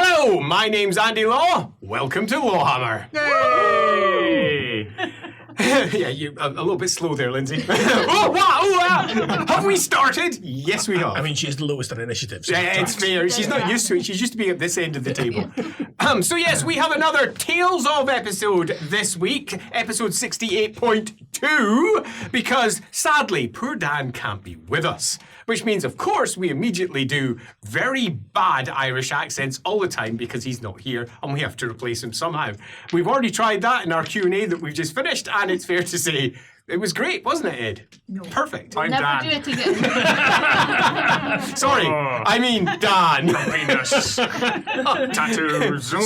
Hello, my name's Andy Law. Welcome to LAWhammer. Yay! Yeah, you a little bit slow there, Lindsay. Oh, wow! Have we started? Yes, we have. I mean, she's the lowest on initiative. So Yeah, it's fair. She's not used to it. She's used to being at this end of the table. So yes, we have another Tales of episode this week, episode 68.2, because sadly, poor Dan can't be with us. Which means, of course, we immediately do very bad Irish accents all the time because he's not here, and we have to replace him somehow. We've already tried that in our Q&A that we've just finished, and it's fair to say it was great, wasn't it, Ed? No. Perfect. I'm Never Dan. do it again. Sorry, I mean Dan. Venus. Tattoos. So,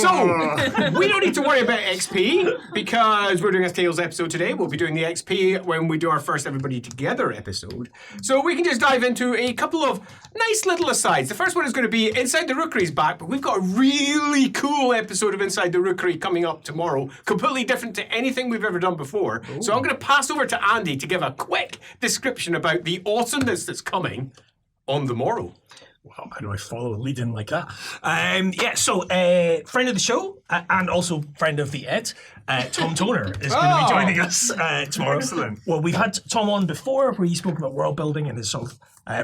we don't need to worry about XP because we're doing a Tales episode today. We'll be doing the XP when we do our first Everybody Together episode. So we can just dive into a couple of nice little asides. The first one is going to be Inside the Rookery's back, but we've got a really cool episode of Inside the Rookery coming up tomorrow, completely different to anything we've ever done before. Ooh. So I'm going to pass over to Andy to give a quick description about the awesomeness that's coming on the morrow. Wow, how do I follow a lead in like that? So friend of the show and also friend of the Ed, Tom Toner is going to be joining us tomorrow. Excellent. Well, we've had Tom on before where he spoke about world building and his sort of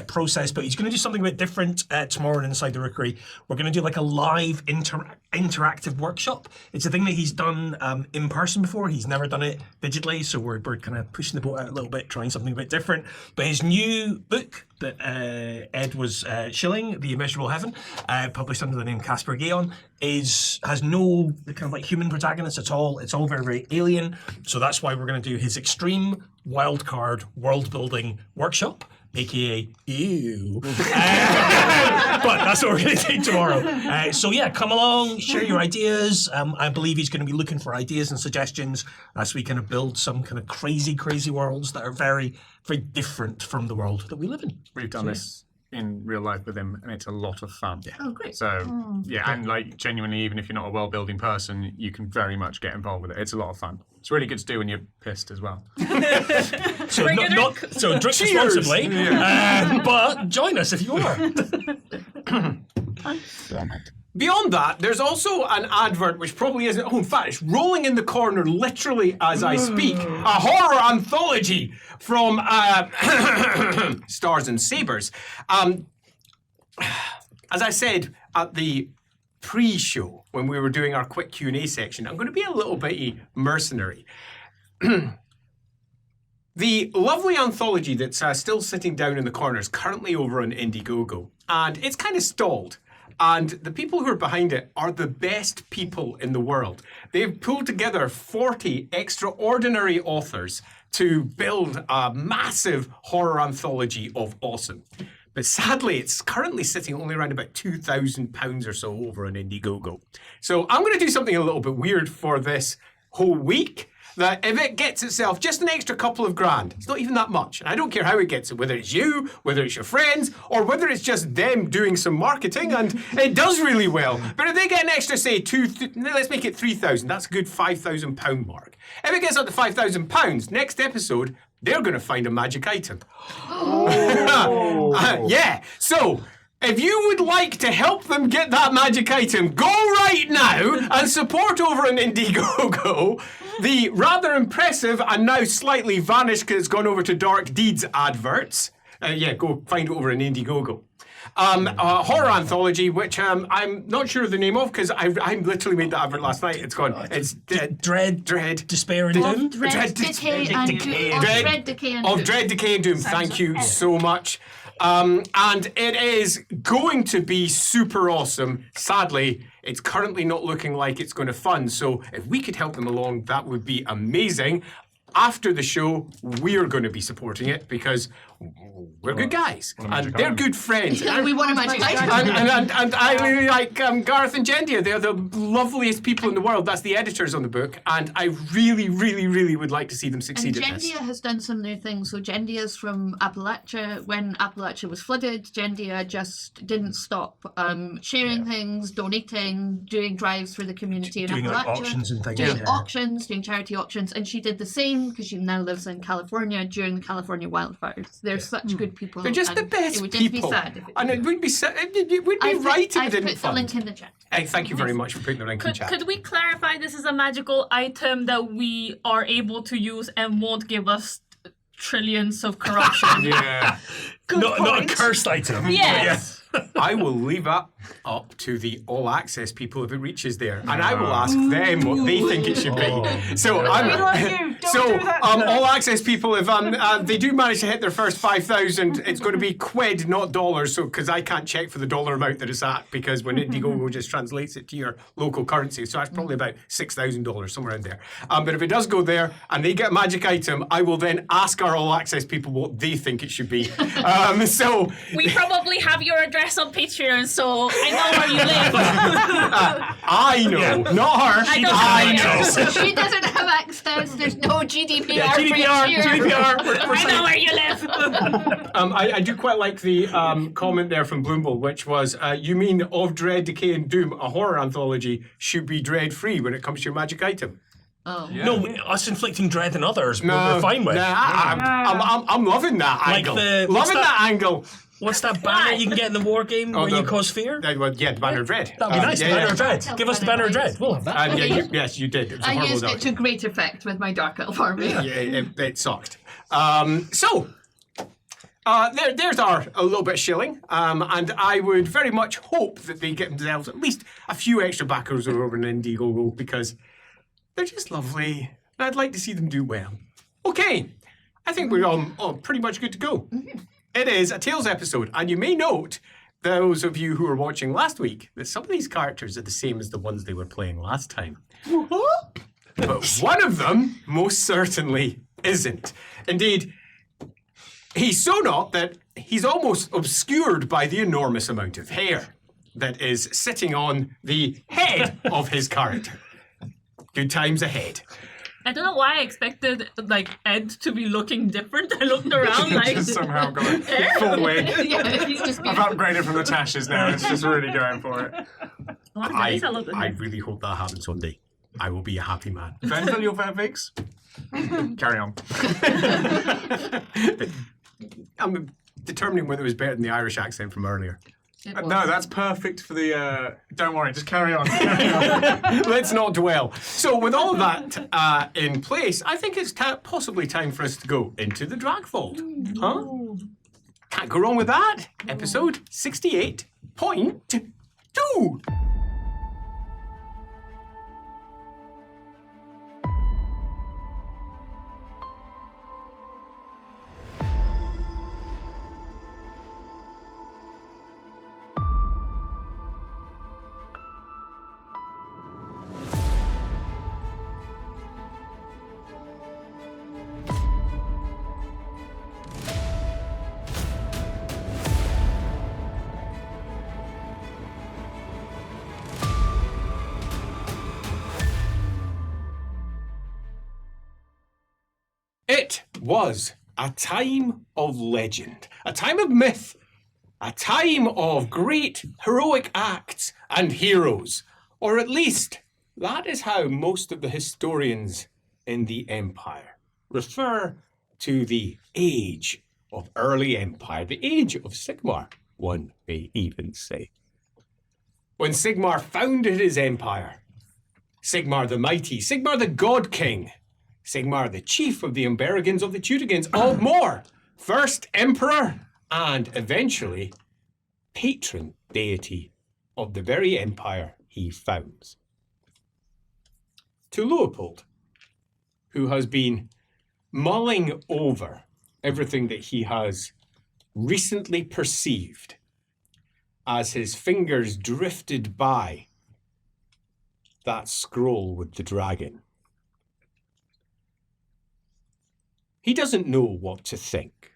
process, but he's going to do something a bit different tomorrow in Inside the Rookery. We're going to do like a live interactive workshop. It's a thing that he's done in person before. He's never done it digitally, so we're kind of pushing the boat out a little bit, trying something a bit different. But his new book that Ed was shilling, The Immeasurable Heaven, published under the name Casper Gaon, has no kind of like human protagonist at all. It's all very, very alien. So that's why we're going to do his extreme wildcard world building workshop, aka ew. But that's what we're going to do tomorrow. So yeah, come along, share your ideas. I believe he's going to be looking for ideas and suggestions as we kind of build some kind of crazy, crazy worlds that are very, very different from the world that we live in. We've done this in real life with him, and it's a lot of fun. Yeah. Oh, great. So, and like genuinely, even if you're not a world-building person, you can very much get involved with it. It's a lot of fun. It's really good to do when you're pissed as well. So drink responsibly, but join us if you are. Beyond that, there's also an advert which probably isn't. Oh, in fact, it's rolling in the corner literally as I speak. A horror anthology from Stars and Sabres. As I said at the pre-show when we were doing our quick Q&A section, I'm going to be a little bit mercenary. The lovely anthology that's still sitting down in the corner is currently over on Indiegogo, and it's kind of stalled. And the people who are behind it are the best people in the world. They've pulled together 40 extraordinary authors to build a massive horror anthology of awesome. But sadly, it's currently sitting only around about £2,000 or so over on Indiegogo. So I'm going to do something a little bit weird for this whole week. That if it gets itself just an extra couple of grand, it's not even that much. And I don't care how it gets it, whether it's you, whether it's your friends, or whether it's just them doing some marketing, and it does really well. But if they get an extra, say, let's make it 3,000, that's a good £5,000 mark. If it gets up to £5,000, next episode, they're going to find a magic item. Yeah, so if you would like to help them get that magic item, go right now and support over on Indiegogo the rather impressive and now slightly vanished because it's gone over to Dark Deeds adverts. Go find it over on Indiegogo. A horror anthology, which I'm not sure of the name of because I literally made that advert last night. It's gone. It's Dread, Despair and Doom. Dread, Decay and Doom. Of Dread, Decay and Doom. Thank you so much. And it is going to be super awesome. Sadly, it's currently not looking like it's going to fund. So if we could help them along, that would be amazing. After the show, we're going to be supporting it because we're good guys and they're good friends. We want a magic item. And I really like Gareth and Gendia. They're the loveliest people in the world. That's the editors on the book. And I really, really, really would like to see them succeed at this. Gendia has done some new things. So Gendia's from Appalachia. When Appalachia was flooded, Gendia just didn't stop sharing things, donating, doing drives for the community in Appalachia. Like auctions and things. Doing auctions, doing charity auctions. And she did the same because she now lives in California during the California wildfires. they're such good people. They're just the and best It would just people. be sad if it And it would be I've right put, if it I've didn't put the fund. link in the chat. Hey, thank you very much for putting the link in chat. Could we clarify this is a magical item that we are able to use and won't give us trillions of corruption? Yeah. Not a cursed item. Yes. I will leave that up to the all access people if it reaches there, and I will ask them what they think it should be. So all access people, if they do manage to hit their first 5,000, it's going to be quid, not dollars. So because I can't check for the dollar amount that it's at, because when Indiegogo just translates it to your local currency, so that's probably about $6,000 somewhere in there. But if it does go there and they get a magic item, I will then ask our all access people what they think it should be. So We probably have your address on Patreon, so I know where you live. I know, not her. I know. She doesn't have access. There's no GDPR. Yeah, GDPR. I know where you live. I do quite like the comment there from Bloomble, which was, you mean Of Dread, Decay and Doom, a horror anthology, should be dread-free when it comes to your magic item? Oh. No, us inflicting dread on others, we're fine with. I'm loving that Like angle. what's Loving that angle. What's that banner you can get in the war game where you cause fear? The Banner of Dread. That'd be nice, the Banner of Dread. Yeah. Give us the Banner of Dread. We'll have that. Yes, you did. It was a I horrible used dog. it to great effect with my Dark Elf army. Yeah, it sucked. There's a little bit of shilling, and I would very much hope that they get themselves at least a few extra backers over in Indiegogo, because they're just lovely. And I'd like to see them do well. Okay, I think we're all pretty much good to go. It is a Tales episode, and you may note, those of you who were watching last week, that some of these characters are the same as the ones they were playing last time. But one of them most certainly isn't. Indeed, he's so not that he's almost obscured by the enormous amount of hair that is sitting on the head of his character. Good times ahead. I don't know why I expected Ed to be looking different. I looked around like Just somehow got a full wig. Yeah, he's just I've upgraded from the Tashes now. It's just really going for it. I really hope that happens one day. I will be a happy man. Venville, your Vervix? Carry on. I'm determining whether it was better than the Irish accent from earlier. No, that's perfect for the... don't worry, just carry on. Carry on. Let's not dwell. So with all of that in place, I think it's possibly time for us to go into the Drakwald. Huh? Can't go wrong with that. Episode 68.2. It was a time of legend, a time of myth, a time of great heroic acts and heroes, or at least that is how most of the historians in the Empire refer to the age of early Empire, the age of Sigmar, one may even say. When Sigmar founded his empire, Sigmar the Mighty, Sigmar the God King, Sigmar, the chief of the Umberigans of the Teutogans, of more, first emperor and eventually patron deity of the very empire he founds. To Leopold, who has been mulling over everything that he has recently perceived as his fingers drifted by that scroll with the dragon. He doesn't know what to think.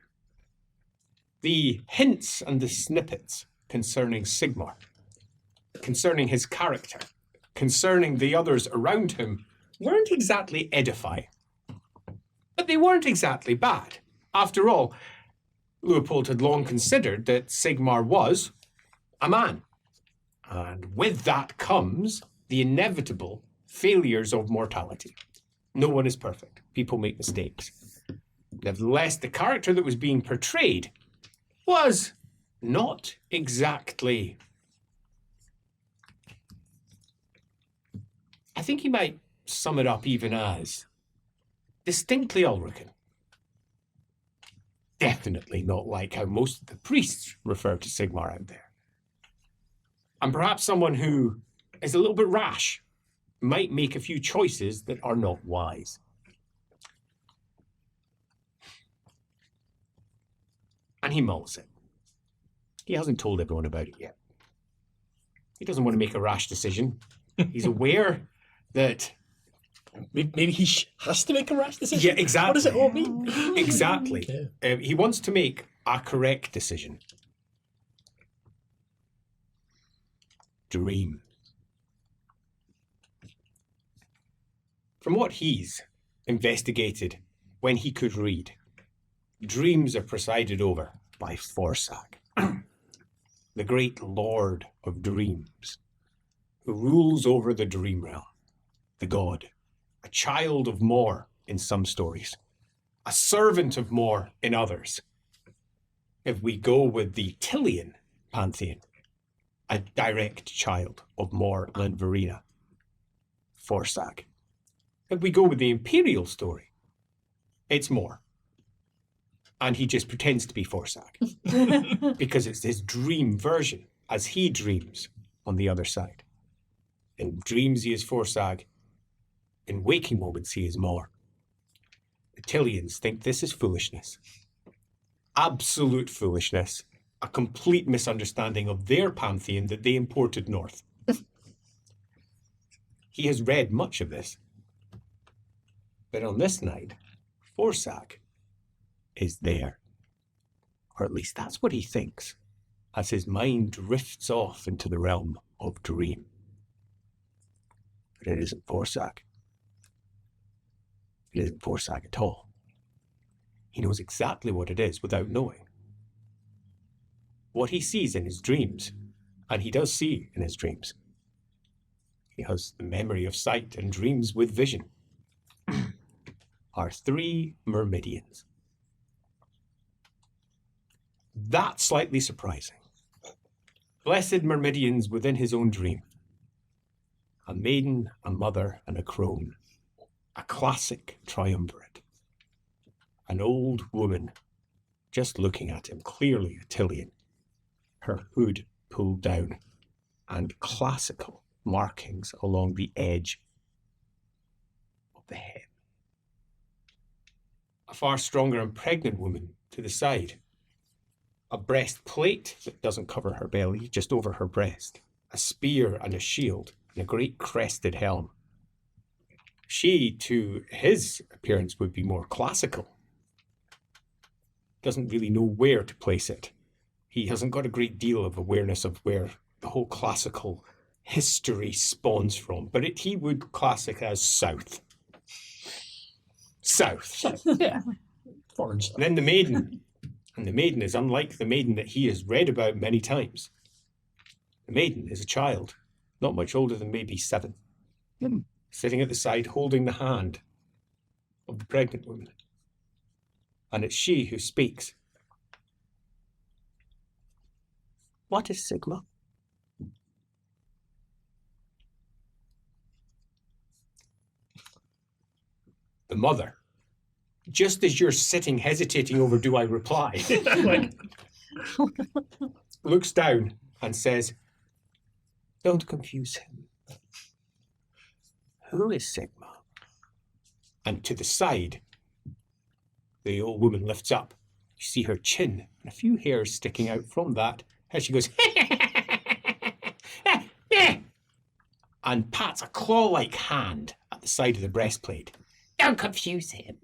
The hints and the snippets concerning Sigmar, concerning his character, concerning the others around him, weren't exactly edifying. But they weren't exactly bad. After all, Leopold had long considered that Sigmar was a man. And with that comes the inevitable failures of mortality. No one is perfect. People make mistakes. Nevertheless, the character that was being portrayed was not exactly... I think you might sum it up even as distinctly Ulrican. Definitely not like how most of the priests refer to Sigmar out there. And perhaps someone who is a little bit rash, might make a few choices that are not wise. And he mulls it. He hasn't told everyone about it yet. He doesn't want to make a rash decision. He's aware that... Maybe he has to make a rash decision? Yeah, exactly. What does it all mean? Exactly. Yeah. He wants to make a correct decision. Dream. From what he's investigated when he could read, dreams are presided over by Forsag, the great lord of dreams, who rules over the dream realm, the god, a child of Mor in some stories, a servant of Mor in others. If we go with the Tillian pantheon, a direct child of Mor and Verena, Forsag. If we go with the Imperial story, it's Mor. And he just pretends to be Forsag. Because it's his dream version, as he dreams on the other side. In dreams he is Forsag. In waking moments he is Mor. The Tillians think this is foolishness. Absolute foolishness. A complete misunderstanding of their pantheon that they imported north. He has read much of this. But on this night, Forsag is there. Or at least that's what he thinks, as his mind drifts off into the realm of dream. But it isn't Forsag. It isn't Forsag at all. He knows exactly what it is without knowing. What he sees in his dreams, and he does see in his dreams. He has the memory of sight and dreams with vision. Are 3 Myrmidians. That's slightly surprising. Blessed Myrmidians within his own dream. A maiden, a mother, and a crone. A classic triumvirate. An old woman just looking at him, clearly a Tillian. Her hood pulled down, and classical markings along the edge of the head. A far stronger and pregnant woman to the side. A breastplate that doesn't cover her belly, just over her breast. A spear and a shield, and a great crested helm. She, to his appearance, would be more classical. Doesn't really know where to place it. He hasn't got a great deal of awareness of where the whole classical history spawns from, but he would class it as south. South. Yeah. Foreign stuff. And then the maiden. And the maiden is unlike the maiden that he has read about many times. The maiden is a child, not much older than maybe 7. Sitting at the side holding the hand of the pregnant woman. And it's she who speaks. What is Sigmar? The mother, just as you're sitting hesitating over do I reply, looks down and says, don't confuse him. Who is Sigmar? And to the side, the old woman lifts up. You see her chin and a few hairs sticking out from that as she goes, and pats a claw-like hand at the side of the breastplate. Don't confuse him.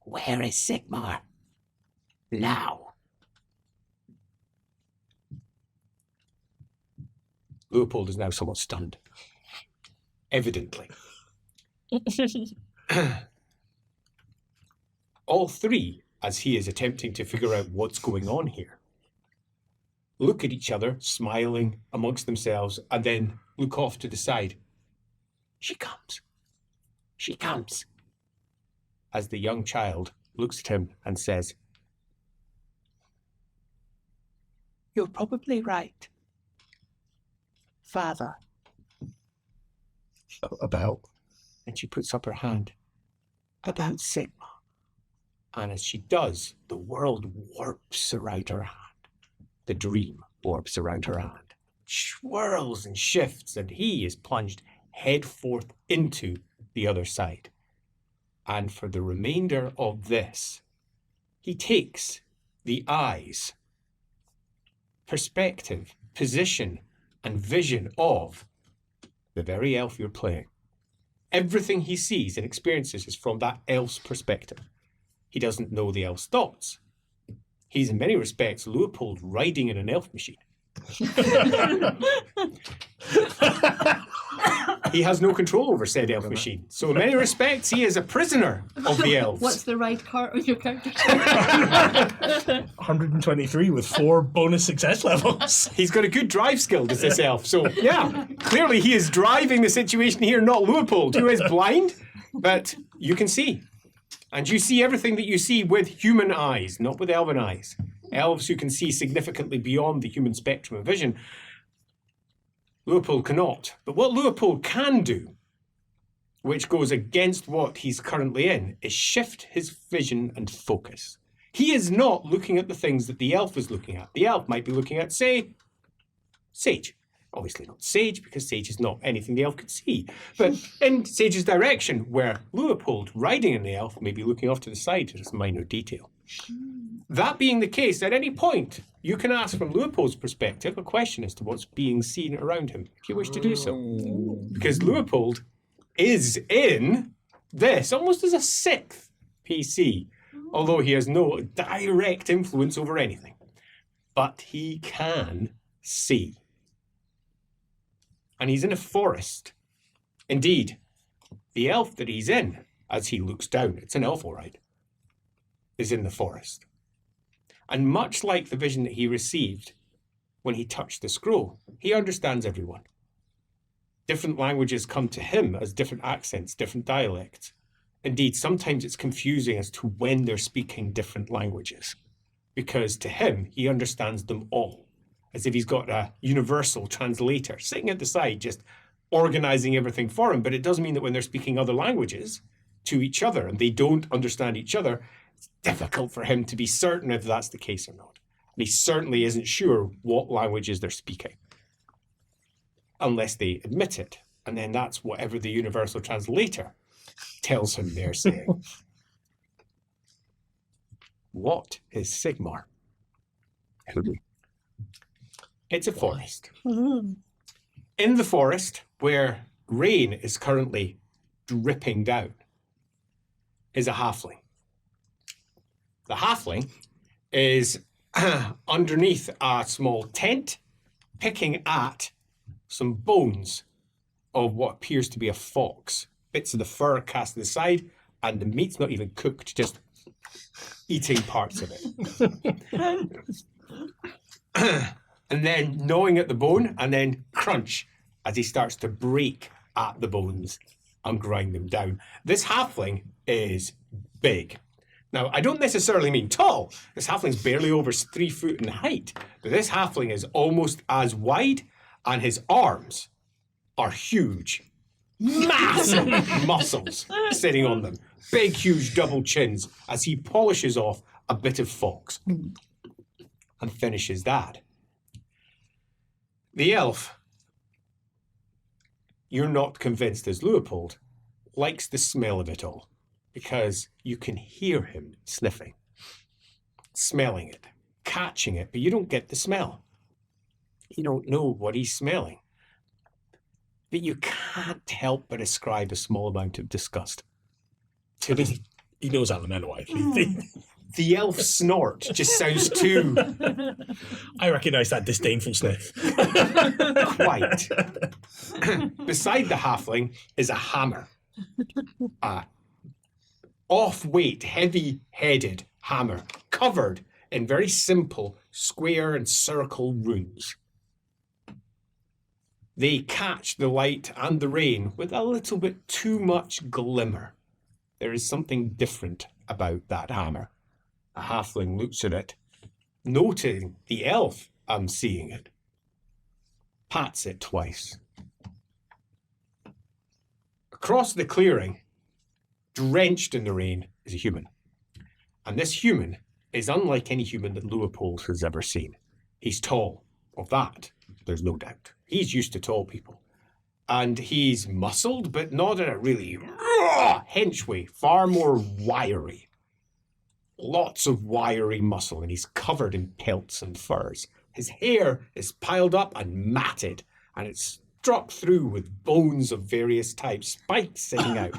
Where is Sigmar? Now. Leopold is now somewhat stunned. Evidently. All 3, as he is attempting to figure out what's going on here, look at each other, smiling amongst themselves, and then look off to the side. She comes. She comes. as the young child looks at him and says, "You're probably right, Father." About. And she puts up her hand. "About Sigmar." And as she does, the world warps around her hand. The dream warps around her hand, swirls and shifts, and he is plunged headforth into the other side. And for the remainder of this, he takes the eyes, perspective, position, and vision of the very elf you're playing. Everything he sees and experiences is from that elf's perspective. He doesn't know the elf's thoughts. He's in many respects Leopold riding in an elf machine. He has no control over said elf machine. So in many respects, he is a prisoner of the elves. What's the right card on your character? 123 with 4 bonus success levels. He's got a good drive skill, does this elf. So yeah, clearly he is driving the situation here, not Leopold, who is blind, but you can see. And you see everything that you see with human eyes, not with elven eyes. Elves who can see significantly beyond the human spectrum of vision. Leopold cannot. But what Leopold can do, which goes against what he's currently in, is shift his vision and focus. He is not looking at the things that the elf is looking at. The elf might be looking at, say, Sage. Obviously not Sage, because Sage is not anything the elf could see. But in Sage's direction, where Leopold, riding in the elf, may be looking off to the side to this minor detail. That being the case, at any point, you can ask from Leopold's perspective a question as to what's being seen around him, if you wish to do so. Because Leopold is in this, almost as a 6th PC, although he has no direct influence over anything. But he can see. And he's in a forest. Indeed, the elf that he's in, as he looks down, it's an elf all right, is in the forest. And much like the vision that he received when he touched the scroll, he understands everyone. Different languages come to him as different accents, different dialects. Indeed, sometimes it's confusing as to when they're speaking different languages, because to him, he understands them all, as if he's got a universal translator sitting at the side, just organizing everything for him. But it does mean that when they're speaking other languages to each other and they don't understand each other, it's difficult for him to be certain if that's the case or not. And he certainly isn't sure what languages they're speaking, unless they admit it. And then that's whatever the universal translator tells him they're saying. What is Sigmar? It's a forest. In the forest, where rain is currently dripping down, is a halfling. The halfling is underneath a small tent, picking at some bones of what appears to be a fox. Bits of the fur cast to the side, and the meat's not even cooked, just eating parts of it. And then gnawing at the bone, and then crunch as he starts to break at the bones and grind them down. This halfling is big. Now, I don't necessarily mean tall. This halfling's barely over 3 foot in height. But this halfling is almost as wide, and his arms are huge. Massive muscles sitting on them. Big, huge double chins as he polishes off a bit of fox and finishes that. The elf, you're not convinced as Leopold, likes the smell of it all, because you can hear him sniffing, smelling it, catching it, but you don't get the smell. You don't know what he's smelling. But you can't help but ascribe a small amount of disgust to the... He knows elemental, I think. The elf snort just sounds too... I recognise that disdainful sniff. Quite. Beside the halfling is a hammer. Off-weight, heavy-headed hammer, covered in very simple square and circle runes. They catch the light and the rain with a little bit too much glimmer. There is something different about that hammer. A halfling looks at it, noting the elf seeing it, pats it twice. Across the clearing, drenched in the rain, is a human. And this human is unlike any human that Leopold has ever seen. He's tall. Of that, there's no doubt. He's used to tall people. And he's muscled, but not in a really hench way, far more wiry. Lots of wiry muscle, and he's covered in pelts and furs. His hair is piled up and matted, and it's struck through with bones of various types, spikes sticking out.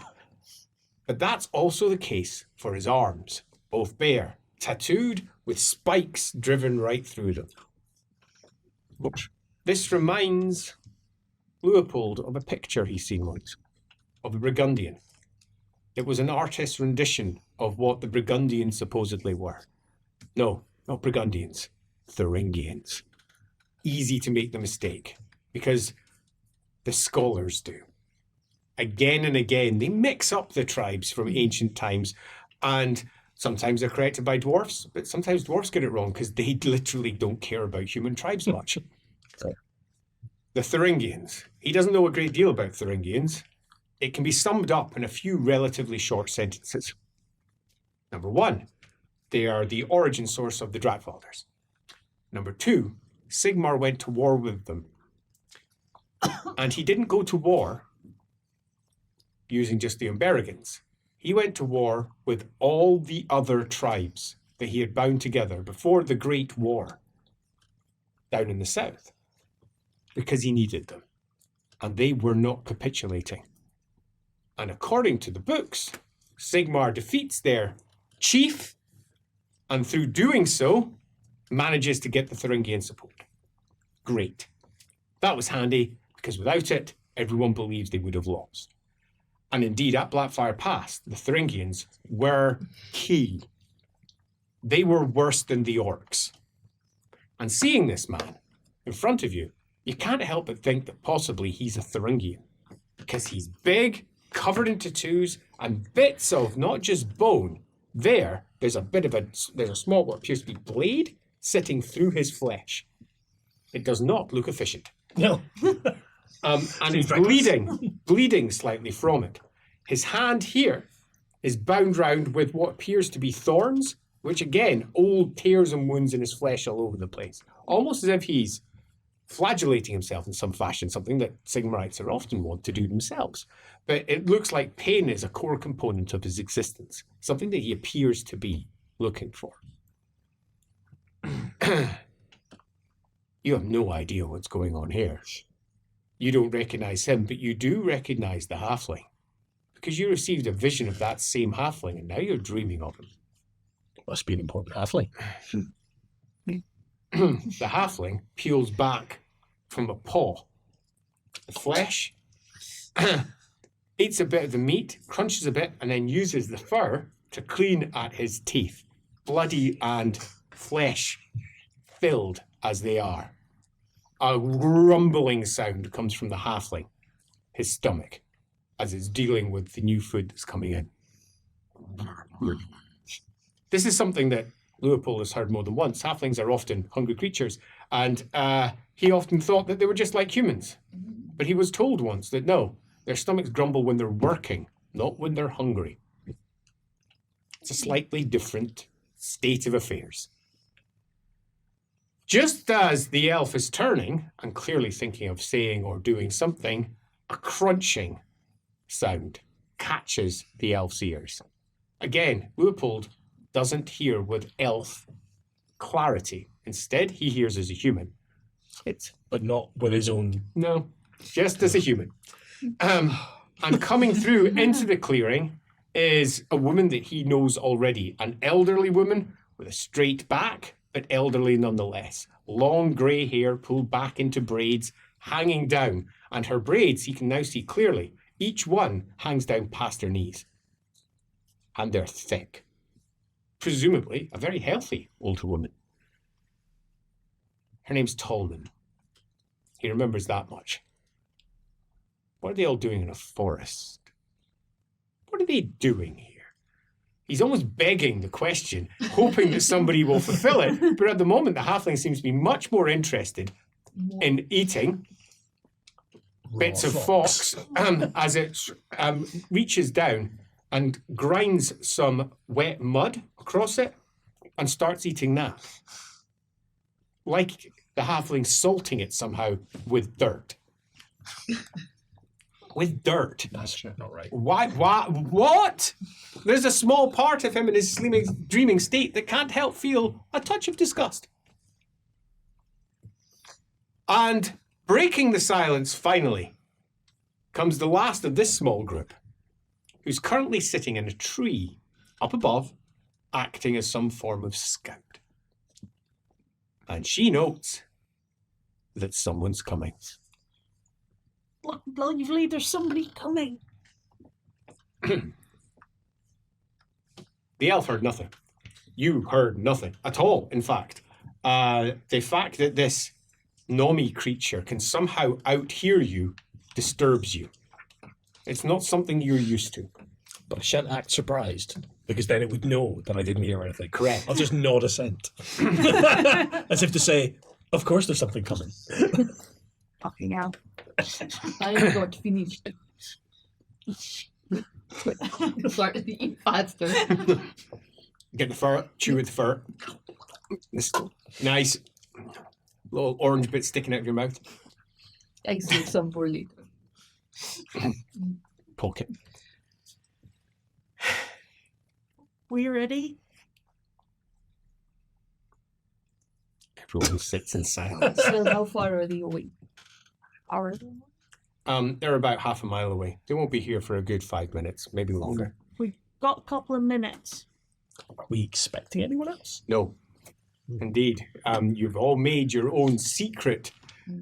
But that's also the case for his arms, both bare, tattooed with spikes driven right through them. This reminds Leopold of a picture he's seen once, of the Burgundian. It was an artist's rendition of what the Burgundians supposedly were. No, not Burgundians, Thuringians. Easy to make the mistake, because the scholars do. Again and again, they mix up the tribes from ancient times, and sometimes they're corrected by dwarfs, but sometimes dwarfs get it wrong because they literally don't care about human tribes much. The Thuringians. He doesn't know a great deal about Thuringians. It can be summed up in a few relatively short sentences. Number one, they are the origin source of the Drakwalders. Number two, Sigmar went to war with them. And he didn't go to war using just the Umberigans. He went to war with all the other tribes that he had bound together before the Great War down in the south, because he needed them. And they were not capitulating. And according to the books, Sigmar defeats their chief, and through doing so, manages to get the Thuringian support. Great. That was handy, because without it, everyone believes they would have lost. And indeed, at Blackfire Pass, the Thuringians were key. They were worse than the orcs. And seeing this man in front of you, you can't help but think that possibly he's a Thuringian, because he's big, covered in tattoos, and bits of not just bone. There's a small, what appears to be blade, sitting through his flesh. It does not look efficient. No. And it's bleeding slightly from it. His hand here is bound round with what appears to be thorns, which again, old tears and wounds in his flesh all over the place. Almost as if he's flagellating himself in some fashion, something that Sigmarites are often wont to do themselves. But it looks like pain is a core component of his existence, something that he appears to be looking for. You have no idea what's going on here. You don't recognize him, but you do recognize the halfling, because you received a vision of that same halfling, and now you're dreaming of him. Must be an important halfling. The halfling peels back from a paw. The flesh, eats a bit of the meat, crunches a bit, and then uses the fur to clean at his teeth, bloody and flesh-filled as they are. A rumbling sound comes from the halfling, his stomach, as it's dealing with the new food that's coming in. This is something that Leopold has heard more than once. Halflings are often hungry creatures, and he often thought that they were just like humans. But he was told once that no, their stomachs grumble when they're working, not when they're hungry. It's a slightly different state of affairs. Just as the elf is turning, and clearly thinking of saying or doing something, a crunching sound catches the elf's ears. Again, Leopold doesn't hear with elf clarity. Instead, he hears as a human. But not with his own... No, just as a human. And coming through into the clearing is a woman that he knows already. An elderly woman with a straight back, but elderly nonetheless. Long grey hair pulled back into braids, hanging down. And her braids, he can now see clearly. Each one hangs down past her knees. And they're thick. Presumably a very healthy older woman. Her name's Tolman. He remembers that much. What are they all doing in a forest? What are they doing here? He's almost begging the question, hoping that somebody will fulfill it. But at the moment, the halfling seems to be much more interested in eating bits of fox as it reaches down and grinds some wet mud across it and starts eating that. Like the halfling salting it somehow with dirt. With dirt. That's not right. Why? What? There's a small part of him in his dreaming state that can't help feel a touch of disgust. And breaking the silence, finally, comes the last of this small group, who's currently sitting in a tree up above, acting as some form of scout. And she notes that someone's coming. Look, lively, there's somebody coming. The elf heard nothing. You heard nothing at all, in fact. The fact that this Nomi creature can somehow outhear you disturbs you. It's not something you're used to. But I shan't act surprised, because then it would know that I didn't hear anything. Correct. I'll just nod assent. As if to say, of course there's something coming. Fucking hell. I got finished. Start to eat faster. Get the fur, chew with the fur. This nice little orange bit sticking out of your mouth. I save some for later. Poke it. We ready? Everyone sits in silence. So how far are they away? Are They're about half a mile away. They won't be here for a good 5 minutes, maybe longer. we got a couple of minutes. Are we expecting anyone else? No. Indeed. You've all made your own secret,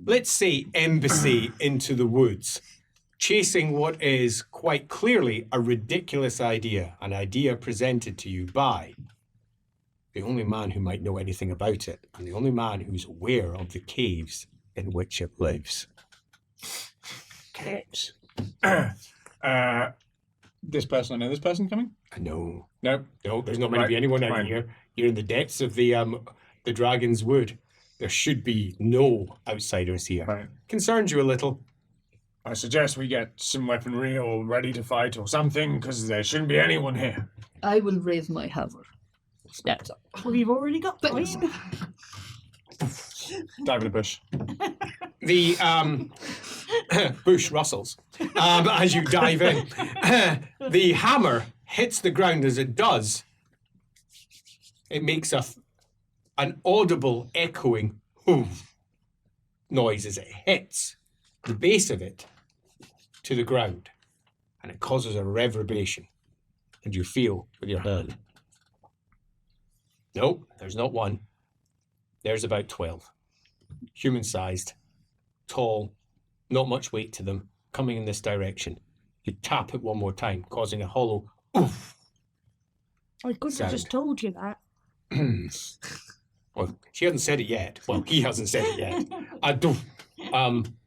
let's say, embassy into the woods, chasing what is quite clearly a ridiculous idea, an idea presented to you by the only man who might know anything about it, and the only man who's aware of the caves in which it lives. Caves. This person, I know this person coming? No. No. No, there's not going to be Right, anyone out fine. here. You're in the depths of the Dragon's Wood. There should be no outsiders here. Right. Concerns you a little. I suggest we get some weaponry or ready to fight or something, because there shouldn't be anyone here. I will raise my hammer. Steps up. We've already got But- mine. Dive in the bush. The bush rustles as you dive in. The hammer hits the ground. As it does, it makes an audible echoing noise as it hits the base of it to the ground, and it causes a reverberation, and you feel with your hand. Nope, there's not one. There's about 12. Human-sized, tall, not much weight to them, coming in this direction. You tap it one more time, causing a hollow oof. I could have just told you that. Well, she hasn't said it yet. Well, he hasn't said it yet.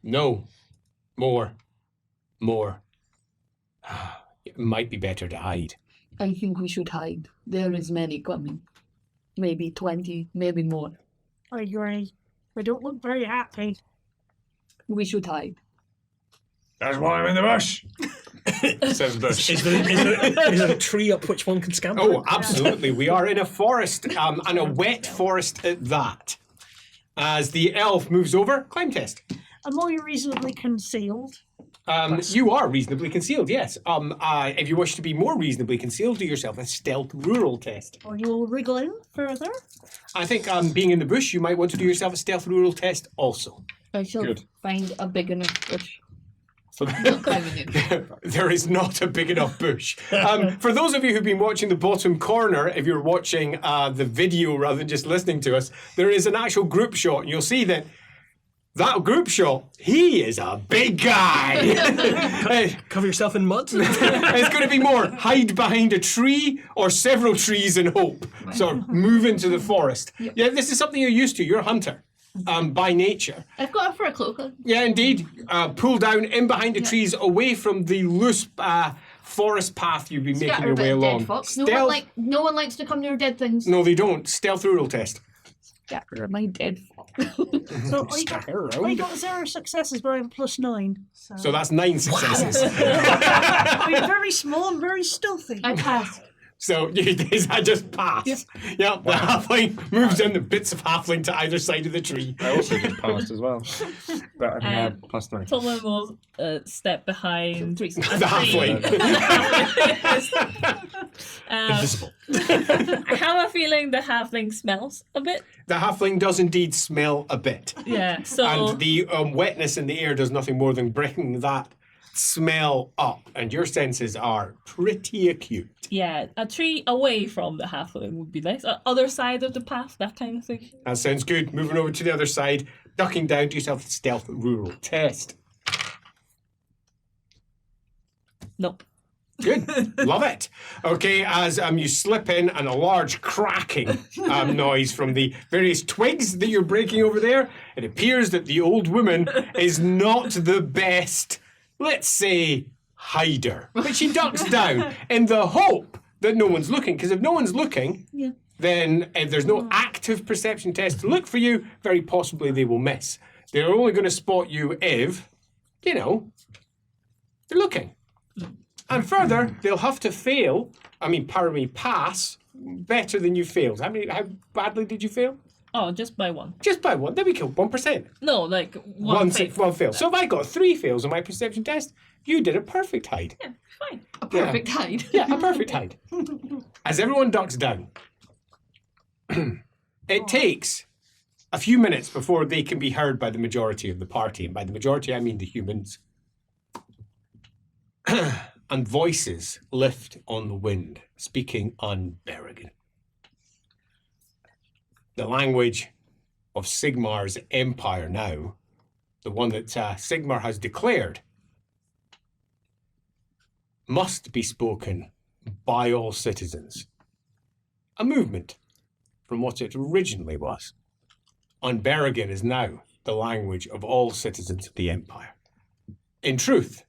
No. More. It might be better to hide. I think we should hide. There is many coming. Maybe 20, maybe more. I agree. We don't look very happy. We should hide. That's why I'm in the bush. Says the bush. Is there a tree up which one can scamper? Oh, absolutely. We are in a forest, and a wet forest at that. As the elf moves over, climb test. I'm only reasonably concealed. You are reasonably concealed, yes. If you wish to be more reasonably concealed, do yourself a stealth rural test. Or you'll wriggle in further. I think being in the bush, you might want to do yourself a stealth rural test also. I shall Good. find a big enough bush. So Not climbing in. there is not a big enough bush. For those of you who've been watching the bottom corner, if you're watching the video rather than just listening to us, there is an actual group shot, and you'll see that group shot, he is a big guy. Cover yourself in mud? It's going to be more hide behind a tree or several trees and hope. So move into the forest. Yeah, this is something you're used to. You're a hunter by nature. I've got a fur cloak on. Yeah, indeed. Pull down in behind the trees, away from the loose forest path you've been making Scatter your a bit way of along. dead fox. Stealth. No one likes to come near dead things. No, they don't. Stealth rural test. Scatter my dead fox. So I got 0 successes, but I have a +9. So that's 9 successes. I'm very small and very stealthy. I passed. So I just pass. Yeah, the halfling moves in the bits of halfling to either side of the tree. I also just passed as well. But I think I had +3. Someone will step behind The halfling. Invisible. I have a feeling the halfling smells a bit. The halfling does indeed smell a bit. Yeah, so And the wetness in the air does nothing more than bring that smell up. And your senses are pretty acute. yeah, a tree away from the halfling would be nice. Other side of the path, that kind of thing. That sounds good. Moving over to the other side, ducking down, do yourself a stealth rural test. Nope. Good. Love it. Okay, as you slip in and a large cracking noise from the various twigs that you're breaking over there, it appears that the old woman is not the best, let's say, hider. But she ducks down in the hope that no one's looking, because if no one's looking, then if there's no active perception test to look for you, very possibly they will miss. They're only going to spot you if, they're looking. And further, they'll have to fail, pass better than you failed. How badly did you fail? Oh, just by one. Just by one. Then we killed 1%. No, like one fail. One fail. So if I got 3 fails on my perception test, you did a perfect hide. Yeah, fine. A perfect hide. Yeah, a perfect hide. As everyone ducks down, it takes a few minutes before they can be heard by the majority of the party. And by the majority, I mean the humans. And voices lift on the wind, speaking on Berrigan. The language of Sigmar's empire now, the one that Sigmar has declared, must be spoken by all citizens. A movement from what it originally was. On Berrigan is now the language of all citizens of the empire. In truth,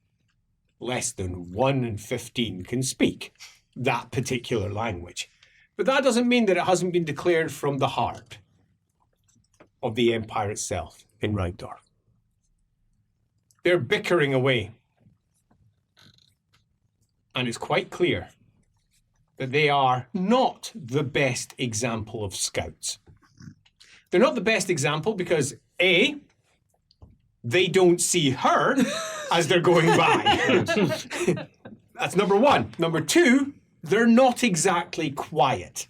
less than 1 in 15 can speak that particular language. But that doesn't mean that it hasn't been declared from the heart of the empire itself in Reitdorf. They're bickering away. And it's quite clear that they are not the best example of scouts. They're not the best example because, A, they don't see her as they're going by. That's number 1. Number 2, they're not exactly quiet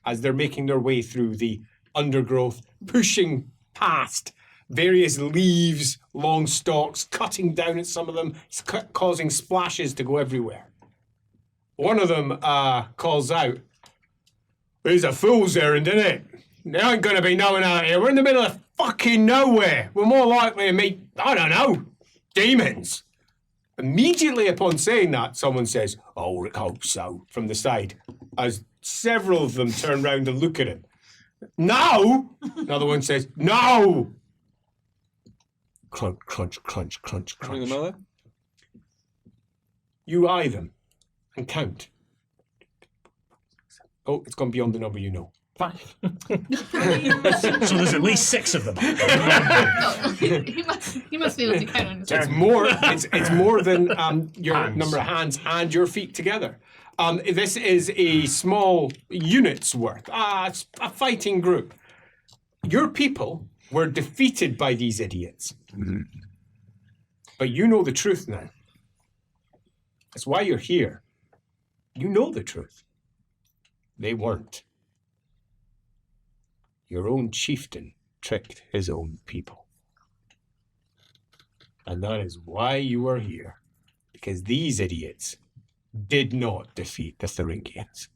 as they're making their way through the undergrowth, pushing past various leaves, long stalks, cutting down at some of them, causing splashes to go everywhere. One of them calls out, "There's a fool's errand, isn't it? There ain't going to be no one out here. We're in the middle of fucking nowhere. We're more likely to meet, I don't know, demons." Immediately upon saying that, someone says, "Oh, I hope so," from the side, as several of them turn round and look at him. "No!" Another one says, "No!" Crunch, crunch, crunch, crunch, crunch. You eye them and count. Oh, it's gone beyond the number you know. 5. So there's at least 6 of them. he must be able to count on his It's own. more. It's more than your Hands. number of hands and your feet together. This is a small unit's worth. It's a fighting group. Your people were defeated by these idiots, but you know the truth now. That's why you're here. You know the truth. They weren't. Your own chieftain tricked his own people. And that is why you are here. Because these idiots did not defeat the Thuringians.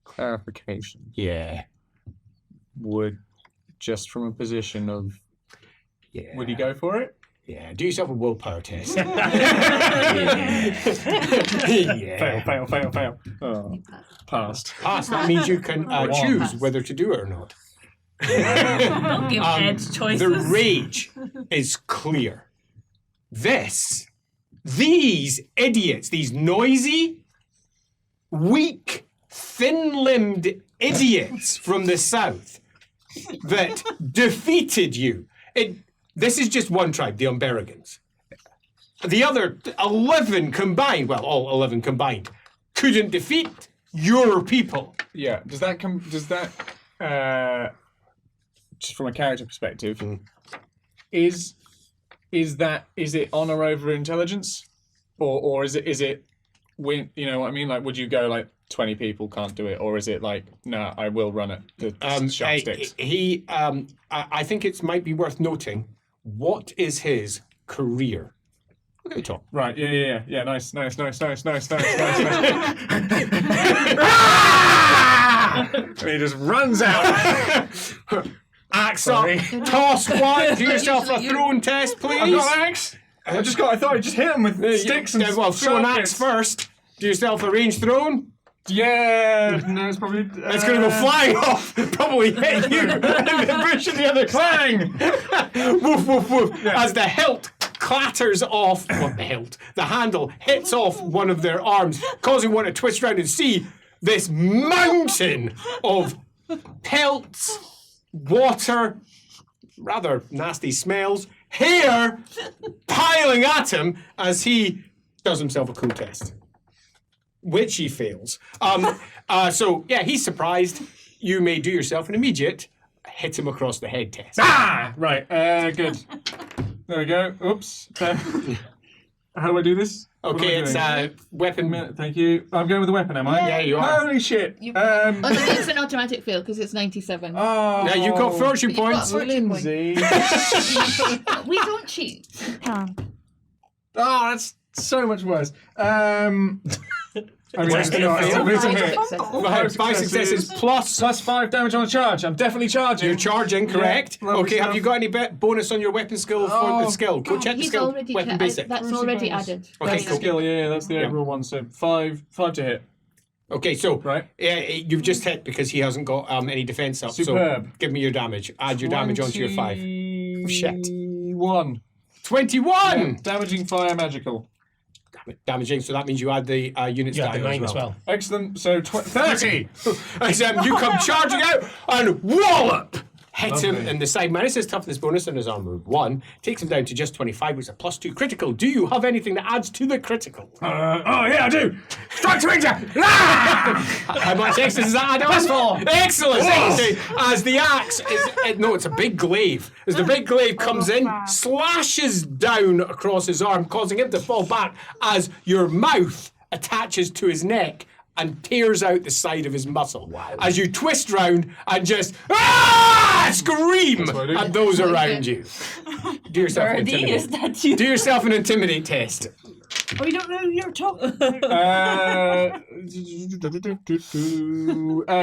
Clarification. Yeah. Would, just from a position of, Yeah. would he go for it? Yeah. Do yourself a willpower test. Yeah. Fail. Oh, passed. Pass. That means you can choose whether to do it or not. Don't give edge choices. The rage is clear. This these idiots, these noisy, weak, thin-limbed idiots from the south that defeated you. This is just one tribe, the Umberigans. The other 11 combined, well, all 11 combined, couldn't defeat your people. Yeah. Does that just from a character perspective, is it honor over intelligence, or is it win? You know what I mean? Like, would you go like 20 people can't do it, or is it like, no, I will run it? The sharp sticks. I think it might be worth noting, what is his career? Look at the top. Right. Yeah. Nice. And he just runs out. Axe up, toss one, do yourself a thrown test, please. I've got an axe. I thought I'd just hit him with sticks and well, throw an axe sharp bits. first. Do yourself a ranged thrown. Yeah. No, it's probably. It's going to go flying off, probably hit you in the bush in the other clang. Woof, woof, woof. Yeah. As the hilt clatters off, what the hilt? The handle hits off one of their arms, causing one to twist around and see this mountain of pelts, water, rather nasty smells, hair piling at him as he does himself a cool test, which he fails. So, yeah, he's surprised. You may do yourself an immediate hit him across the head test. Right. Good. There we go. Oops. How do I do this? Okay, it's weapon. Thank you. I'm going with the weapon, am I? Yeah, you are. Holy shit. Oh, no, it's an automatic fail because it's 97. Oh. Now you've got fortune You've got points. a fortune point. Lindsay. We don't cheat. Oh, that's so much worse. I mean, Worse than a fail? it's a Five hit. successes. 5 successes plus. Plus 5 damage on a charge. I'm definitely charging. You're charging, correct? Yeah, lovely Okay, have stuff. you got any bonus on your weapon skill for the skill? Go check the He's skill. already Weapon basic. that's already added. Okay, That's the cool. skill, yeah, that's the overall one. So 5 to hit. Okay, so Right. you've just hit because he hasn't got any defense up. Superb. So give me your damage. Add your damage onto your 5. Shit. 1. 21! Yeah, damaging fire magical. Damaging, so that means you add the units Yeah, die the 9 as well. Excellent. So 30. As you come charging out and wallop! Hit him Lovely. in the side. Minus his toughness bonus and his armor 1. Takes him down to just 25, which is a +2 critical. Do you have anything that adds to the critical? Oh, yeah, I do. Strike to injure! How much extra does that add on? +4. Excellent! As the axe is... no, it's a big glaive. As the big glaive comes in, slashes down across his arm, causing him to fall back as your mouth attaches to his neck and tears out the side of his muscle. Wow. As you twist round and just scream what I do. at those around you. Do yourself an Birdie, is intimidate. that you? Do yourself an intimidate test. Oh, you don't know who you're talking about.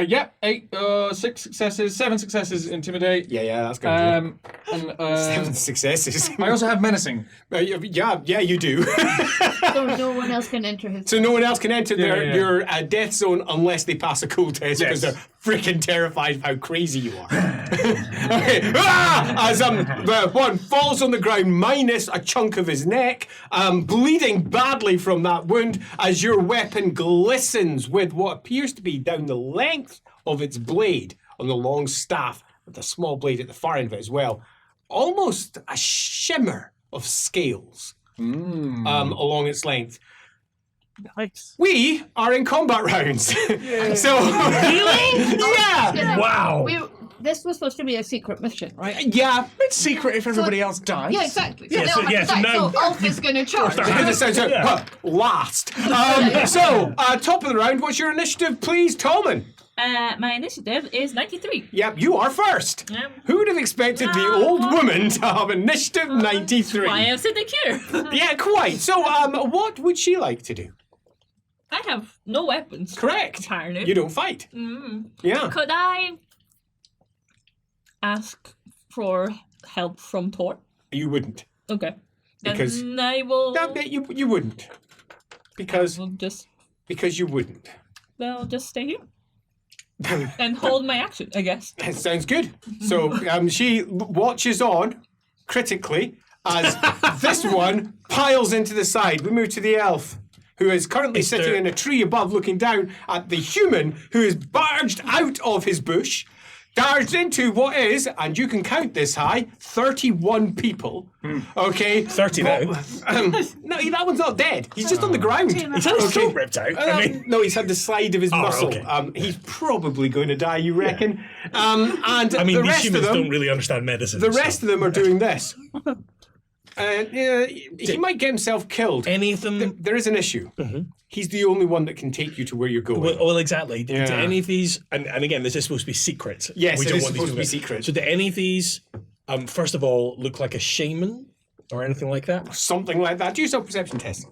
Yeah, 8, 6 successes, 7 successes, intimidate. Yeah, that's good. And 7 successes. I also have menacing. Yeah, you do. So no one else can enter his. So no one else can enter Yeah. your death zone unless they pass a cool test because Yes. they're freaking terrified of how crazy you are. Okay. As the one falls on the ground minus a chunk of his neck, bleeding badly from that wound as your weapon glistens with what appears to be down the length of its blade on the long staff with a small blade at the far end of it as well. Almost a shimmer of scales along its length. Nice. We are in combat rounds. So Really? yeah. Wow. This was supposed to be a secret mission, right? Yeah. It's secret if everybody else dies. Yeah, exactly. Yeah, they'll so- have yeah, to so die, now- so Ulf is going to charge. It sounds like, Yeah. last. So, top of the round, what's your initiative, please, Tolman? My initiative is 93. Yep, you are first. Yep. Who would have expected the old woman to have initiative 93? I am sitting here. Yeah, quite. So, what would she like to do? I have no weapons. Correct. Apparently. You don't fight. Yeah. Could I ask for help from Tor? You wouldn't. Okay. Because- Then I will. No, you wouldn't. Because you wouldn't. I'll just stay here and hold my action, I guess. Sounds good. So she watches on critically as this one piles into the side. We move to the elf, who is currently sitting in a tree above looking down at the human who is barged out of his bush, charged into what is, and you can count this high, 31 people. Okay. 30 now. No, that one's not dead. He's just on the ground. He's had his throat ripped out. No, he's had the slide of his muscle. Okay. He's probably going to die, you reckon? And I mean, the these rest of humans them, don't really understand medicine. the rest of them are doing this. He might get himself killed. Any of them? There is an issue. He's the only one that can take you to where you're going. Well, exactly. Do Yeah. any of these, and again, this is supposed to be secret. Yes, we it don't is want supposed to be these secret. So do any of these, first of all, look like a shaman or anything like that? Something like that. Do your self-perception test.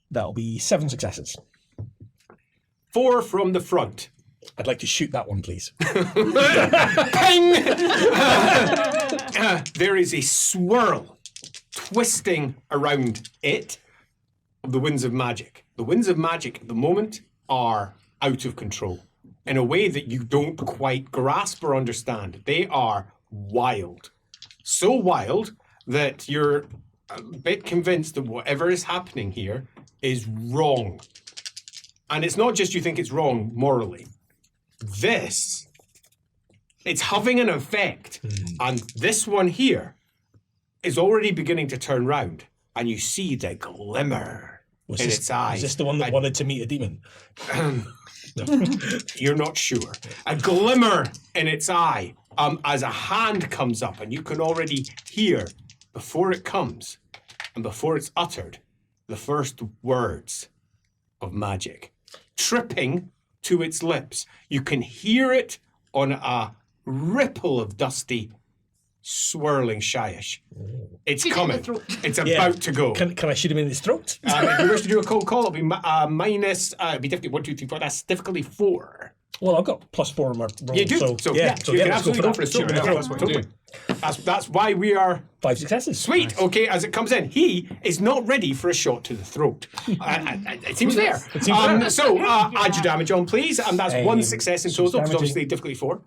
That'll be 7 successes. 4 from the front. I'd like to shoot that one, please. Ping! There is a swirl twisting around it of the winds of magic. The winds of magic at the moment are out of control in a way that you don't quite grasp or understand. They are wild. So wild that you're a bit convinced that whatever is happening here is wrong. And it's not just you think it's wrong morally. It's having an effect. And this one here is already beginning to turn round. And you see the glimmer in its eyes. Is this the one that wanted to meet a demon? You're not sure. A glimmer in its eye as a hand comes up, and you can already hear, before it comes and before it's uttered, the first words of magic. Tripping to its lips. You can hear it on a ripple of dusty, swirling shyish. It's Shoot it in the coming. throat. It's about to go. Can I shoot him in his throat? If you wish to do a cold call, it'll be minus. It'll be difficulty 1, 2, 3, 4. That's difficulty 4. Well, I've got +4 on my roll. You do. So So yeah, you can let's go absolutely for go for that. it. Shoot Yeah, it. that's what you do. That's why we are 5 successes. sweet. Okay, as it comes in, he is not ready for a shot to the throat. It seems fair. So add your damage on, please, and that's 1 success in so total. Because damaging- obviously difficulty 4.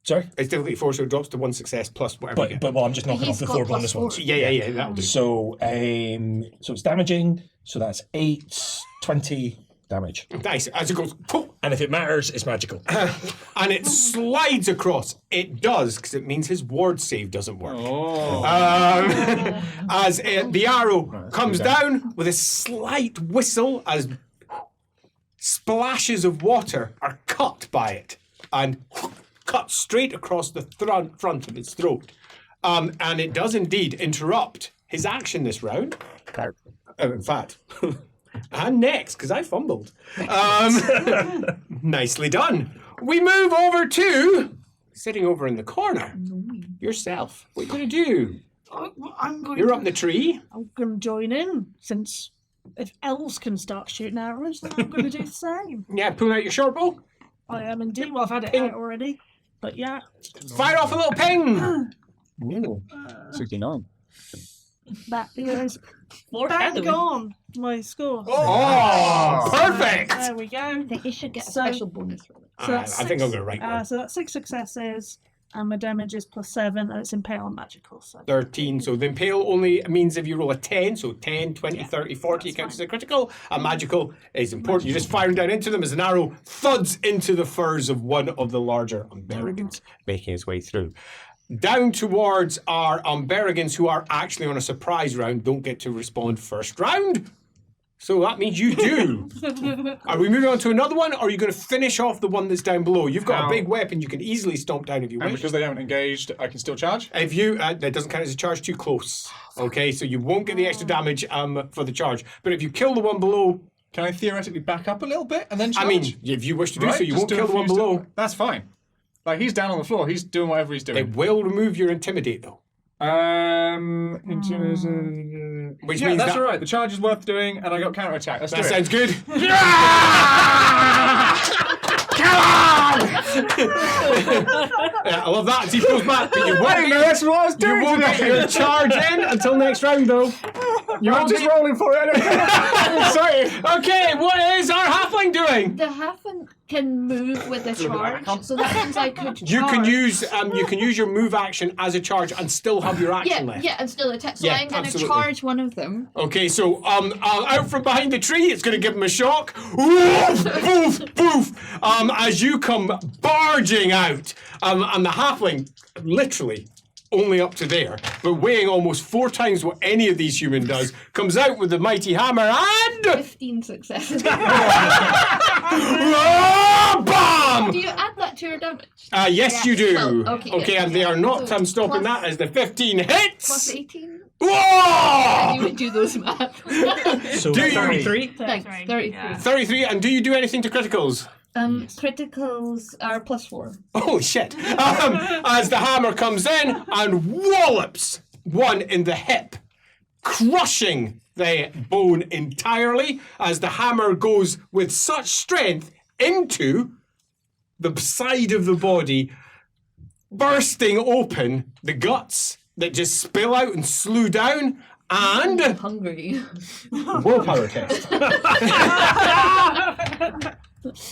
Sorry? It's difficulty 4, so it drops to 1 success plus whatever. you get. But I'm just knocking He's off the got 4 plus bonus 4. ones. Yeah, that'll do. So it's damaging. So that's 8, 20 damage. Nice. As it goes, poof, And if it matters, it's magical. and it slides across. It does, because it means his ward save doesn't work. As the arrow comes down with a slight whistle as splashes of water are cut by it and cut straight across the front of its throat. And it does indeed interrupt his action this round. In fact. And next, because I fumbled. Nicely done. We move over to sitting over in the corner. Yourself. What are you going to do? I'm going You're to, up in the tree. I'm going to join in, since if elves can start shooting arrows, then I'm going to do the same. Yeah, pulling out your short bow. I am indeed. Well, I've had it out already. But yeah. Fire off a little ping. 69. That is Foreshadowing. bang on my score. Oh, perfect. There we go. I think you should get a So- special bonus for it. So that's I think I'm going to write one. So that's 6 successes, and my damage is +7, and it's impale and magical. So 13. So the impale only means if you roll a 10, so 10, 20, Yeah, 30, 40, it that's counts as a critical. A magical is important. You're just firing down into them as an arrow thuds into the furs of one of the larger Umberigans, making its way through. Down towards our Umberigans, who are actually on a surprise round, don't get to respond first round. So that means you do. Are we moving on to another one, or are you going to finish off the one that's down below? You've got a Now- big weapon you can easily stomp down if you And wish. because they haven't engaged, I can still charge. If you, that doesn't count as a charge too close. Okay, so you won't get the extra damage for the charge. But if you kill the one below, Can I theoretically back up a little bit and then charge? I mean, if you wish to do Right, so, you just won't do kill a the one few below. stuff. That's fine. Like, he's down on the floor. He's doing whatever he's doing. It will remove your intimidate though. Which yeah, means that's that- all right. The charge is worth doing, and I got counter attack. Let's That do sounds it. good. Yeah, I love that. As he pulls back, but you won't get, that's what I was you won't get your charge in until next round though. You I'm won't just get- rolling for it. I'm excited. Okay, what is our halfling doing? The halfling can move with a charge, so that means I could. You can charge. use your move action as a charge and still have your action left. Yeah, and still attack. So Yeah, I'm going to absolutely. charge one of them. Okay, so out from behind the tree, it's going to give him a shock. Woof, boof, boof. As you come barging out, and the halfling, literally only up to there, but weighing almost 4 times what any of these human does, comes out with the mighty hammer and 15 successes. bam! Do you add that to your damage? Yes, you do. Oh, okay, and they are not So stopping plus- that as the 15 hits. Plus 18? Whoa! You would do those math. So Do you- 33. Thanks, 33. 33, and do you do anything to criticals? Criticals are plus 4. Oh shit! As the hammer comes in and wallops one in the hip, crushing the bone entirely as the hammer goes with such strength into the side of the body, bursting open the guts that just spill out and slew down, and Hungry. willpower test.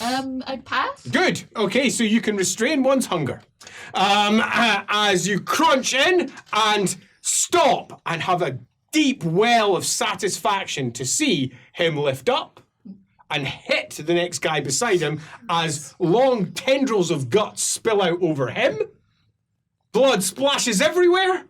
I'd pass. Good. Okay, so you can restrain one's hunger. As you crunch in and stop and have a deep well of satisfaction to see him lift up and hit the next guy beside him as long tendrils of guts spill out over him. Blood splashes everywhere.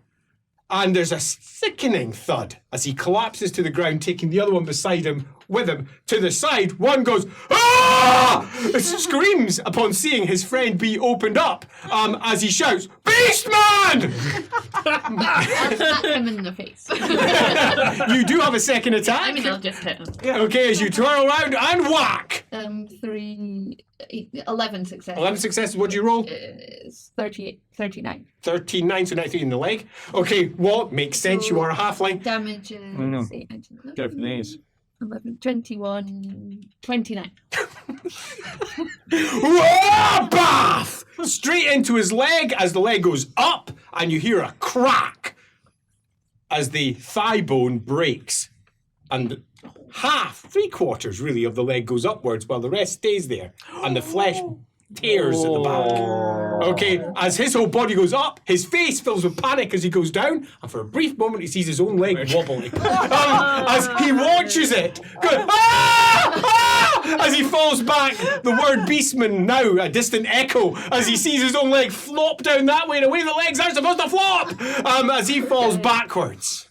And there's a sickening thud as he collapses to the ground, taking the other one beside him with him to the side. One goes, "Ah!" Screams upon seeing his friend be opened up as he shouts, "Beastman!" I'll smack him in the face. You do have a second attack. I mean, I'll just hit him. Okay, as you twirl around and whack. 11 successes. 11 successes, what do you roll? Is 39. 13, 9, so 93 in the leg. Okay, what makes sense? You are a halfling. Damage is no. 8, 19, 11, Go for these. 11, 21, 29. Whoa, bath! Straight into his leg as the leg goes up, and you hear a crack as the thigh bone breaks, and half, 3/4 really, of the leg goes upwards while the rest stays there, and the flesh tears at the back. Okay, as his whole body goes up, his face fills with panic as he goes down, and for a brief moment he sees his own leg wobbling. As he watches it, going, "Ah! Ah!" As he falls back, the word beastman now a distant echo, as he sees his own leg flop down that way in a way the legs aren't supposed to flop, as he falls backwards.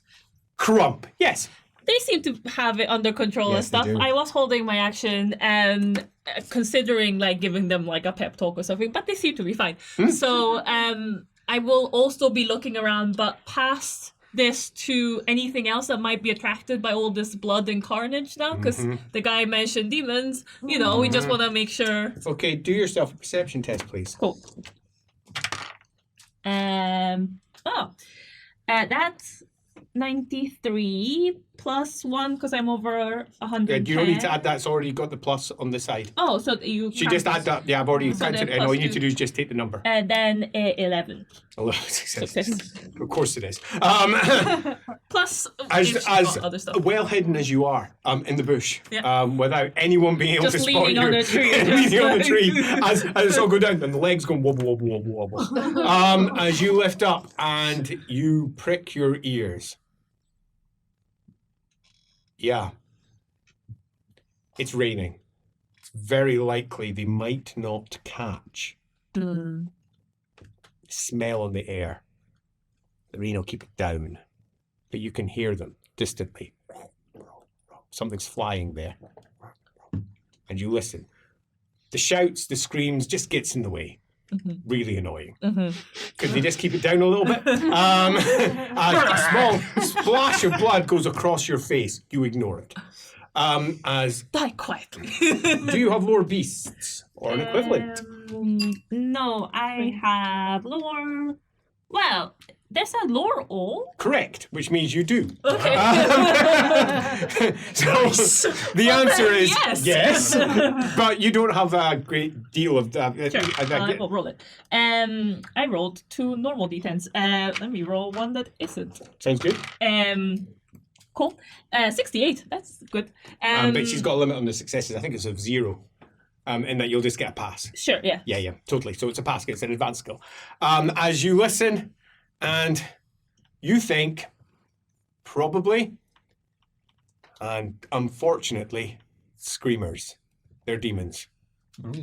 Crump, yes. They seem to have it under control and Yes, they stuff. do. I was holding my action and considering like giving them like a pep talk or something, but they seem to be fine. So I will also be looking around, but past this to anything else that might be attracted by all this blood and carnage now, because the guy mentioned demons. You know, we just want to make sure. Okay, do yourself a perception test, please. Cool. That's 93 plus 1 because I'm over 100. You don't need to add that, it's already got the plus on the side. Oh, so you. She just add that, yeah, I've already So counted then it, and all plus you need to two. do is just take the number. And then 11. 11 successes. Success. Of course it is. Plus, as if as not other stuff. well hidden as you are in the bush, Yeah. without anyone being able Just to spot leaning you, on a tree and leaning just on the like- tree, as it's all go down, and the legs go wobble, wobble, wobble, wobble. As you lift up and you prick your ears. Yeah. It's raining. It's very likely they might not catch. Smell on the air. The rain will keep it down, but you can hear them distantly. Something's flying there. And you listen. The shouts, the screams just gets in the way. Really annoying. Could they just keep it down a little bit? A small splash of blood goes across your face. You ignore it. As Die quietly. do you have lore beasts or an equivalent? No, I have lore. Well, there's a lore all. Correct, which means you do. Okay. So the answer is yes. but you don't have a great deal of that. Sure. We'll roll it. I rolled 2 normal d10s. Let me roll one that isn't. Sounds good. Cool. 68. That's good. But she's got a limit on the successes. I think it's of 0. in that you'll just get a pass. Sure, yeah. Yeah, totally. So it's a pass. It's an advanced skill. As you listen, and you think, probably, and unfortunately, screamers. They're demons.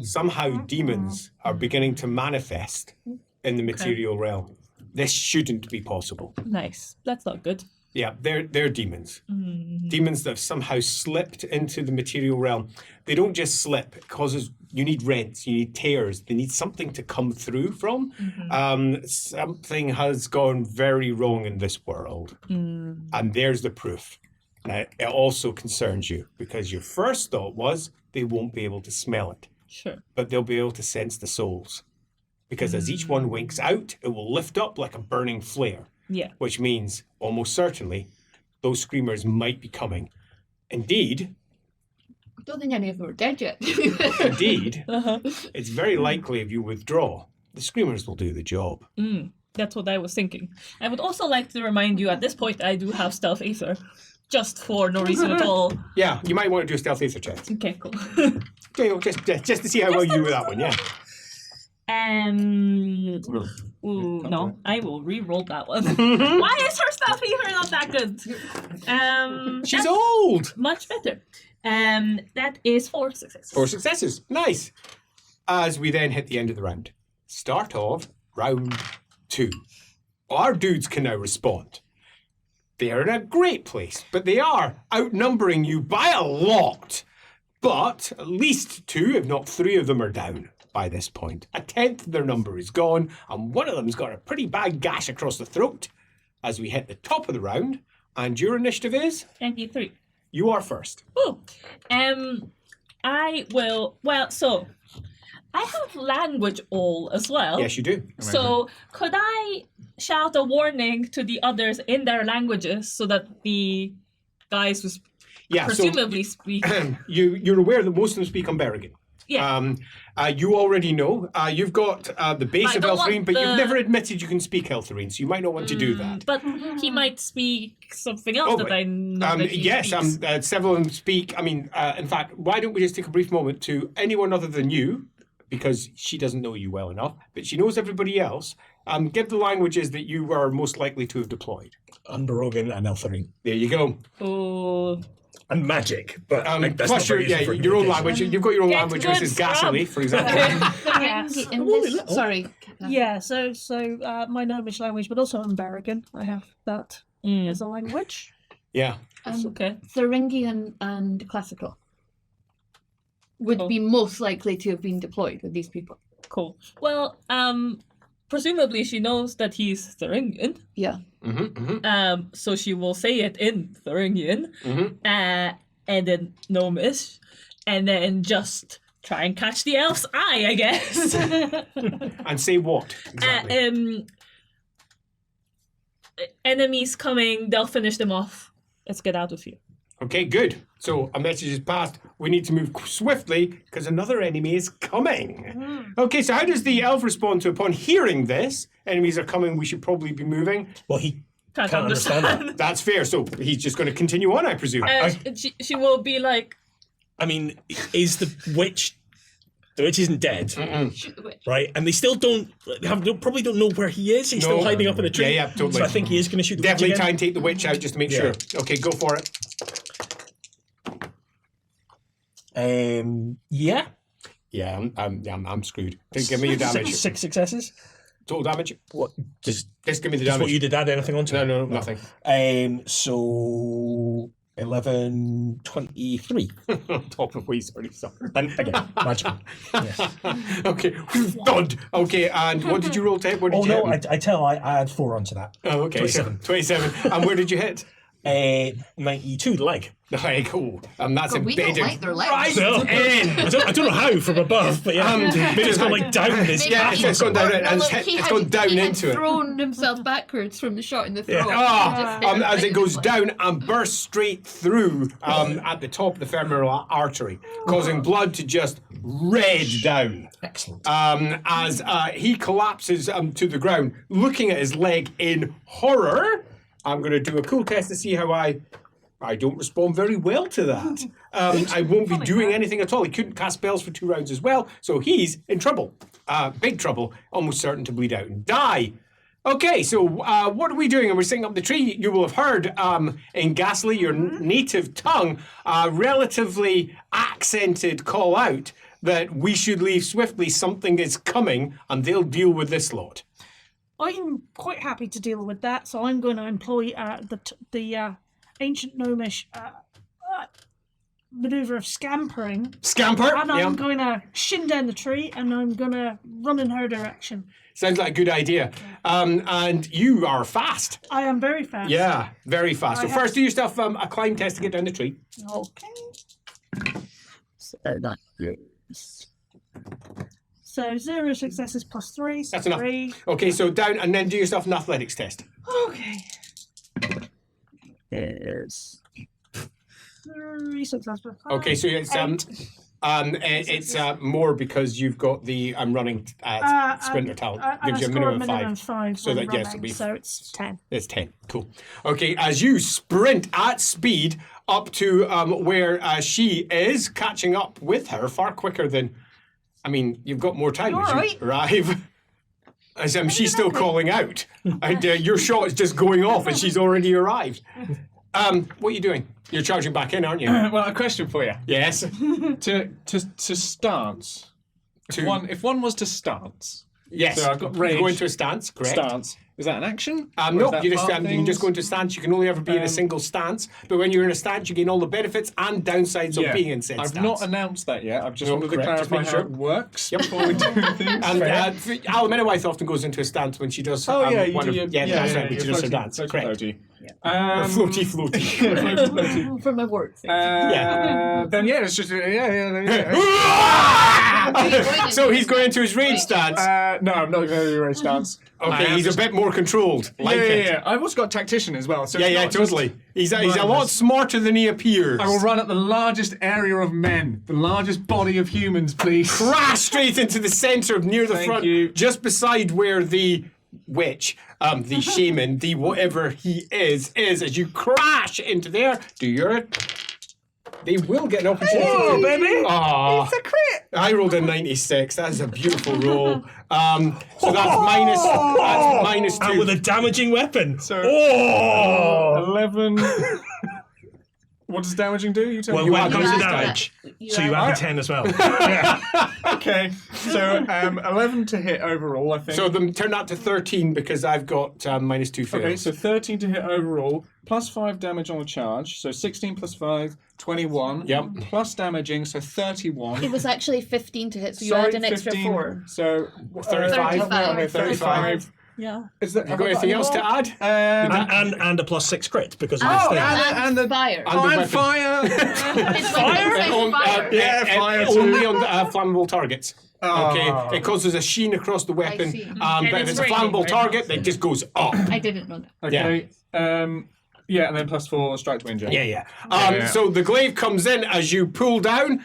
Somehow demons are beginning to manifest in the material realm. This shouldn't be possible. Nice. That's not good. Yeah, they're demons. Demons that have somehow slipped into the material realm. They don't just slip. It causes, you need rents, you need tears. They need something to come through from. Something has gone very wrong in this world. And there's the proof. Now, it also concerns you because your first thought was they won't be able to smell it. Sure. But they'll be able to sense the souls. Because as each one winks out, it will lift up like a burning flare. Yeah. Which means, almost certainly, those screamers might be coming. Indeed, I don't think any of them are dead yet. indeed, it's very likely if you withdraw, the screamers will do the job. That's what I was thinking. I would also like to remind you at this point I do have stealth aether. Just for no reason at all. Yeah, you might want to do a stealth aether check. Okay, cool. Just to see how well you do with that one, yeah. No, I will re-roll that one. Why is her stealth aether not that good? She's that's old! Much better. That is 4 successes. 4 successes, nice. As we then hit the end of the round. Start of round 2. Our dudes can now respond. They are in a great place, but they are outnumbering you by a lot. But at least 2, if not 3 of them are down by this point. A tenth of their number is gone, and one of them's got a pretty bad gash across the throat as we hit the top of the round. And your initiative is? 23. You are first. Oh, I will. Well, so I have language all as well. Yes, you do. So could I shout a warning to the others in their languages so that the guys who presumably speak? You're aware that most of them speak Unberigan. Yeah. You already know. You've got the base of Eltharine, but you've the- never admitted you can speak Eltharine, so you might not want to do that. But he might speak something else that I know that he yes, speaks. several of them speak. I mean, in fact, why don't we just take a brief moment to anyone other than you, because she doesn't know you well enough, but she knows everybody else. Give the languages that you are most likely to have deployed. Unbrogan and Eltharine. There you go. Oh, And magic, but that's plus not very useful for your own communication. language. You've got your own Get language, good which is Ghastly, scrub. for example. Yes. Sorry. Yeah, so my gnomish language, but also American. I have that as a language. Yeah. that's okay. Thuringian and classical would be most likely to have been deployed with these people. Cool. Well, presumably she knows that he's Thuringian. Yeah. So she will say it in Thuringian, and then Gnomish, and then just try and catch the elf's eye, I guess. And say what exactly? Enemies coming, they'll finish them off. Let's get out of here. Okay, good. So a message is passed. We need to move swiftly because another enemy is coming. Okay, so how does the elf respond to upon hearing this? Enemies are coming. We should probably be moving. Well, he Can't can't understand that. That's fair. So he's just going to continue on, I presume. She will be like, I mean, is the witch... The witch isn't dead, Shoot the witch. right? And they still probably don't know where he is. He's still hiding up in a tree. Yeah, totally. So I think he is going to shoot the Definitely witch try again. and take the witch out just to make Yeah. sure. Okay, go for it. Yeah. Yeah, I'm screwed. Give me your damage. Six successes. Total damage. What? Just Just give me the what damage. you did add anything onto No, it? no, nothing. So 11, 23. Top of what he's already suffered. And again, magical. Yes. Okay, thud. Okay, and what did you roll to hit? What did Oh you no, hit? I add 4 onto that. Oh, okay. 27. 27. And where did you hit? 92, the leg. Like, oh, that's God, we don't embedded like their legs. right No. in. I don't know how from above, but yeah, maybe it's gone like down this. Maybe Yeah, he- it's gone down. or It's like it's gone down he had into it. thrown himself backwards from the shot in the throat. As it goes down and bursts straight through at the top of the femoral artery, causing blood to just red down. Excellent. As he collapses to the ground, looking at his leg in horror. I'm going to do a cool test to see how I I don't respond very well to that. I won't be doing anything at all. He couldn't cast spells for 2 rounds as well, so he's in trouble. Big trouble, almost certain to bleed out and die. Okay, so what are we doing? And we're sitting up the tree. You will have heard in Ghastly, your native tongue, relatively accented call out that we should leave swiftly. Something is coming, and they'll deal with this lot. I'm quite happy to deal with that, so I'm going to employ the ancient gnomish maneuver of scampering. Scamper? And I'm going to shin down the tree, and I'm going to run in her direction. Sounds like a good idea. And you are fast. I am very fast. Yeah, very fast. So first do yourself a climb test to get down the tree. Okay. So that is So 0 successes plus 3. So That's enough. 3. Okay, so down and then do yourself an athletics test. Okay. is 3 successes plus 5. Okay, so it's more because you've got the running sprinter talent. Gives you a minimum of 5. So when that yes, running, it'll be so it's 10. It's 10. Cool. Okay, as you sprint at speed up to where she is, catching up with her far quicker than. I mean, you've got more time as you right. arrive. As she's still calling out, and your shot is just going off, and she's already arrived. What are you doing? You're charging back in, aren't you? Well, a question for you. Yes. To stance. If one was to stance. Yes. So I've got You rage. go into a stance, correct? Stance. Is that an action? Or No, is that you just part of you can just things? go into a stance. You can only ever be in a single stance. But when you're in a stance, you gain all the benefits and downsides of being in said I've stance. not announced that yet. I've just No, wanted to correct. Just clarify make how sure. it works Yep. before we do things. And Alamennawith often goes into a stance when she does. You one do of, your, that's right. When your she does her floaty- dance. floaty- Correct. floaty. Floaty, floaty. Floaty, floaty. For my work. Then yeah, it's just So he's going into his rage stance. no, I'm not going to do a race stance. Okay, he's a bit more controlled. Like it. Yeah. I've also got tactician as well. So Yeah, it's yeah, not just- totally. He's a lot mindless. smarter than he appears. I will run at the largest area of men, the largest body of humans, please. Crash straight into the centre near the Thank front, you. just beside where the witch, the shaman, the whatever he is as you crash into there. Do your. They will get an opportunity. Oh, baby! Aw. It's a crit. I rolled a 96. That is a beautiful roll. So that's minus 2. And with a damaging weapon. So- Oh! 11. What does damaging do? You tell Well, me. when it add comes to that. damage, so you add the 10 as well. Okay. So 11 to hit overall, I think. So them turn that to 13 because I've got minus 2 fails. Okay, so 13 to hit overall, plus 5 damage on the charge, so 16 plus 5, 21. Yep. Plus damaging, so 31. It was actually 15 to hit, so you Sorry, add an extra 15, 4. So 35. Okay, 35. Yeah. Is that, You got anything else to add? And a plus 6 crit because of this Oh, thing. and the fire. And the weapon. fire! It's fire? Fire. Fire only too. on flammable targets. Okay, it causes a sheen across the weapon. see. But if it's it's a raining flammable right target, now, it just goes up. I didn't know that. Okay. Yeah, and then plus 4 strike to injure. Yeah. Yeah. So the glaive comes in as you pull down,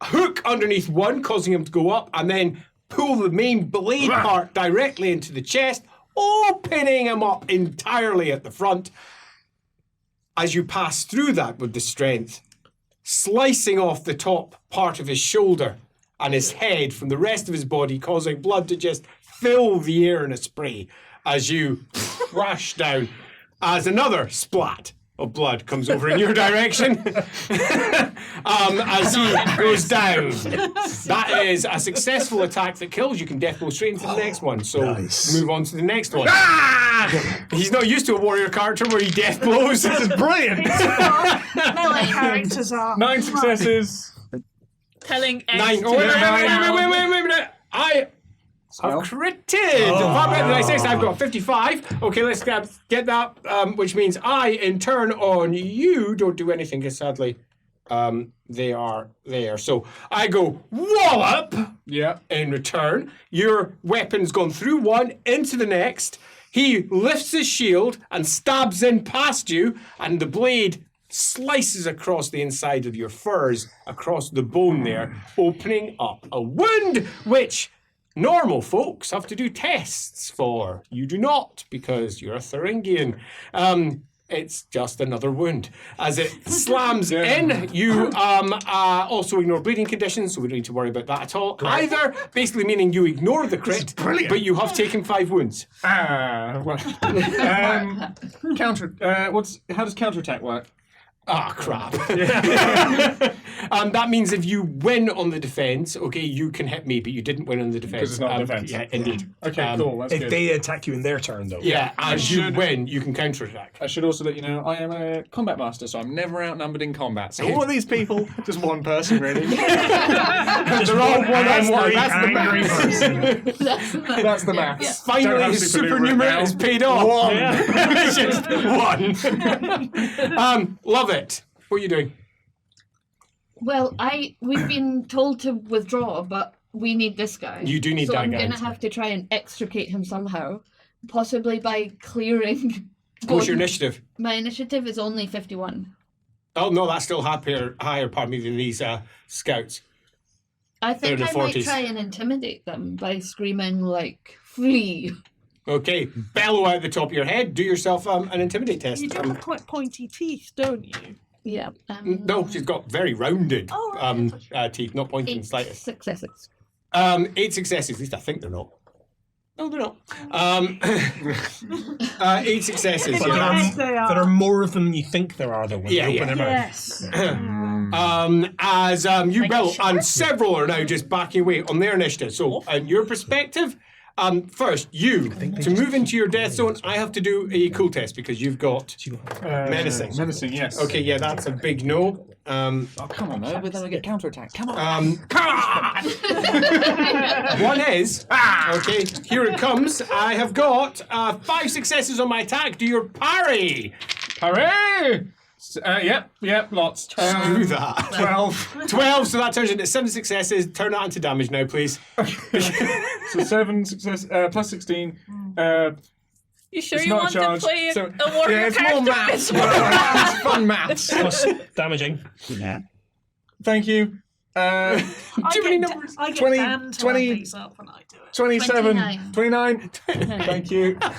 hook underneath one, causing him to go up, and then pull the main blade part directly into the chest, opening him up entirely at the front. As you pass through that with the strength, slicing off the top part of his shoulder and his head from the rest of his body, causing blood to just fill the air in a spray as you crash down. As another splat of blood comes over in your direction as he goes down. That is a successful attack that kills. You can death blow straight into the next one. So Nice. move on to the next one. He's not used to a warrior character where he death blows. This is brilliant. My characters are. 9 successes. Telling X 9. to Oh, wait a round. minute. I Smell. have critted. Far better than I say. I've got 55. Okay, let's get that, which means I, in turn, on you, don't do anything because sadly they are there. So I go wallop Yeah. in return. Your weapon's gone through one, into the next. He lifts his shield and stabs in past you, and the blade slices across the inside of your furs, across the bone there, opening up a wound, which normal folks have to do tests for. You do not, because you're a Thuringian. it's just another wound. As it slams in, you also ignore bleeding conditions, so we don't need to worry about that at all. Either, basically meaning you ignore the crit, but you have taken 5 wounds. Well, counter. How does counterattack work? Ah, crap. That means if you win on the defense, okay, you can hit me, but you didn't win on the defense. Because it's not defense. Yeah, indeed. Okay, cool. That's If good. they attack you in their turn, though. Yeah, as you win, you can counterattack. I should also let you know I am a combat master, so I'm never outnumbered in combat. So all of these people, just one person really. They're all one on one. That's the angry math. person. That's the maths. Finally, Don't have his supernumerate supernumerate now. is paid off. One. It's just one. Love it. What are you doing? Well, we've been told to withdraw, but we need this guy. You do need so that I'm guy. going to have to try and extricate him somehow, possibly by clearing. What's your initiative? My initiative is only 51. Oh, no, that's still higher, pardon me, than these scouts. I think They're I in the might 40s. try and intimidate them by screaming, like, flee. Okay, bellow out the top of your head. Do yourself an intimidate test. You do have quite pointy teeth, don't you? Yeah. No, she's got very rounded Oh, right. teeth, not pointing in the 8 slightest. successes. 8 successes, at least I think they're not. No, they're not. 8 successes. But yeah. Yes, they are. There are more of them than you think there are, though, when Yeah, you open yeah. their mouth. Yes. As you Like bellow, a shark? and several are now just backing away on their initiative. So, in your perspective, first, to move into your death zone, I have to do a cool test because you've got menacing. Menacing, yes. Okay, yeah, that's a big no. Oh, come on, though. We're going to get counterattack. Come on. One is, okay, here it comes. I have got 5 successes on my attack. Do your parry. Hooray! Yep, lots. Screw that. 12. 12, so that turns into 7 successes. Turn that into damage now, please. So 7 success plus 16. You sure It's you not want charged, to play so- a warrior Yeah, it's character? more maths. It's fun maths. Plus damaging. Thank you. I Too many get numbers. I get 20 Dan to 20 add these up when I do it. 27. 29. 29. Thank you. As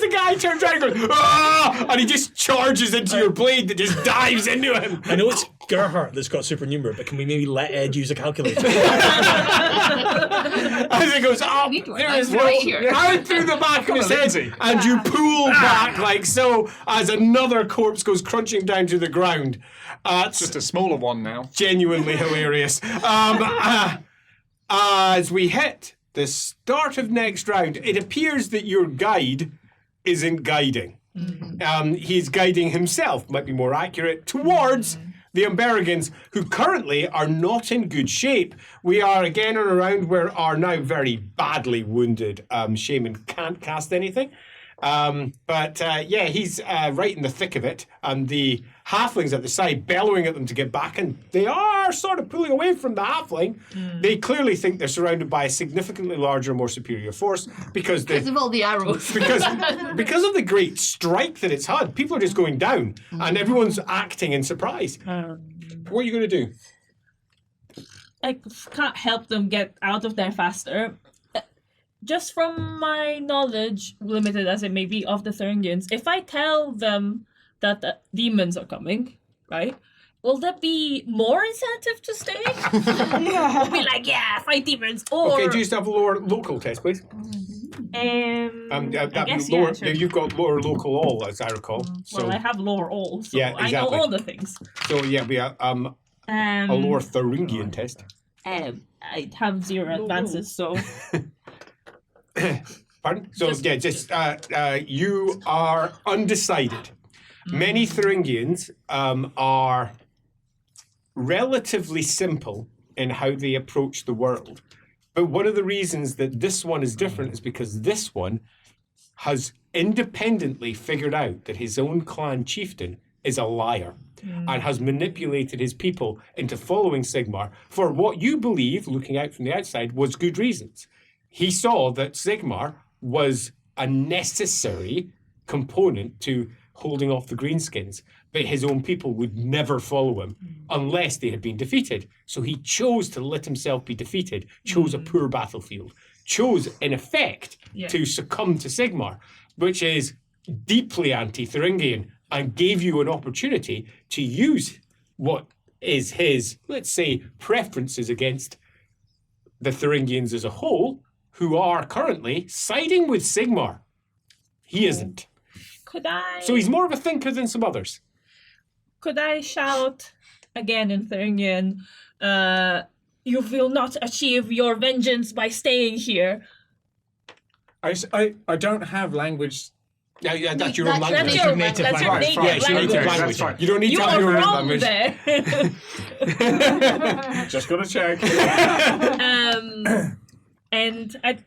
the guy turns around and goes, "Ah!" and he just charges into your blade that just dives into him. I know it's Gerhardt that's got supernumerate, but can we maybe let Ed use a calculator? As it goes up, need one. there I'm is right here. out through the back of his head, Lindsay. and you pull back like so as another corpse goes crunching down to the ground. It's Just a smaller one now. genuinely hilarious. As we hit the start of next round, it appears that your guide isn't guiding. He's guiding himself, might be more accurate, towards the Umberigans, who currently are not in good shape. We are again on a round where our now very badly wounded shaman can't cast anything. He's right in the thick of it, and the halflings at the side bellowing at them to get back, and they are sort of pulling away from the halfling. They clearly think they're surrounded by a significantly larger, more superior force because Because of all the arrows. because of the great strike that it's had. People are just going down, and everyone's acting in surprise. What are you going to do? I can't help them get out of there faster. Just from my knowledge, limited as it may be, of the Thuringians, if I tell them that the demons are coming, right, will there be more incentive to stay? We'll be like, yeah, fight demons, or... Okay, do you still have a lower local test, please? I guess, lower, yeah, sure. You've got lower local all, as I recall. So, Well, I have lore all, so Yeah, I exactly. know all the things. so yeah, we have a lower Thuringian test. I have 0 advances, so... Pardon? So you are undecided. Many Thuringians are relatively simple in how they approach the world. But one of the reasons that this one is different is because this one has independently figured out that his own clan chieftain is a liar and has manipulated his people into following Sigmar for what you believe, looking out from the outside, was good reasons. He saw that Sigmar was a necessary component to holding off the Greenskins, but his own people would never follow him unless they had been defeated. So he chose to let himself be defeated, chose a poor battlefield, chose, in effect, to succumb to Sigmar, which is deeply anti-Thuringian and gave you an opportunity to use what is his, let's say, preferences against the Thuringians as a whole, who are currently siding with Sigmar. He isn't. Could I? So he's more of a thinker than some others. Could I shout again in Thuringian? You will not achieve your vengeance by staying here. I don't have language. Yeah, that's your own That's language. your native That's your language. native Yes, your native language. language. That's fine. You don't need You to have your are own wrong language. there. Just gotta check. And I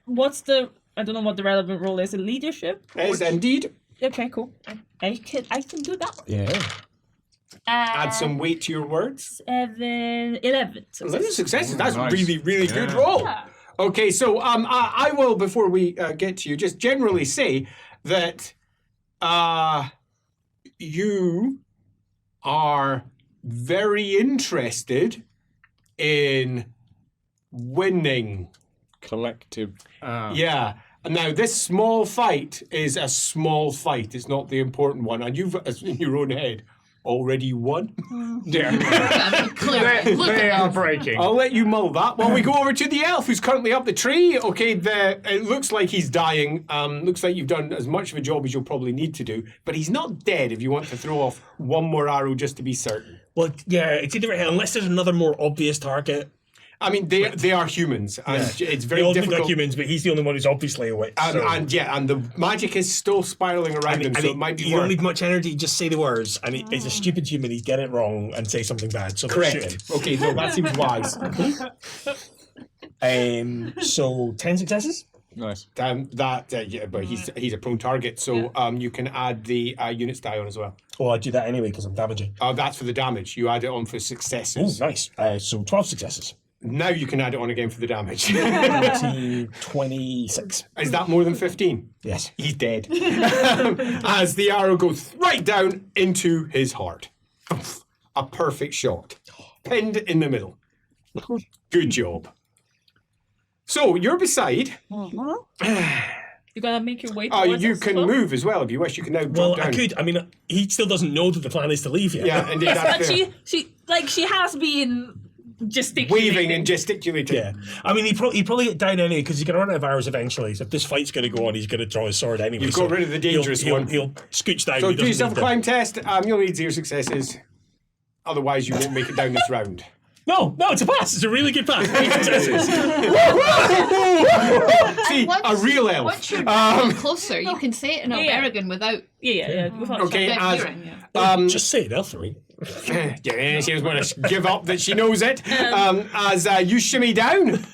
don't know what the relevant role is in leadership. Yes, indeed. Okay, cool. I can do that one. Yeah. Add some weight to your words. 11. So 11 successes. That's nice. really, really good roll. Okay, so I will, before we get to you, just generally say that you are very interested in winning. Collective. Yeah. Now, this small fight is a small fight. It's not the important one. And you've, in your own head, already won. Yeah. Clearly. Look They at are them. breaking. I'll let you mull that. While we go over to the elf who's currently up the tree. Okay, it looks like he's dying. Looks like you've done as much of a job as you'll probably need to do. But he's not dead if you want to throw off one more arrow just to be certain. Well, yeah, it's either unless there's another more obvious target. I mean, they are humans, and it's They very all look difficult. like humans, but he's the only one who's obviously a witch. And, so. and the magic is still spiraling around him, so it might be you don't worth. need much energy, just say the words. And he's a stupid human, he'd get it wrong and say something bad. So let's shoot him. Correct. Okay, no, that seems wise. So 10 successes? Nice. Yeah, but he's a prone target, so you can add the units die on as well. Oh, I do that anyway because I'm damaging. That's for the damage. You add it on for Oh, successes. nice. So 12 successes. Now you can add it on again for the damage. 26. Is that more than 15? Yes. He's dead. As the arrow goes right down into his heart. A perfect shot. Pinned in the middle. Good job. So you're beside. You gotta make your way Oh, towards you us, can so. move as well if you wish. You can now drop Well, down. I could. I mean, he still doesn't know that the plan is to leave yet. Yeah, indeed. Yes, that's but fair. she has been gesticulating. Waving and gesticulating. Yeah. I mean, he'd probably get down anyway because he's going to run out of arrows eventually. So if this fight's going to go on, he's going to draw his sword anyway. You've so got rid of the dangerous he'll, one. He'll scooch down. So He do doesn't yourself a need to- climb test. You'll need 0 successes. Otherwise, you won't make it down this round. No, it's a pass. It's a really good pass. 8 successes. See, a real elf. Once you're getting closer, you can say it in Yeah. Alberigan without Yeah. Without Okay, without as hearing. Yeah. Just say it, Elthery. yeah, she was going to give up that she knows it. As you shimmy down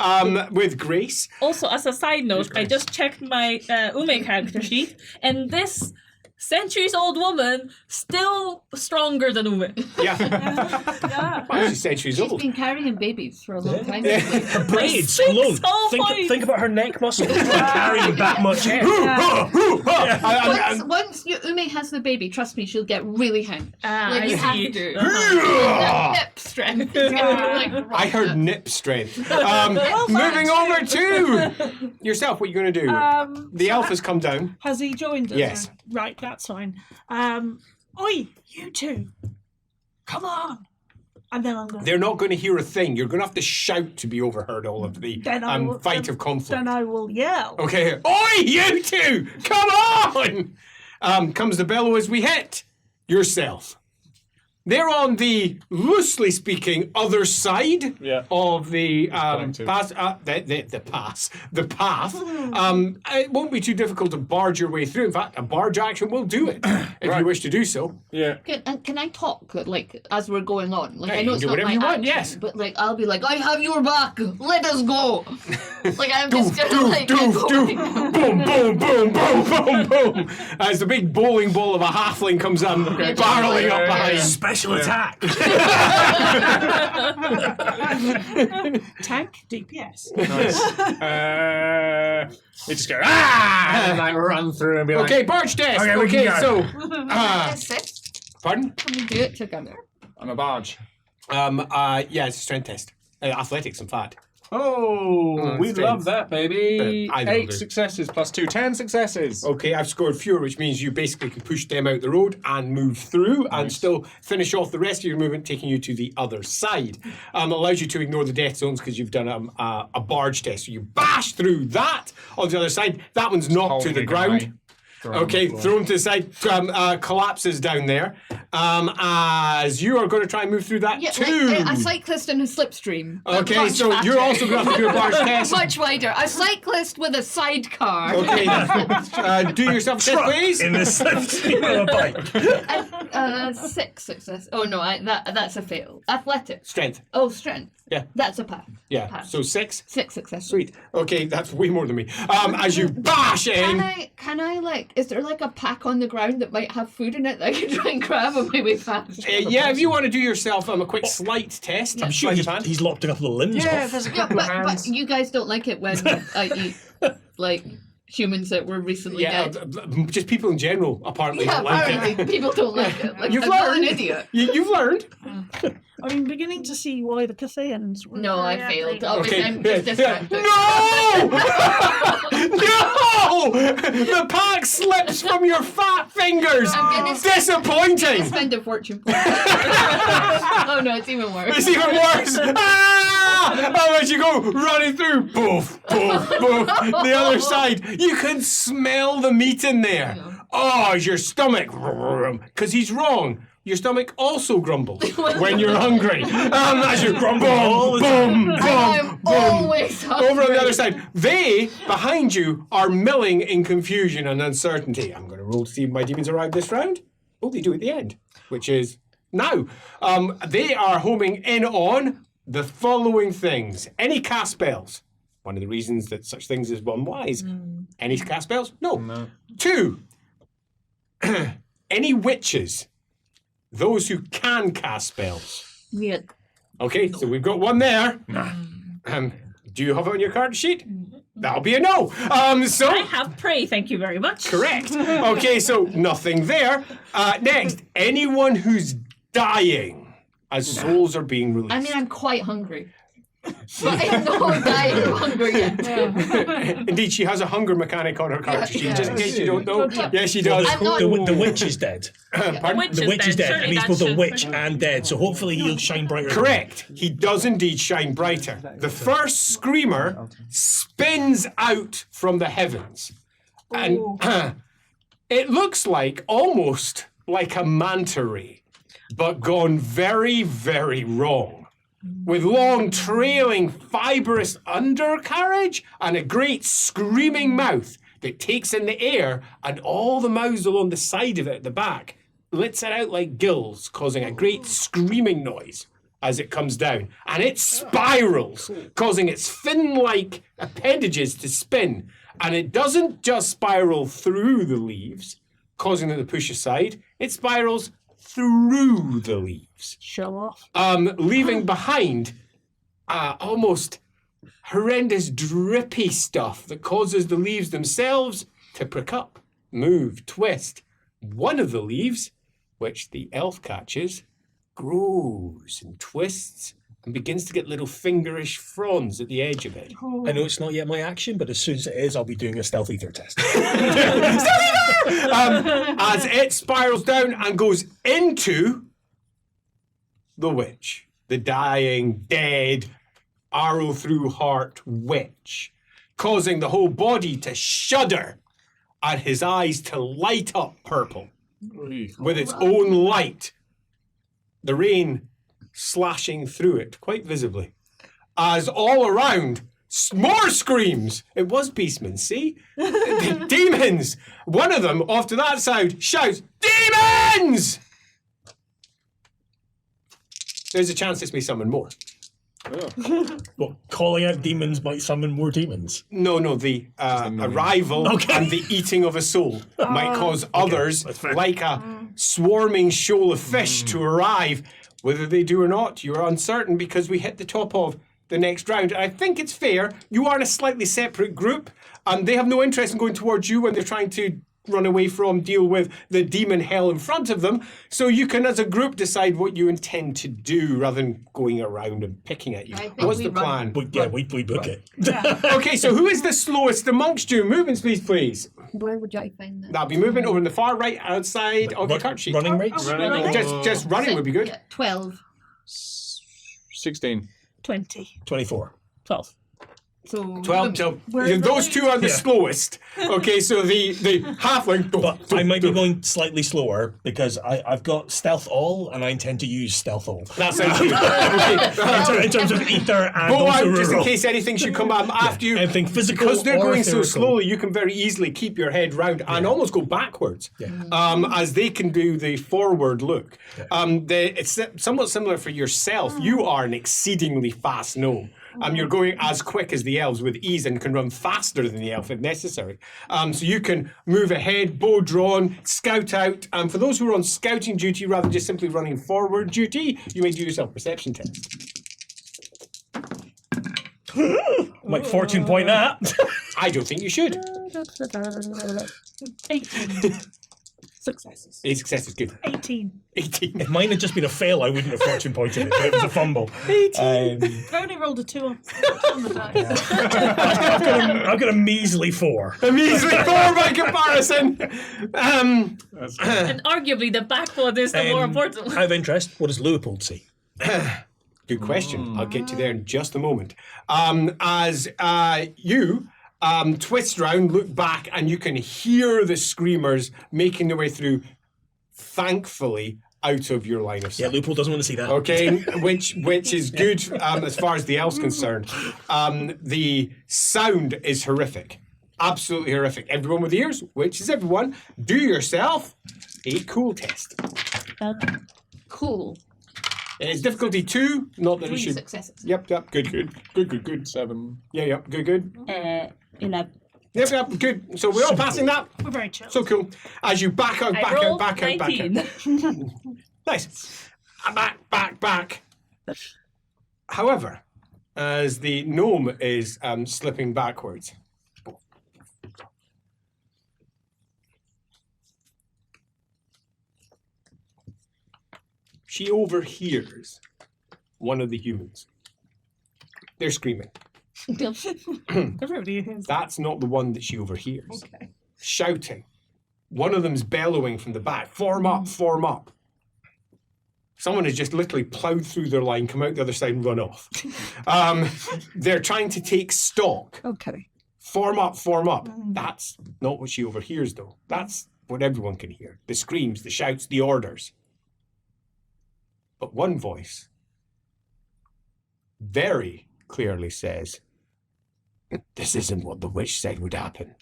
with grace. Also, as a side note, I just checked my Ume character sheet, and this centuries-old woman still stronger than Ume. Yeah. Well, she's centuries She's old. been carrying babies for a long time. Her blades Six alone. whole Think points. think about her neck muscles carrying that much hair. Once Ume has the baby, trust me, she'll get really hung. Like I you have see. to. Uh-huh. That hip strength. is gonna, like, rock I heard it. nip strength. Moving over to yourself, what are you going to do? The elf has come down. Has he joined us? Yes. Right, that's fine. Oi, you two. Come on. And then I'm going They're not going to hear a thing. You're going to have to shout to be overheard all of the Then I will- fight of conflict. Then I will yell. Okay. Oi, you two! Come on! Comes the bellow as we hit yourself. They're on the, loosely speaking, other side of the pass. The path. It won't be too difficult to barge your way through. In fact, a barge action will do it if you wish to do so. Yeah. Can I talk like as we're going on? Like Yeah, I you know can it's do not whatever my you want, action, yes. but like I'll be like, I have your back. Let us go. Like I'm Doof, just gonna like get doof, going. doof. Boom, boom, boom, boom, boom, boom. As the big bowling ball of a halfling comes on, barreling up behind. Special attack. Tank DPS. They just go, ah! And like run through and be like, Okay, barge test. Okay, we can go. So, Six. pardon? Can we do it together? I'm a barge. Yeah, it's a strength test. Athletics, in fact. Oh, we strength. love that, baby. Either 8 will do. successes plus 2, 10 successes. Okay, I've scored fewer, which means you basically can push them out the road and move through and still finish off the rest of your movement, taking you to the other side. Allows you to ignore the death zones because you've done a barge test. So you bash through that on the other side. That one's knocked to the ground. Okay, thrown to the side, collapses down there. As you are going to try and move through that Yeah, too. like a cyclist in a slipstream. but Okay, much so you're faster. also going to have to do a barge test. much wider. A cyclist with a sidecar. Okay, do yourself a test, please. In the slipstream of a bike. 6 success. Oh no, that's a fail. Athletics. Strength. Oh, strength. Yeah. That's a pass. Yeah, Pass. so 6. 6 success. Sweet. Okay, that's way more than me. As you bash in. Can I like? Is there like a pack on the ground that might have food in it that I can try and grab on my way past? Yeah, if you want to do yourself a quick slight test. I'm sure he's lopped a couple of limbs off. there's a Yeah, couple of but hands. you guys don't like it when I eat like humans that were recently Yeah, dead. just people in general apparently Yeah, don't like apparently it. people don't like it. Like, You've I'm not an learned. idiot. You've learned. I'm beginning to see why the Cathayans were No, I very failed. active. Obviously, Okay. I'm just distracted. No! No! The pack slips from your fat fingers. I'm gonna Disappointing. spend a fortune point. Oh no, it's even worse. It's even worse. Ah! Oh, as you go running through, boof, boof, boof. The other side, you can smell the meat in there. Oh, your stomach. Because he's wrong. Your stomach also grumbles when you're hungry. As you grumble, boom, boom, I'm boom. always hungry. Over on the other side, they, behind you, are milling in confusion and uncertainty. I'm going to roll to see if my demons arrive this round. Oh, they do at the end, which is now. They are homing in on the following things. Any cast spells. One of the reasons that such things is unwise. Any cast spells? No. 2. Any witches. Those who can cast spells. Yeah. Okay, so we've got one there. Do you have it on your card sheet? That'll be a no. So I have prey, thank you very much. correct. Okay, so nothing there. Next, anyone who's dying as souls are being released. I mean, I'm quite hungry. But I'm not dying of hunger yet. Indeed, she has a hunger mechanic on her card sheet, yeah. just in case you don't know. Yeah. Yes, she does. I'm not- The witch is dead. Pardon? The witch is dead, Surely and he's that both a should witch bring- and dead. So hopefully he'll shine brighter. Correct. He does indeed shine brighter. The first screamer spins out from the heavens. And it looks like almost like a manta ray, but gone very, very wrong. With long, trailing, fibrous undercarriage and a great screaming mouth that takes in the air, and all the mouths along the side of it at the back lets it out like gills, causing a great screaming noise as it comes down. And it spirals, causing its fin-like appendages to spin. And it doesn't just spiral through the leaves, causing them to push aside. It spirals through the leaves. Show off. Leaving behind almost horrendous drippy stuff that causes the leaves themselves to prick up, move, twist. One of the leaves, which the elf catches, grows and twists and begins to get little fingerish fronds at the edge of it. I know it's not yet my action, but as soon as it is, I'll be doing a stealth ether test. As it spirals down and goes into the witch, the dying, dead, arrow through heart witch, causing the whole body to shudder and his eyes to light up purple with its own light. The rain slashing through it quite visibly. As all around, more screams. It was beastmen, see? Demons! One of them, off to that side, shouts, "Demons!" There's a chance this may summon more. Well, calling out demons might summon more demons. No, the arrival and the eating of a soul might cause others, that's fair. like a swarming shoal of fish, to arrive. Whether they do or not, you're uncertain because we hit the top of the next round. And I think it's fair. You are in a slightly separate group, and they have no interest in going towards you when they're trying to run away from, deal with the demon hell in front of them. So you can, as a group, decide what you intend to do rather than going around and picking at you. I think What's we the run. plan? We book it. Okay, so who is the slowest amongst you? Movement speed, please. Where would I find that? That'll be movement over on the far right outside of the card sheet. Running rates? Running. Just running would be good. Yeah, 12. 16. 20. 24. 12. So 12 till We're those two are the Yeah. slowest. Okay, so the halfling. But I might be going slightly slower because I've got stealth all and I intend to use stealth all. That sounds good. Okay. In terms of ether and Go also out just in rural. case anything should come up after you. Anything physical Because they're or going so ethereal. slowly, you can very easily keep your head round and almost go backwards, as they can do the forward look. It's somewhat similar for yourself. You are an exceedingly fast gnome. You're going as quick as the elves with ease and can run faster than the elf if necessary. So you can move ahead, bow drawn, scout out. For those who are on scouting duty rather than just simply running forward duty, you may do yourself a perception test. Might fortune point that. I don't think you should. 18. Successes. 8 successes, good. 18. 18. If mine had just been a fail, I wouldn't have fortune pointed it. It was a fumble. I only rolled a 2 on the dice. I've got a measly 4. A measly 4 by comparison. And arguably, the backboard is the more important one. Out of interest, what does Leopold see? Good question. I'll get to there in just a moment. As you twist round, look back, and you can hear the screamers making their way through, thankfully, out of your line of sight. Yeah, Leopold doesn't want to see that. Okay, which is good as far as the elf's concerned. The sound is horrific. Absolutely horrific. Everyone with ears, which is everyone, do yourself a cool test. Cool. It's difficulty 2, not that 3 it should. successes. Yep, good. 7. Yeah, good. 11. Yep, good. So we're all passing that. We're very chill. So cool. As you back out, I back out, rolled back out, back 19. out. Nice. Back. However, as the gnome is slipping backwards, she overhears one of the humans. They're screaming. Everybody hears. That's not the one that she overhears. Okay. Shouting. One of them's bellowing from the back. Form up. Someone has just literally ploughed through their line, come out the other side and run off. They're trying to take stock. Okay. Form up. That's not what she overhears, though. That's what everyone can hear. The screams, the shouts, the orders. But one voice very clearly says, "This isn't what the witch said would happen.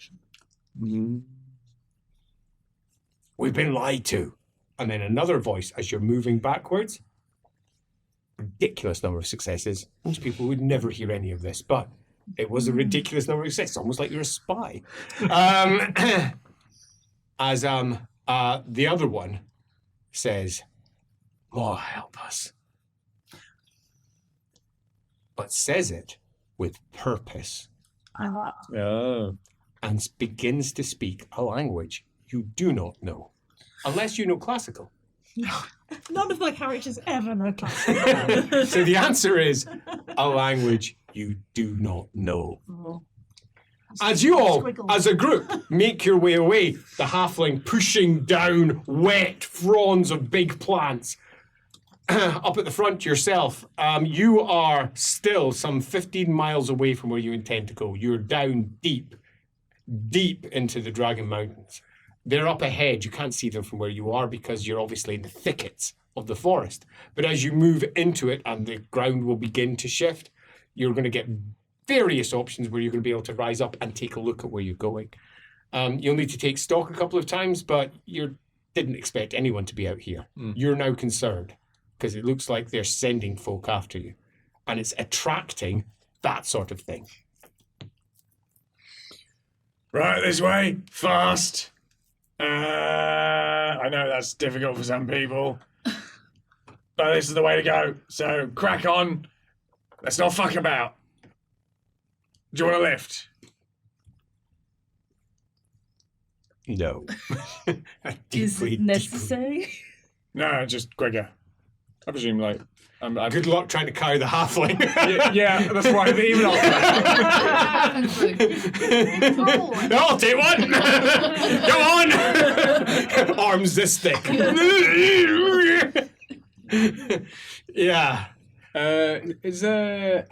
We've been lied to." And then another voice, as you're moving backwards, ridiculous number of successes. Most people would never hear any of this, but it was a ridiculous number of successes, almost like you're a spy. As the other one says, "Oh, help us." But says it with purpose Oh. and begins to speak a language you do not know, unless you know classical. None of my characters ever know classical. So the answer is a language you do not know. As you all, Squiggle. as a group, make your way away, the halfling pushing down wet fronds of big plants. Up at the front yourself, you are still some 15 miles away from where you intend to go. You're down deep into the Dragon Mountains. They're up ahead. You can't see them from where you are because you're obviously in the thickets of the forest. But as you move into it and the ground will begin to shift, you're going to get various options where you're going to be able to rise up and take a look at where you're going. You'll need to take stock a couple of times, but you didn't expect anyone to be out here. You're now concerned because it looks like they're sending folk after you. And it's attracting that sort of thing. Right this way, fast. I know that's difficult for some people, but this is the way to go. So crack on. Let's not fuck about. Do you want a lift? No. Is it necessary? No, just Gregor. I presume, like, I'm Good luck trying to carry the halfling. yeah, that's why I'm even off. No, I'll take one. Go on. Arms this thick. Yeah. Is there...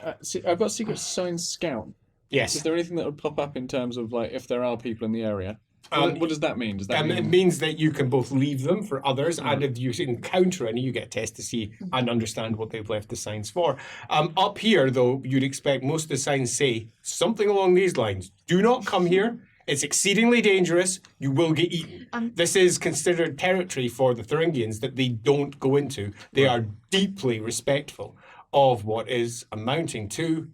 I've got Secret Signs Scout. Yes. Is there anything that would pop up in terms of, like, if there are people in the area? What does that mean? Does that It mean... means that you can both leave them for others, and if you encounter any, you get a test to see and understand what they've left the signs for. Up here, though, you'd expect most of the signs say something along these lines. Do not come here. It's exceedingly dangerous. You will get eaten. This is considered territory for the Thuringians that they don't go into. They are deeply respectful of what is amounting to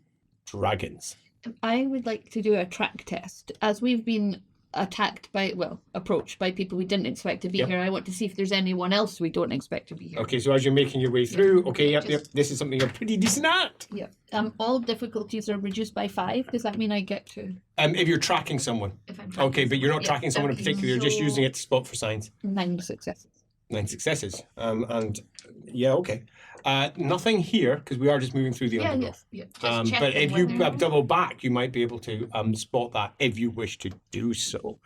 dragons. I would like to do a track test. As we've been approached by people we didn't expect to be here, I want to see if there's anyone else we don't expect to be here. Okay, so as you're making your way through, yep, this is something you're pretty decent at. Yeah. All difficulties are reduced by 5. Does that mean I get to? If you're tracking someone. If I'm tracking Okay, but you're not tracking someone in particular, you're just using it to spot for signs. 9 successes. 9 successes. Okay. Nothing here, because we are just moving through the undergrowth. But if you double back, you might be able to spot that if you wish to do so.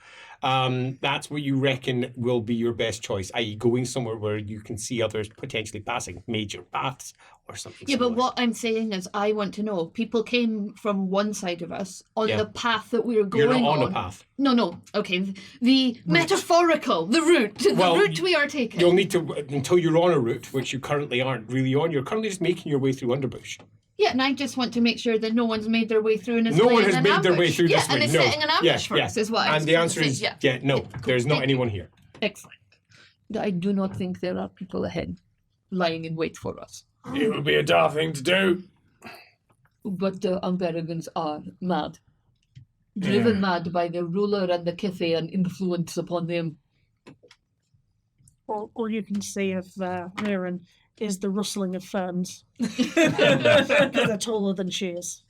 That's what you reckon will be your best choice, i.e. going somewhere where you can see others potentially passing major paths or something similar. But what I'm saying is I want to know, people came from one side of us on the path that we were going on. You're not on a path. No, okay. The metaphorical, the route we are taking. You'll need to, until you're on a route, which you currently aren't really on, you're currently just making your way through underbush. Yeah, and I just want to make sure that no one's made their way through and is No one laying has an made their way ambush. through this way. And is No. setting an ambush for us, is what I was And the answer gonna is, say. no, there's not anyone here. Excellent. I do not think there are people ahead lying in wait for us. It would be a daft thing to do. But the Amberigans are mad. Driven mad by the ruler and the Kithian influence upon them. All you can see of Mirren is the rustling of ferns. They're taller than she is.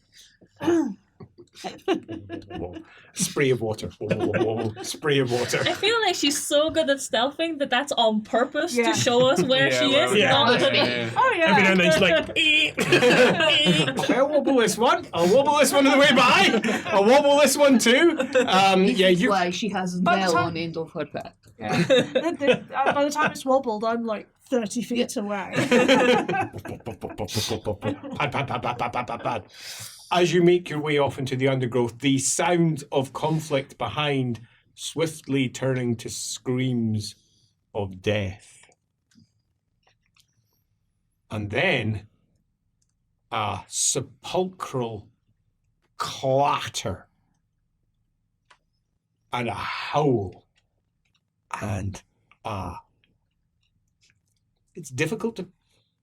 Spray of water. Spray of water. I feel like she's so good at stealthing that that's on purpose to show us where she is. yeah. not to be- Oh yeah. Every now and then she's like, I'll wobble this one. I'll wobble this one on the way by. I'll wobble this one too. You. Why she has By the Bell time- on end of her back. By the time it's wobbled, I'm like 30 feet away. Pad. As you make your way off into the undergrowth, the sound of conflict behind swiftly turning to screams of death. And then a sepulchral clatter and a howl and it's difficult to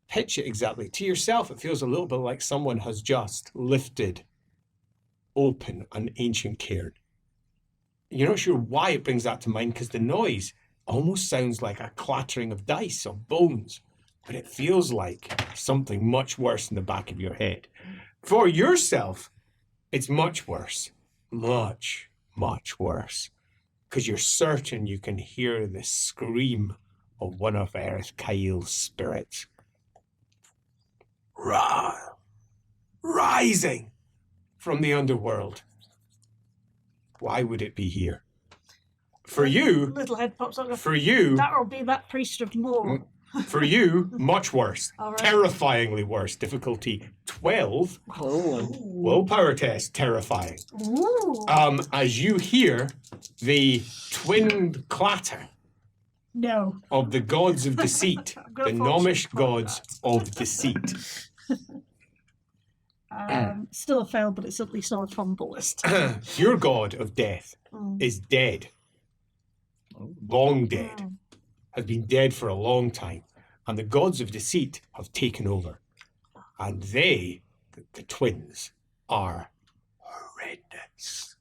pitch it exactly. To yourself, it feels a little bit like someone has just lifted open an ancient cairn. You're not sure why it brings that to mind, because the noise almost sounds like a clattering of dice or bones, but it feels like something much worse in the back of your head. For yourself, it's much worse. Much, much worse. Because you're certain you can hear the scream of one of Earth Kyle's spirits. Rising from the underworld. Why would it be here? For you, Little head pops up. for you, That'll be that priest of Moor. for you, much worse. All right. Terrifyingly worse. Difficulty 12. Willpower test, terrifying. Ooh. As you hear the twin clatter No. of the gods of deceit, gonna the fall gnomish short of gods of deceit. Still a fail, but it's at least on a fumble list. Your god of death is dead. Long dead. Has been dead for a long time. And the gods of deceit have taken over. And they, the twins, are horrendous.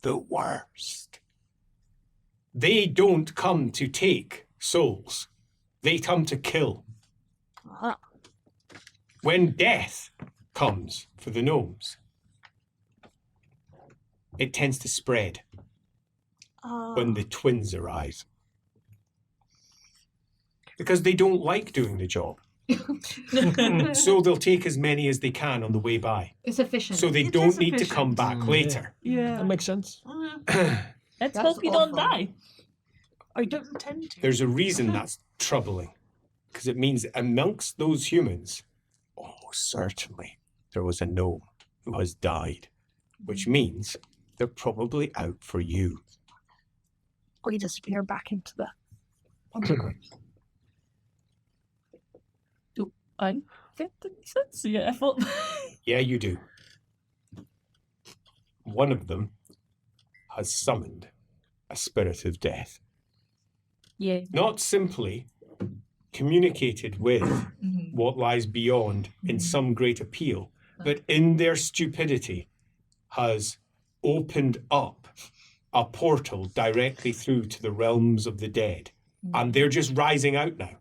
The worst. They don't come to take souls. They come to kill. Ah. When death comes for the gnomes, it tends to spread. when the twins arrive. Because they don't like doing the job. So they'll take as many as they can on the way by. It's efficient. So they It don't is need to efficient. come back later. Yeah. That makes sense. Let's That's hope we don't awful. die. I don't intend to. There's a reason that's troubling. Because it means amongst those humans, almost certainly, there was a gnome who has died. Which means they're probably out for you. We disappear back into the. I get the sense. Yeah, I thought. Yeah, you do. One of them has summoned a spirit of death. Yeah. Not simply communicated with what lies beyond in some great appeal, but in their stupidity has opened up a portal directly through to the realms of the dead. And they're just rising out now.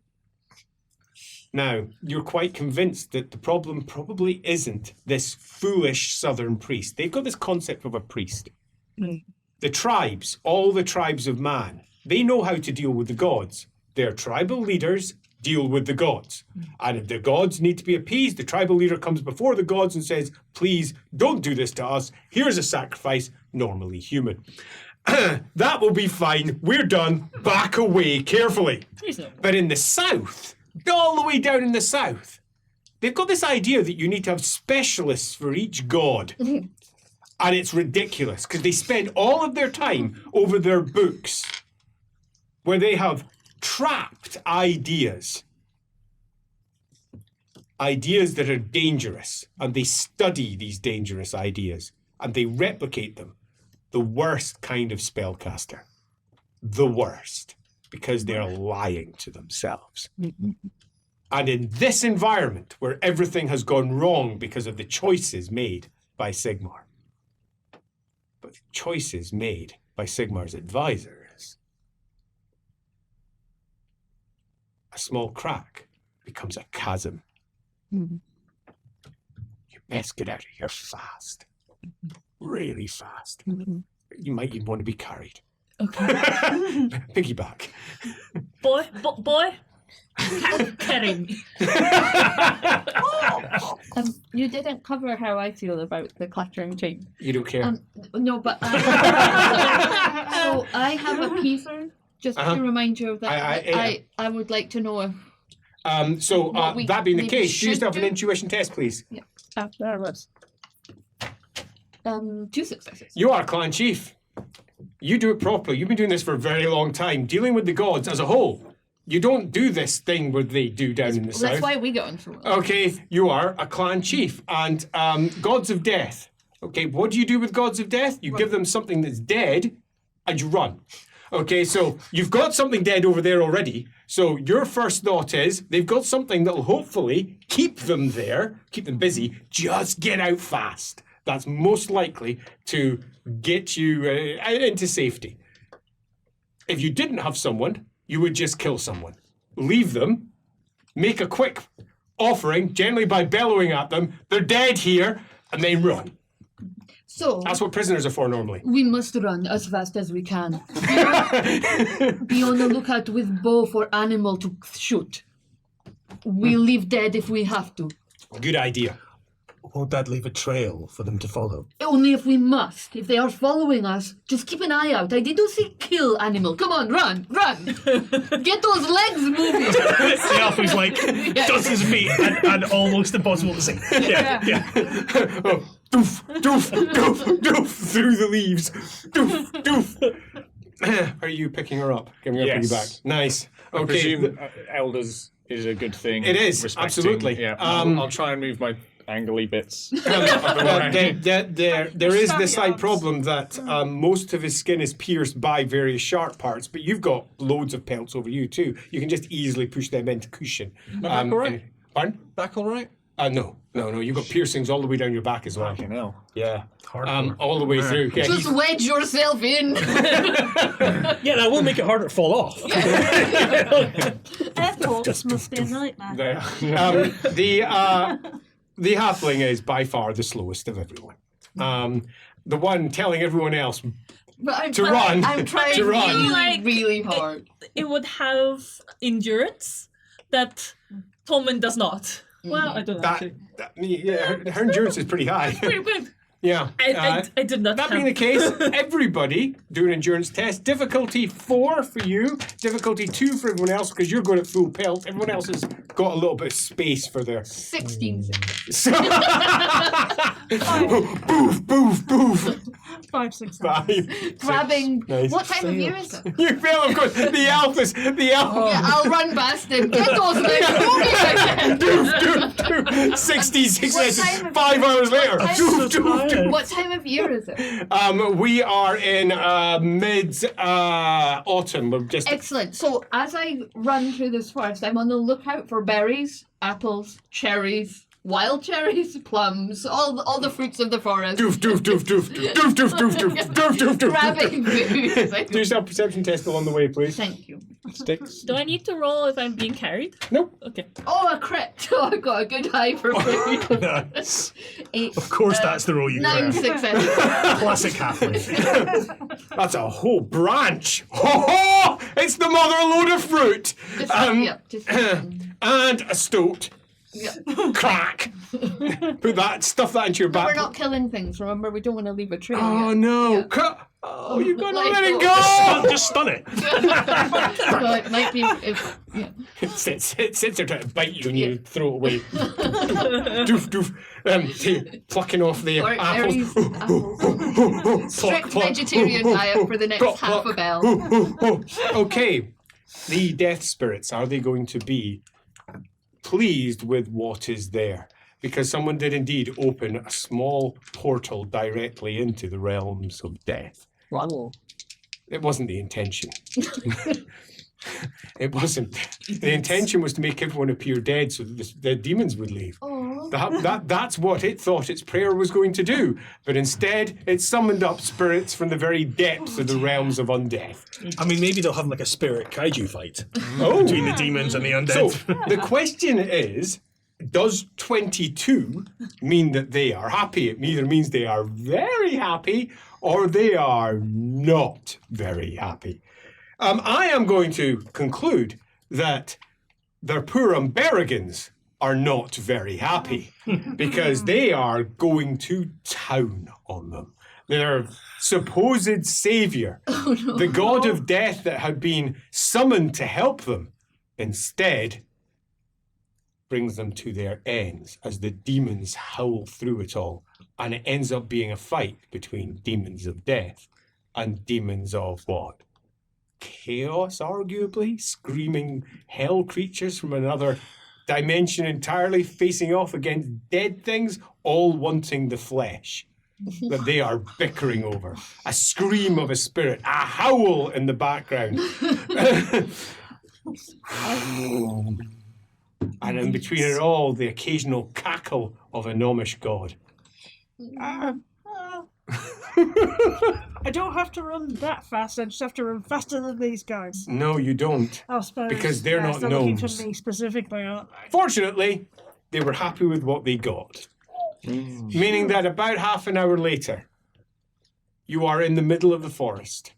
Now, you're quite convinced that the problem probably isn't this foolish southern priest. They've got this concept of a priest. The tribes, all the tribes of man, they know how to deal with the gods. Their tribal leaders deal with the gods. And if the gods need to be appeased, the tribal leader comes before the gods and says, please don't do this to us. Here's a sacrifice, normally human. That will be fine. We're done. Back away carefully. Reasonable. But in the south, all the way down in the south, they've got this idea that you need to have specialists for each god. And it's ridiculous because they spend all of their time over their books where they have trapped ideas. Ideas that are dangerous. And they study these dangerous ideas. And they replicate them. The worst kind of spellcaster. The worst. Because they're lying to themselves. And in this environment where everything has gone wrong because of the choices made by Sigmar, but the choices made by Sigmar's advisors, a small crack becomes a chasm. You best get out of here fast. Really fast. You might even want to be carried. Okay. Piggyback. boy. Carrying me. You didn't cover how I feel about the clattering chain. You don't care. No, but so I have a piece just to remind you of that. I would like to know if what we that being the maybe case, do you should yourself an do? intuition test, please? There it was. 2 successes. You are clan chief. You do it properly. You've been doing this for a very long time, dealing with the gods as a whole. You don't do this thing where they do down in the south. That's why we got into it. Okay, you are a clan chief. And gods of death. Okay, what do you do with gods of death? You give them something that's dead and you run. Okay, so you've got something dead over there already. So your first thought is they've got something that'll hopefully keep them there, keep them busy. Just get out fast. That's most likely to get you into safety. If you didn't have someone, you would just kill someone. Leave them, make a quick offering, generally by bellowing at them, they're dead here, and then run. So That's what prisoners are for normally. we must run as fast as we can. Be on the lookout with bow for animal to shoot. We'll leave dead if we have to. Good idea. Won't that leave a trail for them to follow? Only if we must. If they are following us, just keep an eye out. I didn't say kill animal. Come on, run. Get those legs moving. The elf who's like, does his feet and almost impossible to see. Yeah. Oh, doof, doof, doof, doof, through the leaves. Doof, doof. Are you picking her up? Giving her Yes. piggyback. Nice. I Okay. presume elders is a good thing. It is, respecting- absolutely. Yeah, I'll try and move my angly bits. There is the slight Stab problem that most of his skin is pierced by various sharp parts, but you've got loads of pelts over you too. You can just easily push them into cushion. back all right? Pardon? Back all right? No. You've got piercings all the way down your back as well. Fucking hell. Yeah. Hardcore. All the way through. Yeah, Just wedge yourself in. Yeah, that will make it harder to fall off. Air talks must be a nightmare. The halfling is by far the slowest of everyone. The one telling everyone else, But I'm To trying, run. I'm trying To run. really, Like, really hard. It would have endurance that Tolman does not. Well, I don't know. That, Actually. her endurance is pretty high. Pretty good. Yeah. I did not That have. being the case, everybody do an endurance test. Difficulty 4 for you, difficulty 2 for everyone else because you're going at full pelt. Everyone else has got a little bit of space for their. 16 seconds. So, boof, boof, boof. 5, 6, 7. 5. Grabbing. Nice. What time of year is it? You fail, of course. The elf is the elf. Yeah, I'll run past him. Get those legs moving. Doof, doof, doof. 66 What minutes. time of 5 hours later. time- Doof, doof, doof. What time of year is it? We are in mid autumn. We're just Excellent. So as I run through this forest, I'm on the lookout for berries, apples, cherries, wild cherries, plums, all the fruits of the forest. doof, doof, doof, doof, doof, doof, doof, doof, doof, doof, doof, doof. Grabbing food. Do yourself a perception test along the way, please. Thank you. Sticks. Do I need to roll if I'm being carried? Nope. Okay. Oh, a crit. Oh, I got a good eye for food. Nice. 8. Of course, that's the roll you 9 grab. successes. Classic halfling. That's a whole branch. Ho ho! It's the mother load of fruit. Just And a stoat. yeah. Crack. Stuff that into your But back. we're not killing things. Remember, we don't want to leave a trail. Oh yet. no! Yeah. Oh, you're gonna Let let it it go. go! Just stun it. So it might be. Yeah. It sits there trying to bite you and you throw it away. Doof doof. Plucking off the Or apples. berries, Strict vegetarian diet for the next Pluck, half a pluck. bell. Okay. The death spirits, are they going to be pleased with what is there? Because someone did indeed open a small portal directly into the realms of death. Wow. It wasn't the intention. It wasn't. The intention was to make everyone appear dead so that the demons would leave. Oh. That's what it thought its prayer was going to do. But instead, it summoned up spirits from the very depths of the realms of undeath. I mean, maybe they'll have like a spirit kaiju fight Oh. between the demons and the So undead. the question is, does 22 mean that they are happy? It either means they are very happy or they are not very happy. I am going to conclude that their poor Umberrigans are not very happy because they are going to town on them. Their supposed savior, the god of death that had been summoned to help them, instead brings them to their ends as the demons howl through it all. And it ends up being a fight between demons of death and demons of what? Chaos, arguably? Screaming hell creatures from another dimension entirely facing off against dead things, all wanting the flesh that they are bickering over. A scream of a spirit, a howl in the background. And in between it all, the occasional cackle of a gnomish god. I don't have to run that fast. I just have to run faster than these guys. No, you don't. I suppose. Because they're not still looking gnomes. for me specifically, aren't they? Fortunately, they were happy with what they got. Meaning that about half an hour later, you are in the middle of the forest.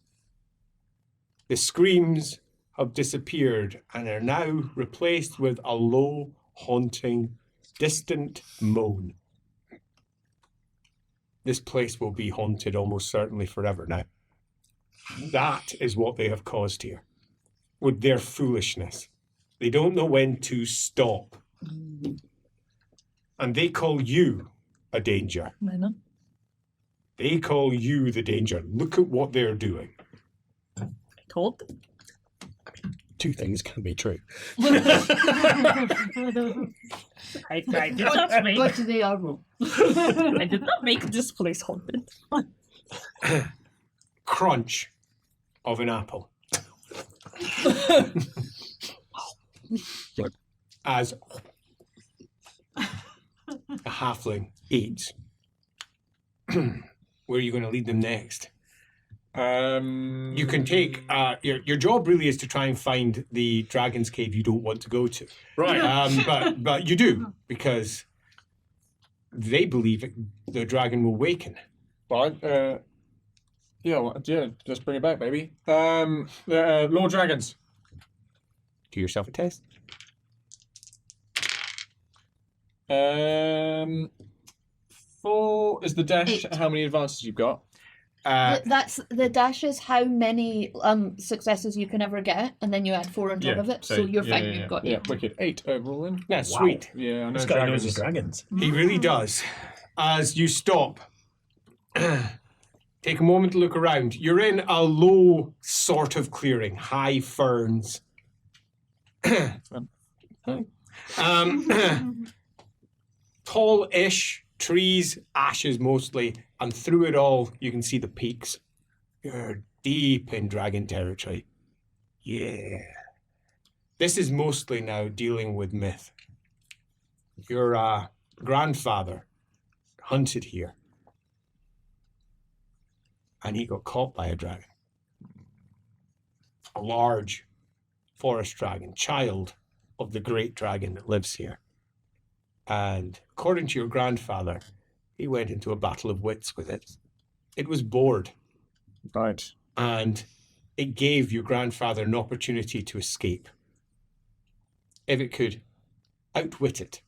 The screams have disappeared and are now replaced with a low, haunting, distant moan. This place will be haunted almost certainly forever now. That is what they have caused here. With their foolishness. They don't know when to stop. And they call you a danger. I know. They call you the danger. Look at what they're doing. I told them. Two things can be true. I did not make. But they are wrong. I did not make this place haunted. Crunch of an apple. As a halfling eats. Where are you going to lead them next? You can take your job really is to try and find the dragon's cave you don't want to go to. Right. But you do because they believe the dragon will waken. But Just bring it back, baby. Lord Dragons. Do yourself a test. 4 is the dash. 8. How many advances you've got? That's the dash is how many successes you can ever get, and then you add 4 on top Yeah, of it. so So you're fine. You've got 8. Yeah, wicked. 8 overall then. Yeah, sweet. Yeah, I know This guy knows his dragons. dragons. He really does. As you stop, take a moment to look around. You're in a low sort of clearing, high ferns. Tall-ish trees, ashes mostly, and through it all, you can see the peaks. You're deep in dragon territory. Yeah. This is mostly now dealing with myth. Your grandfather hunted here, and he got caught by a dragon. A large forest dragon, child of the great dragon that lives here. And according to your grandfather, he went into a battle of wits with it. It was bored, Right. and it gave your grandfather an opportunity to escape. If it could outwit it,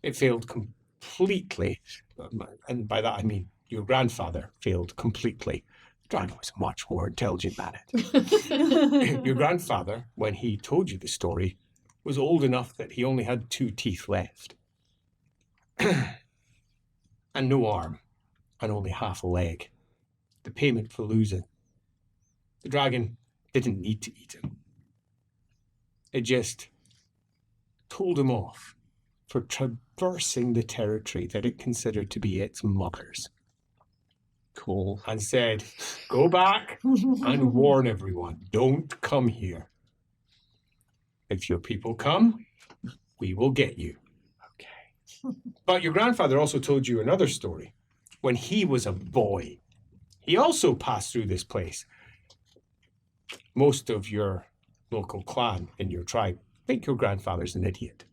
it failed completely. And by that I mean your grandfather failed completely. The dragon was a much more intelligent than it. Your grandfather, when he told you the story, was old enough that he only had 2 teeth left. And no arm, and only half a leg. The payment for losing. The dragon didn't need to eat him. It just told him off for traversing the territory that it considered to be its mother's. Cool. And said, go back and warn everyone, don't come here. If your people come, we will get you. Okay. But your grandfather also told you another story. When he was a boy, he also passed through this place. Most of your local clan in your tribe think your grandfather's an idiot.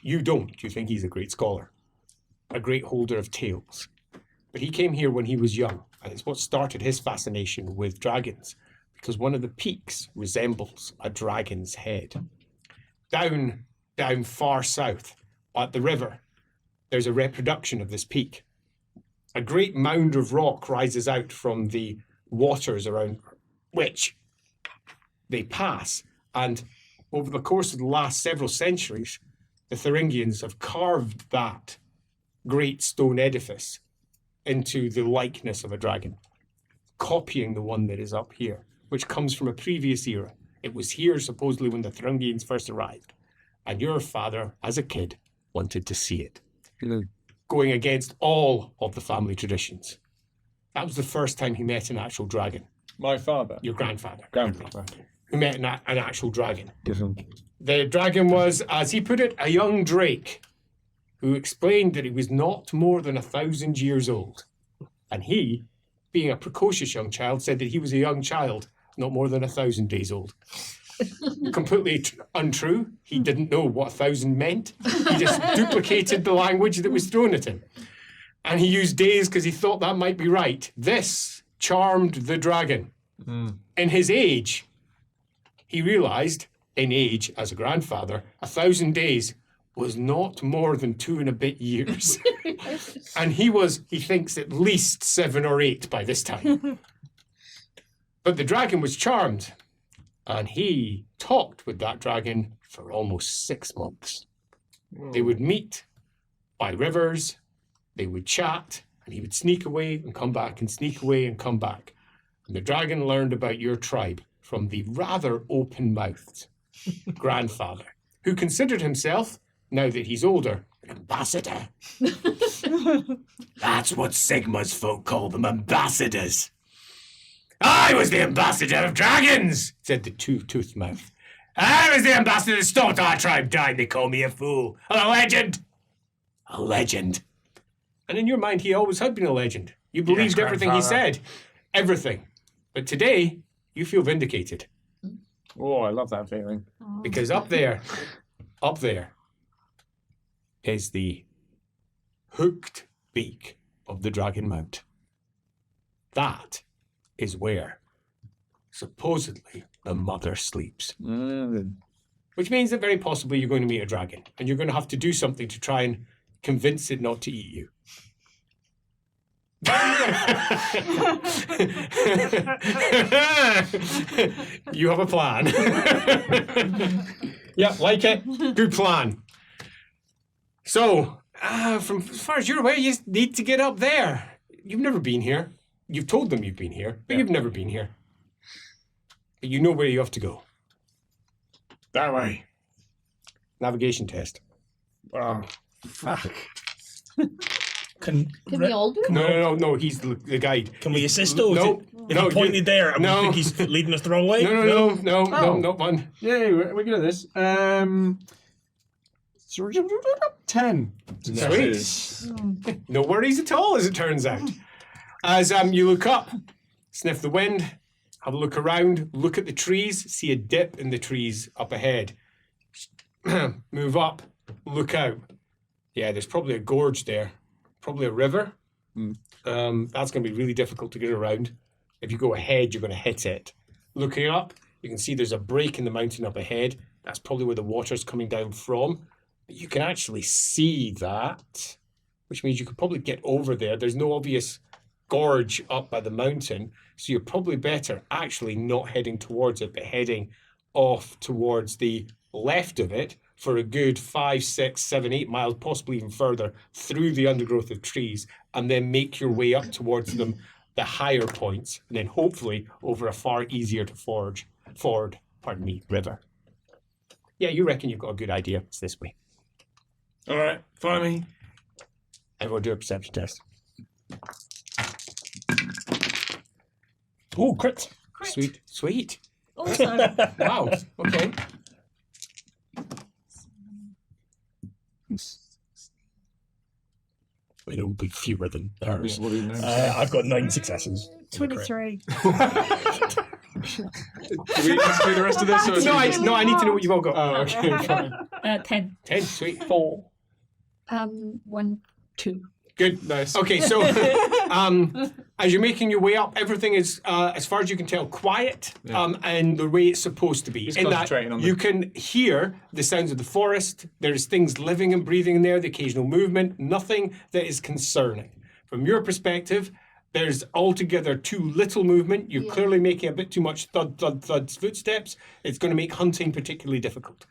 You don't. You think he's a great scholar, a great holder of tales. But he came here when he was young, and it's what started his fascination with dragons, because one of the peaks resembles a dragon's head. Down far south, at the river, there's a reproduction of this peak. A great mound of rock rises out from the waters around which they pass, and over the course of the last several centuries, the Thuringians have carved that great stone edifice into the likeness of a dragon, copying the one that is up here, which comes from a previous era. It was here supposedly when the Thuringians first arrived, and your father, as a kid, wanted to see it, going against all of the family traditions. That was the first time he met an actual dragon. My father. Your grandfather. Grandfather. Who met an actual dragon. The dragon was, as he put it, a young drake who explained that he was not more than 1,000 years old. And he, being a precocious young child, said that he was a young child, not more than 1,000 days old. Completely untrue. He didn't know what 1,000 meant. He just duplicated the language that was thrown at him. And he used days because he thought that might be right. This charmed the dragon. In his age, he realized, in age as a grandfather, 1,000 days was not more than 2 and a bit years. And he thinks, at least 7 or 8 by this time. But the dragon was charmed, and he talked with that dragon for almost 6 months. They would meet by rivers, they would chat, and he would sneak away and come back and sneak away and come back. And the dragon learned about your tribe from the rather open-mouthed grandfather, who considered himself, now that he's older, an ambassador. That's what Sigmar's folk call them, ambassadors. I was the ambassador of dragons, said the two-toothed mouth. I was the ambassador that stopped our tribe dying. They call me a fool. A legend. A legend. And in your mind, he always had been a legend. You believed everything he said. Everything. But today, you feel vindicated. Oh, I love that feeling. Because up there is the hooked beak of the dragon mount. that is where, supposedly, the mother sleeps. Which means that very possibly you're going to meet a dragon, and you're going to have to do something to try and convince it not to eat you. You have a plan. Yep, like it. Good plan. So, from as far as you're aware, you just need to get up there. You've never been here. You've told them you've been here, but you've never been here. But you know where you have to go. That way. Navigation test. Oh, fuck. Can we all do it? No. He's the guide. Can we assist though? No. If he pointed there, and we think he's leading us the wrong way. No, not one. Yay, we're good at this. 10. Sweet. No worries at all, as it turns out. As you look up, sniff the wind, have a look around, look at the trees, see a dip in the trees up ahead. Move up, look out. Yeah, there's probably a gorge there. Probably a river. That's going to be really difficult to get around. If you go ahead, you're going to hit it. Looking up, you can see there's a break in the mountain up ahead. That's probably where the water's coming down from. But you can actually see that, which means you could probably get over there. There's no obvious gorge up by the mountain, so you're probably better actually not heading towards it, but heading off towards the left of it for a good 5, 6, 7, 8 miles, possibly even further, through the undergrowth of trees, and then make your way up towards them, the higher points, and then hopefully over a far easier to ford, river. Yeah, you reckon you've got a good idea. It's this way. All right, follow me. Everyone do a perception test. Oh, crit. Sweet. Awesome. Wow, okay. It'll be fewer than hers. What do you know? I've got 9 successes. 23. Do we ask you the rest of this? Or No, I need to know what you've all got. Oh, okay, fine. 10. 10, sweet. 4. 1, 2. Good. Nice. Okay, so as you're making your way up, everything is, as far as you can tell, quiet and the way it's supposed to be. Just in that concentrating on you can hear the sounds of the forest. There's things living and breathing in there, the occasional movement, nothing that is concerning. From your perspective, there's altogether too little movement. You're clearly making a bit too much thud footsteps. It's going to make hunting particularly difficult.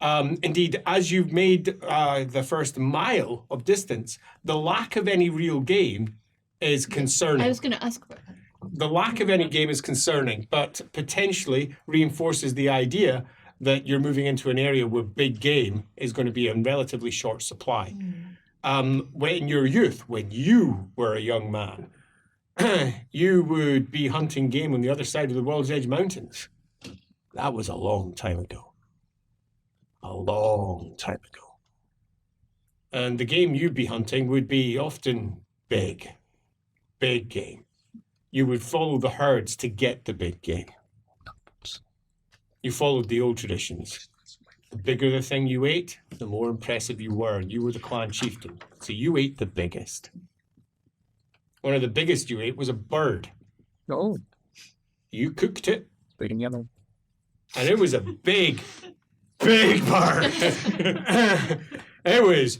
Indeed, as you've made the first mile of distance, the lack of any real game is concerning. I was going to ask about that. The lack of any game is concerning, but potentially reinforces the idea that you're moving into an area where big game is going to be in relatively short supply. When your youth, when you were a young man, you would be hunting game on the other side of the World's Edge Mountains. That was a long time ago. A long time ago. And the game you'd be hunting would be often big game. You would follow the herds to get the big game. You followed the old traditions. The bigger the thing you ate, the more impressive you were. You were the clan chieftain, so you ate the biggest. One of the biggest you ate was a bird. Oh, You cooked it, big and yellow. and it was a big bird. It was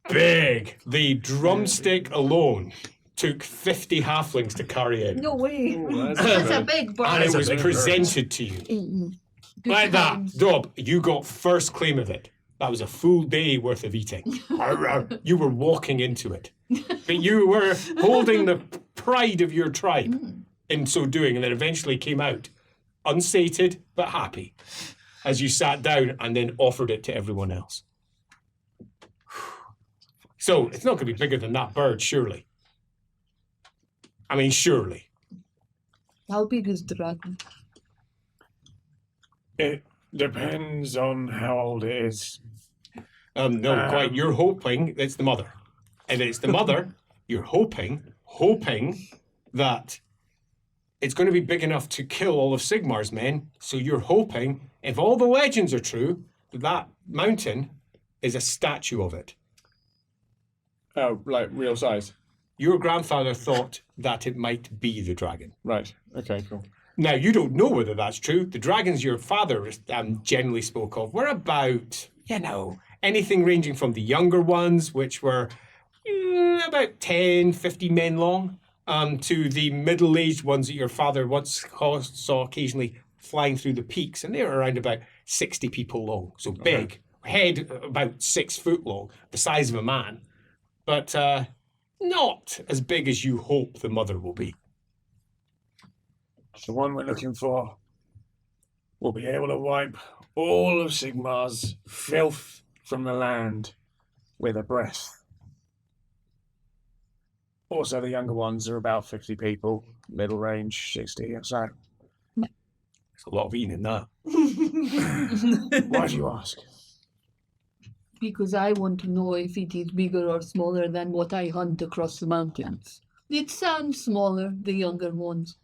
big. The drumstick alone took 50 halflings to carry it. No way. That's a big bird. And it was a big presented to you. Good Like times. that. Dob, you got first claim of it. That was a full day worth of eating. You were walking into it. But you were holding the pride of your tribe in so doing, and then eventually came out unsated but happy as you sat down and then offered it to everyone else. So it's not going to be bigger than that bird, surely. I mean, surely. How big is the dragon? It depends on how old it is. No, quite. You're hoping it's the mother. And if it's the mother, you're hoping that it's going to be big enough to kill all of Sigmar's men. So you're hoping, if all the legends are true, that mountain is a statue of it. Oh, like real size. your grandfather thought that it might be the dragon. Right. Okay. Cool. Now, you don't know whether that's true. The dragons your father generally spoke of were about, anything ranging from the younger ones, which were about 10, 50 men long, to the middle-aged ones that your father once saw occasionally flying through the peaks, and they were around about 60 people long, so big. Head about 6 foot long, the size of a man, but not as big as you hope the mother will be. The one we're looking for will be able to wipe all of Sigmar's filth from the land with a breath. Also, the younger ones are about 50 people, middle range 60 or so. There's a lot of eating in that. Why do you ask? Because I want to know if it is bigger or smaller than what I hunt across the mountains. It sounds smaller, the younger ones.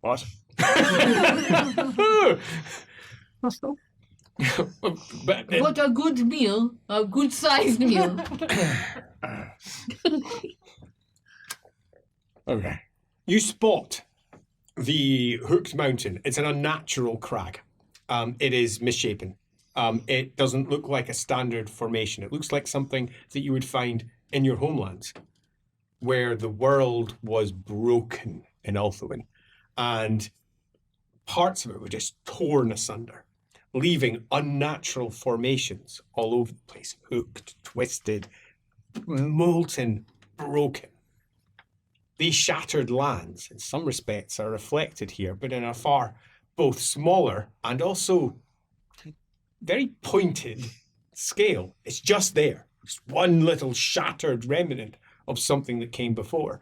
What? But a good meal, a good-sized meal. Okay. You spot the hooked mountain. It's an unnatural crag. It is misshapen. It doesn't look like a standard formation. It looks like something that you would find in your homelands, where the world was broken in Ulthuan, and parts of it were just torn asunder, leaving unnatural formations all over the place, hooked, twisted, molten, broken. These shattered lands, in some respects, are reflected here, but in a far both smaller and also very pointed scale. It's just there. It's one little shattered remnant of something that came before.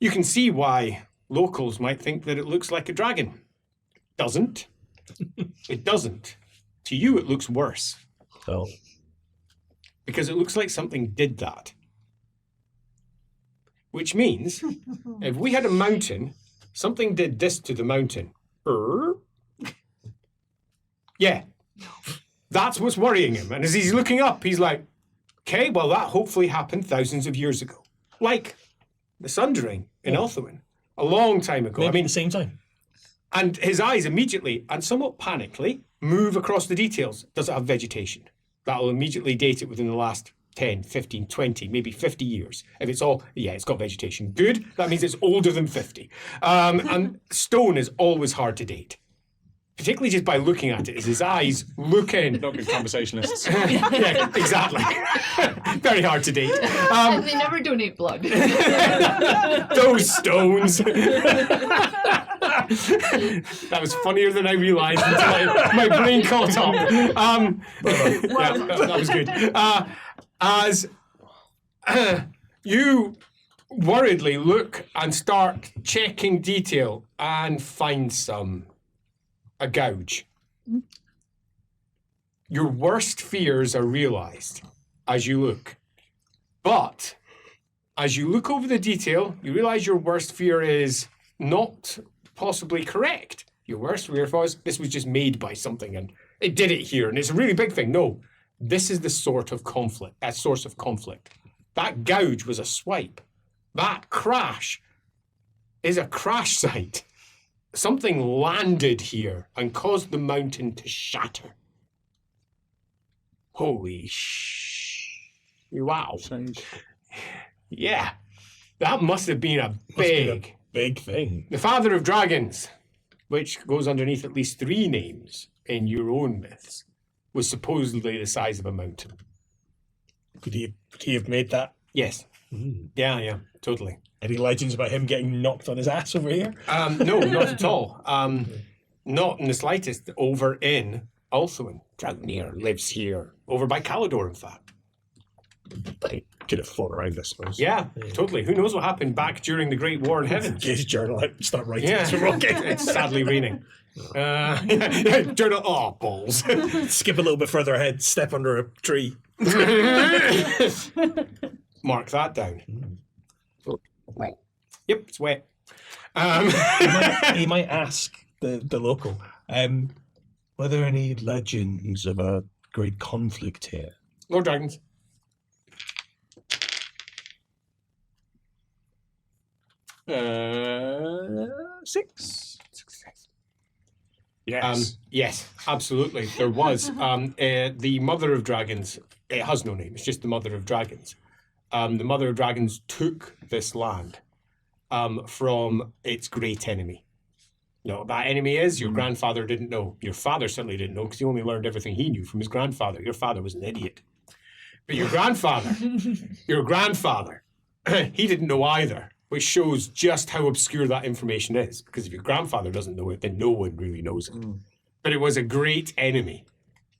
You can see why locals might think that it looks like a dragon. Doesn't. It doesn't. To you, it looks worse. Oh. Because it looks like something did that. Which means, if we had a mountain, something did this to the mountain. Yeah. That's what's worrying him. And as he's looking up, he's like, okay, well, that hopefully happened thousands of years ago. Like the Sundering in Ulthuan, a long time ago. Maybe at the same time. And his eyes immediately, and somewhat panically, move across the details. Does it have vegetation? That'll immediately date it within the last 10, 15, 20, maybe 50 years. If it's all, it's got vegetation. Good, that means it's older than 50. And stone is always hard to date. Particularly just by looking at it, as his eyes look in. Not good conversationalists. Yeah, exactly. Very hard to date. And they never donate blood. Those stones. That was funnier than I realised until my brain caught up. That was good. As you worriedly look and start checking detail and find a gouge. Your worst fears are realised as you look. But as you look over the detail, you realise your worst fear is not possibly correct. Your worst fear was this was just made by something and it did it here and it's a really big thing. No, this is the source of conflict. That gouge was a swipe. That crash is a crash site. Something landed here and caused the mountain to shatter. Holy wow. Yeah, that must have been a Big thing. The father of dragons, which goes underneath at least 3 names in your own myths, was supposedly the size of a mountain. Could he have made that? Yes. Yeah, totally. Any legends about him getting knocked on his ass over here? No, not at all. Not in the slightest. Over in Ulthuan. Dragnir lives here. Over by Calidor, in fact. They could have flown around, I suppose. Yeah, totally. Who knows what happened back during the Great War in Heaven? Get his journal out and start writing. Yeah, It's a rocket. it's sadly raining. Journal. Oh, balls. Skip a little bit further ahead, step under a tree. Mark that down. Yep, it's wet. He might ask the local, were there any legends of a great conflict here? Lord Dragons. 6. Success. Yes. Yes, absolutely. There was. The Mother of Dragons, it has no name, it's just the Mother of Dragons. The Mother of Dragons took this land from its great enemy. You know what that enemy is? Your grandfather didn't know. Your father certainly didn't know because he only learned everything he knew from his grandfather. Your father was an idiot. But your grandfather, he didn't know either, which shows just how obscure that information is. Because if your grandfather doesn't know it, then no one really knows it. But it was a great enemy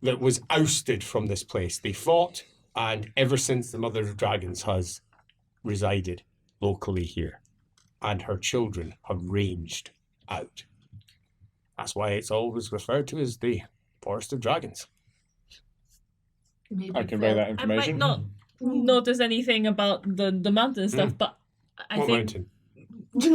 that was ousted from this place. They fought, and ever since the Mother of Dragons has resided locally here, and her children have ranged out. That's why it's always referred to as the Forest of Dragons. Maybe I convey that I might information. not notice anything about the mountain stuff, but I What think mountain?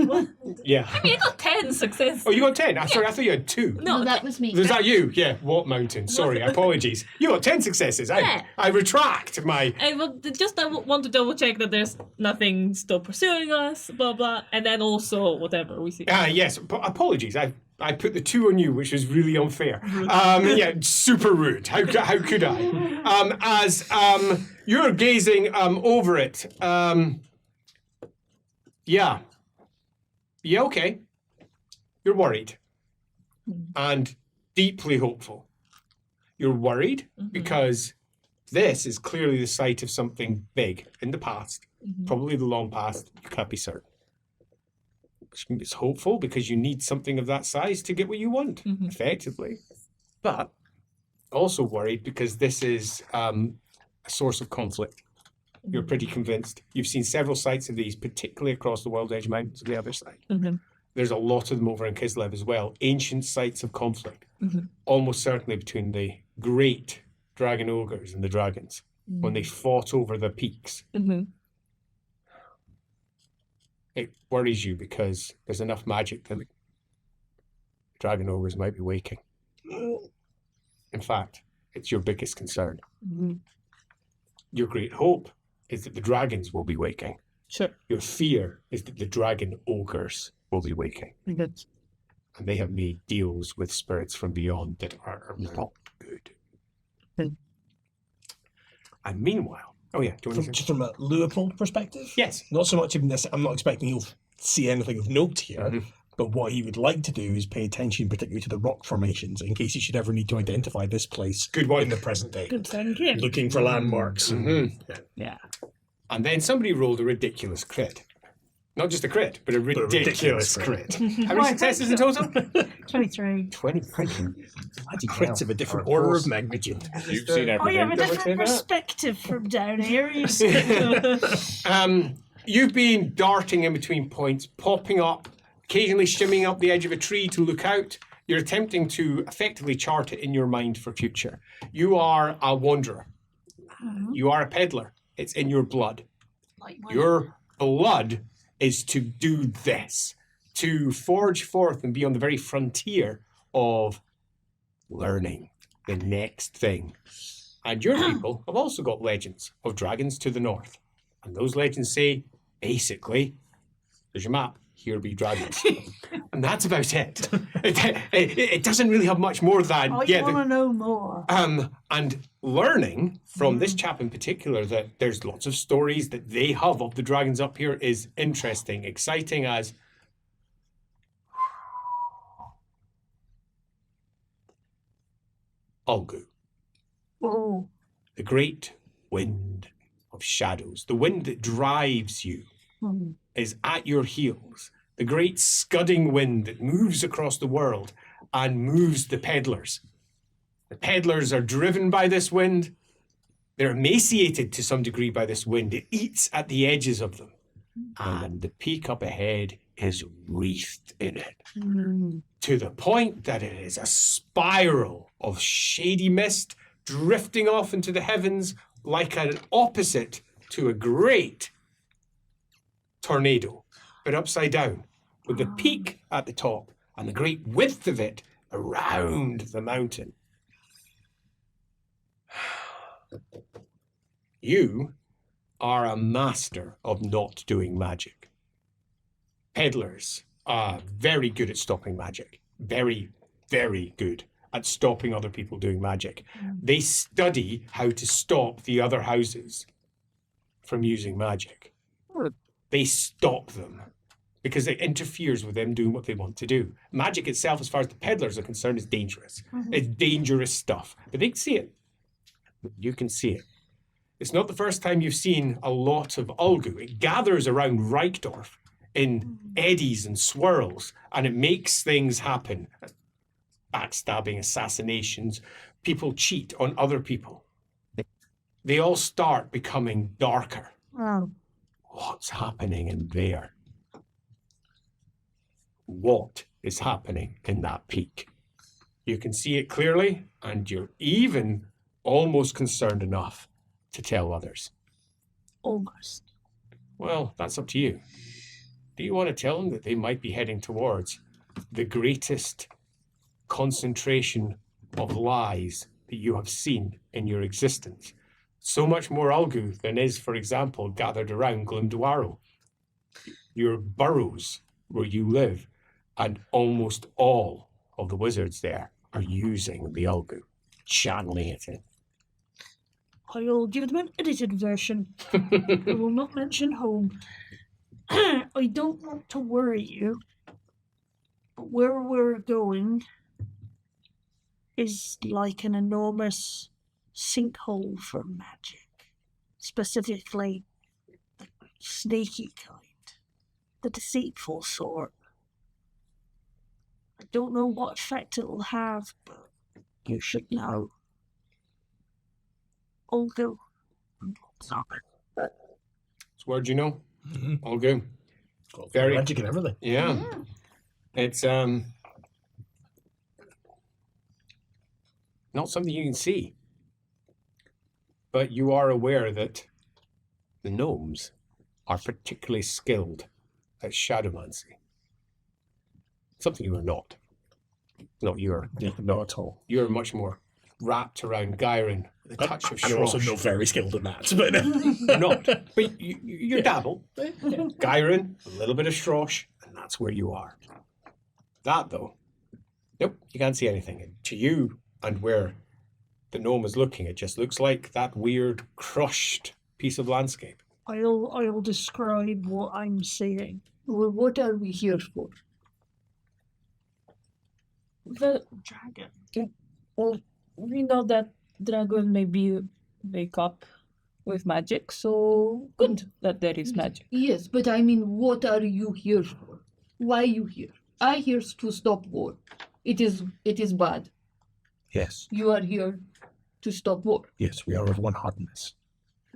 What? Yeah. I mean, I got 10 success. Oh, you got 10? Sorry, I thought you had 2. No, that was me. Was that you? Yeah, what mountain? Sorry, apologies. You got 10 successes. Yeah. I retract my... I want to double check that there's nothing still pursuing us, blah blah, and then also whatever we see. Yes, apologies. I put the 2 on you, which was really unfair. Yeah, super rude. How could I? As you're gazing over it, yeah, okay. You're worried and deeply hopeful. You're worried because this is clearly the site of something big in the past, probably the long past. You can't be certain. It's hopeful because you need something of that size to get what you want, effectively. But also worried because this is a source of conflict. You're pretty convinced. You've seen several sites of these, particularly across the World Edge Mountains on the other side. There's a lot of them over in Kislev as well. Ancient sites of conflict, almost certainly between the great dragon ogres and the dragons when they fought over the peaks. It worries you because there's enough magic that the dragon ogres might be waking. In fact, it's your biggest concern. Your great hope is that the dragons will be waking. Sure. Your fear is that the dragon ogres will be waking. Good. And they have made deals with spirits from beyond that are not good. And meanwhile, oh yeah, do you want to Just from a Leopold perspective? Yes. Not so much even this, I'm not expecting you'll see anything of note here, but what he would like to do is pay attention particularly to the rock formations in case he should ever need to identify this place Good one. in the present day. Good thinking. Looking for landmarks. Yeah. And then somebody rolled a ridiculous crit. Not just a crit, but a ridiculous crit. How many successes in total? 23. 20. Crits of a different order of magnitude. You've seen everything. Oh, you have a Don't we say different that? perspective from down here. You see. You've been darting in between points, popping up, occasionally shimmying up the edge of a tree to look out. You're attempting to effectively chart it in your mind for future. You are a wanderer. You are a peddler. It's in your blood. Your blood is to do this, to forge forth and be on the very frontier of learning the next thing. And your people have also got legends of dragons to the north. And those legends say, basically, there's your map, here be dragons. And that's about it. It doesn't really have much more than... I want to know more. And learning from this chap in particular that there's lots of stories that they have of the dragons up here is interesting, exciting as... Ulgu. Oh. The great wind of shadows, the wind that drives you, is at your heels. The great scudding wind that moves across the world and moves the peddlers. The peddlers are driven by this wind. They're emaciated to some degree by this wind. It eats at the edges of them. And the peak up ahead is wreathed in it. To the point that it is a spiral of shady mist drifting off into the heavens like an opposite to a great tornado, but upside down, with the peak at the top and the great width of it around the mountain. You are a master of not doing magic. peddlers are very good at stopping magic. Very, very good at stopping other people doing magic. They study how to stop the other houses from using magic. They stop them because it interferes with them doing what they want to do. Magic itself, as far as the peddlers are concerned, is dangerous. It's dangerous stuff. But they can see it. You can see it. It's not the first time you've seen a lot of Ulgu. It gathers around Reichdorf in eddies and swirls, and it makes things happen. Backstabbing, assassinations, people cheat on other people. They all start becoming darker. Oh. What's happening in there? What is happening in that peak? You can see it clearly, and you're even almost concerned enough to tell others. Almost. Well, that's up to you. Do you want to tell them that they might be heading towards the greatest concentration of lies that you have seen in your existence? So much more Ulgu than is, for example, gathered around Glimdwaro. Your burrows where you live, and almost all of the wizards there are using the Ulgu, channeling it in. I'll give them an edited version. I will not mention home. I don't want to worry you, but where we're going is like an enormous sinkhole for magic. Specifically, the snaky kind, the deceitful sort. I don't know what effect it'll have, but you should know. Ulgu. It's word you know. Ulgu. Got Very- magic and everything. Yeah. It's not something you can see. But you are aware that the gnomes are particularly skilled at shadowmancy. Something you are not. Not you're. Yeah, not at all. You're much more wrapped around Gyron with a touch of You're also Shrosh. not very skilled at that, but You're not. But you dabble. Gyron, a little bit of Shrosh, and that's where you are. That, though, nope, you can't see anything. And to you and where the gnome is looking, it just looks like that weird, crushed piece of landscape. I'll describe what I'm seeing. Well, what are we here for? The Dragon. Well, we know that dragon maybe wake up with magic, so good that there is magic. Yes, but I mean, what are you here for? Why are you here? I here to stop war. It is bad. yes, You are here to stop war. yes, we are of one heartedness.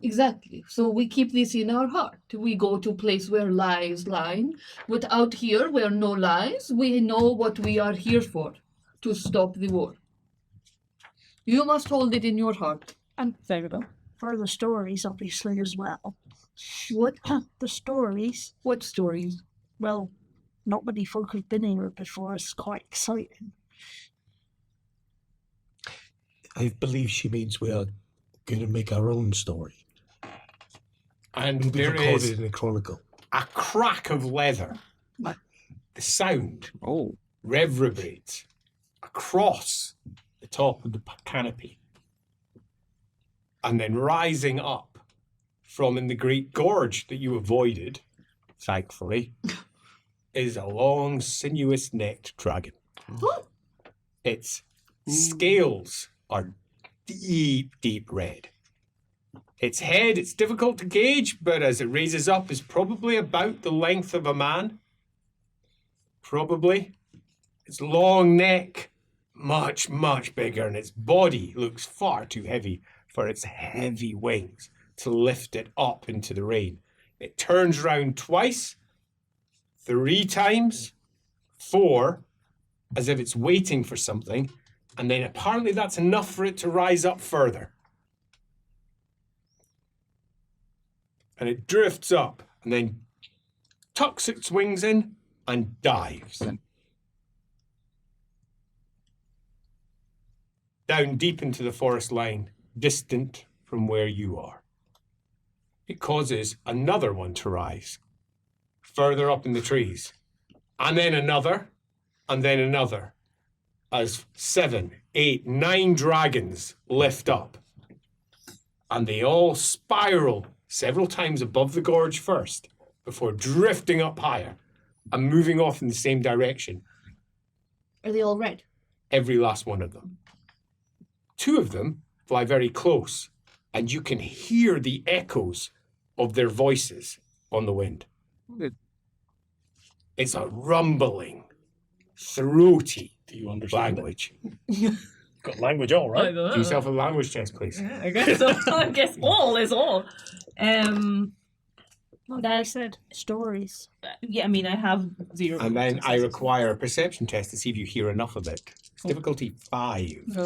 Exactly. So we keep this in our heart. We go to place where lies lie. But out here where no lies, we know what we are here for. To stop the war. You must hold it in your heart. And Very well. for the stories, obviously, as well. What? The stories? What stories? Well, not many folk have been here before. It's quite exciting. I believe she means we are going to make our own story. And It'll be there recorded is in a chronicle. a crack of leather. The sound reverberates across the top of the canopy. And then rising up from in the great gorge that you avoided, thankfully, is a long, sinuous-necked dragon. Its scales are deep, deep red. Its head, it's difficult to gauge, but as it raises up, is probably about the length of a man. Probably. Its long neck, much, much bigger, and its body looks far too heavy for its heavy wings to lift it up into the rain. It turns round twice, 3 times, 4, as if it's waiting for something, and then apparently that's enough for it to rise up further. And it drifts up and then tucks its wings in and dives. Down deep into the forest line, distant from where you are. It causes another one to rise, further up in the trees. And then another, and then another. As 7, 8, 9 dragons lift up. And they all spiral several times above the gorge first, before drifting up higher and moving off in the same direction. Are they all red? Every last one of them. 2 of them fly very close, and you can hear the echoes of their voices on the wind. It's a rumbling, throaty Do you understand language. Got language all I right. don't know. Do yourself a language test, please. I guess so. I guess all is all. Like I said, stories. Yeah, I mean, I have 0. And then I require a perception test to see if you hear enough of it. It's difficulty 5.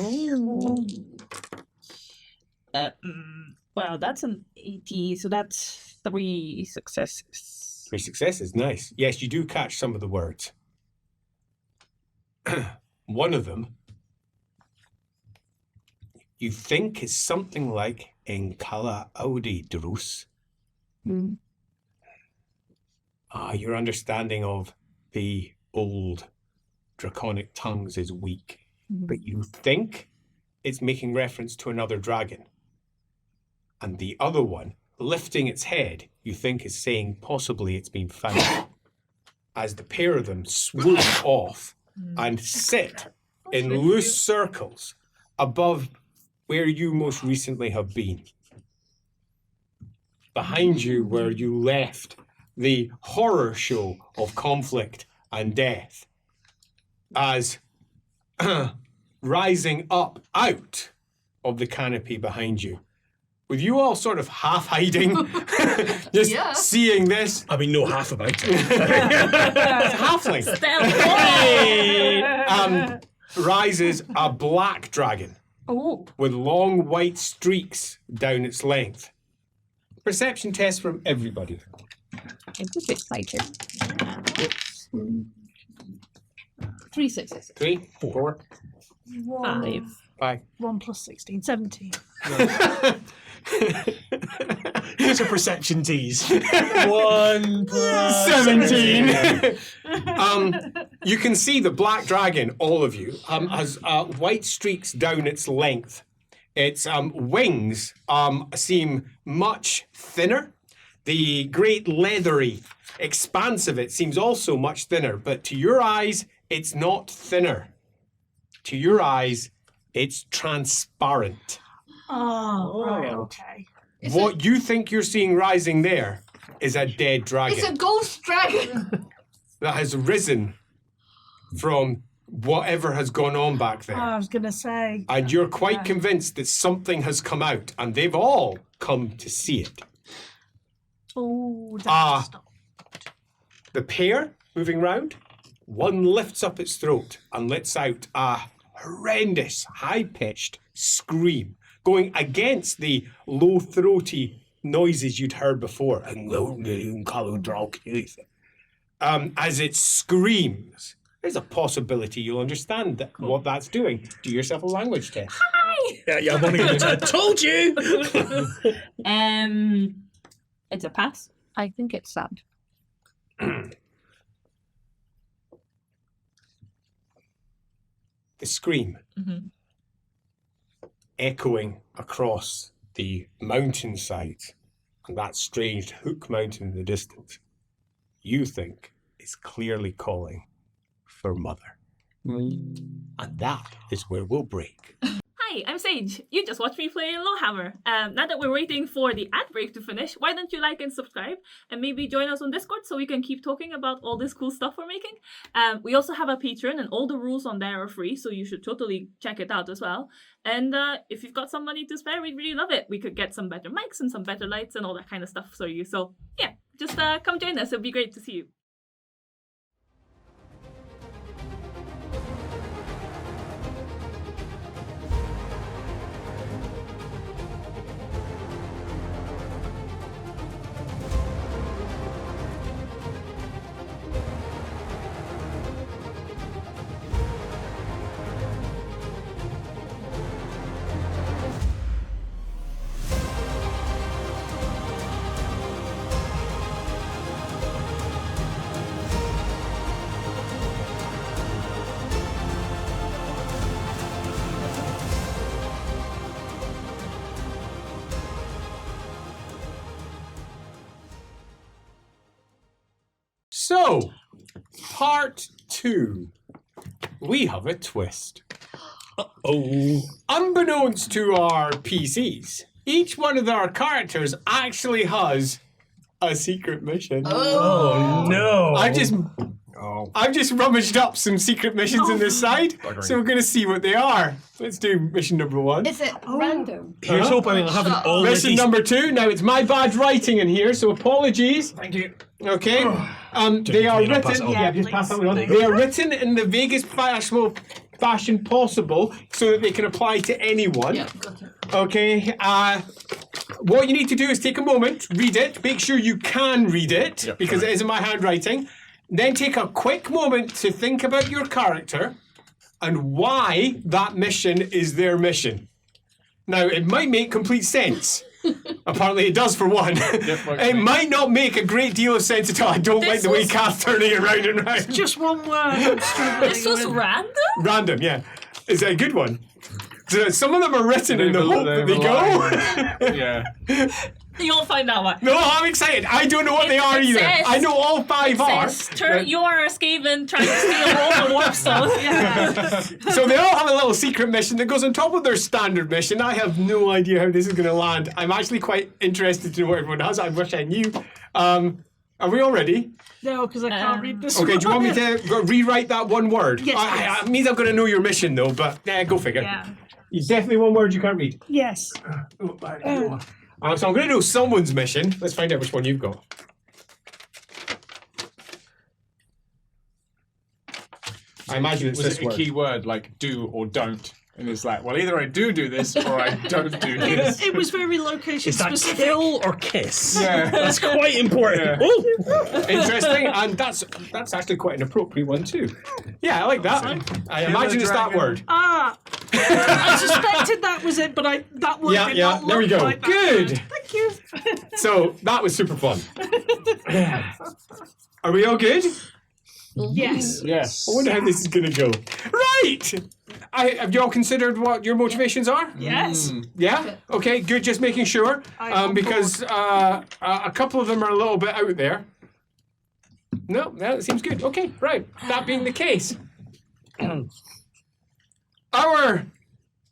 Well, that's an 80, so that's 3 successes. 3 successes, nice. Yes, you do catch some of the words. One of them you think is something like Enkala Audi Drus. Your understanding of the old draconic tongues is weak, but you think it's making reference to another dragon. And the other one, lifting its head, you think is saying possibly it's been found. As the pair of them swoop off and sit in loose circles above where you most recently have been. Behind you, where you left the horror show of conflict and death, as rising up out of the canopy behind you, with you all sort of half hiding, just Yeah. seeing this. I mean, know half about it. It's halfling. Rises a black dragon Oh, with long white streaks down its length. Perception test from everybody. I'm just excited. 3 successes. 3, 4, 1, 5. 1 plus 16, 17. It's a perception tease. 1 plus 17. You can see the black dragon, all of you, has white streaks down its length. Its wings seem much thinner. The great leathery expanse of it seems also much thinner, but to your eyes, it's not thinner. To your eyes, it's transparent. Oh, right, okay. What you think you're seeing rising there is a dead dragon It's a ghost dragon! that has risen from whatever has gone on back there. I was going to say. And you're quite convinced that something has come out, and they've all come to see it. Oh, Ah. that's The pair moving round, one lifts up its throat and lets out a horrendous, high-pitched scream, going against the low, throaty noises you'd heard before. As it screams, there's a possibility you'll understand what that's doing. Do yourself a language test. Yeah, I'm only going to told you! It's a pass. I think it's sad. The scream echoing across the mountainside and that strange Hook Mountain in the distance, you think is clearly calling for Mother. And that is where we'll break. Hi, I'm Sage. You just watched me play LAWhammer. Now that we're waiting for the ad break to finish, why don't you like and subscribe and maybe join us on Discord so we can keep talking about all this cool stuff we're making. We also have a Patreon and all the rules on there are free, so you should totally check it out as well. And if you've got some money to spare, we'd really love it. We could get some better mics and some better lights and all that kind of stuff for you. So yeah, just come join us. It'd be great to see you. part 2, we have a twist. Oh. Unbeknownst to our PCs, each one of our characters actually has a secret mission. Oh no. I've just rummaged up some secret missions in this side, so we're going to see what they are. Let's do mission number 1. Is it random? Here's hoping I haven't already. Mission number 2. Now it's my bad writing in here, so apologies. Thank you. Okay. They are I'll pass it written. on. Yeah, just pass that one on. They are written in the vaguest fashion possible, so that they can apply to anyone. Yeah, got it. Okay. What you need to do is take a moment, read it, make sure you can read it because it is in my handwriting. Then take a quick moment to think about your character and why that mission is their mission. Now, it might make complete sense. Apparently it does for one. It might not make a great deal of sense at all. I don't like the way Kath's turning it round and round. Just one word. I'm struggling This was with. random? Random, yeah. Is it a good one? So some of them are written in the hope that they go. Yeah. You'll find out why. No, I'm excited. I don't know what they are It either. says- I know all 5 are. You are a Skaven trying to steal all the warpstones. So they all have a little secret mission that goes on top of their standard mission. I have no idea how this is going to land. I'm actually quite interested to know what everyone has. I wish I knew. Are we all ready? No, because I can't read this. Okay, do you want me one. to rewrite that one word? Yes, please. It means I'm going to know your mission though, but go figure. Yeah. It's definitely one word you can't read. Yes. So I'm going to know someone's mission. Let's find out which one you've got. I imagine it's Was this it a word. key word like do or don't? And it's like, well, either I do this or I don't do this. It was very location Is that specific. kill or kiss? Yeah. That's quite important. Yeah. Oh. Interesting, and that's actually quite an appropriate one too. Yeah, I like that. I imagine it's that dragon. word. Ah, I suspected that was it, but that word did not there we look go. like that. Good. Thank you. So that was super fun. Are we all good? Yes. Yes. I wonder how this is going to go. Right. Have you all considered what your motivations are? Yes. Yeah. Okay. Good. Just making sure, I'm on because a couple of them are a little bit out there. No, that seems good. Okay. Right. That being the case, our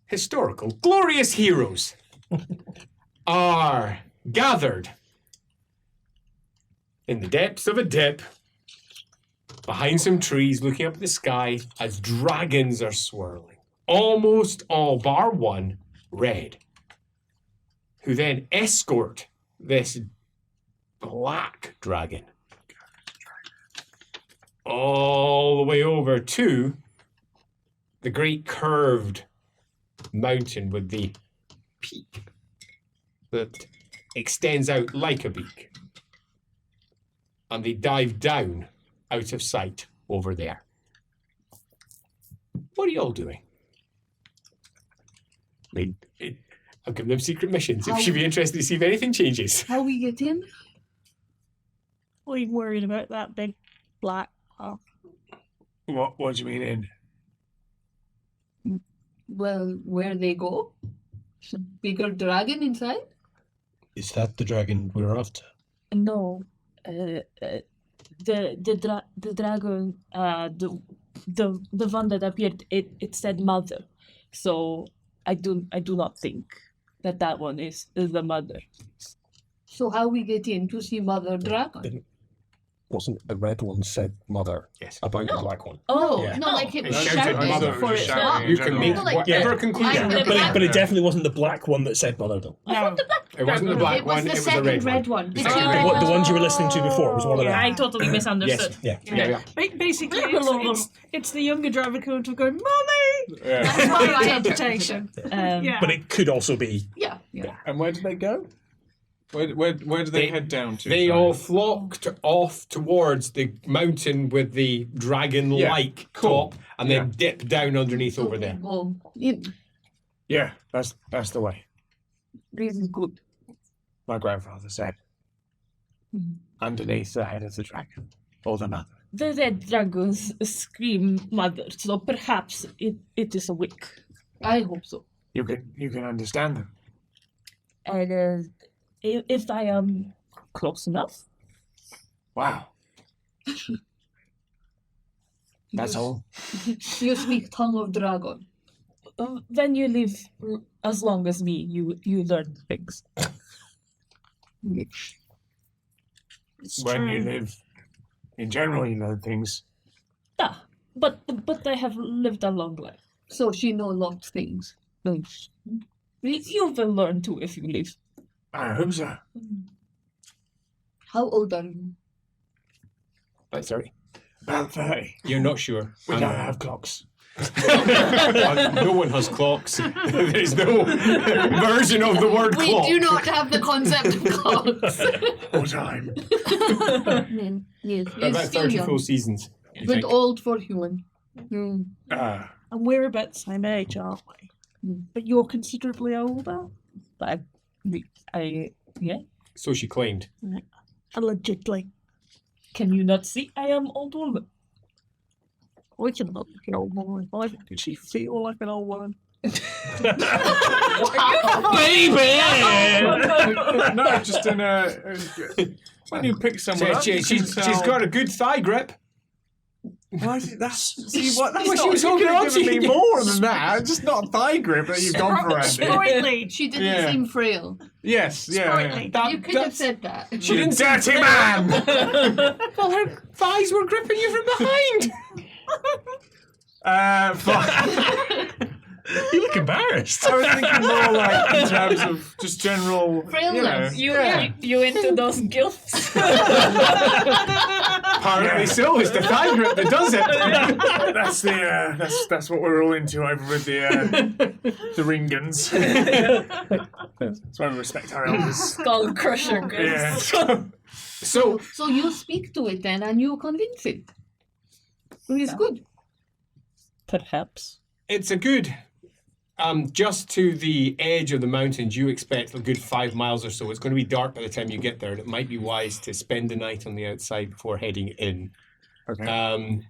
historical glorious heroes are gathered in the depths of a dip behind some trees looking up at the sky as dragons are swirling. Almost all bar one red, who then escort this black dragon all the way over to the great curved mountain with the peak that extends out like a beak. And they dive down out of sight over there. What are you all doing? I'll give them secret missions. It should be interesting to see if anything changes. How we get in? We worried about that big black. Oh. What do you mean in? Well, where they go? Bigger dragon inside? Is that the dragon we're after? No, the dragon, the one that appeared, it said mother, so I do not think that one is the mother. So how we get in to see Mother Dragon? Wasn't the red one said mother Yes. about the black one? Oh Yeah. No, like it was It shouted shouting mother, for it was it. shouting. You can make Like, whatever yeah. conclusion. Yeah. But it definitely wasn't the black one that said mother though. No. It wasn't the black It was one, the it was the second red one. The Second two red red one. The ones you were listening to before was one of them. I totally misunderstood. Yes. Yeah. Yeah. Basically, it's the younger driver code of going, Mommy! Yeah. That's my interpretation. Yeah. But it could also be. Yeah. And where did they go? Where do they head down to? They sorry? all flocked off towards the mountain with the dragon-like cool. top, and then dip down underneath over there. Go in. Yeah, that's the way. Really good. My grandfather said. Underneath the head of the dragon, or the mother. The red dragons scream mother, so perhaps it is a wick. I hope so. You can understand them. And if I am close enough, Wow. That's all. You speak tongue of dragon. When you live as long as me, you learn things. When you live, in general, you learn things. Yeah, but I have lived a long life. So she know lots of things. You will learn too if you live. I hope so. How old are you? About 30. About 30. You're not sure. We don't have clocks. No one has clocks. There's no version of the word We clock. do not have the concept of clocks. Or time. Yes, About yes, still 30 full young, seasons. you but think? old for human. Ah, And we're about the same age, aren't we? But you're considerably older. But yeah. So she claimed. Allegedly. Can you not see? I am old woman. I can look like an old woman if I think she feel like an old woman. no, just in a. When you pick someone up, you can She's tell- got a good thigh grip. Why is it- that's see what that's Well, not, she was you holding could on have to given me you. more than that. Just not a thigh grip that you've gone for, Andy. Sprightly. She didn't Yeah. seem frail. Yes, yeah. Sprightly. You could have said that. She didn't say Dirty man. Well, her thighs were gripping you from behind. Fuck. You look embarrassed. I was thinking more like in terms of just general, Frailness. You into those gilts? Apparently so. It's the thigh grip that does it. That's the that's what we're all into over with the Ringans. That's why we respect our elders. Skull crusher gilts. Yeah. So So you speak to it then, and you convince it. It's good. Perhaps. it's a good. Just to the edge of the mountains, you expect a good 5 miles or so. It's going to be dark by the time you get there, and it might be wise to spend the night on the outside before heading in. Okay.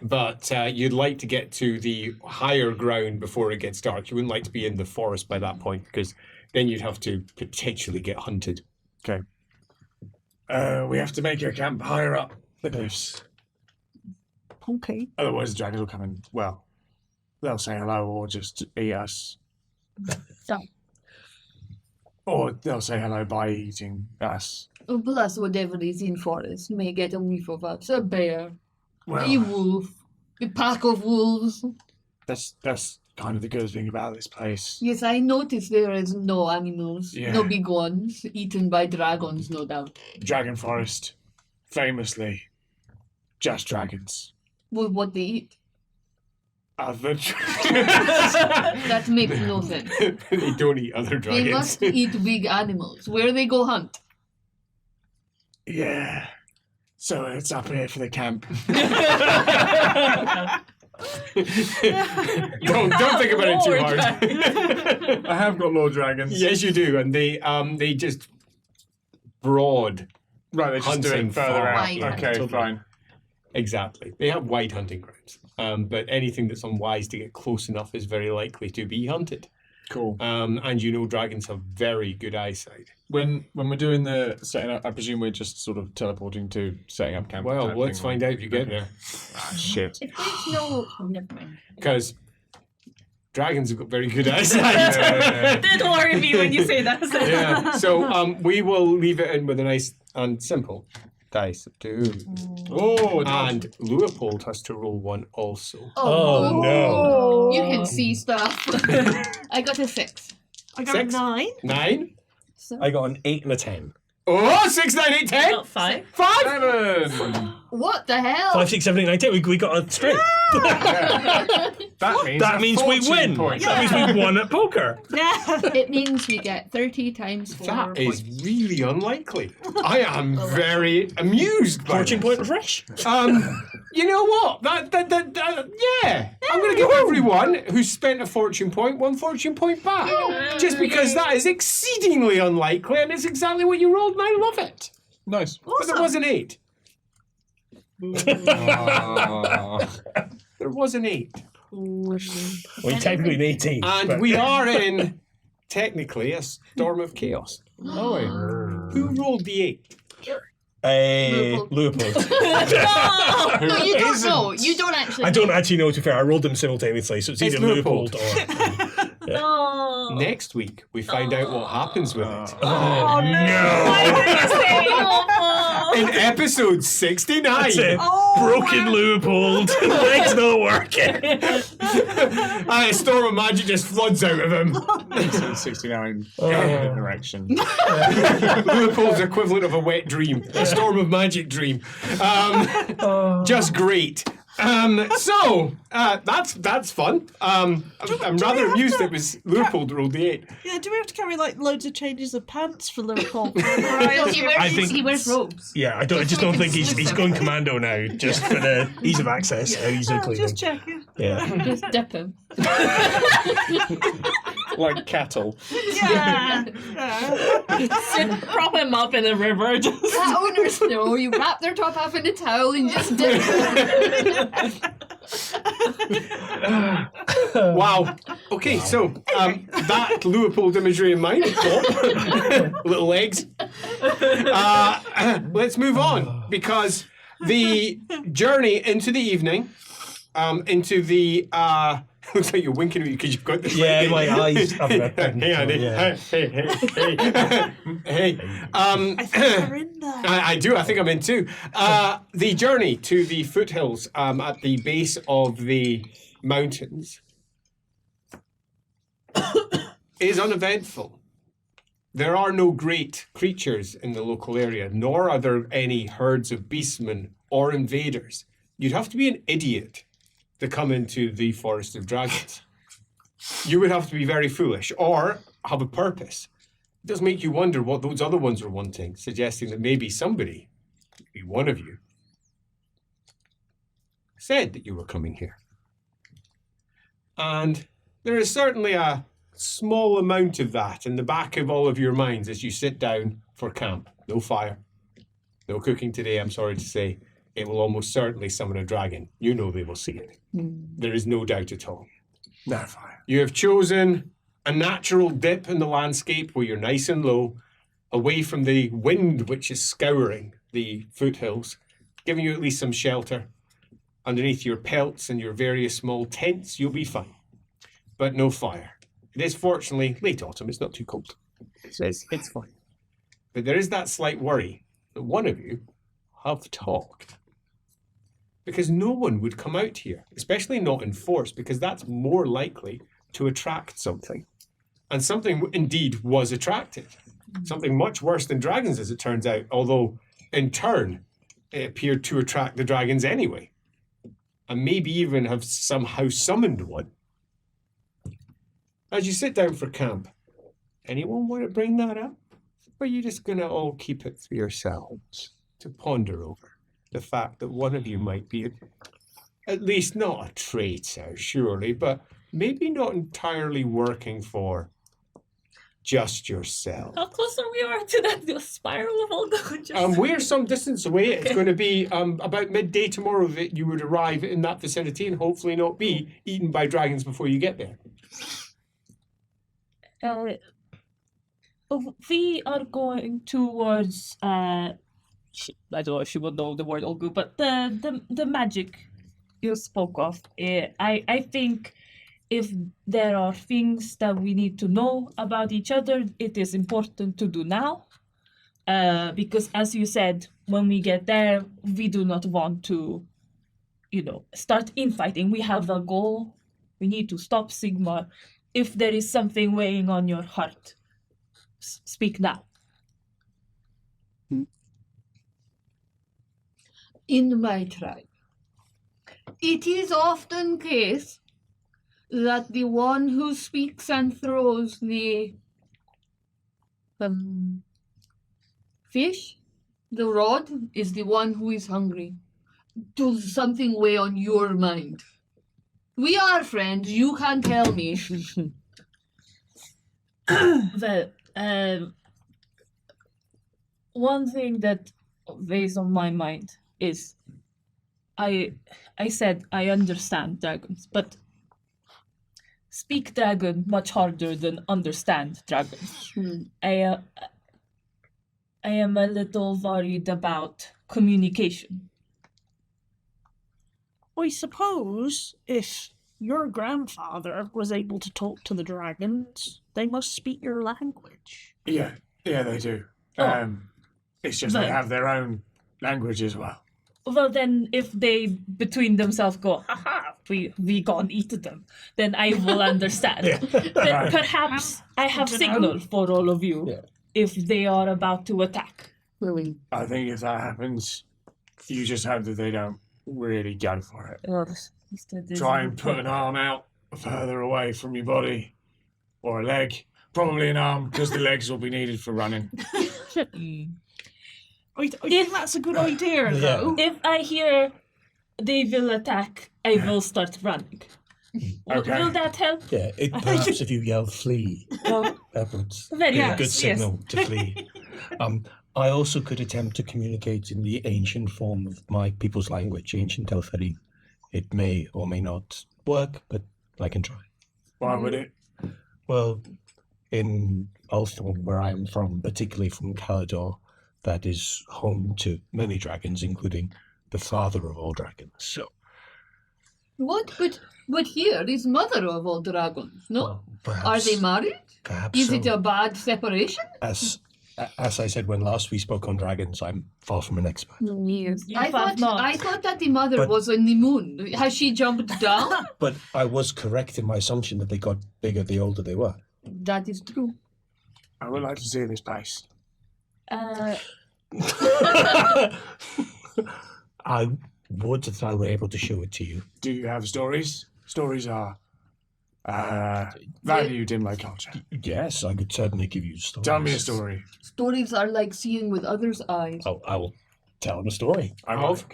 But you'd like to get to the higher ground before it gets dark. You wouldn't like to be in the forest by that point, because then you'd have to potentially get hunted. Okay. We have to make our camp higher up the cliffs. Okay. Otherwise, the dragons will come in. Well, they'll say hello or just eat us. So, Or they'll say hello by eating us. Plus, whatever is in forest may get a whiff of us. A bear, a Well, wolf, a pack of wolves. that's kind of the good thing about this place. Yes, I noticed there is no animals, Yeah. no big ones, eaten by dragons, no doubt. Dragon Forest, famously, just dragons. Well, what they eat. Other That makes no sense. They don't eat other They dragons. must eat big animals. Where they go hunt? Yeah. So it's up here for the camp. Don't think about it too hard. I have got Lord Dragons. Yes, you do, and they just broad. Right, they just do Hunting it further far. out. Wide. Okay, Totally. fine. Exactly. They have wide hunting grounds, but anything that's unwise to get close enough is very likely to be hunted. Cool. And you know dragons have very good eyesight. When we're doing the setting up, I presume we're just sort of teleporting to setting up camp. Well, type let's thing, find right? out if you get there. Ah, shit. If there's no... Oh, never mind. Because dragons have got very good eyesight. Yeah. Don't worry me when you say that. Yeah. So we will leave it in with a nice and simple dice of 2. Oh, And Leopold has to roll 1 also. Oh, no. You can see stuff. I got a 6. I got 6? a 9. 9? I got an 8 and a 10. Oh, 6, 9, 8, 10. Not 5. 5. 7. What the hell? 5, 6, 7, 8, 9, 10. We got a straight. That means That means we fortune win. point. That means we won at poker. It means we get 30 times 4 That points. is really unlikely. I am very amused by Fortune this. point refresh. You know what? Yeah. I'm going to give everyone who spent a fortune point 1 fortune point back. Just because that is exceedingly unlikely and it's exactly what you rolled and I love it. Nice. But there was an 8. There was an 8. Well, technically an 18. And but- we are in, technically, a storm of chaos. Oh, wait. Who rolled the 8? Leopold. No! No, you don't Isn't. know. You don't actually I know. don't actually know, to be fair. I rolled them simultaneously, so it's It's either Leopold Leopold. or... No! Next week, we find out what happens with it. Oh, no! Why did you say awful? In episode 69. That's it. Broken Leopold. Legs not working. A storm of magic just floods out of him. 69 direction. Leopold's equivalent of a wet dream. A storm of magic dream. Just great. So that's fun. I'm rather amused it was Leopold rolled the 8. Yeah, do we have to carry like loads of changes of pants for Leopold? No, I think- he wears robes. Yeah, I just don't think he's going commando now, just for the ease of access, ease of cleaning. Just checking. Yeah. Just dip him. Like cattle. Yeah. Prop him up in the river. Just... Cat owners know you wrap their top half in a towel and just dip them. Wow. Okay, so that Leopold imagery in mind. Pop. Little legs. Let's move on, because the journey into the evening, into the looks like you're winking at me because you've got the Yeah, my eyes. Hey, Andy. Yeah. Hey. I think we're in there. I do. I think I'm in too. The journey to the foothills at the base of the mountains is uneventful. There are no great creatures in the local area, nor are there any herds of beastmen or invaders. You'd have to be an idiot to come into the Forest of Dragons. You would have to be very foolish or have a purpose. It does make you wonder what those other ones were wanting, suggesting that maybe somebody, maybe one of you, said that you were coming here. And there is certainly a small amount of that in the back of all of your minds as you sit down for camp. No fire, no cooking today, I'm sorry to say. It will almost certainly summon a dragon. You know they will see it. There is no doubt at all. No fire. You have chosen a natural dip in the landscape where you're nice and low, away from the wind which is scouring the foothills, giving you at least some shelter. Underneath your pelts and your various small tents, you'll be fine. But no fire. It is fortunately late autumn, it's not too cold. It's fine. But there is that slight worry that one of you have talked. Because no one would come out here, especially not in force, because that's more likely to attract something. And something indeed was attracted. Something much worse than dragons, as it turns out, although in turn it appeared to attract the dragons anyway. And maybe even have somehow summoned one. As you sit down for camp, anyone want to bring that up? Or are you just going to all keep it to yourselves to ponder over the fact that one of you might be at least not a traitor, surely, but maybe not entirely working for just yourself? How close are we to that spiral of all God? We're some distance away. It's going to be about midday tomorrow that you would arrive in that vicinity and hopefully not be eaten by dragons before you get there. We are going towards I don't know if she would know the word Olgu, but the magic you spoke of. I think if there are things that we need to know about each other, it is important to do now. Because as you said, when we get there, we do not want to, start infighting. We have a goal. We need to stop Sigmar. If there is something weighing on your heart, speak now. In my tribe, it is often case that the one who speaks and throws the fish, the rod, is the one who is hungry. Does something weigh on your mind? We are friends, you can tell me. Well, one thing that weighs on my mind is I said I understand dragons, but speak dragon much harder than understand dragons. I am a little worried about communication. I suppose if your grandfather was able to talk to the dragons, they must speak your language. Yeah, they do. Oh. It's just they But- have their own language as well. Well, then, if they between themselves go, haha, we gone eat them, then I will understand. Then perhaps I have signal for all of you if they are about to attack. I think if that happens, you just hope that they don't really go for it. Try and put an arm out further away from your body, or a leg. Probably an arm, because the legs will be needed for running. I think that's a good idea, though. If I hear they will attack, I will start running. Okay. Will that help? Yeah, perhaps if you yell "flee," that would Very be a nice, good yes. signal to flee. I also could attempt to communicate in the ancient form of my people's language, ancient Telferine. It may or may not work, but I can try. Why would it? Well, in Ulthorn, where I'm from, particularly from Calador, that is home to many dragons, including the father of all dragons. So, What? But here is mother of all dragons, no? well, perhaps, Are they married? Perhaps Is so. it a bad separation? As I said when last we spoke on dragons, I'm far from an expert. Yes. You I have not. thought that the mother But- was on the moon. Has she jumped down? But I was correct in my assumption that they got bigger the older they were. That is true. I would like to see this place. I would if I were able to show it to you. Do you have stories? Stories are valued in my culture. Yes, I could certainly give you stories. Tell me a story. Stories are like seeing with others' eyes. Oh, I will tell him a story. I'm Of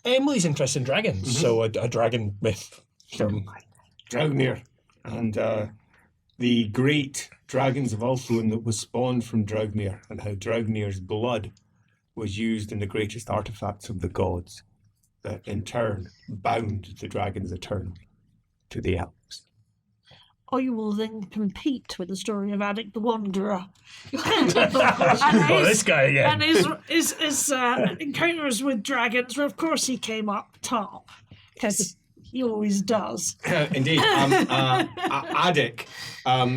Emily's interested in dragons, so a dragon myth from Dragnir and the great dragons of Ulthuan that was spawned from Dragnir, and how Dragnir's blood was used in the greatest artifacts of the gods that in turn bound the dragons eternally to the Alps. I will then compete with the story of Addic the Wanderer. Oh, this guy again. And his encounters with dragons, where of course he came up top, because he always does. Indeed. Addic,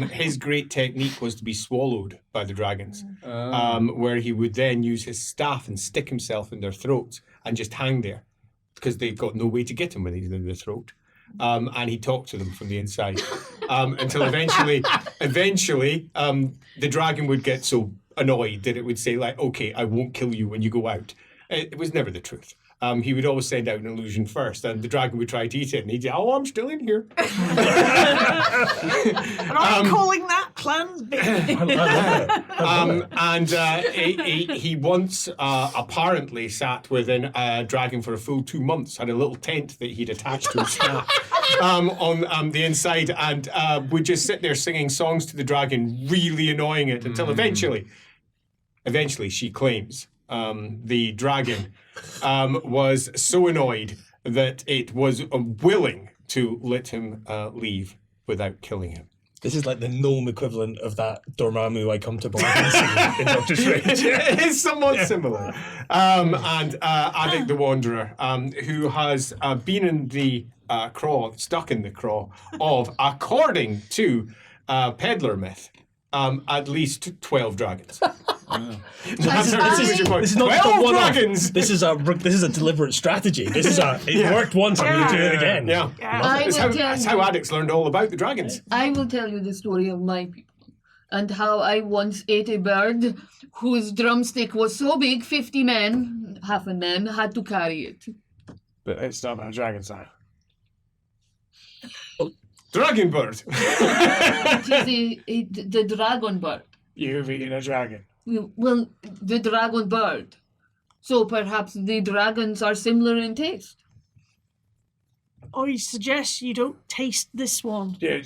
his great technique was to be swallowed by the dragons, where he would then use his staff and stick himself in their throats and just hang there because they've got no way to get him when he's in their throat. And he talked to them from the inside until eventually, the dragon would get so annoyed that it would say, like, okay, I won't kill you when you go out. It was never the truth. He would always send out an illusion first, and the dragon would try to eat it, and he'd say, oh, I'm still in here. And I'm calling that Plan B. He once apparently sat with a dragon for a full 2 months, had a little tent that he'd attached to his staff on the inside, and would just sit there singing songs to the dragon, really annoying it, until eventually she claims the dragon was so annoyed that it was willing to let him leave without killing him. This is like the gnome equivalent of that Dormammu I come to bargain scene in Doctor Strange. It is somewhat similar. And Addic the Wanderer, who has been in the stuck in the craw of, according to Peddler myth, at least 12 dragons. This is not just a 12 one-off. dragons! This is a deliberate strategy. This is it worked once. I'm going to do it again. Yeah. That's how Addicts learned all about the dragons. I will tell you the story of my people and how I once ate a bird whose drumstick was so big 50 men, half a man, had to carry it. But it's not about dragons now. Dragon bird. It is the dragon bird. You've eaten a dragon. Well, the dragon bird. So perhaps the dragons are similar in taste. I suggest you don't taste this one. Yeah,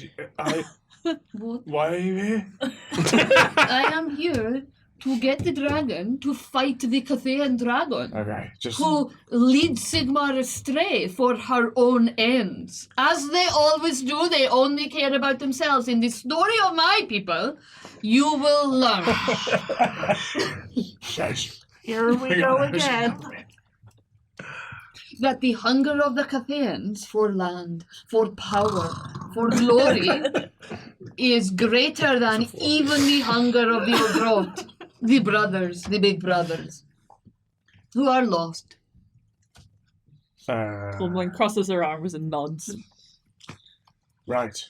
What? why are you here? I am here to get the dragon to fight the Cathayan dragon, Okay, just who leads Sigmar astray for her own ends. As they always do, they only care about themselves. In the story of my people, you will learn. Here we go again. That the hunger of the Cathayans for land, for power, for glory is greater than even the hunger of the Ogrot, the brothers, the big brothers, who are lost. Blumling crosses her arms and nods. right.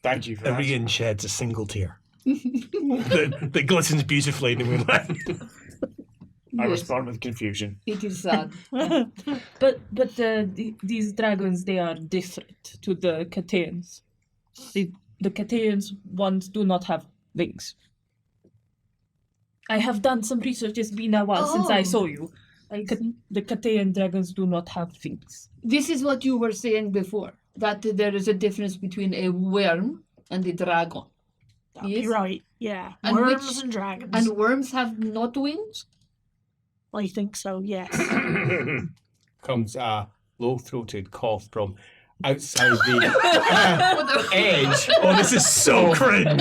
Thank you for that. Arian sheds a single tear that glistens beautifully in the moonlight. I Yes, respond with confusion. it is sad. But these dragons, they are different to the Catayans. The Catayans ones do not have wings. I have done some research. It's been a while since I Oh. saw you. The Catayan dragons do not have wings. This is what you were saying before, that there is a difference between a worm and a dragon. That'd Yes. be right. Yeah. And Worms which- and dragons. And worms have not wings? I think so, yes. Comes a low-throated cough from outside the edge. Oh, this is so cringe.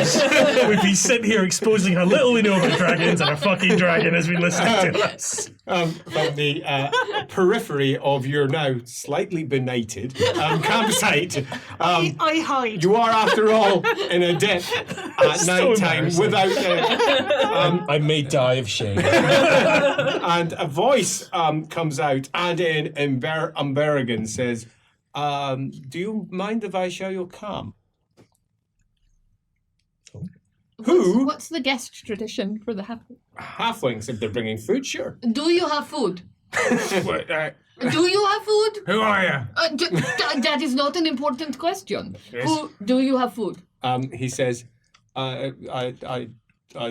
We'd be sitting here exposing how little we know about dragons and a fucking dragon as we listen to us. From the periphery of your now slightly benighted campsite. I hide. You are, after all, in a dip at So night time embarrassing. without. I may die of shame. And a voice comes out, and in Umberrigan says, "Do you mind if I share your cam?" Who? What's the guest tradition for the Halflings, if they're bringing food, sure. Do you have food? But, Do you have food? who are you? That is not an important question. Yes. Do you have food? He says, I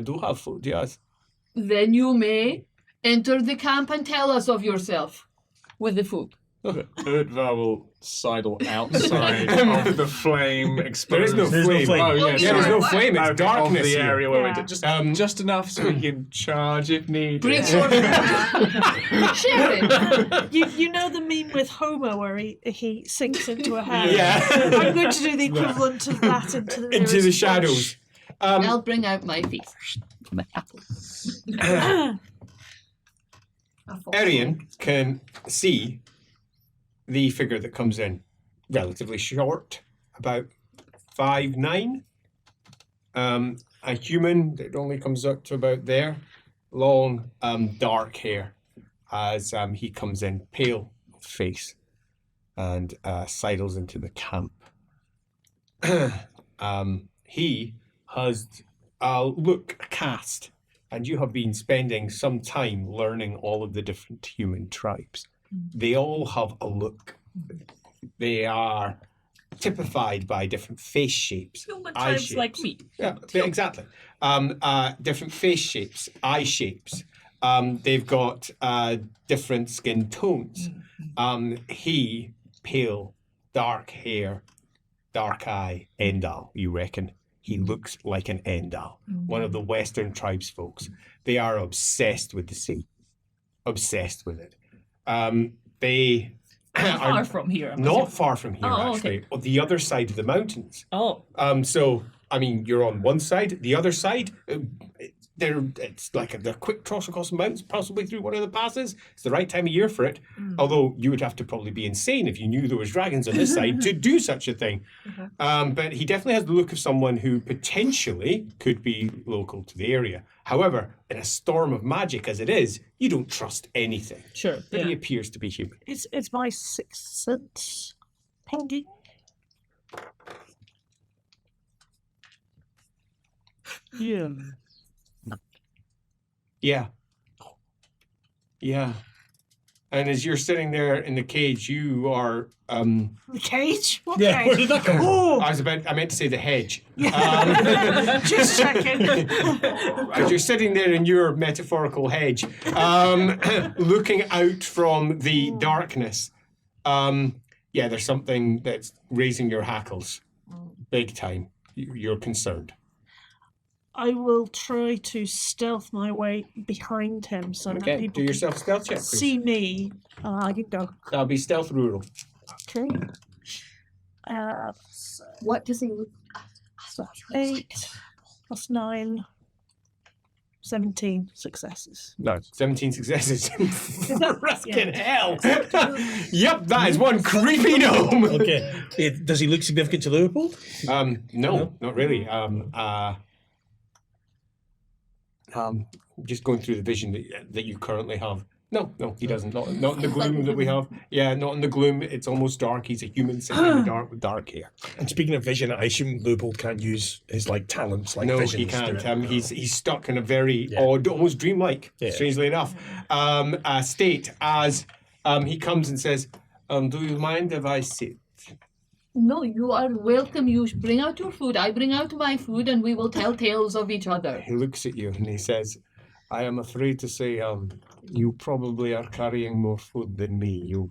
do have food, yes. Then you may enter the camp and tell us of yourself with the food. Urdva will sidle outside of the flame There exposed. is no There's no flame. flame. Oh, yeah, Yeah, there's no sorry. flame, it's Okay, darkness of the here. area where Yeah. we're just enough so we can charge if needed. Bring your share it. You know the meme with Homer where he sinks into a hell? Yeah. I'm going to do the equivalent of that into the Into the nearest shadows. I'll bring out my feast. My apple. Arian can see the figure that comes in, relatively short, about 5'9". A human that only comes up to about there, long, dark hair, as he comes in, pale face, and sidles into the camp. He has a look cast, and you have been spending some time learning all of the different human tribes. They all have a look. They are typified by different face shapes. Human eye tribes like shapes. me. Yeah, exactly. Different face shapes, eye shapes. They've got different skin tones. He, pale, dark hair, dark eye, Endal, you reckon. He looks like an Endal, one of the Western tribes folks. They are obsessed with the sea. Obsessed with it. They Far are from here. I'm not assuming. far from here, Oh, actually, okay. on the other side of the mountains. Oh, So, I mean, you're on one side. The other side, it's like they're quick cross across the mountains, possibly through one of the passes. It's the right time of year for it. Although you would have to probably be insane if you knew there was dragons on this side to do such a thing. But he definitely has the look of someone who potentially could be local to the area. However, in a storm of magic as it is, you don't trust anything. sure. But he Yeah. appears to be human. It's my sixth sense. Pinging. Yeah. Yeah. Yeah. And as you're sitting there in the cage, you are. The cage? What Yeah, where cage? did that come from? Oh, I meant to say the hedge. just checking. As you're sitting there in your metaphorical hedge, looking out from the darkness, yeah, there's something that's raising your hackles, big time. You're concerned. I will try to stealth my way behind him so that Okay, people do yourself a stealth check, can please. see me. I can go. That'll be stealth rural. Okay. What does he look? 8 plus 9. 17 successes. Nice. 17 successes. Fucking Yeah. hell. Yep, that is one creepy gnome. Okay. Does he look significant to Liverpool? No, not really. Just going through the vision that you currently have. No, he doesn't. Not in the gloom that we have. Yeah, not in the gloom. It's almost dark. He's a human sitting in the dark with dark hair. And speaking of vision, I assume Liverpool can't use his talents like No, vision. he can't. He's stuck in a very odd, almost dreamlike, strangely enough, state as he comes and says, "Do you mind if I sit?" No, you are welcome. You bring out your food. I bring out my food, and we will tell tales of each other. He looks at you and he says, "I am afraid to say, you probably are carrying more food than me. You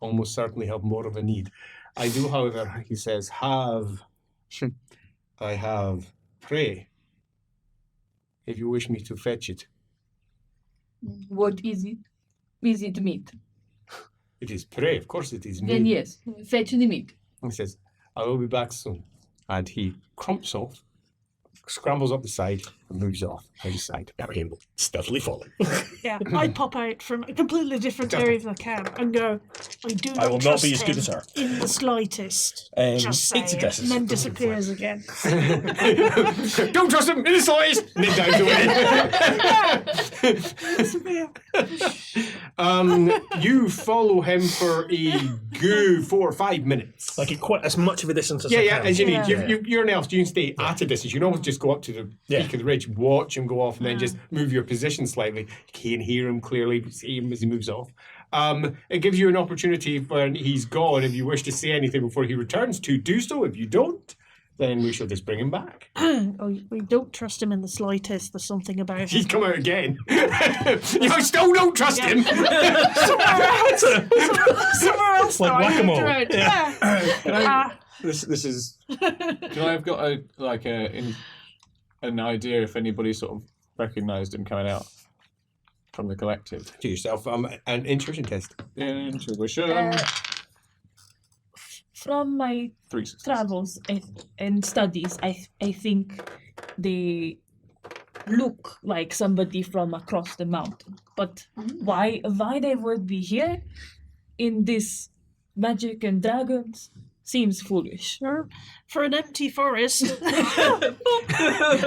almost certainly have more of a need. I do, however," he says, I have prey. If you wish me to fetch it." What is it? Is it meat? "It is prey, of course it is me." Then yes, fetch the meat. He says, "I will be back soon." And he crumps off, scrambles up the side, and moves off out of sight. Him stealthily following. Yeah, I pop out from a completely different area of the camp and go, I do not I will not trust be as good him as her. in the slightest. Just 8 saying. successes. And then disappears again. "Don't trust him in the slightest!" And then dives away. Disappear. You follow him for a good 4 or 5 minutes. Like quite as much of a distance as I Yeah, can. as you need. Yeah. You're an elf, you can stay at a distance. You can always just go up to the peak of the ridge, watch him go off, and then just move your position slightly. You can hear him clearly, see him as he moves off. It gives you an opportunity when he's gone, if you wish to say anything before he returns, to do so. If you don't, then we shall just bring him back. We don't trust him in the slightest. There's something about He's him. come out again. You still don't trust him. Somewhere else Like now, I whack-a-mole. moved around. Can I, this is. Can I have got an idea if anybody sort of recognised him coming out from the collective? To yourself, an intuition test. Intuition. From my 3 successes. travels and studies, I think they look like somebody from across the mountain. But why they would be here in this magic and dragons seems foolish. Sure. For an empty forest.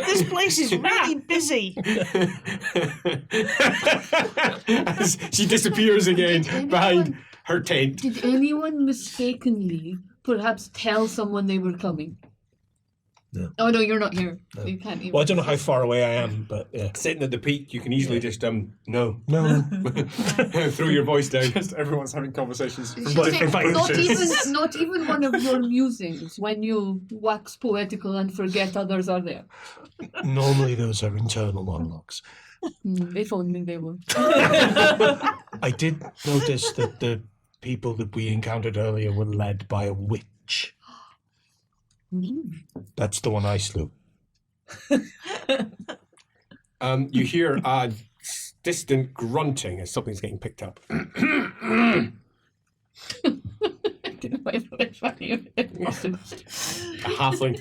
This place is really busy. As she disappears again behind her tent. Did anyone mistakenly perhaps tell someone they were coming? No. Oh no, you're not here. You can't even. Well, I don't know how far away I am, but yeah. Sitting at the peak, you can easily just no throw your voice down. Just everyone's having conversations. She But said, if I- not even one of your musings when you wax poetical and forget others are there. Normally those are internal monologues. If only they were. I did notice that the people that we encountered earlier were led by a witch. That's the one I slew. You hear a distant grunting as something's getting picked up. I didn't know if it was funny. A halfling.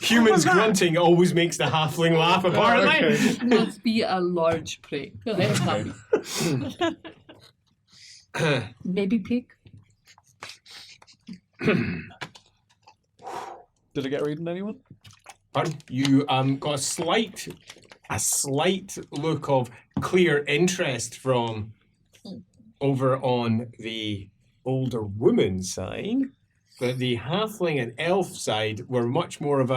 Humans grunting always makes the halfling laugh, apparently. Must be a large prey. I am happy. Maybe pig. Did I get a read on anyone? Pardon? You got a slight look of clear interest from over on the older woman's side, but the halfling and elf side were much more of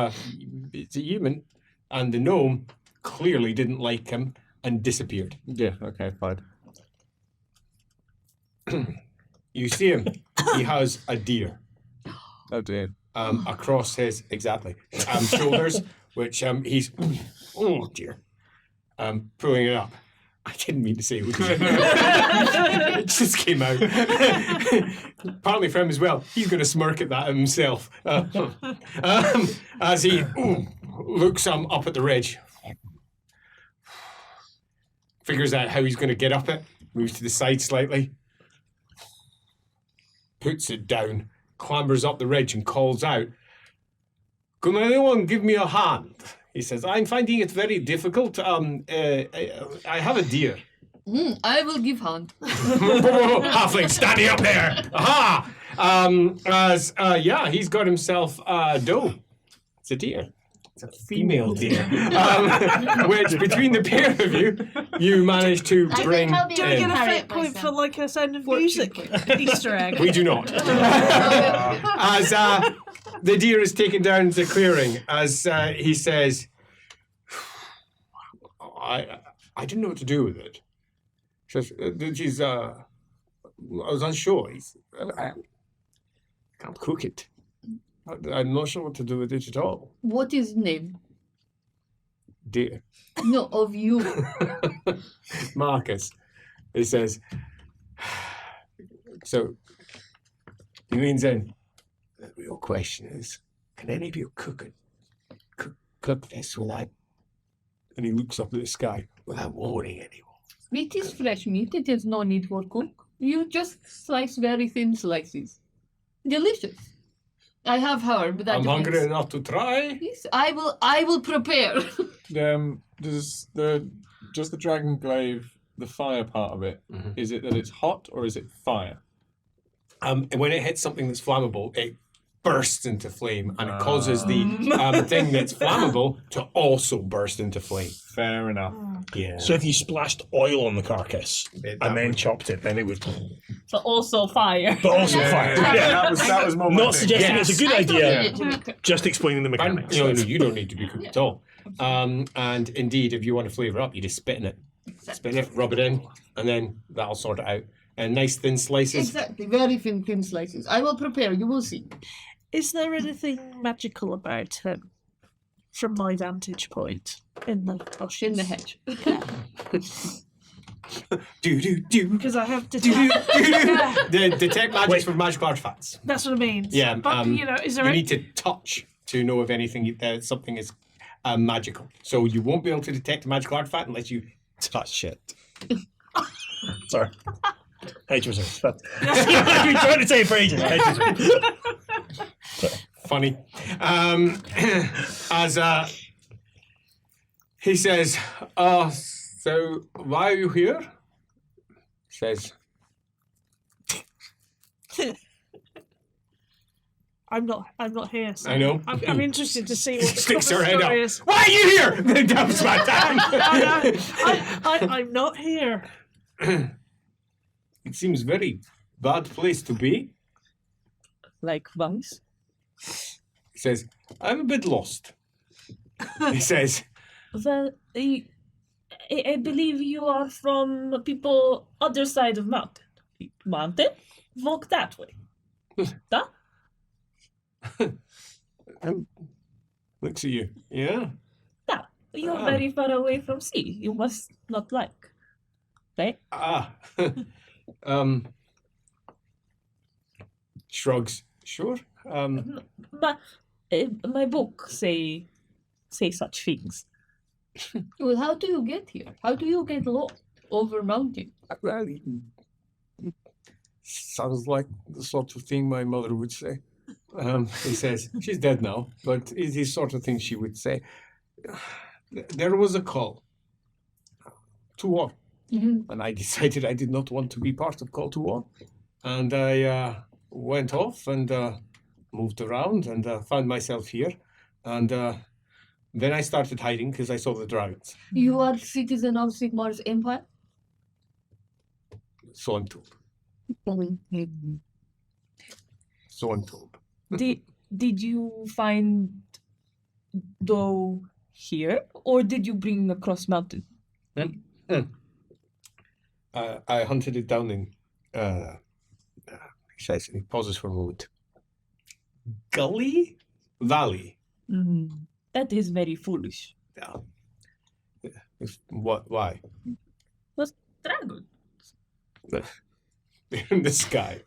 it's a human, and the gnome clearly didn't like him and disappeared. Yeah, okay, fine. You see him, he has a deer Oh dear. across his shoulders, which he's oh dear, pulling it up. I didn't mean to say it. It just came out. Partly for him as well. He's going to smirk at that himself as he looks up at the ridge, figures out how he's going to get up it, moves to the side slightly, puts it down, clambers up the ridge and calls out, "Can anyone give me a hand?" He says, "I'm finding it very difficult. I have a deer." I will give hand. Halfling standing up there. Aha! He's got himself a doe. It's a deer. It's a female deer. Which, between the pair of you, you managed to bring I'll be Do we in. get a Carry fate it point myself. for like a Sound of Music Easter egg? We do not. As the deer is taken down to the clearing, as he says, I didn't know what to do with it. Says, I was unsure. I can't cook it. I'm not sure what to do with it at all. What is name? Dear. No, of you. Marcus. He says, so he leans in. The real question is, can any of you cook this without, and he looks up at the sky, without warning anyone? Meat is fresh meat. It has no need for cook. You just slice very thin slices. Delicious. I have heard that. I'm hungry enough to try. Yes, I will prepare. Does the dragon glaive, the fire part of it, is it that it's hot or is it fire? When it hits something that's flammable, it bursts into flame, and it causes the thing that's flammable to also burst into flame. Fair enough. Yeah. So if you splashed oil on the carcass and then chopped it, then it would. But also fire. But also fire. Yeah. That was more my Not thing. suggesting it's a good I thought idea. you did it. Just explaining the And, mechanics. you don't need to be cooked at all. And indeed, if you want to flavour up, you just spit in it. Spin it, rub it in, and then that'll sort it out. And nice thin slices. Exactly, very thin slices. I will prepare. You will see. Is there anything magical about him, from my vantage point, in the In the hedge. Do. Because I have to. The detect magic for magical artifacts. That's what I mean. Yeah, But is there? You Any... need to touch to know if something is magical. So you won't be able to detect a magical artifact unless you touch it. Sorry. Hedge reserves. But I've been trying to say it for ages. Hedge reserves. Funny. As he says, so why are you here? Says, I'm not here. So I know. I'm interested to see what the sticks her cover head up. story is. Why are you here? Dumps my down. I'm not here. It seems very bad place to be. Like mice. He says, I'm a bit lost. He says, Well, I believe you are from people other side of mountain. Mountain? Walk that way. That? looks at you. Yeah. That. You're Ah. very far away from sea. You must not like. Right? Shrugs. Sure. But my book say such things. Well, how do you get here? How do you get lost over mountain? Well, sounds like the sort of thing my mother would say. He says, she's dead now, but it's the sort of thing she would say. There was a call to war, and I decided I did not want to be part of call to war. And I went off and moved around and found myself here. And then I started hiding because I saw the dragons. You are citizen of Sigmar's empire? So I'm told. So I'm told. Did you find dough here, or did you bring across mountain? I hunted it down in, he says, and he pauses for a moment. Gully? Valley. That is very foolish. Yeah. What? Why? Dragon. In the sky.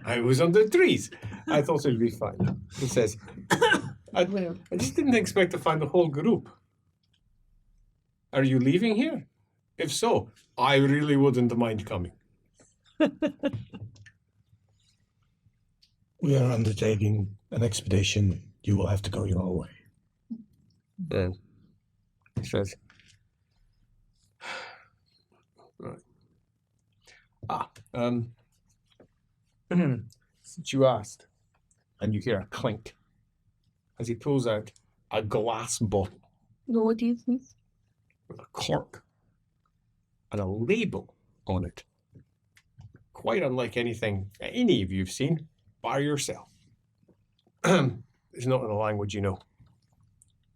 I was under trees. I thought it'd be fine. He says, I Where? just didn't expect to find the whole group. Are you leaving here? If so, I really wouldn't mind coming. We are undertaking an expedition. You will have to go your own way. Then he says, right. Since you asked, and you hear a clink as he pulls out a glass bottle No, what is this? with a cork and a label on it. Quite unlike anything any of you've seen by yourself. It's not in a language you know.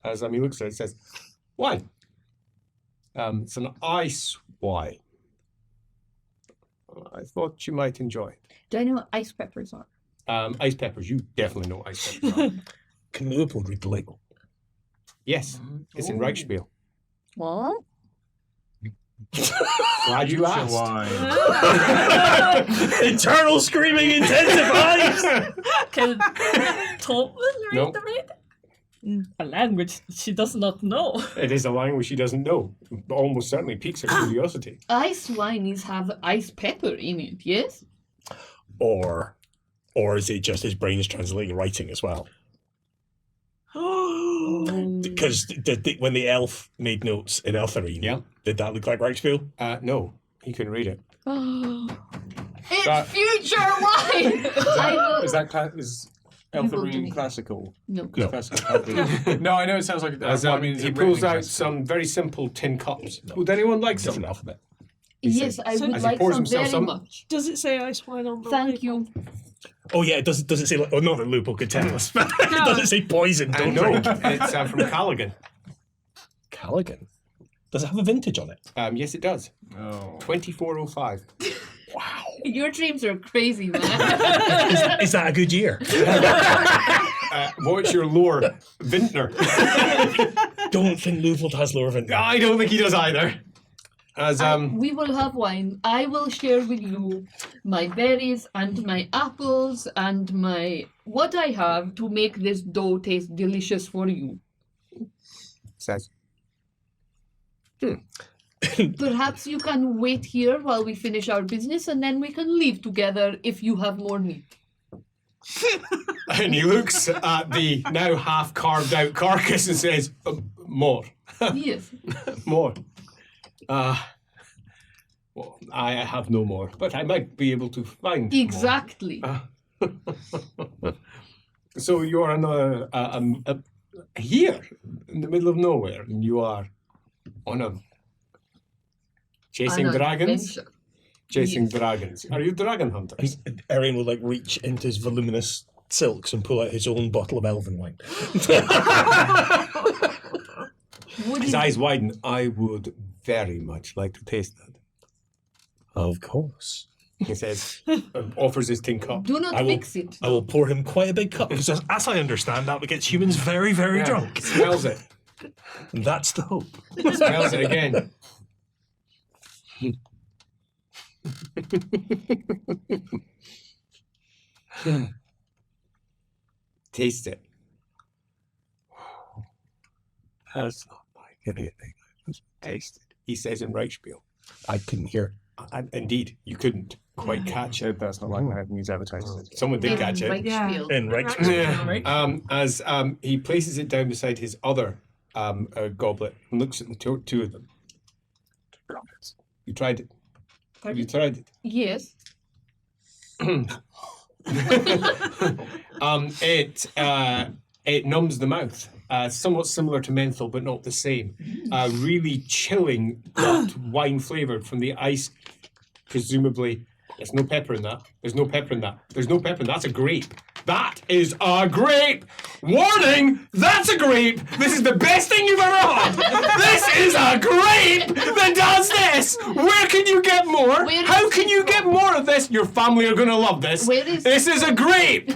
As he looks at it, it says, wine. It's an ice wine. I thought you might enjoy it. Do I know what ice peppers are? Ice peppers, you definitely know ice peppers are. Can Leopold read the label? Yes, it's in Reichspiel. What? Glad you asked. Internal screaming intensifies! Can Tom read No. the label? A language she does not know. It is a language she doesn't know. Almost certainly piques her curiosity. Ice wines have ice pepper in it, yes? Or is it just his brain's translating writing as well? Because when the elf made notes in Eltharine, Yeah. did that look like Reichspiel? No, he can read it. It's That- future wine! I will... Is that is You will do Eltharine me. classical? No. Classical. No, I know it sounds like. As, well, I mean, is he it pulls written out classical? some very simple tin cups. Would anyone like some? Different alphabet. Yes, I would As he like pours some himself very some- much. Does it say ice wine on the Thank label? you. Oh yeah, it doesn't say like, oh no, that Lupo could tell us. It doesn't say poison, don't No, drink. it's from Callaghan. Callaghan. Does it have a vintage on it? Yes, it does. Oh. 2405. Wow. Your dreams are crazy, man. Is that a good year? What's your lore, Vintner? Don't think Lupold has lower vintage. I don't think he does either. As We will have wine. I will share with you my berries and my apples and my what I have to make this dough taste delicious for you. says, Perhaps you can wait here while we finish our business and then we can leave together if you have more meat. and he looks at the now half carved out carcass and says, more, Yes. more. Well, I have no more, but I might be able to find more. Exactly. So you are here in the middle of nowhere, and you are on a chasing An dragons. adventure. Chasing Yes. dragons. Are you dragon hunters? Arian will like reach into his voluminous silks and pull out his own bottle of elven wine. Would His it- eyes widen. I would very much like to taste that. Of course. He says, offers his tin cup. Do not I will- mix it. I will pour him quite a big cup because, as I understand, that gets humans very, very Yeah, drunk. Smells it. And that's the hope. Smells it again. Taste it. That's not like anything I've tasted, he says in Reichspiel. I couldn't hear. Indeed, you couldn't quite catch it. That's not like I haven't used advertising. Someone did In catch it. Reichspiel. In Rex. Yeah. As he places it down beside his other goblet and looks at the two of them. You tried it. You tried it. Yes. It numbs the mouth. Somewhat similar to menthol, but not the same. Really chilling, but wine flavored from the ice. Presumably, there's no pepper in that. There's no pepper in that. There's no pepper in that. That's a grape. That is a grape. Warning! That's a grape. This is the best thing you've ever had. This is a grape that does this. Where can you get more? Where How is can it you from? get more of this? Your family are gonna love this. Where is This is a grape.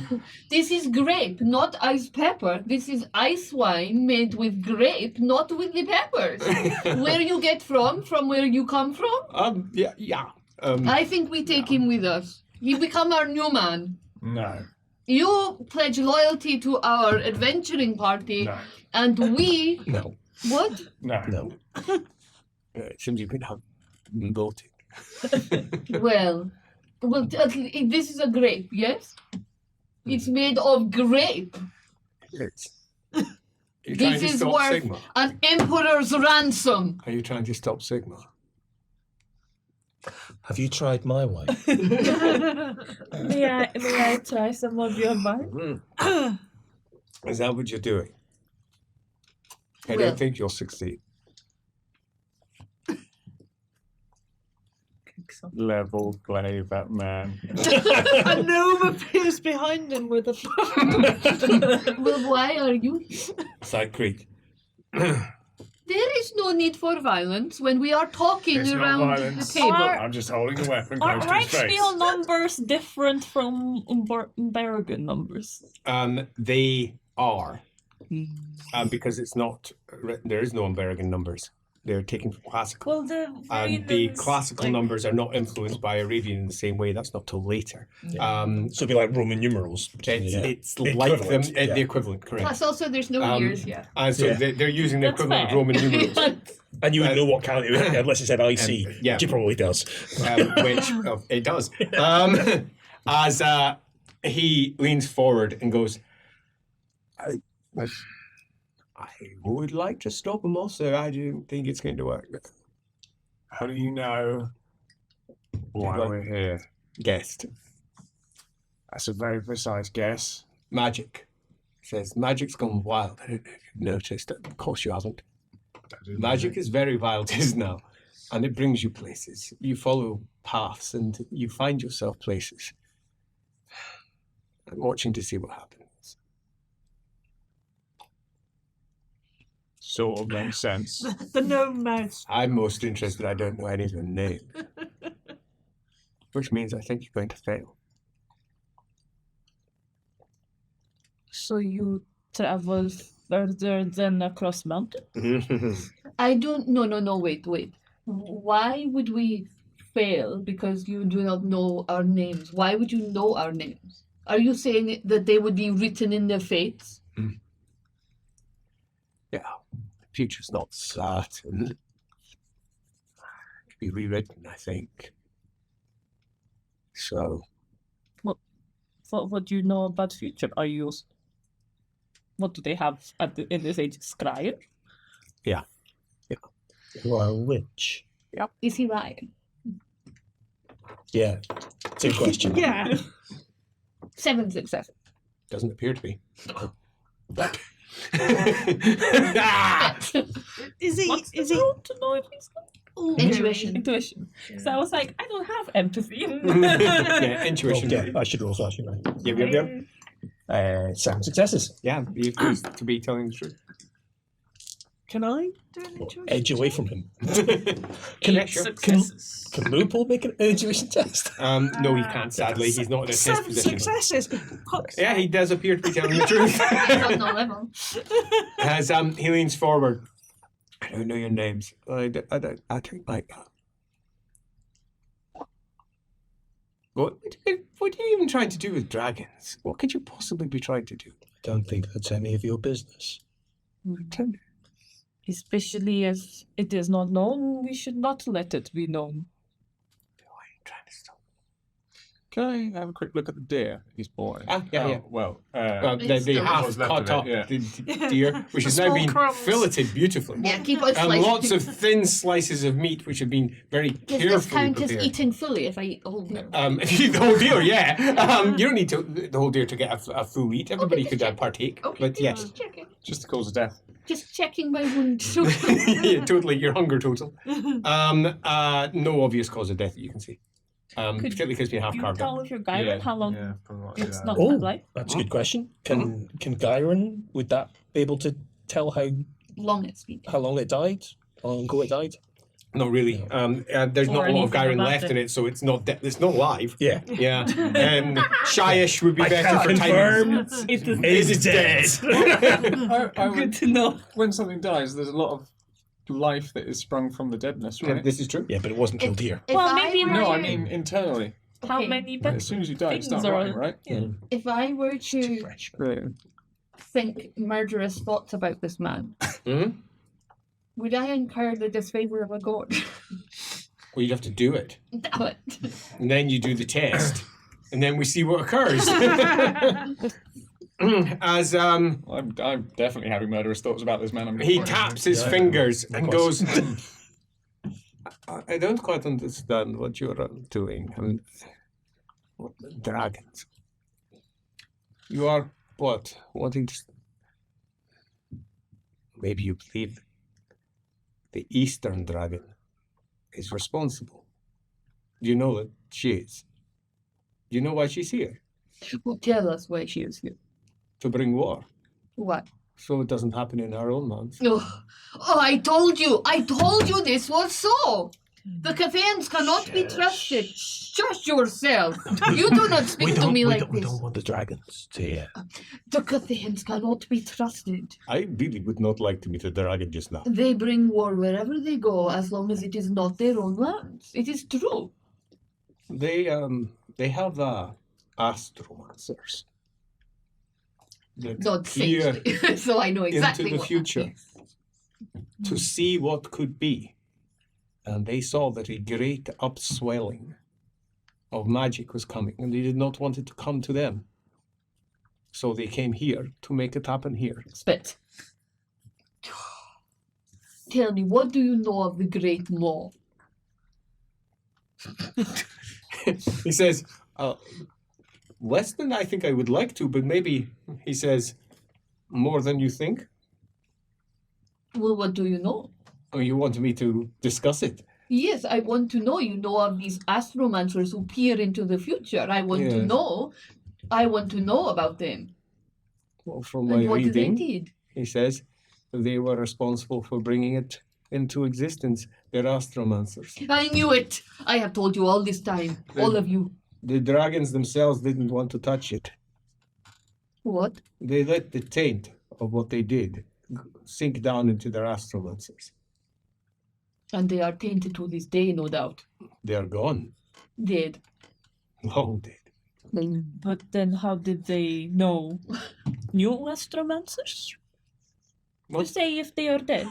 This is grape, not ice pepper. This is ice wine made with grape, not with the peppers. Where you get from where you come from? Yeah. I think we take him with us. He become our new man. No. You pledge loyalty to our adventuring party, No. and we. No. What? No. No. It seems you've been voting. Well, this is a grape, yes? It's made of grape. It's. You're trying This to is stop worth Sigmar. an emperor's ransom. Are you trying to stop Sigmar? Have you tried my wine? May I try some of your wine? Is that what you're doing? I Well- don't think you'll succeed. Level play, that man. A gnome appears behind him with a. Well, why are you here? Side Creek. There is no need for violence when we are talking It's not around the violence. table. I'm just holding a weapon Are close to his face. Reichspiel numbers different from Bergen numbers? They are. Because it's not. There is no Unbergen numbers. They're taken from classical. Well, the And the classical numbers are not influenced by Arabian in the same way. That's not till later. So it'd be like Roman numerals. It's The like them, equivalent, yeah. the equivalent, correct. Plus, also, there's no years yet. And so Yeah. they're using the That's equivalent fair. of Roman numerals. And you would know what count it was, unless it said IC, yeah. which it probably does. Which it does. As he leans forward and goes, I would like to stop him also. I don't think it's going to work. How do you know why Like- we're here? Guessed. That's a very precise guess. Magic. Says magic's gone wild. I don't know if you've noticed. Of course you haven't. Magic is very wild is now. And it brings you places. You follow paths and you find yourself places. I'm watching to see what happens. Sort of makes sense. The gnome mouse. I'm most interested. I don't know any of their name. Which means I think you're going to fail. So you travel further than across mountain? I don't. No, wait. Why would we fail because you do not know our names? Why would you know our names? Are you saying that they would be written in their fates? Yeah, the future's not certain. It could be rewritten, I think. So, What do you know about future? Are you... What do they have in this age? Scryer? You are a witch. Is he right? Yeah. Same question. Yeah. 7 successes. doesn't appear to be. Is he? What's Is the he? roll to know if he's Intuition. Intuition. So I was like, I don't have empathy. Yeah, intuition. Yeah, I should roll flash, right? Yep. 7 successes. Yeah, you used to be telling the truth. Can I do an intuition? Edge away from him. Yeah, sure. Successes. Can Loophole make an intuition test? No, he can't, sadly. He's not in a test 7 position. successes. Yeah, he does appear to be telling the truth. He's on no level. As he leans forward, I don't know your names. I don't like that. What are you even trying to do with dragons? What could you possibly be trying to do? Don't think that's any of your business. Especially as it is not known, we should not let it be known. Why are you trying to stop? Can I have a quick look at the deer he's bought? Yeah. Well, They It's have what's left cut of it, up yeah. the deer, which has now Small been crumbs. filleted beautifully. Yeah, keep on And slicing. lots of thin slices of meat, which have been very Does this carefully count as prepared. eating fully if I eat the whole meal? If you eat the whole deer, yeah. You don't need the whole deer to get a full eat. Everybody just could check. partake. Okay, But yes, just checking. just the cause of death. Just checking my wounds. yeah, totally. Your hunger total. No obvious cause of death that you can see. Particularly because we have You carved tell up. if your guy how long Yeah, probably like it's that. not Oh, like. that's a good question. Can Gyron, would that be able to tell Long it's been. how long it died? How long ago it died? Not really. There's Or not a lot of anything Gyron about left it. in it, so it's not it's not live. Yeah. Yeah. Shyish would be I better can for timing. confirm It is it is dead. I good would, to know. when something dies, there's a lot of life that is sprung from the deadness, Yeah, right? this is true. Yeah, but it wasn't killed here. If Well, I maybe were No, I you- mean internally. how Okay. many As soon as you die, you things start are- rotting, right? Yeah. If I were to Fresh. Brilliant. think murderous thoughts about this man, would I incur the disfavor of a god? Well, you'd have to do it. Damn it. And then you do the test. And then we see what occurs. As I'm definitely having murderous thoughts about this man. he taps his fingers and goes, I don't quite understand what you're doing. Dragons. You are what? Wanting to... Maybe you believe the Eastern dragon is responsible. Do you know that she is? Do you know why she's here? Well, tell us why she is here. To bring war. What? So it doesn't happen in our own lands. Oh, I told you this was so. The Cathayans cannot be trusted. Just yourself. You do not speak to me like we this. don't want the dragons to hear. The Cathayans cannot be trusted. I really would not like to meet a dragon just now. They bring war wherever they go, as long as it is not their own lands. It is true. They have astromancers. That Not peer safely. So I know exactly into the what future happens. to see what could be. And they saw that a great upswelling of magic was coming, and they did not want it to come to them. So they came here to make it happen here. Spit. Tell me, what do you know of the Great Maw? He says, less than I think I would like to, but maybe, he says, more than you think. Well, what do you know? Oh, you want me to discuss it? Yes, I want to know. You know of these astromancers who peer into the future. I want to Yes. know. I want to know about them. Well, from my And what they reading, did. he says, they were responsible for bringing it into existence. They're astromancers. I knew it. I have told you all this time. All of you. The dragons themselves didn't want to touch it. What? They let the taint of what they did sink down into their astromancers. And they are tainted to this day, no doubt. They are gone. Dead. Long dead. But then how did they know? New astromancers? To What? say if they are dead.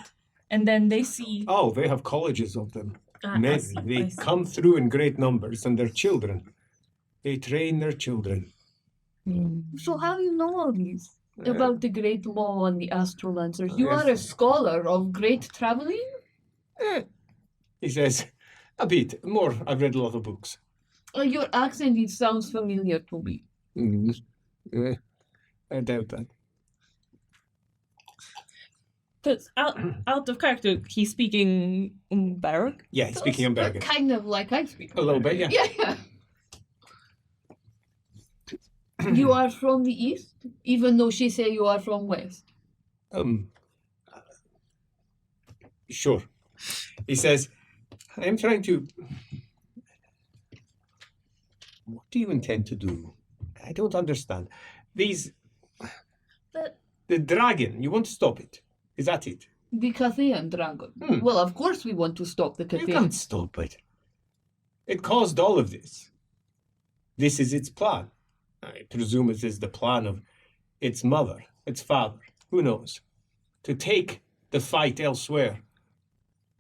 And then they see... Oh, they have colleges of them. I Many. see, They I see. come through in great numbers, and their children. They train their children. So how do you know all these? About the Great Maw and the astromancers. You Yes. are a scholar of great traveling? He says, a bit more. I've read a lot of books. Your accent, it sounds familiar to me. I doubt that. Because out of character, he's speaking Umberg. Yeah, speaking in Bergen. Kind of like I speak. A little bit, yeah. Yeah. You are from the east, even though she say you are from west. Sure. He says, I'm trying to... What do you intend to do? I don't understand. These... The dragon, you want to stop it. Is that it? The Cathayan dragon. Well, of course we want to stop the You Cathayan. can't stop it. It caused all of this. This is its plan. I presume it is the plan of its mother, its father, who knows, to take the fight elsewhere,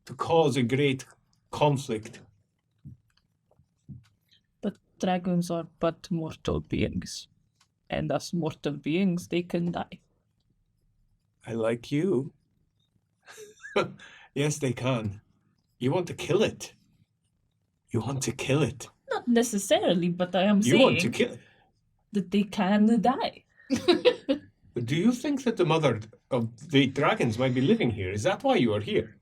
to cause a great conflict. But dragons are but mortal beings. And as mortal beings, they can die. I like you. Yes, they can. You want to kill it. You want to kill it. Not necessarily, but I am You saying want to kill it. that they can die. Do you think that the mother of the dragons might be living here? Is that why you are here?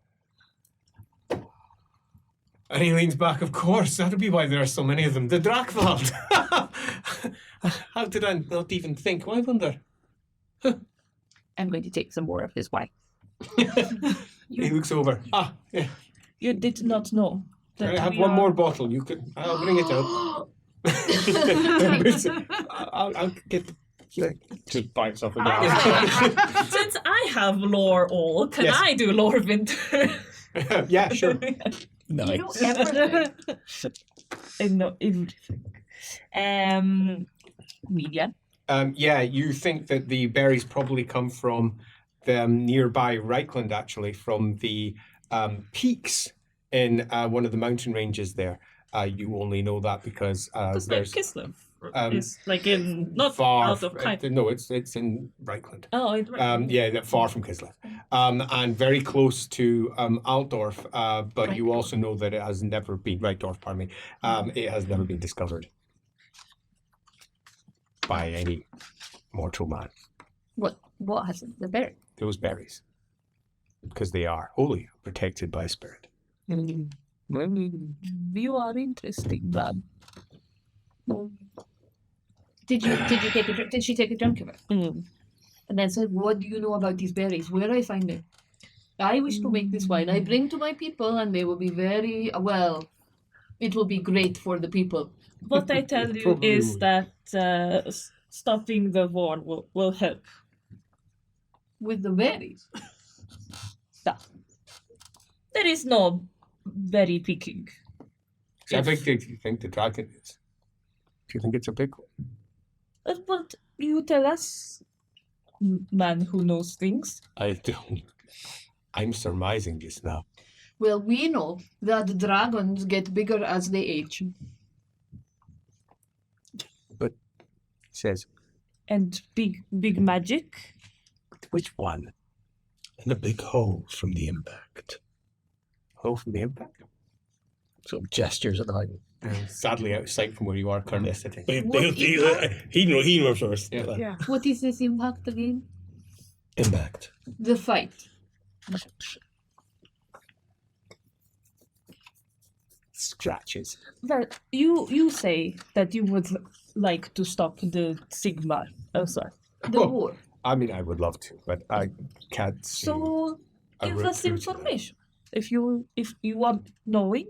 And he leans back, of course. That'd be why there are so many of them. The Drakwald. How did I not even think? I wonder. I'm going to take some more of his wine. He looks over. Ah, yeah. You did not know that I have we one are- more bottle. You could. I'll bring it out. I'll get the... Just bites off the ground. Since I have lore all, can Yes. I do lore winter? Yeah, sure. Nice. I know everything. Median. Yeah, you think that the berries probably come from the nearby Reichland, actually, from the peaks in one of the mountain ranges there. You only know that because Because there's Kislev um, is like in not far. out of Kai. No, it's in Reichland. Oh, it's right. Yeah, far from Kislev, and very close to Altdorf. But you also know that it has never been Reichdorf. Pardon me. It has never been discovered by any mortal man. What has it? The berry. Those berries, because they are holy, protected by spirit. Well, you are interesting, lad. Did she take a drink of it? And then said, "What do you know about these berries? Where I find it? I wish to make this wine. I bring to my people, and they will be very well. It will be great for the people." What I tell you Probably is would. that stopping the war will help. With the berries. There is no berry picking. How big do you think the dragon is? Do you think it's a big one? But you tell us, man who knows things. I don't. I'm surmising this now. Well, we know that dragons get bigger as they age. It says, And big magic. which one? And a big hole from the impact. Hole from the impact? Sort of gestures at Ivan. Sadly out of sight from where you are currently sitting. He knows first. Yeah. Yeah. What is this impact again? Impact. The fight. Scratches. Well, you say that you would like to stop the Sigmar. Oh, sorry. The war. I mean, I would love to, but I can't see. So a give route us through to that. information if you want knowing.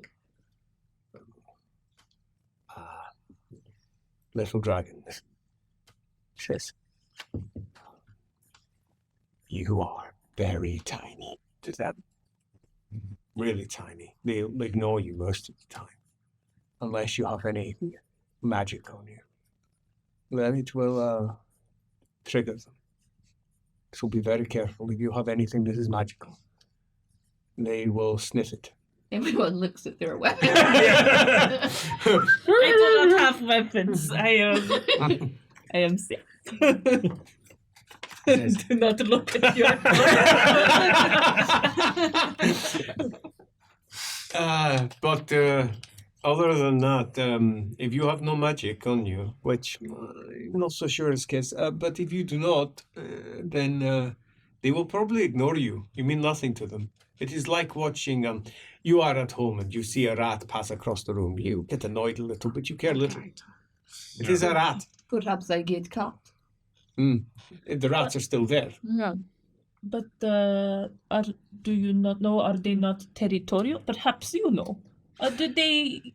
Little dragon says, "You are very tiny." Does that really tiny? They'll ignore you most of the time, unless you have any magic on you. Then it will trigger them. So be very careful if you have anything that is magical. They will sniff it. Everyone looks at their weapons. I do not have weapons. I am sick. Do not look at your. But other than that, if you have no magic on you, which I'm not so sure is the case, but if you do not, then they will probably ignore you. You mean nothing to them. It is like watching, you are at home and you see a rat pass across the room. You get annoyed a little, but you care little. It is a rat. Perhaps I get caught. The rats are still there. Yeah. But do you not know? Are they not territorial? Perhaps you know. Did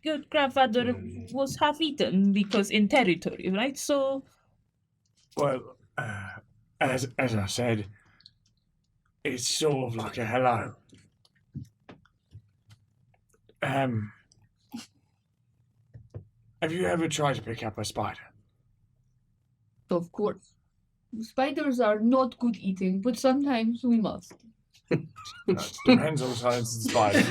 your grandfather was half eaten because in territory, right? So Well, as I said, it's sort of like a hello. Have you ever tried to pick up a spider? Of course. Spiders are not good eating, but sometimes we must. Depends on the size of the spider.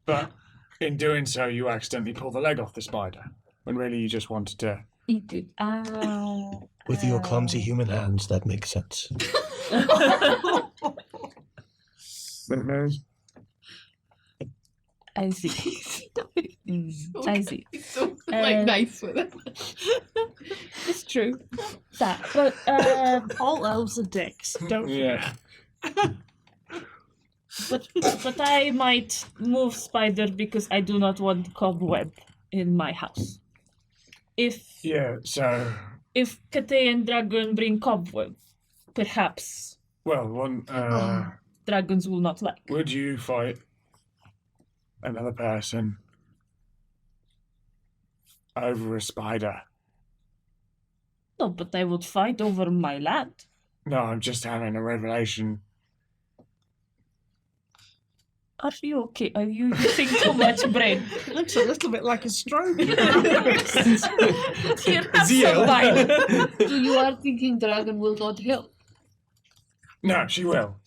But in doing so, you accidentally pull the leg off the spider, when really you just wanted to. Eat it. With your clumsy human hands, that makes sense. I see. I see. So nice with it. It's true. That, but All elves are dicks. Don't Yeah. but I might move spider because I do not want cobweb in my house. If Yeah, so, if Kate and Dragon bring cobweb, perhaps well, one, dragons will not like. would you fight another person over a spider? No, but I would fight over my land. No, I'm just having a revelation. Are you okay? Are you using too much brain? Looks a little bit like a stroke. Here, have some wine. So you are thinking dragon will not help? No, she will.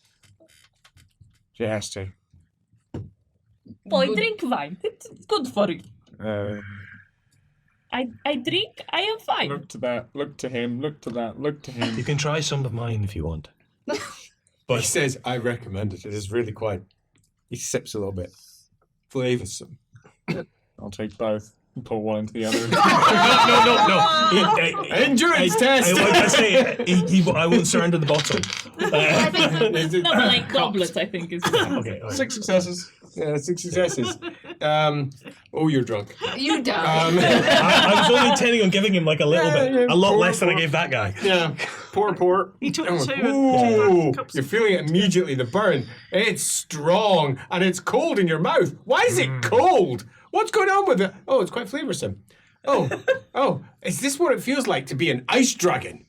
She has to. Boy, Good. drink wine. It's good for you. I drink, I am fine. Look to that. Look to him. Look to that. Look to him. You can try some of mine if you want. But he says, I recommend it. It is really quite... He sips a little bit. Flavoursome. I'll take both and pour one into the other. No. Endurance test! I won't surrender the bottle. No, but like goblets, I think is. Okay, 6 successes. Yeah, 6 successes. You're drunk. You die. I was only intending on giving him like a little bit, a lot less than I gave that guy. Yeah. Pour. He took Oh, 2 ooh, cups. you're feeling it immediately, the burn. It's strong and it's cold in your mouth. Why is it cold? What's going on with it? Oh, it's quite flavoursome. Oh, is this what it feels like to be an ice dragon?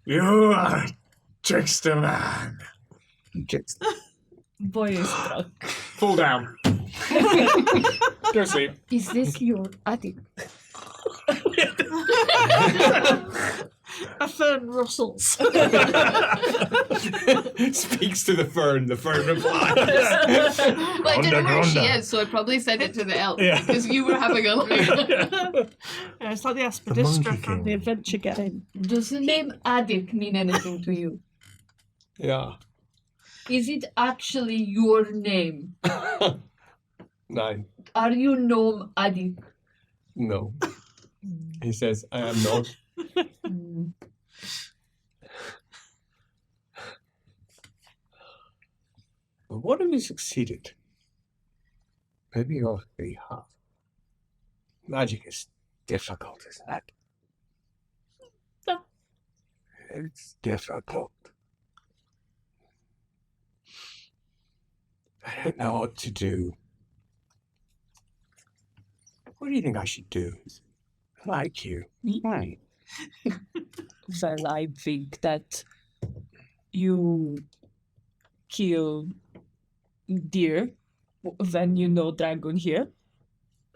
You are trickster man. Boy is drunk. Fall down. Go sleep. Is this your attic? A fern rustles. Speaks to the fern replies. Well, I didn't know where she Ronda. is, so I probably said it to the elf Yeah. because you were having a look. Yeah, it's like the Aspidistra Monkey from King. the Adventure Game. Does the name attic mean anything to you? Yeah. Is it actually your name? 9. Are you gnome attic? No. He says, I am not. But what if we succeeded? Maybe you'll be half. Magic is difficult, isn't it? No. It's difficult. I don't know what to do. What do you think I should do? I like you. Why? Well, I think that you kill deer when you know dragon here.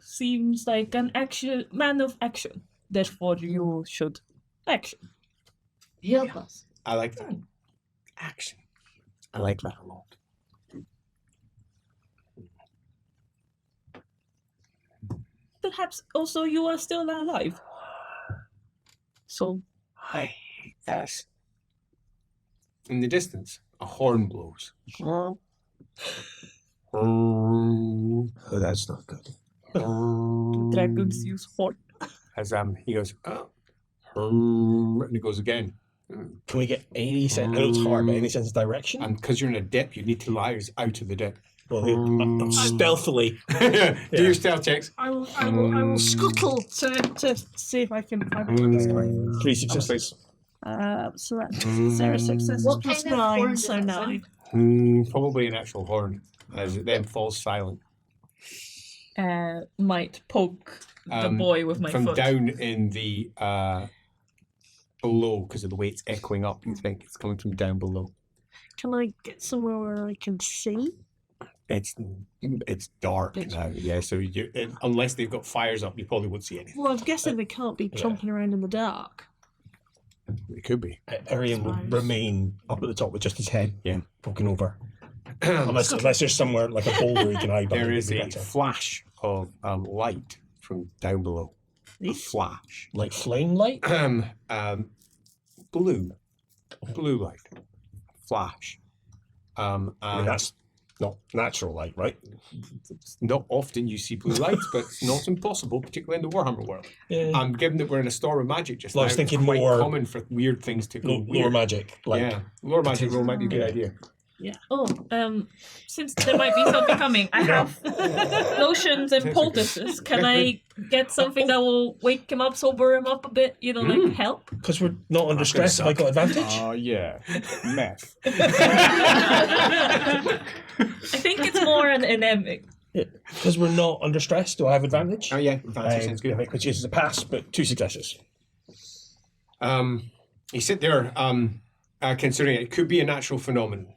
Seems like an action man of action. Therefore, you should action. Help us. I like that. Action. I like that a lot. Perhaps also you are still alive. So I hate that. In the distance, a horn blows. Oh, that's not good. dragons use horn. As he goes, and he goes again. Can we get any sense? I know it's hard, but any sense of direction? And because you're in a dip, you need to lie out of the dip. Well, stealthily. Do your stealth checks. I will scuttle to see if I can find this guy. 3 successes. So that's 0 successes What plus kind of 9, horn so does that 9. Probably an actual horn, as it then falls silent. Might poke the boy with my From foot. down in the below, because of the way it's echoing up, you think it's coming from down below. Can I get somewhere where I can see? It's dark now, yeah. So unless they've got fires up, you probably won't see anything. Well, I'm guessing they can't be tromping around in the dark. It could be. Arian will remain up at the top with just his head poking over. There Unless there's somewhere like a boulder he can hide behind. is it'd be a better. flash of light from down below. A flash. Like flame light? Blue light. Flash. I mean, that's not natural light, right? Not often you see blue lights, but it's not impossible, particularly in the Warhammer world. Yeah. Given that we're in a storm of magic just Well, I now, was thinking it's quite more common for weird things to go Lower weird. magic. Like, Yeah, lower magic roll might be a good idea. Oh, since there might be something coming, I have lotions and poultices. Can I get something that will wake him up, sober him up a bit? You know, like help. because we're not under stress, have I got advantage? Yeah. Meth. I think it's more an anemic. Because we're not under stress, do I have advantage? Oh yeah, advantage sounds good. Which is a pass, but 2 successes. You sit there, considering it could be a natural phenomenon,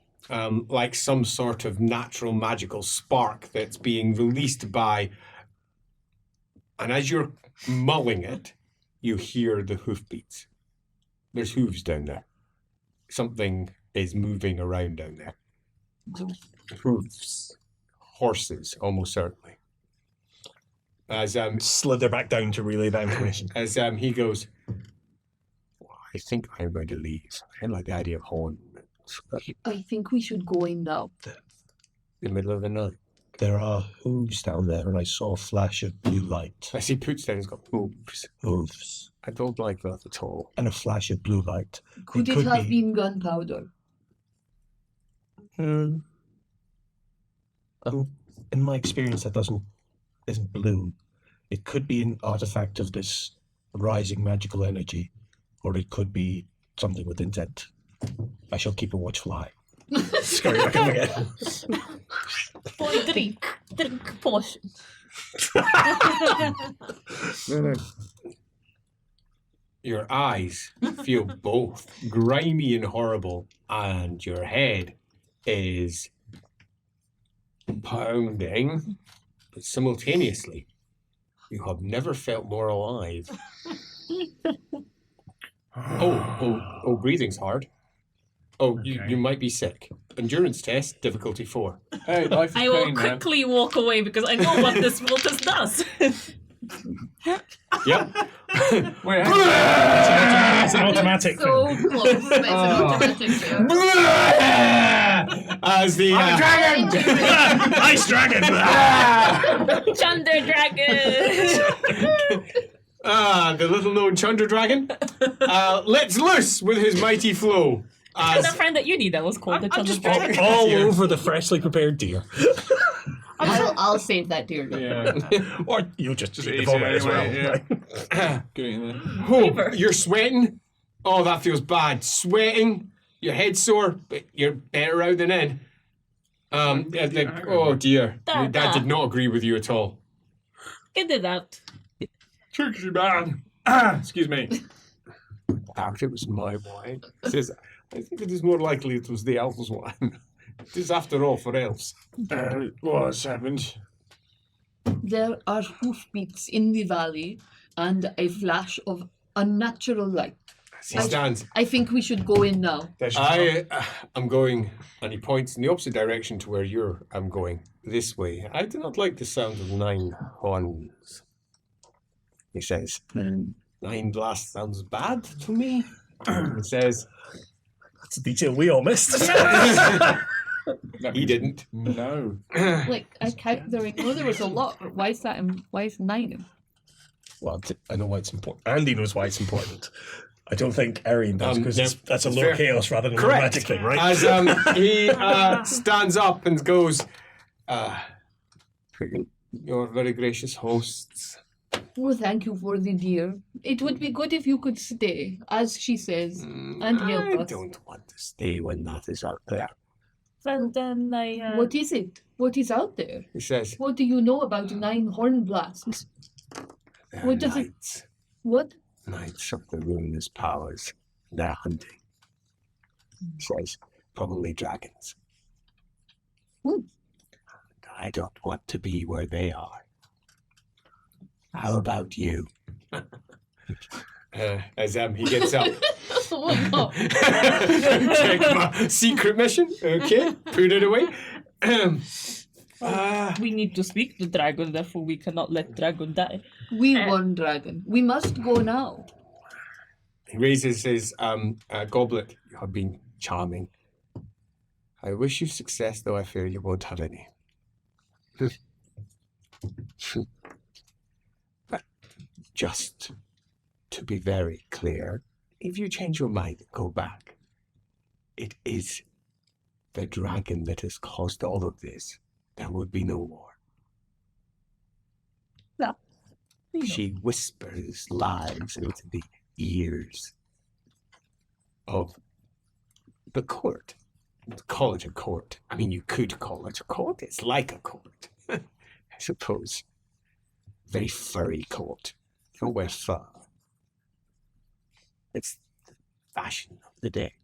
like some sort of natural magical spark that's being released by. And as you're mulling it, you hear the hoofbeats. There's hooves down there. Something is moving around down there. Hooves. Horses, almost certainly. As Slither back down to relay that information. as he goes, I think I'm going to leave. I like the idea of horns. I think we should go in now. The middle of the night. There are hooves down there, and I saw a flash of blue light. As he puts down, he's got hooves. Hooves. I don't like that at all. And a flash of blue light. Could it have been gunpowder? In my experience, that isn't blue. It could be an artifact of this rising magical energy, or it could be something with intent. I shall keep a watchful eye. Scurry back up again. Boy, drink potion. Your eyes feel both grimy and horrible, and your head is pounding, but simultaneously, you have never felt more alive. Oh, breathing's hard. Oh, you might be sick. Endurance test, difficulty 4. Hey, life is I will pain, man. quickly walk away because I know what this Multus does. Yep. Wait, hang on. It's an automatic thing. So close. It's an automatic there. As the Dragon! Ice dragon! Chunder dragon! the little known Chunder dragon lets loose with his mighty flow. And the friend that you need that was called the Chunder dragon. All over the freshly prepared deer. I'll save that deer. Yeah. Or you'll just eat the eat it vomit as well. anyway, yeah. Get in there. Oh, you're sweating. Oh, that feels bad. Sweating. Your head's sore, but you're better out than in. Oh dear, your dad did not agree with you at all. Get it out. Tricky man. Excuse me. Actually, it was my wine. It says, I think it is more likely it was the elf's wine. It is, after all, for elves. What's happened? There are hoofbeats in the valley and a flash of unnatural light. As he stands, I think we should go in now. I am going, and he points in the opposite direction to where I'm going, this way. I do not like the sound of 9 horns. He says, 9 blasts sounds bad to me. He says, That's a detail we all missed. he didn't. No. Like I count there was a lot, but why is 9? Well, I know why it's important. Andy knows why it's important. I don't think Erin does, because yeah, that's a it's low fair. chaos rather than a Correct. romantic thing, right? As he stands up and goes, "You're very gracious hosts." Well, thank you for the deer. It would be good if you could stay, as she says, and help I us. don't want to stay when that is out there. Well, then I. What is it? What is out there? He says, What do you know about 9 horn blasts? "They're What does it- knights, What? knights of the ruinous powers. They're hunting." He says, "Probably dragons. Hmm. I don't want to be where they are. How about you?" As he gets up. Oh, no. Check my secret mission. Okay, put it away. We need to speak to dragon, therefore we cannot let dragon die. We won, dragon. We must go now. He raises his goblet. You have been charming. I wish you success, though I fear you won't have any. But just to be very clear, if you change your mind and go back, it is the dragon that has caused all of this. There would be no war. She whispers lies into the ears of the court. Call it a court. I mean, you could call it a court. It's like a court, I suppose. Very furry court. You don't wear fur. It's fashion of the day.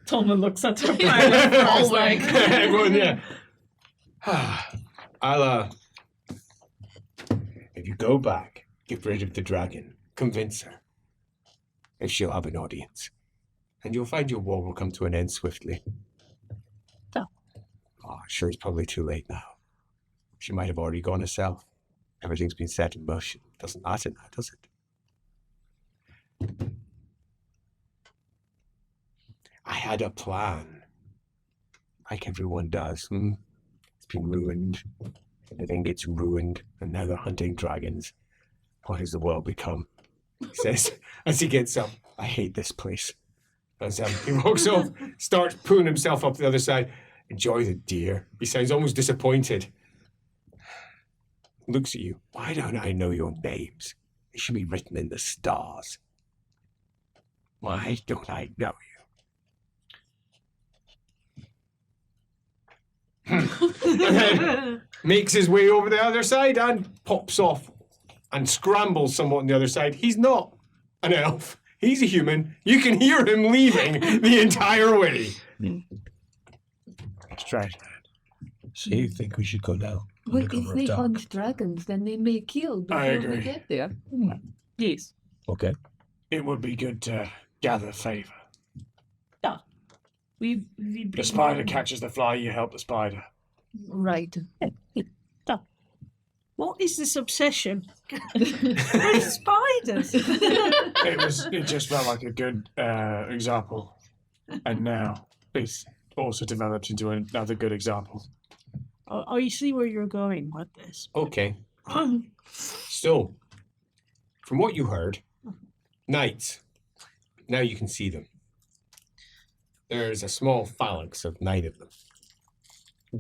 Toma looks at her pilot. All like, Everyone, yeah. I'll, if you go back, get rid of the dragon, convince her, if she'll have an audience, and you'll find your war will come to an end swiftly. Oh. Oh, sure, it's probably too late now. She might have already gone herself. Everything's been set in motion. Doesn't matter now, does it? I had a plan. Like everyone does. It's been ruined. Everything gets ruined, and now they're hunting dragons. What has the world become? He says as he gets up. I hate this place. As he walks off, starts pulling himself up the other side. Enjoy the deer. He sounds almost disappointed. Looks at you. Why don't I know your names? They should be written in the stars. Why don't I know you? And then makes his way over the other side and pops off and scrambles somewhat on the other side. He's not an elf. He's a human. You can hear him leaving the entire way. Strange. So you think we should go now? Well, if they hunt dragons, then they may kill before we agree. get there. yes. Okay. It would be good to gather favor. We The spider catches the fly, you help the spider. Right. What is this obsession with spiders? It just felt like a good example. And now it's also developed into another good example. I see where you're going with this. Okay. So, from what you heard, knights. Now you can see them. There's a small phalanx of 9 of them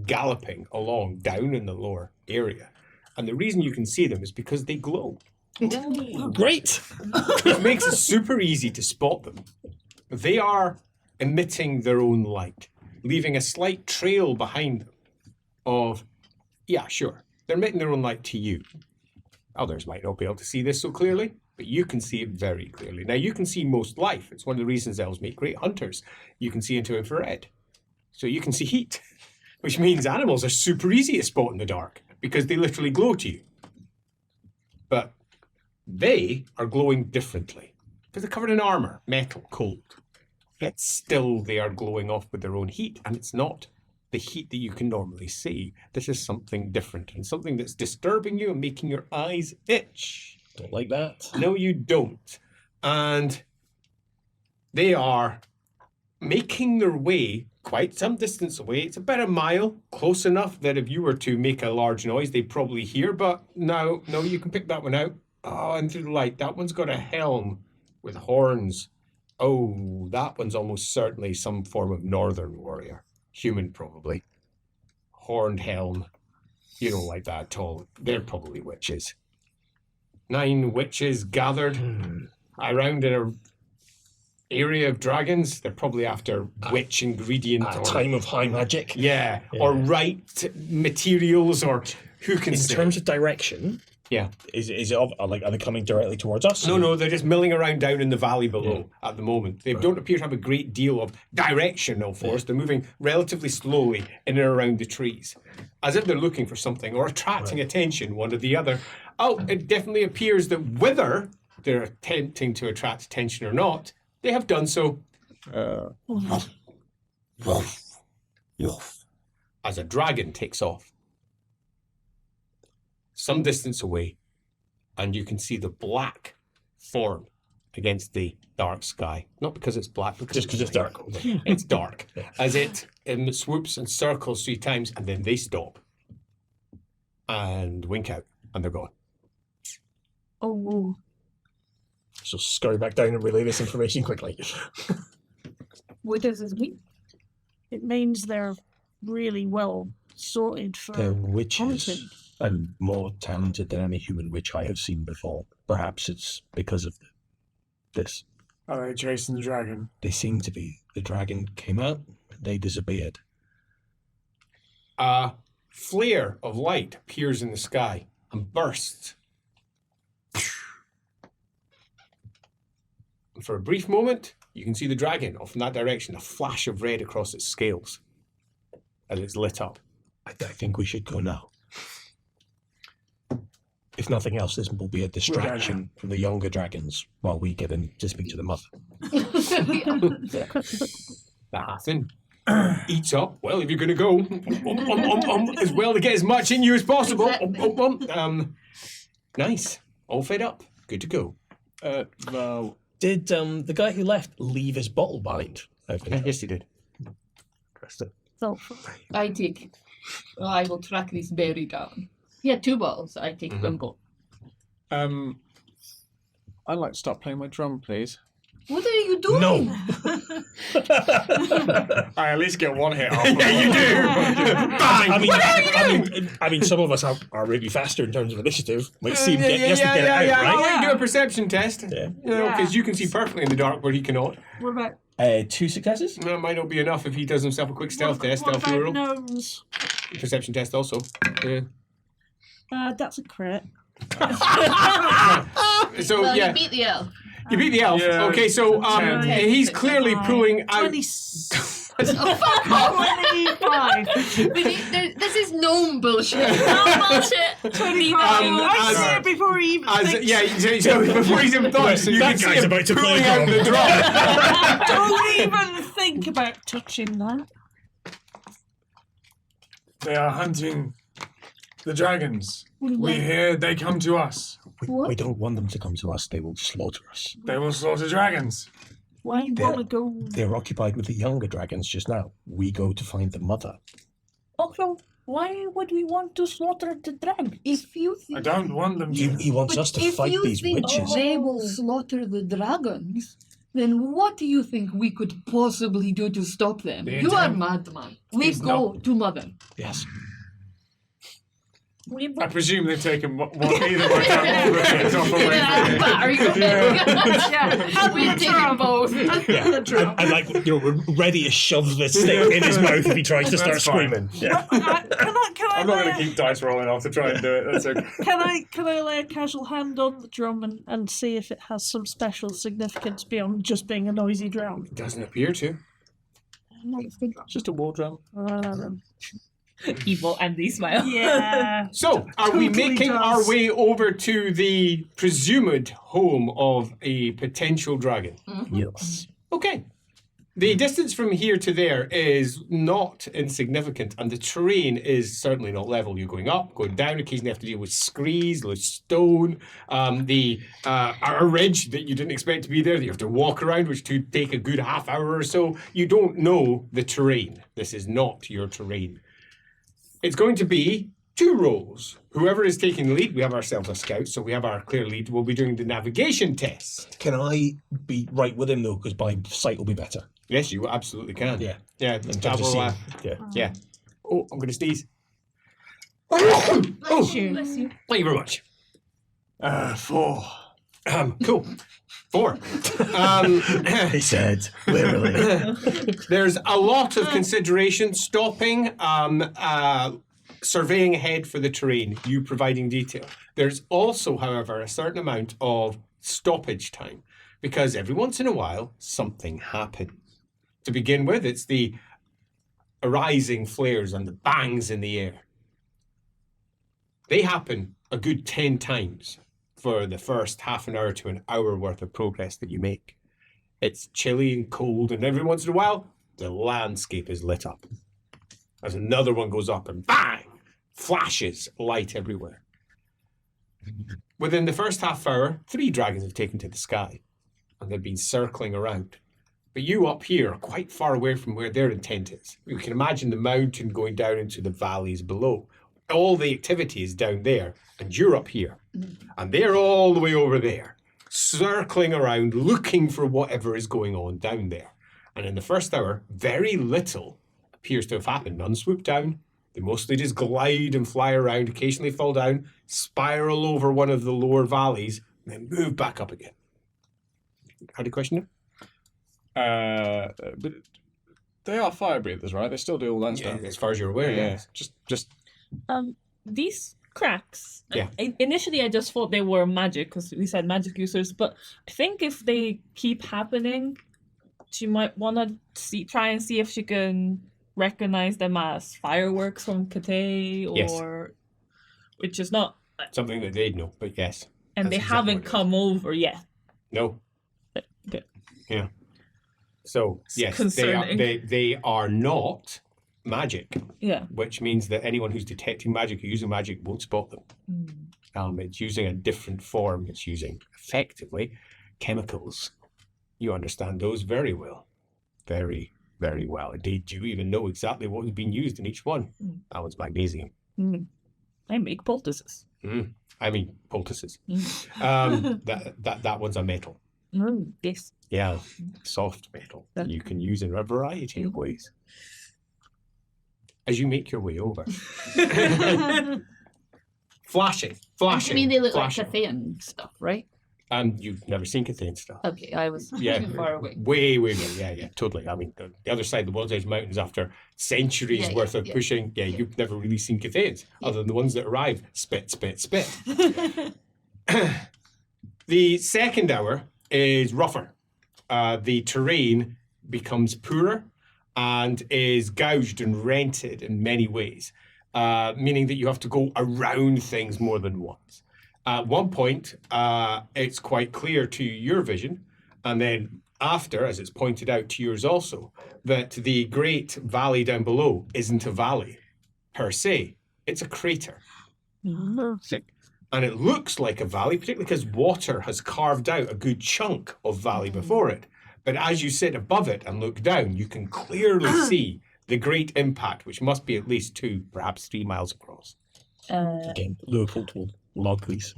galloping along down in the lower area. And the reason you can see them is because they glow. Great. It makes it super easy to spot them. They are emitting their own light, leaving a slight trail behind them of, yeah, sure, they're emitting their own light to you. Others might not be able to see this so clearly, but you can see it very clearly. Now, you can see most life. It's one of the reasons elves make great hunters. You can see into infrared. So you can see heat, which means animals are super easy to spot in the dark because they literally glow to you. But they are glowing differently because they're covered in armor, metal, cold. Yet still they are glowing off with their own heat, and it's not the heat that you can normally see. This is something different and something that's disturbing you and making your eyes itch. Don't like that. No, you don't. And they are making their way quite some distance away. It's about a mile, close enough that if you were to make a large noise, they'd probably hear. But no, you can pick that one out. Oh, and through the light, that one's got a helm with horns. Oh, that one's almost certainly some form of northern warrior. Human, probably. Horned helm. You don't like that at all. They're probably witches. 9 witches gathered around in a area of dragons. They're probably after witch ingredient. At a or, time of high magic. yeah, or right materials, or who can In say? terms of direction, Yeah. is it like, are they coming directly towards us? No, they're just milling around down in the valley below at the moment. They don't appear to have a great deal of directional force. They're moving relatively slowly in and around the trees, as if they're looking for something or attracting attention, one or the other. Oh, it definitely appears that whether they're attempting to attract attention or not, they have done so. As a dragon takes off some distance away, and you can see the black form against the dark sky. Not because it's black, Just because it's dark. It's dark. As it swoops and circles 3 times, and then they stop and wink out, and they're gone. Oh, So scurry back down and relay this information quickly. What does this mean? it means they're really well sorted for They're witches, hunting. and more talented than any human witch I have seen before. Perhaps it's because of this. Are they chasing the dragon? They seem to be. The dragon came out, they disappeared. A flare of light appears in the sky and bursts. For a brief moment, you can see the dragon off in that direction, a flash of red across its scales as it's lit up. I think we should go now. If nothing else, this will be a distraction from the younger dragons while we get in to speak to the mother. The Hathin eats up. Well, if you're going to go, as well to get as much in you as possible. Nice. All fed up. Good to go. Well, Did the guy who left leave his bottle behind? Yes, he did. Interesting. So, I take. I will track this berry down. He had 2 bottles. I take them both. I'd like to start playing my drum, please. What are you doing? No. I at least get one hit off. Yeah, you do. Bang. I mean, some of us are really faster in terms of initiative. Might seem Yeah. just to get it out, I'll right? let you do a perception test. Yeah. Because you can see perfectly in the dark where he cannot. what about 2 successes. That might not be enough if he does himself a quick stealth test. what Stealth roll. about gnomes? Perception test also. Yeah. That's a crit. So Well, yeah, you beat the elf. you beat the elf. Yeah. Okay, so he's clearly pulling out. 25. This is gnome bullshit. No bullshit. 25. as- I see it before he even As, thinks. yeah, so before he's even thought, so you That can see guy's him about to play pulling out drum. the drum. Don't even think about touching that. They are hunting the dragons. We hear they come to us. We don't want them to come to us. They will slaughter us. They will slaughter dragons. Why you want to go? They're occupied with the younger dragons just now. We go to find the mother. Also, why would we want to slaughter the dragon? If you I think, don't want them to. He wants us to if fight you these think witches. they will slaughter the dragons, then what do you think we could possibly do to stop them? The You are intent madman. We is go to mother. Yes. I presume they've taken either my drum or the kids off away from me. Battery. Yeah, We're taking both. Yeah. And like, we're ready to shove the stick in his mouth if he tries to start That's fine. screaming. Yeah. Can I I'm not going to keep dice rolling off to try and do it. That's okay. Can I lay a casual hand on the drum and see if it has some special significance beyond just being a noisy drum? Doesn't appear to. It's just a war drum. Evil Andy smile. Yeah. So, are we Totally making does. our way over to the presumed home of a potential dragon? Yes. Okay. The distance from here to there is not insignificant, and the terrain is certainly not level. You're going up, going down, occasionally have to deal with screes, loose stone, a ridge that you didn't expect to be there that you have to walk around, which could take a good half hour or so. You don't know the terrain. This is not your terrain. It's going to be 2 roles. Whoever is taking the lead, we have ourselves a scout, so we have our clear lead. We'll be doing the navigation test. Can I be right with him though? Because my sight will be better. Yes, you absolutely can. Yeah. Yeah, In that terms of will, seeing. Yeah. yeah. Oh, I'm going to sneeze. Oh, Bless you. thank you very much. 4. Cool. 4. He said, wearily. There's a lot of consideration, stopping, surveying ahead for the terrain, you providing detail. There's also, however, a certain amount of stoppage time, because every once in a while, something happens. To begin with, it's the arising flares and the bangs in the air. They happen a good 10 times for the first half an hour to an hour worth of progress that you make. It's chilly and cold, and every once in a while, the landscape is lit up. As another one goes up and bang! Flashes light everywhere. Within the first half hour, 3 dragons have taken to the sky, and they've been circling around. But you up here are quite far away from where their intent is. You can imagine the mountain going down into the valleys below. All the activity is down there, and you're up here. And they're all the way over there, circling around, looking for whatever is going on down there. And in the first hour, very little appears to have happened. None swoop down. They mostly just glide and fly around, occasionally fall down, spiral over one of the lower valleys, and then move back up again. How do you question it? But they are fire breathers, right? They still do all that Yeah, stuff. as far as you're aware, yes. Just These cracks. Yeah. Initially, I just thought they were magic because we said magic users, but I think if they keep happening, she might want to try and see if she can recognize them as fireworks from Cathay, or which is not, Something that they'd know, but yes. and that's they exactly haven't what it is. come over yet. No. Good. Yeah. So yes, concerning. they are not magic, Yeah. which means that anyone who's detecting magic or using magic won't spot them. It's using a different form. It's using effectively chemicals. You understand those very well, very, very well. Indeed, you even know exactly what has been used in each one. That one's magnesium. I make poultices. I mean poultices. That one's a metal. Yes. Yeah, soft metal that you can use in a variety of ways. As you make your way over. Flashing. I mean, they look flashing. like Cathayan stuff, right? You've never seen Cathay stuff. Okay, I was Yeah, too far away. way. Yeah, totally. I mean, the other side of the World's Edge Mountains, after centuries worth of pushing, you've never really seen Cathayans, other than the ones that arrive, spit. The second hour is rougher. The terrain becomes poorer and is gouged and rented in many ways, meaning that you have to go around things more than once. At one point, it's quite clear to your vision, and then after, as it's pointed out to yours also, that the great valley down below isn't a valley per se, it's a crater. And it looks like a valley, particularly because water has carved out a good chunk of valley before it. But as you sit above it and look down, you can clearly see the great impact, which must be at least 2, perhaps 3 miles across. Again, Leopold will log these.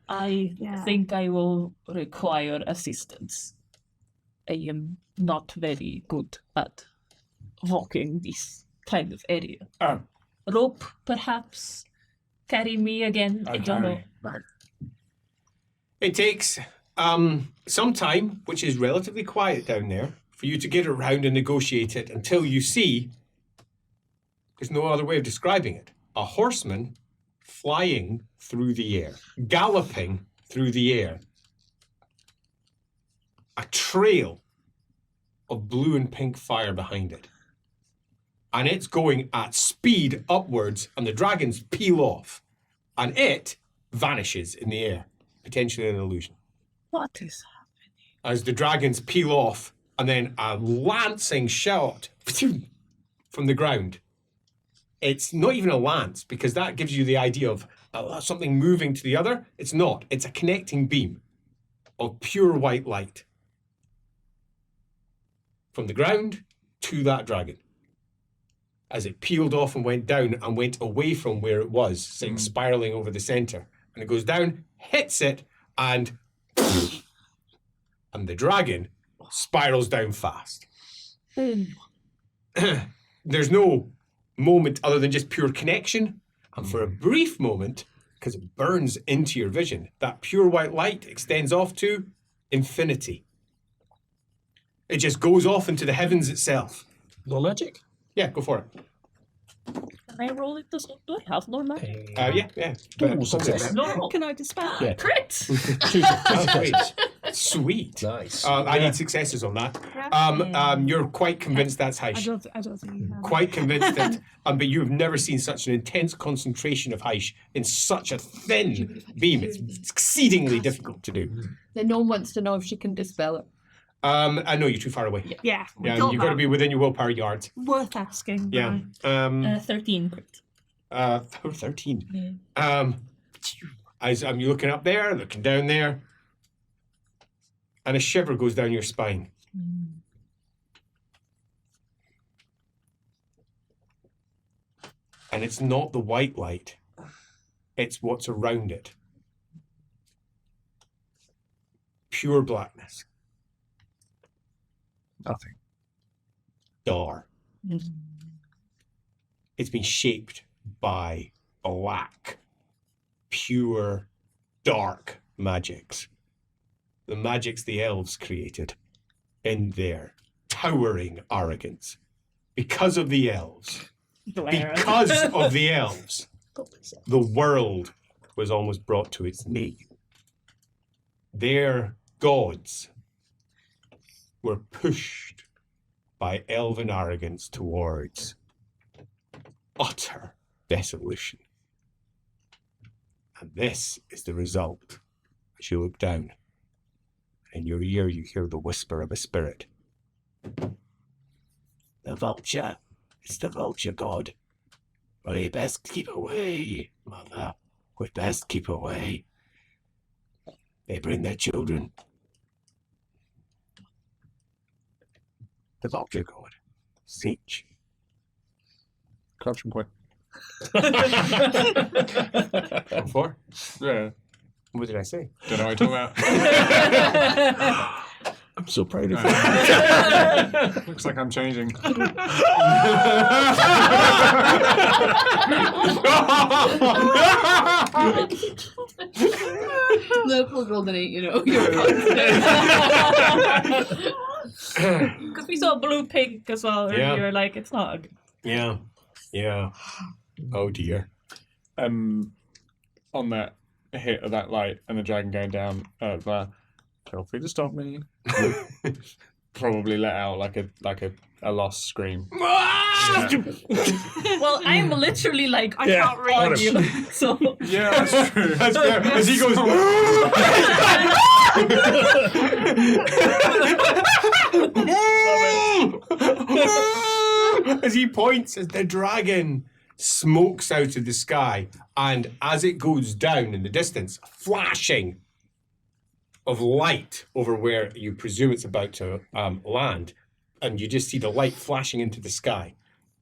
I think I will require assistance. I am not very good at walking this kind of area. Rope, perhaps? Carry me again? I don't know. It takes some time, which is relatively quiet down there, for you to get around and negotiate it until you see, there's no other way of describing it, a horseman flying through the air, galloping through the air. A trail of blue and pink fire behind it. And it's going at speed upwards, and the dragons peel off. And it vanishes in the air, potentially an illusion. What is happening? As the dragons peel off, and then a lancing shot from the ground. It's not even a lance, because that gives you the idea of something moving to the other. It's not. It's a connecting beam of pure white light from the ground to that dragon. As it peeled off and went down and went away from where it was, saying spiraling over the center. And it goes down, hits it, and the dragon spirals down fast. There's no moment other than just pure connection. And for a brief moment, because it burns into your vision, that pure white light extends off to infinity. It just goes off into the heavens itself. No magic? Yeah, go for it. Can I roll it? Do I have no magic? Yeah. Ooh, success. No. Can I dispel? Yeah. Crit! Two successes. Sweet. Nice. I need successes on that. You're quite convinced that's I Heish. don't think you have. Quite convinced that, but you've never seen such an intense concentration of Heish in such a thin beam. It's exceedingly difficult to do. The gnome wants to know if she can dispel it. I know you're too far away. Yeah, we Yeah, got you've got to that. be within your willpower yards. Worth asking. Yeah. right? 13 crit. 13. As you're looking up there, looking down there, and a shiver goes down your spine. And it's not the white light, it's what's around it. Pure blackness. Nothing. Dark. It's been shaped by black, pure, dark magics. The magics the elves created in their towering arrogance. Because of the elves. Glare. Because of the elves, the world was almost brought to its knee. Their gods were pushed by elven arrogance towards utter dissolution. And this is the result. As you look down, in your ear you hear the whisper of a spirit. The vulture. It's the vulture god. We best keep away, mother. We best keep away. They bring their children. The vulture god. Siege. Corruption point. Four? Yeah. What did I say? Don't know what you're talking about. I'm so proud of you. Looks like I'm changing. Leopold rolled an 8, you know. You're Because we saw blue pink as well Yeah. earlier. Like, it's not. Yeah. Yeah. Oh dear. On that hit of that light and the dragon going down, feel free to stop me. Probably let out like a lost scream. Well, I'm literally like, I Yeah, can't read you. So, Yeah, that's true. That's fair. As he goes, as he points, as the dragon smokes out of the sky, and as it goes down in the distance, a flashing of light over where you presume it's about to land, and you just see the light flashing into the sky.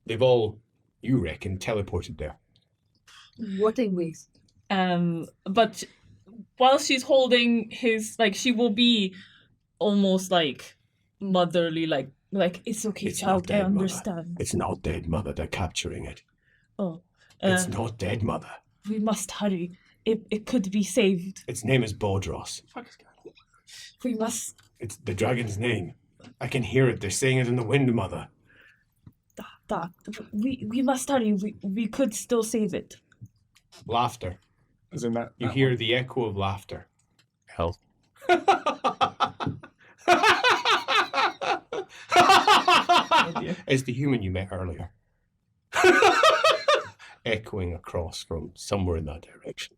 They've all, you reckon, teleported there. What a waste. but while she's holding his, like, she will be almost like motherly, like it's okay, It's child, not dead, I mother. understand. It's not dead, mother. They're capturing it. Oh, It's not dead, mother. we must hurry. It could be saved. Its name is Bodros. We must. It's the dragon's name. I can hear it. They're saying it in the wind, mother. We must hurry. We could still save it. Laughter. As in that. You hear the echo of laughter. Hell. It's the human you met earlier. Echoing across from somewhere in that direction.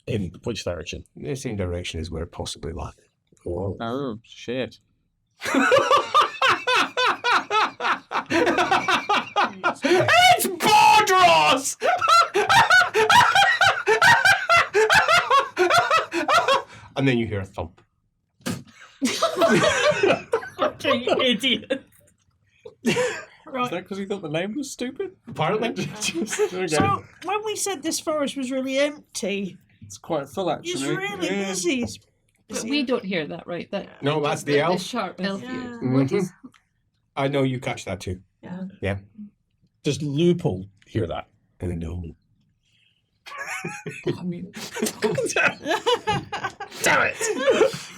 In which direction? The same direction as where it possibly landed. Oh. Oh shit! It's Bodros! And then you hear a thump. Fucking idiot. Is that because he thought the name was stupid? Apparently. Okay. So when we said this forest was really empty, It's quite full actually. it's really busy. It's But busy. we don't hear that, right? That No, that's the the elf. sharp elf Yeah. ears. Mhm. What is? I know you catch that too. Yeah. Does Loophole hear that? I know. I mean, Damn it!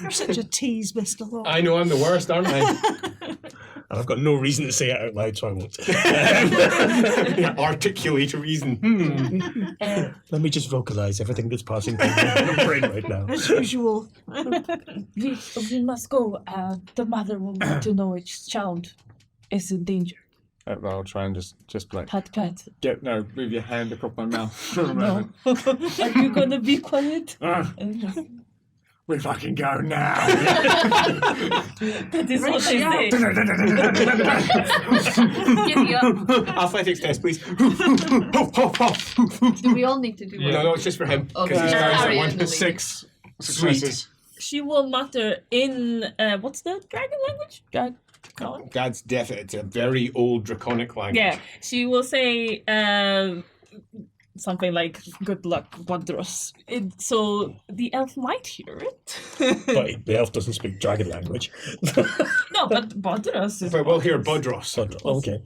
You're such a tease, Mr. Law. I know I'm the worst, aren't I? And I've got no reason to say it out loud, so I won't. Articulate a reason. Let me just vocalize everything that's passing through my brain right now. As usual. We must go. The mother will want to know which child is in danger. I'll try and just like Pat, pat. move your hand across my mouth for a No. moment. Are you gonna be quiet? We fucking go now. That is what they say. Giddy up. Athletics test, please. Do we all need to do one? No, it's just for him. Okay. Because he's carrying Harry someone. and the lady. 6 Sweet. successes. She will mutter in what's the dragon language? That's definitely, it's a very old draconic language. Yeah, she will say something like "Good luck, Bodros." So the elf might hear it. But the elf doesn't speak dragon language. No, but Bodros is. But we'll hear Bodros. Okay.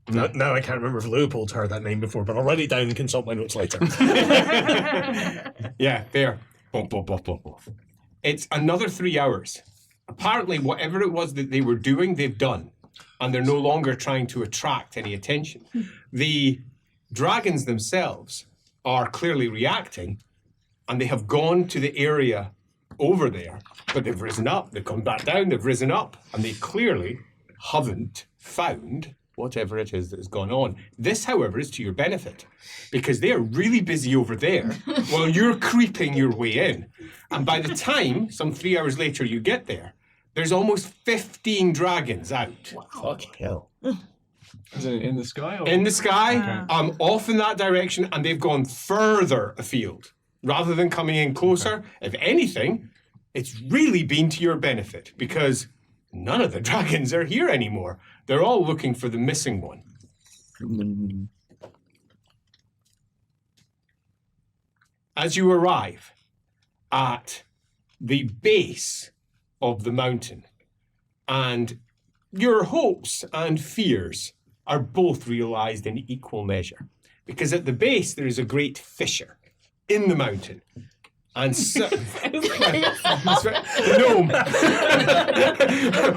Now I can't remember if Leopold's heard that name before, but I'll write it down and consult my notes later. Yeah, there. Bump, bump, bump, bump, bump. It's another 3 hours. Apparently, whatever it was that they were doing, they've done. And they're no longer trying to attract any attention. The dragons themselves are clearly reacting, and they have gone to the area over there, but they've risen up, they've come back down, they've risen up, and they clearly haven't found whatever it is that has gone on. This, however, is to your benefit, because they are really busy over there while you're creeping your way in. And by the time, some 3 hours later, you get there, there's almost 15 dragons out. Fucking hell. Is it in the sky? Or? In the sky, off in that direction, and they've gone further afield. Rather than coming in closer, if anything, it's really been to your benefit, because none of the dragons are here anymore. They're all looking for the missing one. As you arrive at the base of the mountain, and your hopes and fears are both realized in equal measure, because at the base there is a great fissure in the mountain. And so, the gnome.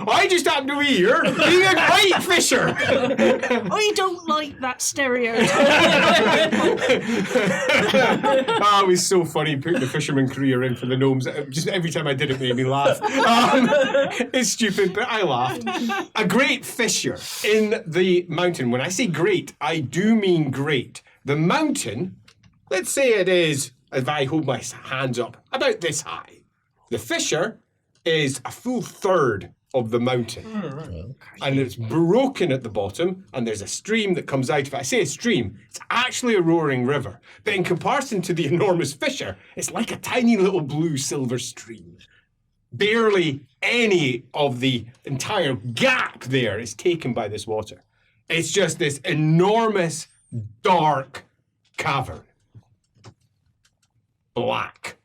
I just happen to be here being a great fisher. I don't like that stereotype. It was so funny putting the fisherman career in for the gnomes. Just every time I did it made me laugh. It's stupid, but I laughed. A great fissure in the mountain. When I say great, I do mean great. The mountain, let's say it is, if I hold my hands up, about this high. The fissure is a full third of the mountain. And it's broken at the bottom, and there's a stream that comes out. If I say a stream, it's actually a roaring river. But in comparison to the enormous fissure, it's like a tiny little blue silver stream. Barely any of the entire gap there is taken by this water. It's just this enormous, dark cavern. Black.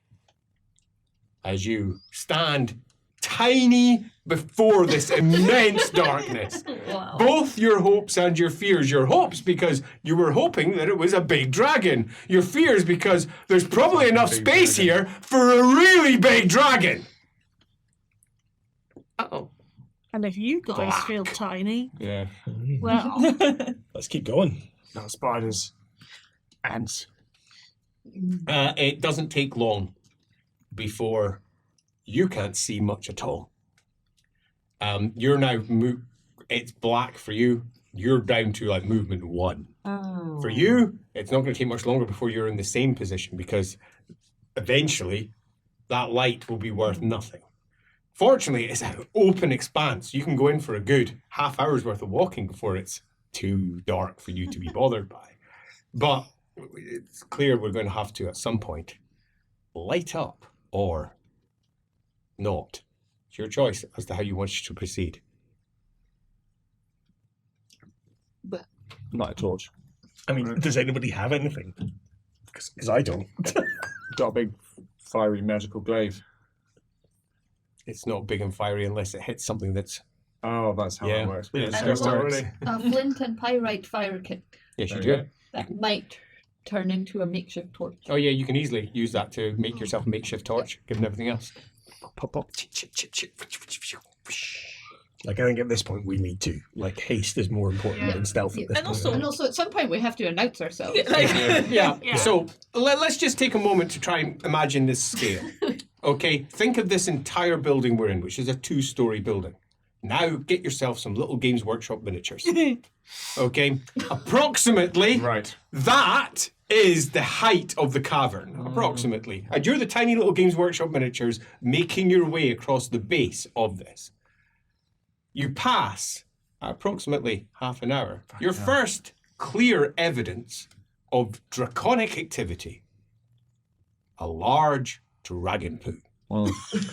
As you stand tiny before this immense darkness. Wow. Both your hopes and your fears. Your hopes because you were hoping that it was a big dragon. Your fears because there's probably enough space here for a really big dragon. Uh-oh. And if you guys feel tiny, Yeah. well, Let's keep going. Not spiders. Ants. It doesn't take long before you can't see much at all. You're now, it's black for you. You're down to like movement 1. oh. For you, it's not going to take much longer before you're in the same position, because eventually that light will be worth nothing. Fortunately, it's an open expanse. You can go in for a good half hour's worth of walking before it's too dark for you to be bothered by. But it's clear we're going to have to, at some point, light up or not. It's your choice as to how you want to proceed. Not a torch. I mean, does anybody have anything? Because I don't. Got a big, fiery, magical glaive. It's not big and fiery unless it hits something that's... Oh, that's how Yeah. it works. Yeah, It's it's just how it not works. really. A flint and pyrite fire kit Yes, you There you do. go. that might turn into a makeshift torch. Oh yeah, you can easily use that to make yourself a makeshift torch, given everything else. Pop, pop. Like, I think at this point we need to. Like, haste is more important Yeah. than stealth at this And point. also- And also, at some point, we have to announce ourselves. Yeah. Yeah. So let's just take a moment to try and imagine this scale. Okay, think of this entire building we're in, which is a 2-story building. Now get yourself some little Games Workshop miniatures. Okay, approximately Right. that is the height of the cavern, approximately. And you're the tiny little Games Workshop miniatures making your way across the base of this. You pass at approximately half an hour. Your first clear evidence of draconic activity. A large dragon poo. Well,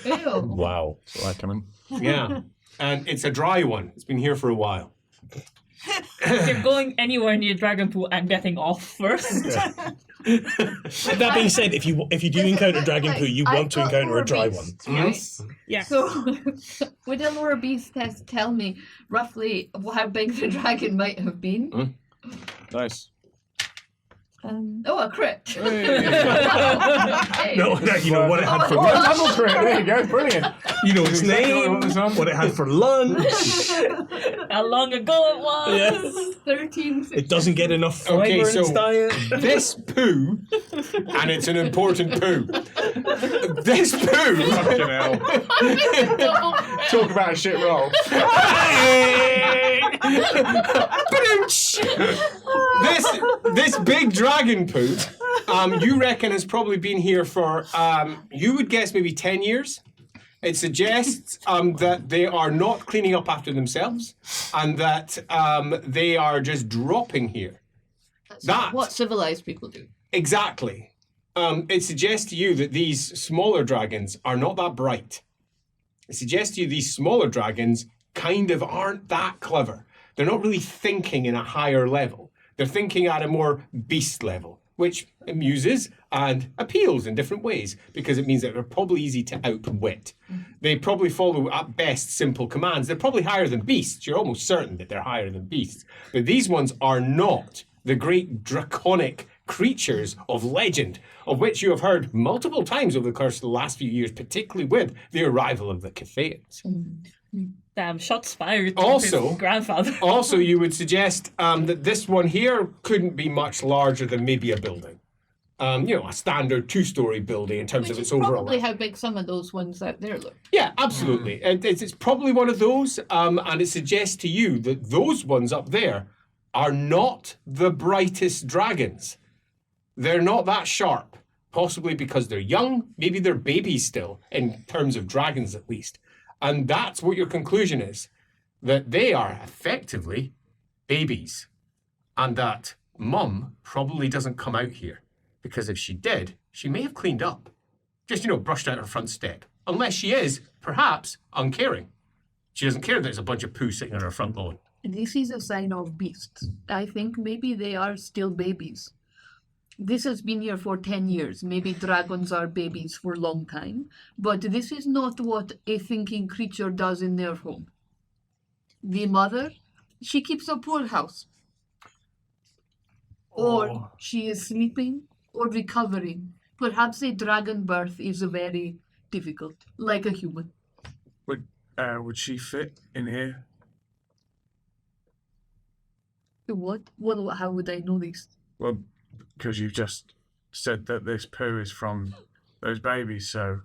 Ew. Wow. saw that coming. Yeah. And it's a dry one. It's been here for a while. If you're going anywhere near dragon pool, I'm getting off first. That being said, if you do encounter dragon poo, you want to encounter a dry one. Yes. Yeah. So, would a lore beast test tell me roughly how big the dragon might have been? Nice. Oh, a crit. Hey. Wow. Okay. No, you know what it had for Oh, lunch. double crit. There you go. Brilliant. You know its Exactly what I name. want this on. What it had for lunch. How long ago it was? Yeah. 13. It doesn't get enough fiber Okay, in so- its diet. This poo, and it's an important poo. This poo. Fucking hell. Talk about a shit roll. this big dragon poo, you reckon has probably been here for, you would guess maybe 10 years. It suggests that they are not cleaning up after themselves and that they are just dropping here. That- What civilized people do. Exactly. It suggests to you that these smaller dragons are not that bright. It suggests to you these smaller dragons kind of aren't that clever. They're not really thinking in a higher level. They're thinking at a more beast level, which amuses and appeals in different ways because it means that they're probably easy to outwit. They probably follow, at best, simple commands. They're probably higher than beasts. You're almost certain that they're higher than beasts. But these ones are not the great draconic creatures of legend, of which you have heard multiple times over the course of the last few years, particularly with the arrival of the Cathayans. Damn, shots fired. to Also- his grandfather. Also, you would suggest that this one here couldn't be much larger than maybe a building. A standard two-story building in terms Which of is its overall. probably how big some of those ones out there look. Yeah, absolutely. It's probably one of those, and it suggests to you that those ones up there are not the brightest dragons. They're not that sharp, possibly because they're young, maybe they're babies still, in terms of dragons at least. And that's what your conclusion is, that they are effectively babies, and that Mum probably doesn't come out here, because if she did, she may have cleaned up. Just, brushed out her front step. Unless she is, perhaps, uncaring. She doesn't care that there's a bunch of poo sitting on her front lawn. This is a sign of beasts. I think maybe they are still babies. This has been here for 10 years. Maybe dragons are babies for a long time. But this is not what a thinking creature does in their home. The mother, she keeps a poorhouse. Or she is sleeping or recovering. Perhaps a dragon birth is very difficult, like a human. Would she fit in here? What? How would I know this? Well, because you just said that this poo is from those babies, so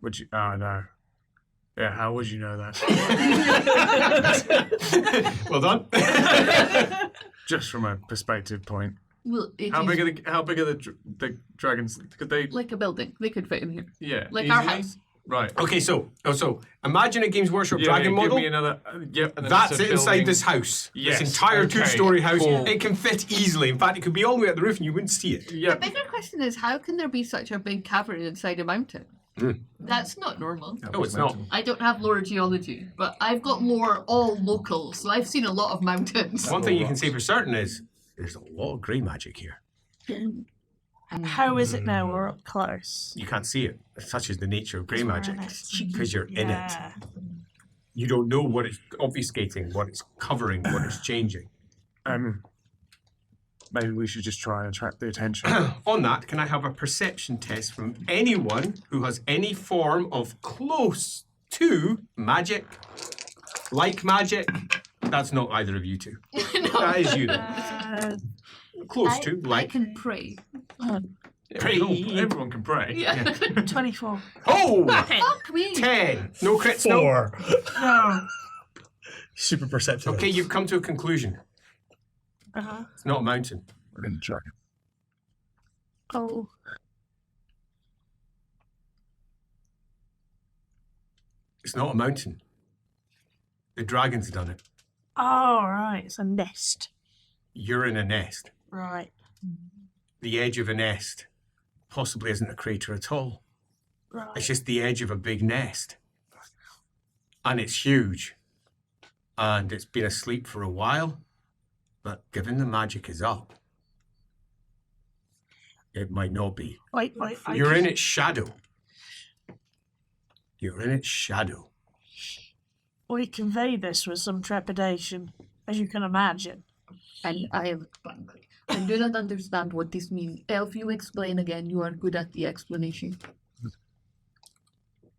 would you? Oh no. Yeah, how would you know that? Well done. Just from a perspective point. Well, it How is big are the dragons? Could they? like a building. They could fit in here. Yeah, Like our easily? house. Right. Okay, so imagine a Games Workshop Yeah, dragon give model. me another. Yep. and then That's it's a it inside building. this house. Yes, This entire okay, two-story house. cool. It can fit easily. In fact, it could be all the way at the roof and you wouldn't see it. The Yep. bigger question is, how can there be such a big cavern inside a mountain? That's not normal. No, it's not. I don't have lore geology, but I've got lore all local, so I've seen a lot of mountains. One thing you can say for certain is there's a lot of grey magic here. How is it now? We're up close. You can't see it. Such is the nature of grey We're magic. in it. Because you're in it. Yeah. You don't know what it's obfuscating, what it's covering, what it's changing. Maybe we should just try and attract the attention. On that, can I have a perception test from anyone who has any form of close to magic? Like magic? That's not either of you two. That is you, though. Close to, I like. can pray. Pray. Everyone can pray. Yeah. 24. Oh! Fuck me. 10. No crits, no. 4. No. Super perceptive. Okay, you've come to a conclusion. Uh-huh. It's not a mountain. We're in the dragon. Oh. It's not a mountain. The dragon's done it. Oh, right. It's a nest. You're in a nest. Right. The edge of a nest possibly isn't a crater at all. Right. It's just the edge of a big nest. And it's huge. And it's been asleep for a while. But given the magic is up, it might not be. Wait. You're in its shadow. You're in its shadow. We convey this with some trepidation, as you can imagine. And I have I do not understand what this means. Elf, you explain again. You are good at the explanation.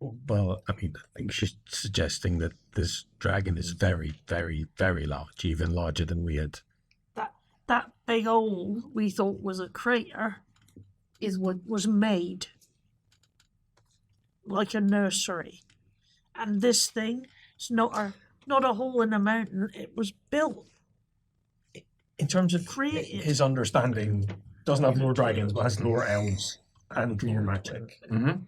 Well, I mean, I think she's suggesting that this dragon is very, very, very large, even larger than we had. That big hole we thought was a crater Is what was made like a nursery. And this thing is not a hole in a mountain, it was built. In terms of Created. his understanding, doesn't have lore dragons, but has lore elves and lore magic. Mm-hmm.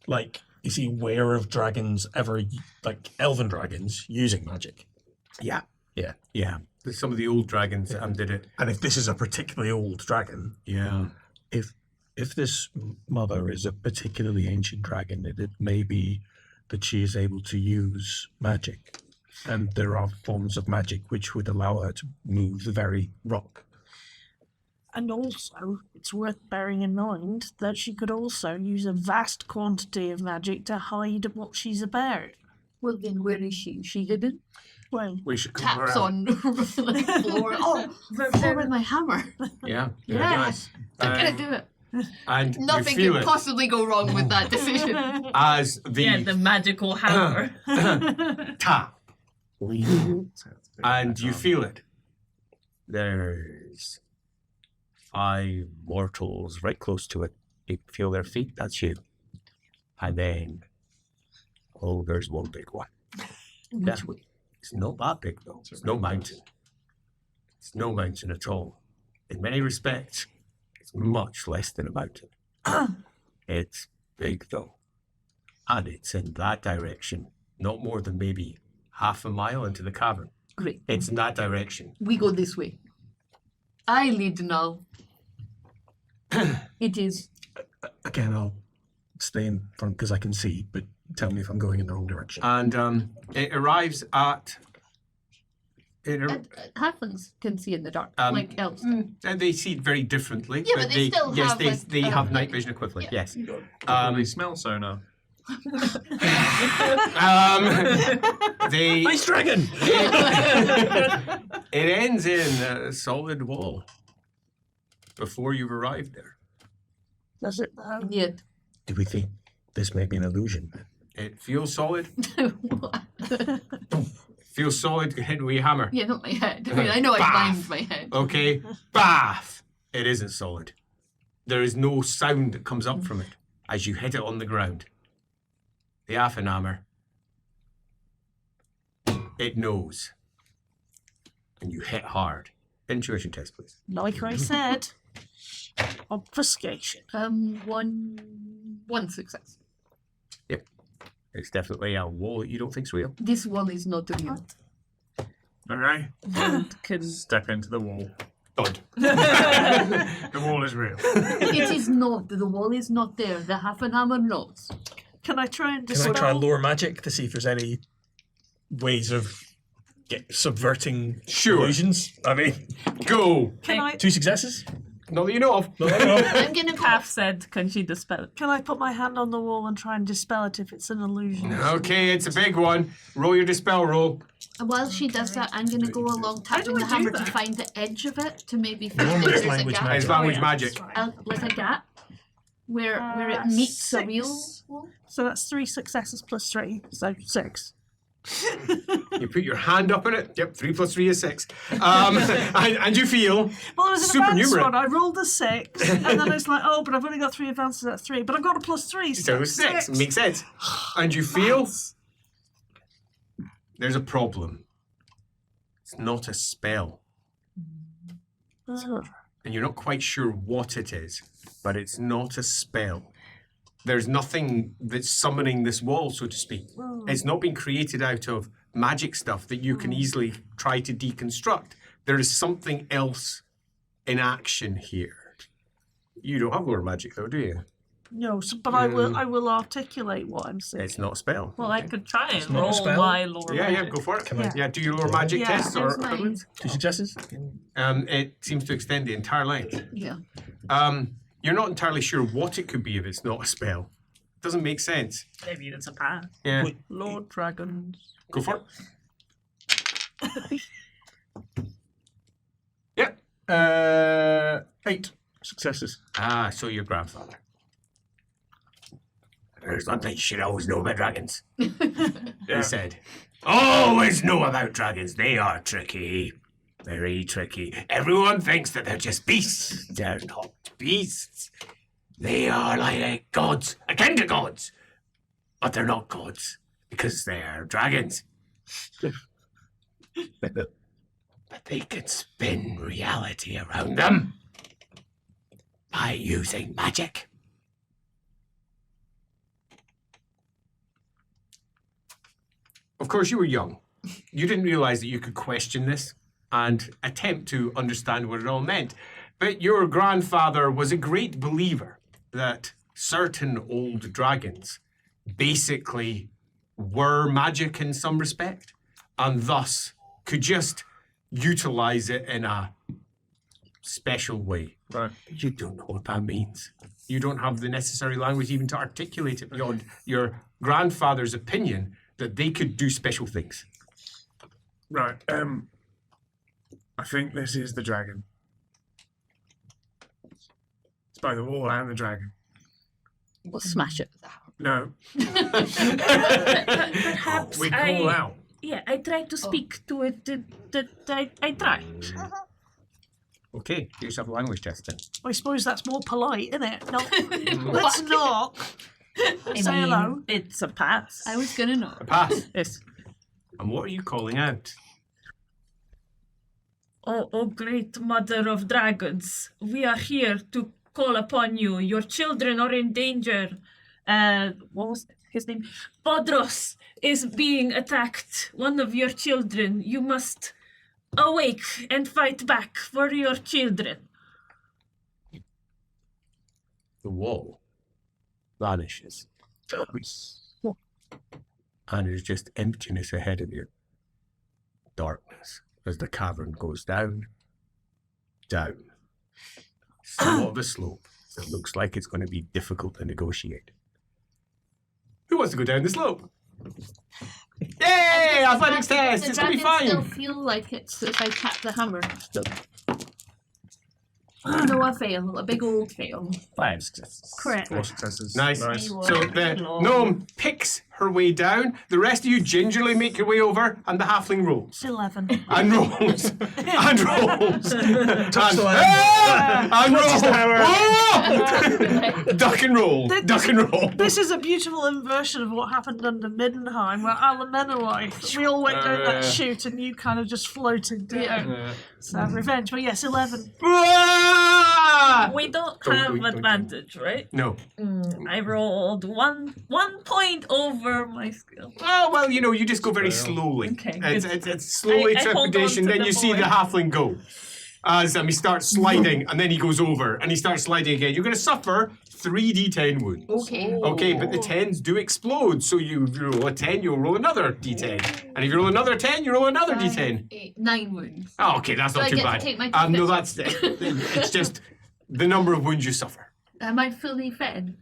Like, is he aware of dragons ever, like elven dragons, using magic? Yeah. Yeah. Yeah. Some of the old dragons did it. And if this is a particularly old dragon, Yeah. If this mother is a particularly ancient dragon, it may be that she is able to use magic. And there are forms of magic which would allow her to move the very rock. And also, it's worth bearing in mind that she could also use a vast quantity of magic to hide what she's about. well, then where is she? Is she hidden? Well, We should call her Taps out. on the floor. Oh, floor with my hammer. Yeah. Yes, I'm gonna do it. And Nothing you feel can it possibly go wrong with that decision. as the Yeah, the magical hammer. tap. And you feel it. There's 5 mortals right close to it. You feel their feet, that's you. And then, oh, there's one big one. Yeah. Which way? It's not that big, though. It's no mountain. It's no mountain at all. In many respects, it's much less than a mountain. It's big, though. And it's in that direction, not more than maybe half a mile into the cavern. Great. It's in that direction. We go this way. I lead now. It is. again, I'll stay in front because I can see, but tell me if I'm going in the wrong direction. And it arrives at. Halflings can see in the dark, like elves. And they see it very differently. Yeah, but they still yes, have, they, like, they have night like- vision equivalent. yeah. Yes. Probably smell sonar. They. Nice dragon! It ends in a solid wall before you've arrived there. does it though? Yet. Do we think this may be an illusion? It feels solid. What? Feels solid. Hit with your hammer. Yeah, not my head. I mean, I know I Bath. banged my head. Okay. Bath. It isn't solid. There is no sound that comes up from it as you hit it on the ground. The hammer. It knows. And you hit hard. Intuition test, please. Like I said, obfuscation. One success. It's definitely a wall that you don't think's real. This wall is not real. Okay, Can step into the wall. Thud. The wall is real. It is not. The wall is not there. The hammer knows. Can I try and Can dispel? I try lore magic to see if there's any ways of subverting Sure. illusions? I mean, Go. Can I? 2 successes? Not that you know of. I'm gonna go. Half said, can she dispel it? Can I put my hand on the wall and try and dispel it if it's an illusion? Okay, it's a big one. Roll your dispel roll. While she does that, I'm gonna go along tapping do the I do hammer that? to find the edge of it to maybe find Normally if it's there's a language gap. magic. It's language yeah, magic. that's right. Like a gap where it meets a real wall. So that's 3 successes plus 3, so 6. You put your hand up in it. Yep, 3 plus 3 is 6. And you feel Well, it was an Supernumerate. advanced one. I rolled a 6, and then it's like, oh, but I've only got 3 advances at 3, but I've got a plus 3. so 6. Makes sense. And you feel there's a problem. It's not a spell. Oh. And you're not quite sure what it is, but it's not a spell. There's nothing that's summoning this wall, so to speak. It's not been created out of magic stuff that you can easily try to deconstruct. There is something else in action here. You don't have lore magic, though, do you? No, so, but I will articulate what I'm saying. It's not a spell. Well, I could try and not a roll spell. my lore. Yeah, magic. go for it. Can I- Yeah, do your lore magic Yeah, tests or here's mine. equivalent. 2 successes? It seems to extend the entire length. Yeah. You're not entirely sure what it could be if it's not a spell. Doesn't make sense. Maybe it's a path. Yeah, Lord Dragons. go for it. Yep, 8 successes. Ah, so your grandfather. There's one thing you should always know about dragons. He said. Always know about dragons. They are tricky. Very tricky. Everyone thinks that they're just beasts. They're not beasts. They are like gods, akin to gods. But they're not gods, because they're dragons. But they can spin reality around them by using magic. Of course, you were young. You didn't realize that you could question this and attempt to understand what it all meant. But your grandfather was a great believer that certain old dragons basically were magic in some respect and thus could just utilize it in a special way. Right. You don't know what that means. You don't have the necessary language even to articulate it beyond your grandfather's opinion that they could do special things. Right. I think this is the dragon. It's both the wall and the dragon. We'll smash it. No. Perhaps We call out. Yeah, I tried to speak to it. I tried. Okay, do yourself a language test then. I suppose that's more polite, isn't it? No, let's not say hello. It's a pass. I was gonna know. A pass. Yes. And what are you calling out? Oh, great mother of dragons, we are here to call upon you. Your children are in danger. What was his name? Bodros is being attacked. One of your children. You must awake and fight back for your children. The wall vanishes. And there's just emptiness ahead of you. Darkness as the cavern goes down, down. Somewhat of a slope that looks like it's going to be difficult to negotiate. Who wants to go down the slope? Yay! Athletics test! The It's gonna be dragon still fine! feel like it's if I tap the hammer. No, I fail. A big old fail. 5 successes. Crit. 4 successes. Nice. Nice. So the gnome picks her way down, the rest of you gingerly make your way over, and the halfling rolls. 11. And rolls. And rolls. Touch the land. And rolls. Oh! Duck and roll. Duck and roll. This is a beautiful inversion of what happened under Middenheim, where Alamenoi, we all went down that chute and you kind of just floated down. So revenge, but yes, 11. Ah! We don't Don't have do it, don't do it. advantage, right? No. I rolled one point over my skill. Oh, well, you know, you just go very slowly. Okay, It's slowly I hold on trepidation, to then the you see boy. the halfling go. As he starts sliding, and then he goes over, and he starts sliding again. You're going to suffer 3d10 wounds. Okay. Okay, but the 10s do explode, so you roll a 10, you'll roll another d10. And if you roll another 10, you roll another d10. 8, 9 wounds. Oh, okay, that's Do not I too get to bad. take my No, bits that's it's just the number of wounds you suffer. Am I fully fed?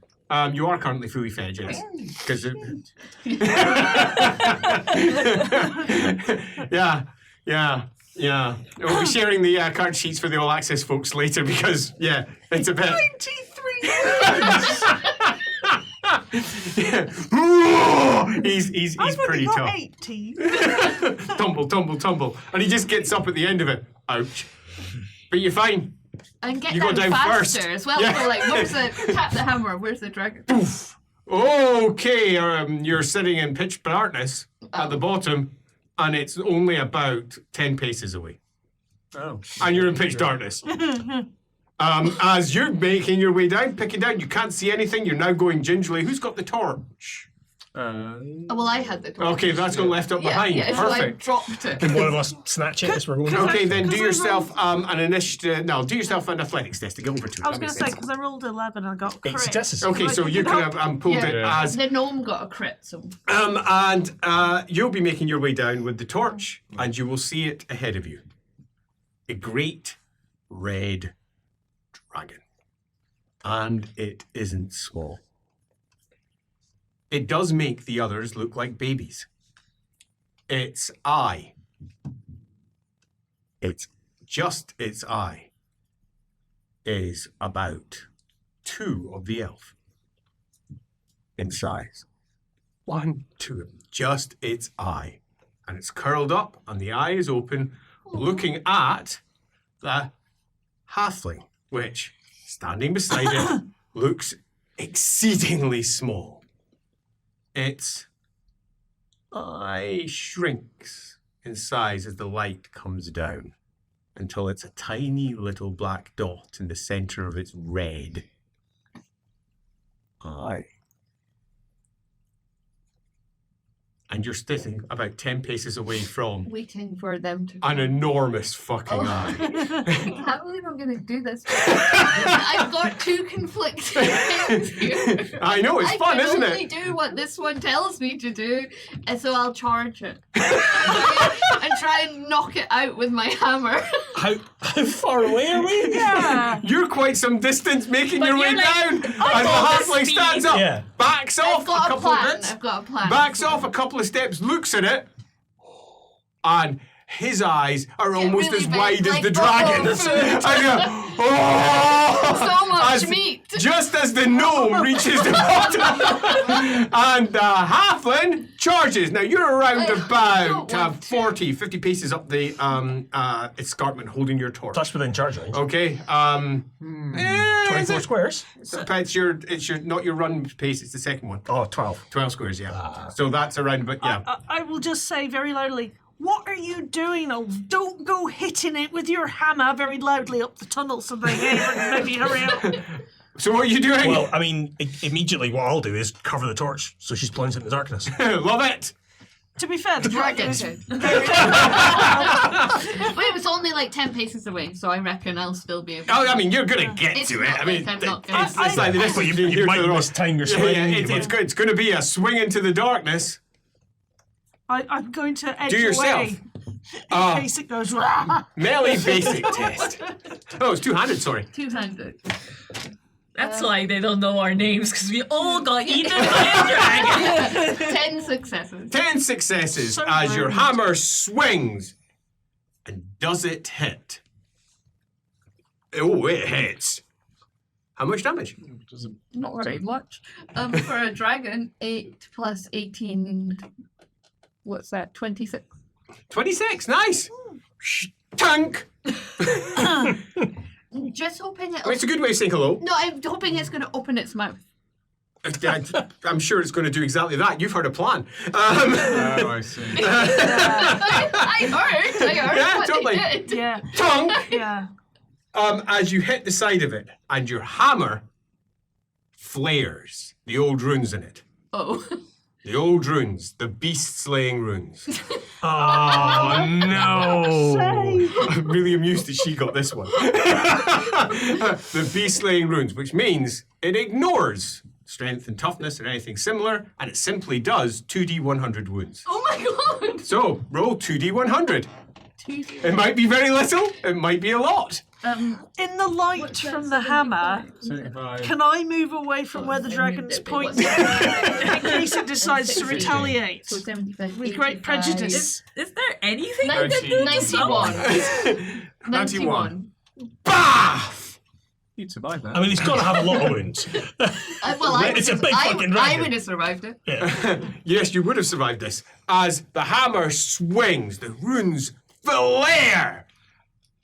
You are currently fully fed, yes. Because yeah. We'll be sharing the card sheets for the all access folks later because it's a bit. 93! He's I've pretty only got tough. 18. Tumble, and he just gets up at the end of it. Ouch! But you're fine. And get You go down down faster first. as well. Yeah. So like, where's the tap the hammer? Where's the dragon? Okay, you're sitting in pitch darkness at the bottom, and it's only about 10 paces away. Oh. And you're in pitch darkness. As you're making your way down, picking down, you can't see anything. You're now going gingerly. Who's got the torch? Oh, well, I had the torch. Okay, that's got left up Yeah, behind. yeah, so I Perfect. dropped it. Can one of us snatch it as we're going? Okay, then do Because I yourself an initiative. No, do yourself an athletics test to get over to it. I was That going to makes say, sense. because I rolled 11 and I got 8 crit. successes. Okay, so you could have pulled it Yeah, as. the gnome got a crit, so And you'll be making your way down with the torch, and you will see it ahead of you. A great red dragon. And it isn't small. It does make the others look like babies. Its eye. It's just its eye is about 2 of the elf in size. 1, 2, just its eye. And it's curled up and the eye is open, looking at the halfling, which, standing beside it, looks exceedingly small. Its eye shrinks in size as the light comes down until it's a tiny little black dot in the center of its red eye. And you're sitting about 10 paces away from Waiting for them to. an enormous fucking eye. I can't believe I'm going to do this. I've got 2 conflicting things here. I know, it's fun, isn't I can only it? do what this one tells me to do, and so I'll charge it. And try and knock it out with my hammer. How far away are we? Yeah. You're quite some distance making But your way you're down, and the got the halfling speed. stands up, Yeah. backs I've off a got a couple of plan. bits, I've got a plan. backs off a couple of steps, looks at it, and his eyes are almost really as big, wide as like the dragon's. food. And you're, oh! So much As- meat. Just as the gnome reaches the bottom, and the halfling charges. Now you're around don't about want to. 40, 50 paces up the escarpment, holding your torch. That's within charge range. Okay. 24 squares. It's your not your run pace. It's the second one. Oh, 12. 12 squares. Yeah. So that's around. But yeah. I will just say very loudly, what are you doing? Oh, don't go hitting it with your hammer very loudly up the tunnel so they hear and maybe hurry up. So what are you doing? Well, I mean, immediately what I'll do is cover the torch so she's plunged in the darkness. Love it. To be fair, the dragon is Wait, it was only like 10 paces away, so I reckon I'll still be able to. Oh, I mean, you're gonna get It's to it. not I mean, like I'm not gonna it's like the But distance you between here might to the miss time your swing. Yeah, you it's might- good. It's going to be a swing into the darkness. I'm going to edge Do yourself. away in case it goes wrong. Melee basic test. Oh, it's two-handed. Sorry. 200. That's why they don't know our names, because we all got eaten by a dragon. 10 successes. 10 successes So as your rude. hammer swings. And does it hit? Oh, it hits. How much damage? Not very much. For a dragon, 8 plus 18. What's that? 26. 26. Nice. Tank. Just hoping Oh, it's a good way of saying hello. No, I'm hoping it's going to open its mouth. I'm sure it's going to do exactly that. You've heard a plan. Oh, I see. I heard Yeah, what totally. they did. Yeah, Tongue. yeah. As you hit the side of it, and your hammer flares the old runes in it. Oh. The old runes, the beast-slaying runes. Oh, no. I'm really amused that she got this one. The beast-slaying runes, which means it ignores strength and toughness and anything similar, and it simply does 2d100 wounds. Oh my god. So, roll 2d100. It might be very little, it might be a lot. In the light from the hammer, 75. can I move away from where the dragon's pointing in case it decides to retaliate? So 75. With great 85. prejudice. Is there anything I can do? 91. 91. Bah! You'd survive that. I mean, it's got to have a lot of wounds. It's a big fucking dragon. I would have survived it. Yes, you would have survived this. As the hammer swings, the runes flare,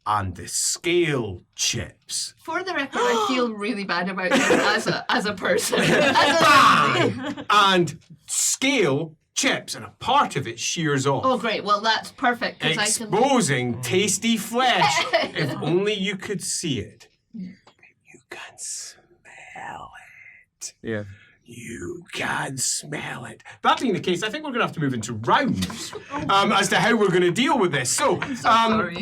and the scale chips. For the record, I feel really bad about this as a person. Bang! And scale chips, and a part of it shears off. Oh great, well that's perfect because I can. Exposing tasty flesh. If only you could see it. You can smell it. Yeah. You can smell it. That being the case, I think we're going to have to move into rounds as to how we're going to deal with this. So, Sorry.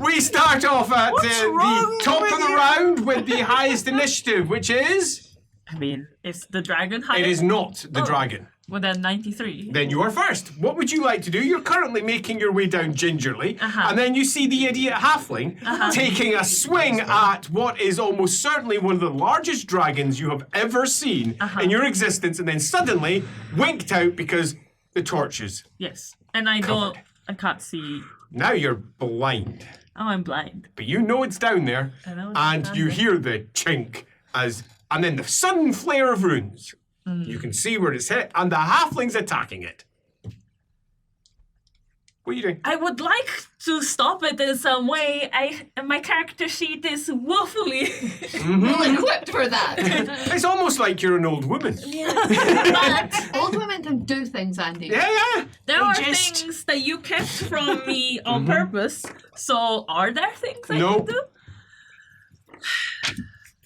we start off at the wrong top with of the you? round with the highest initiative, which is... I mean, is the dragon higher? It is not the dragon. Well, then 93. Then you are first. What would you like to do? You're currently making your way down gingerly, and then you see the idiot halfling taking a swing at what is almost certainly one of the largest dragons you have ever seen in your existence, and then suddenly winked out because the torches. Yes. And I can't see. Now you're blind. Oh, I'm blind. But you know it's down there, I know it's and down you there. hear the chink and then the sudden flare of runes. You can see where it's hit, and the halfling's attacking it. What are you doing? I would like to stop it in some way. My character sheet is woefully. Well equipped for that. It's almost like you're an old woman. But Old women can do things, Andy. Yeah. there are just- things that you kept from me on purpose. So are there things I No. can do?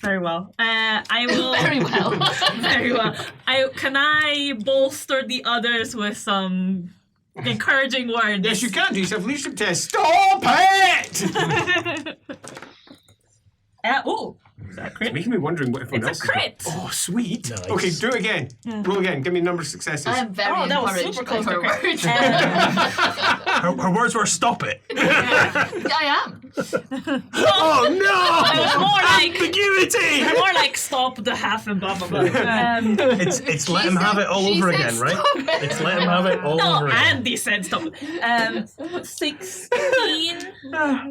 Very well. I will. Very well. Very well. Can I bolster the others with some encouraging words? Yes, you can do yourself a leadership test. Stop it! Oh, is that a It's crit? making me wondering what everyone It's else a has got. crit. Oh, sweet. Nice. Okay, do it again. Roll again. Give me a number of successes. I am very Oh, that was encouraged super by close to her crit. words. Her words were "stop it." I am. Oh It was no! more like Ambiguity. more like stop the half and blah blah blah. It's let him have it all She over said again, right? stop it. It's let him have it all No, over again. Andy said stop. 16.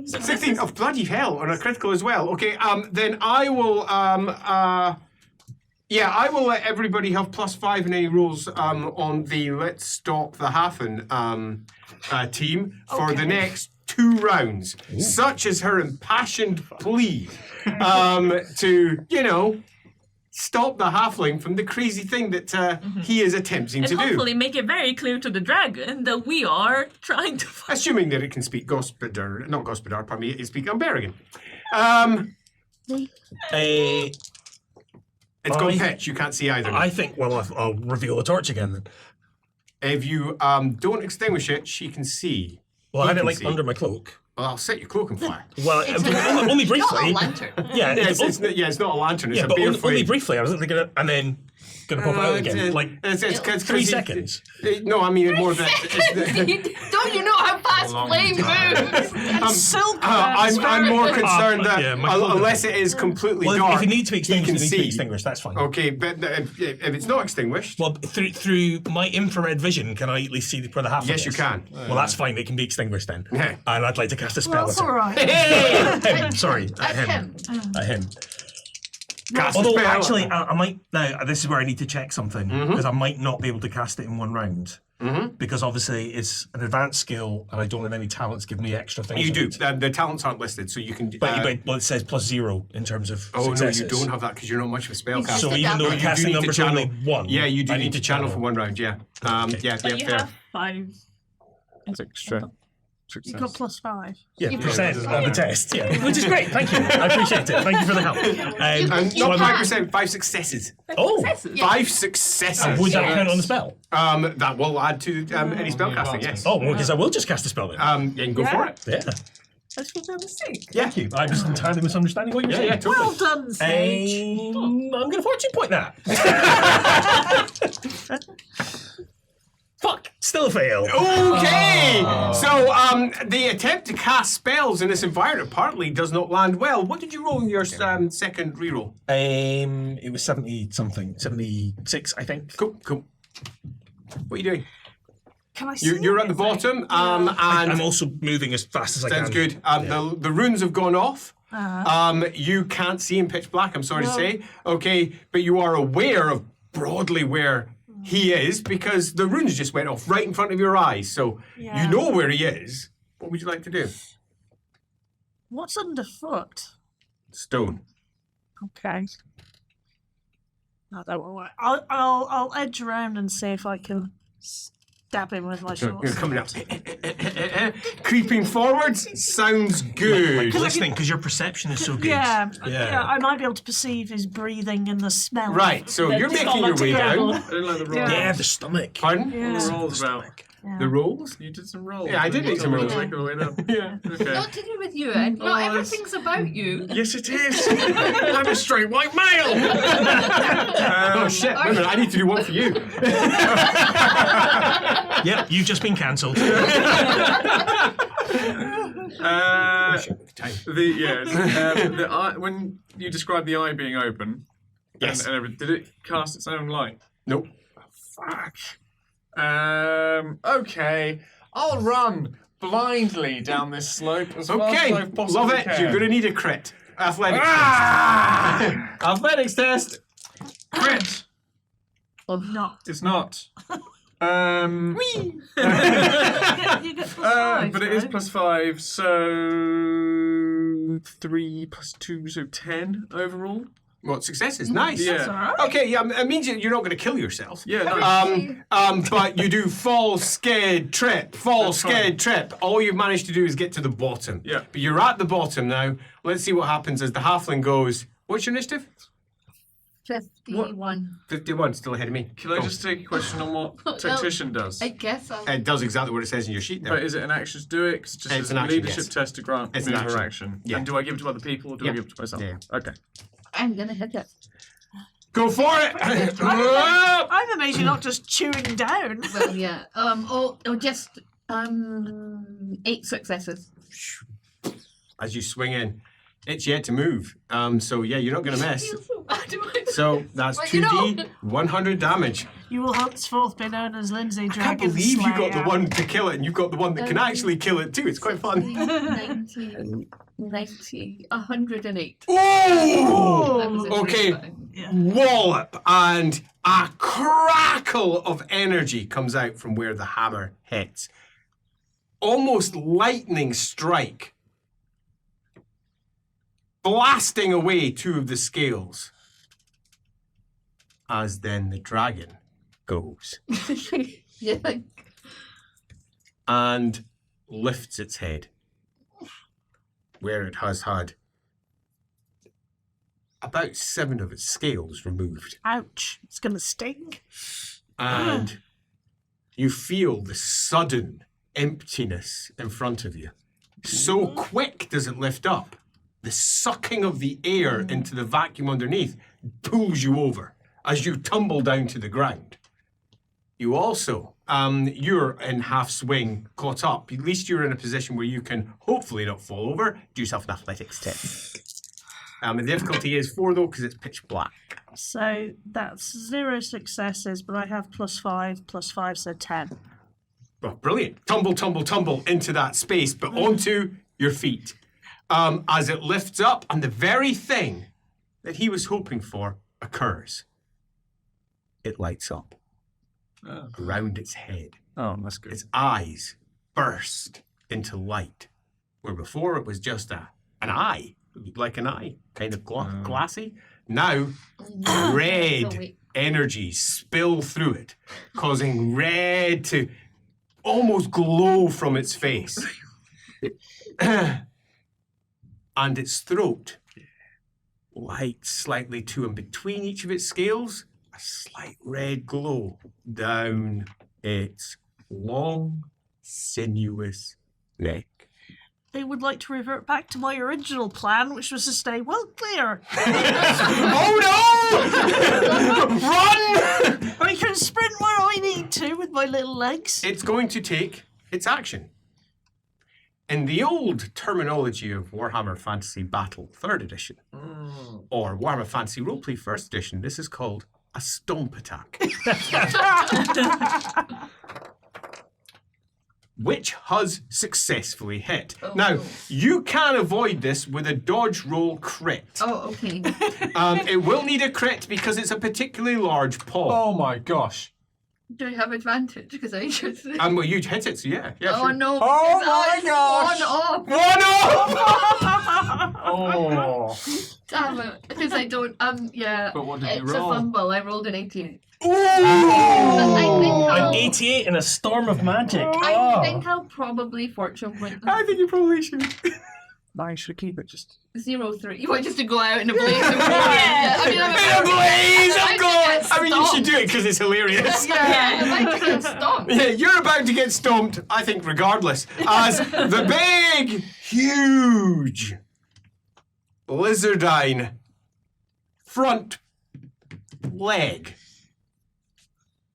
16 of bloody hell on a critical as well. Okay, then I will I will let everybody have +5 in any rolls on the Let's Stop the Hafen team for the next 2 rounds. Such is her impassioned plea to, stop the halfling from the crazy thing that he is attempting And to do. hopefully make it very clear to the dragon that we are trying to find. Assuming that it can speak not Gospodar, pardon me, it can speak Unberigan. It's gone pitch, you can't see either. I think. Well, I'll reveal the torch again then. If you don't extinguish it, she can see. Well, I had can it like see. under my cloak. Well, I'll set your cloak on fire. Well, only Not briefly. a lantern. Yeah, It's not a lantern, it's yeah, a but bare only flame. briefly. I was looking at it and then gonna pop out again. Like it's 3 seconds. No, I mean more than Don't you know how fast flame moves? Silk. I'm more concerned that yeah, my cloak- unless it is completely Well, dark, if it needs to be he extinguished, can it needs to be see. extinguished. That's fine. Okay, but if it's not extinguished, Well, through my infrared vision, can I at least see where the half? yes, you is? can. Well, that's fine. It can be extinguished then. Yeah. And I'd like to cast a spell. Well, that's at all right. him. Sorry, at him. At him. Cast a Although, spell. actually, I might. Now, this is where I need to check something because I might not be able to cast it in 1 round. Because obviously it's an advanced skill, and I don't have any talents give me extra things. You on do. it. The talents aren't listed, so you can. But well, it says +0 in terms of Oh successes. no, you don't have that because you're not much of a spellcaster. So Just even though a the dabble. casting need to numbers are only channel. 1, Yeah, you do I need to channel for 1 round. Yeah. Yeah. But you Fair. have 5. Extra You got success. +5. Yeah, percent on the test. Yeah, which is great. Thank you. I appreciate it. Thank you for the help. And so not I'm- 5%, 5 successes. Oh, 5 successes. would that count on the spell? That will add to any spellcasting. Yes. Oh, well, because I will just cast a spell then. You can go for it. Yeah. That's what I'm saying. Thank you. I was entirely misunderstanding what you were saying. Yeah, totally. Well done, Sage. I'm going to fortune point that. Fuck. Still a fail. Okay. So the attempt to cast spells in this environment apparently does not land well. What did you roll in your second reroll? It was 70 something. 76, I think. Cool. What are you doing? Can I see You're at the anything? bottom, and I'm also moving as fast as I sounds can. good. The runes have gone off. You can't see in pitch black, I'm sorry to say. Okay, but you are aware of broadly where he is because the runes just went off right in front of your eyes. So Yeah. you know where he is. What would you like to do? What's underfoot? Stone. Okay. No, that won't work. I'll edge around and see if I can stab him with my short You're sword. coming up. Creeping forwards sounds good. Listening, because your perception is so good. Yeah, Yeah. I might be able to perceive his breathing and the smell. Right, so you're making your way down. I didn't like the roll. Yeah, the stomach. Pardon? Yeah. The rolls about. The rolls? You did some rolls. Yeah, I did make some rolls. Like all the way down. Yeah. Okay. Not to do with you, Ed. Not Oh, everything's about you. Yes, it is. I'm a straight white male. Oh shit! Wait a minute, I need to do one for you. Yep, you've just been cancelled. The eye, when you described the eye being open, Yes. and everything, did it cast its own light? Nope. Fuck. Okay, I'll run. blindly down this slope as fast Okay, as I possibly love it. can. You're going to need a crit. Athletics test. Athletics test. Crit. No. It's not. You get +5, But it is right? +5, so 3 + 2, so 10 overall. What successes? Nice. Yeah. That's all right. Okay, yeah, it means you're not going to kill yourself. Yeah, nice. But you do fall, skid, trip, fall, That's skid, fine. trip. All you've managed to do is get to the bottom. Yeah. But you're at the bottom now. Let's see what happens as the halfling goes. What's your initiative? 51. 51, still ahead of me. Can I just take a question on what Tactician does? I guess I'll... It does exactly what it says in your sheet there. But is it an action to do it? 'Cause it's just It's a an action, leadership yes. test to grant It's an move or action. action. Yeah. And do I give it to other people or do I Yeah. give it to myself? Yeah. Okay. I'm going to hit it. Go for it! I'm amazed you're not just chewing down. Well, yeah. Just 8 successes. As you swing in, it's yet to move. So yeah, you're not going to miss. So that's But you 2d, know- 100 damage. You will henceforth be known as Lindsay I can't Dragon believe you got the Slayer. one to kill it and you've got the one that can actually kill it too. It's quite fun. 90, 108. Oh! That was Okay, interesting. wallop, and a crackle of energy comes out from where the hammer hits. Almost lightning strike, blasting away 2 of the scales. As then the dragon goes Yeah. and lifts its head, where it has had about 7 of its scales removed. Ouch. It's going to sting. And you feel the sudden emptiness in front of you. So quick does it lift up. The sucking of the air into the vacuum underneath pulls you over as you tumble down to the ground. You also, you're in half swing, caught up. At least you're in a position where you can hopefully not fall over. Do yourself an athletics test. The difficulty is 4 though, because it's pitch black. So that's 0 successes, but I have +5, +5, so 10. Oh, brilliant. Tumble, tumble, tumble into that space, but onto your feet. As it lifts up, and the very thing that he was hoping for occurs. It lights up around its head. Oh, that's good. Its eyes burst into light, where before it was just an eye. It looked like an eye, kind of glassy. Now, red energies spill through it, causing red to almost glow from its face. And its throat lights slightly too, and between each of its scales, a slight red glow down its long, sinuous neck. I would like to revert back to my original plan, which was to stay well clear. Oh no! Run! I can sprint where I need to with my little legs. It's going to take its action. In the old terminology of Warhammer Fantasy Battle 3rd Edition, or Warhammer Fantasy Roleplay 1st Edition, this is called a stomp attack. Which has successfully hit. Now, you can avoid this with a dodge roll crit. Oh, okay. It will need a crit because it's a particularly large paw. Oh my gosh. Do I have advantage? Because I should say. Well, you hit it, so yeah. Oh sure. no! Oh because my I gosh. One off. Oh. Damn it! Because I don't. Yeah. But what did you it's roll? a fumble. I rolled an 88. Ooh! I think An I'll, 88 in a storm of magic. I think I'll probably fortune point I think you probably should. I should keep it just. 0-3. You want just to go out in a blaze of glory? Yeah. I mean, I'm In a blaze I of glory! get I mean, you should stomped. do it because it's hilarious. Yeah, I like to get stomped. Yeah, you're about to get stomped, I think, regardless, as the big, huge lizardine front leg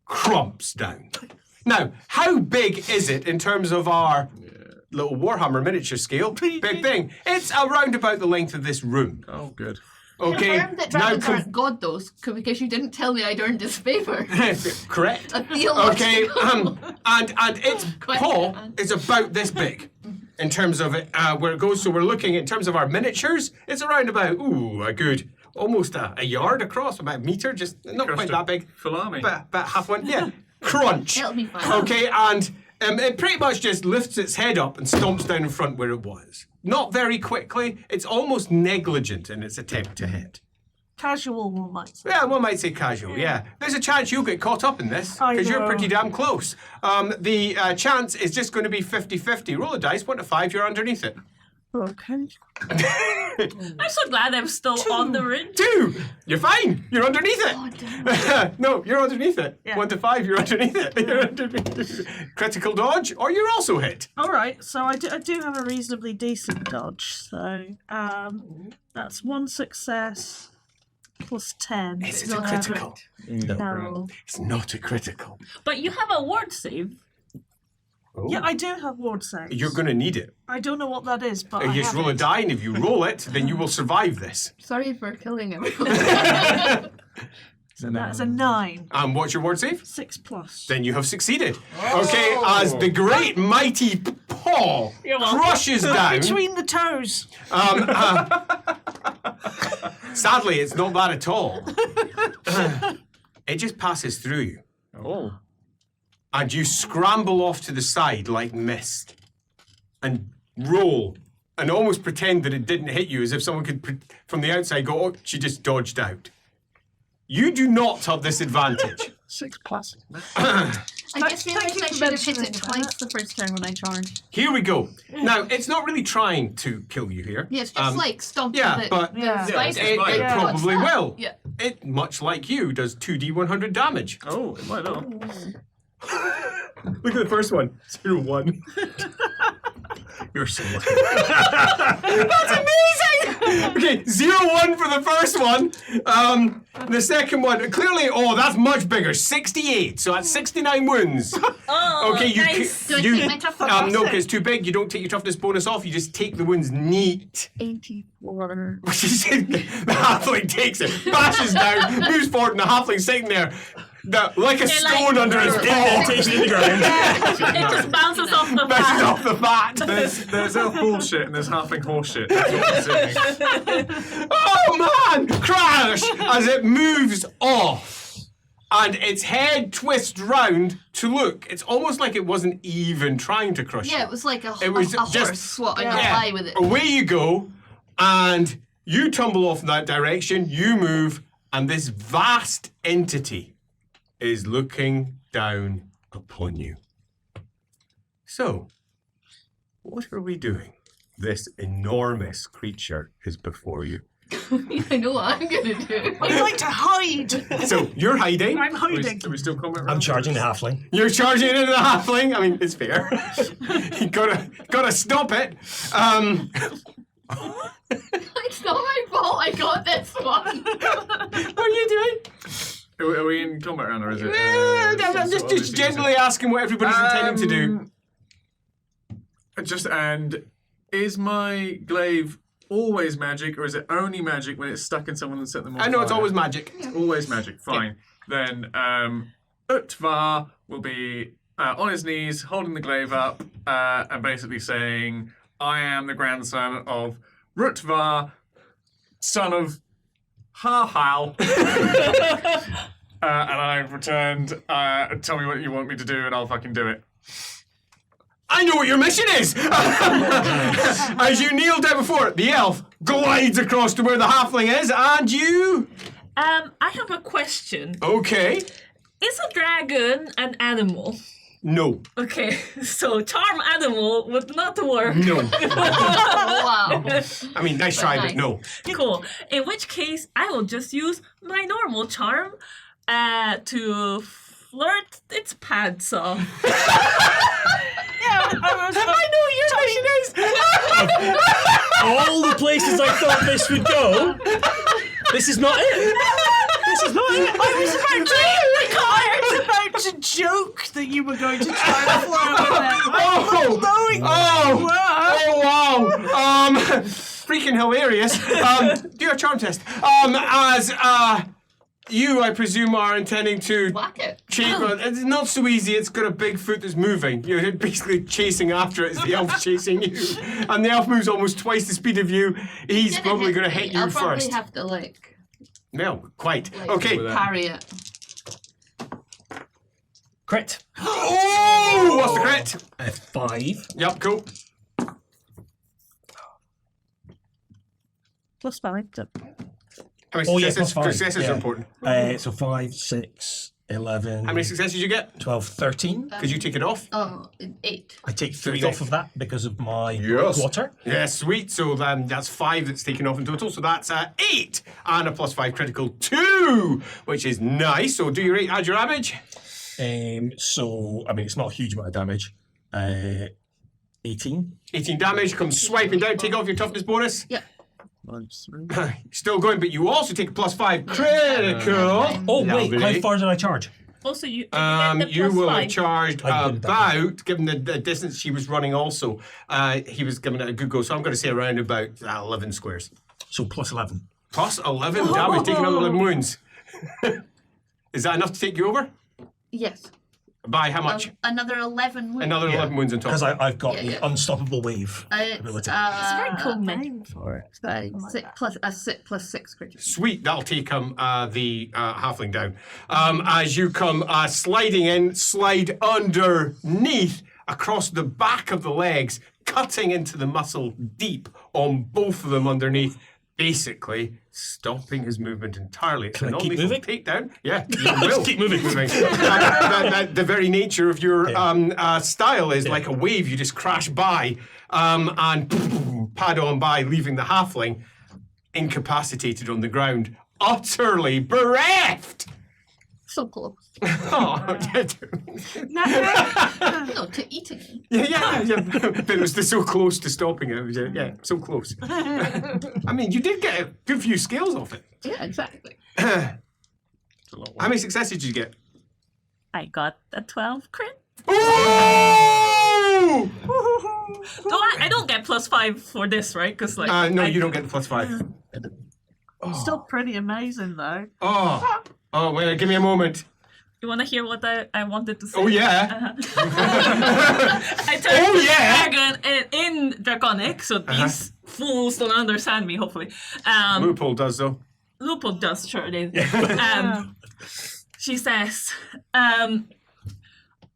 crumps down. Now, how big is it in terms of our little Warhammer miniature scale? Big thing. It's around about the length of this room. Oh, good. Okay, Confirm that now dragons aren't God, though, because you didn't tell me I'd earned his favour. correct. A theological. Okay, and its paw Question. is about this big in terms of it, where it goes. So we're looking in terms of our miniatures. It's around about a good almost a yard across, about a meter, just not quite that big. Full army. About half one. Yeah, crunch. It'll be fine. Okay, and it pretty much just lifts its head up and stomps down in front where it was. Not very quickly. It's almost negligent in its attempt to hit. Casual, one might say. Yeah, one might say casual, yeah. There's a chance you'll get caught up in this, I because you're know. pretty damn close. The chance is just going to be 50-50. Roll a dice, 1 to 5, you're underneath it. Okay. I'm so glad I'm still on the ridge. 2! You're fine! You're underneath it! Oh, damn. No, you're underneath it. Yeah. 1 to 5, you're underneath it. You're underneath. Critical dodge, or you're also hit. All right. So I do have a reasonably decent dodge. So that's 1 success plus 10. Is it a critical? No. It's not a critical. But you have a ward save. Yeah, I do have ward saves. You're going to need it. I don't know what that is, but I You just have roll a it. die, and if you roll it, then you will survive this. Sorry for killing everyone. That's a 9. And what's your word save? 6 plus. Then you have succeeded. Okay, as the great mighty paw You're welcome. crushes down. Between the toes. Sadly, it's not that at all. It just passes through you. Oh. And you scramble off to the side like mist. And roll. And almost pretend that it didn't hit you, as if someone could, from the outside, go, oh, she just dodged out. You do not have this advantage. 6 plus. I just Thank realised you I for should have hit mentioning it that. twice the first time when I charged. Here we go. Now, it's not really trying to kill you here. Yeah, it's just like stomping Yeah, the, but Yeah. the Yeah, spider. it Yeah. probably What's that? will. Yeah. It, much like you, does 2d100 damage. Oh, it might not. Look at the first one. 0-1. You're so lucky. That's amazing! Okay, 0-1 for the first one. The second one, clearly, that's much bigger. 68, so that's 69 wounds. Oh, Okay, you nice. Do I take my toughness? no, because it's too big. You don't take your toughness bonus off. You just take the wounds neat. 84. The halfling takes it, bashes down, moves forward, and the halfling's sitting there, like a stone under his paw. Indentation in the ground. It just bounces off the Messes back. off the fat. There's elf bullshit and there's halfling horseshit. That's what I'm saying. Oh man! Crash! As it moves off. And its head twists round to look. It's almost like it wasn't even trying to crush you. Yeah, it was like a was horse just- swatting a Yeah. fly with it. Away you go, and you tumble off in that direction, you move, and this vast entity is looking down upon you. So, what are we doing? This enormous creature is before you. I know what I'm gonna do. I'd like to hide. So, you're hiding. I'm hiding. Do we still comment? I'm charging the halfling. You're charging into the halfling. I mean, it's fair. You gotta stop it. It's not my fault I got this one. What are you doing? Are we in combat round or is it? I'm just generally asking what everybody's intending to do. And is my glaive always magic, or is it only magic when it's stuck in someone and set them on I know fire? it's always magic. Always magic. Fine. Then Utvar will be on his knees, holding the glaive up, and basically saying, "I am the grandson of Rutvar, son of Harhal." And I've returned. Tell me what you want me to do, and I'll fucking do it. I know what your mission is! As you kneel down before it, the elf glides across to where the halfling is, and you... I have a question. Okay. Is a dragon an animal? No. Okay, so charm animal would not work. No. Wow. I mean, nice try, but no. Cool. In which case, I will just use my normal charm to flirt its pads off. I know what your mission is. All the places I thought this would go, this is not it. This is not it. I was about to joke that you were going to try and fly with it. Oh! Knowing Oh! that you were. Oh, wow! freaking hilarious. Do a charm test. As you, I presume, are intending to Whack it. chase. Well, it's not so easy. It's got a big foot that's moving. You're basically chasing after it as the elf's chasing you, and the elf moves almost twice the speed of you. He's probably going to hit you I'll probably first. have to No, quite. like Okay. parry it. Crit. Oh, what's the crit? 5. Yep, cool. +5. How many Oh, yeah, successes? +5. Successes Yeah. are important. So 5, 6, 11. How many successes you get? 12, 13. Because you take it off. Oh, 8. I take 3 take- off of that because of my Yes. water. Yeah, sweet. So that's 5 that's taken off in total. So that's 8 and a +5 critical 2, which is nice. So do your 8, add your damage. So, I mean, it's not a huge amount of damage. 18. 18 damage comes swiping down. Take off your toughness bonus. Yep. Still going, but you also take a +5 critical. Oh, wait, Lovely. how far did I charge? Also, you get the You will have +5. charged I did that. about, given the distance she was running also, he was giving it a good go. So I'm going to say around about 11 squares. So plus 11. Plus 11 damage, taking another 11 wounds. Is that enough to take you over? Yes. By how much? Another 11 wounds. Another 11 wounds on top. Because I've got Yeah, the yeah. unstoppable wave It's ability. very cool, man. Name for it. 6 critical. Sweet, that'll take the halfling down. As you come sliding in, slide underneath, across the back of the legs, cutting into the muscle deep on both of them underneath, basically stopping his movement entirely. It's Can an I keep non-lethal moving? takedown. Yeah, you will. Keep moving. The very nature of your style is like a wave. You just crash by and pad on by, leaving the halfling incapacitated on the ground, utterly bereft. So close. Oh, No, to eating it. yeah. But it was so close to stopping it. It was, yeah, so close. I mean, you did get a good few scales off it. Yeah, exactly. How many successes did you get? I got a 12 crit. Oh! I don't get +5 for this, right? Because like No, you don't get the +5. Still pretty amazing, though. Oh, wait, give me a moment. You want to hear what I wanted to say? Oh, yeah. I turned Oh, yeah. dragon in Draconic, so these fools don't understand me, hopefully. Loophole does, though. Loophole does, sure it is. She says, I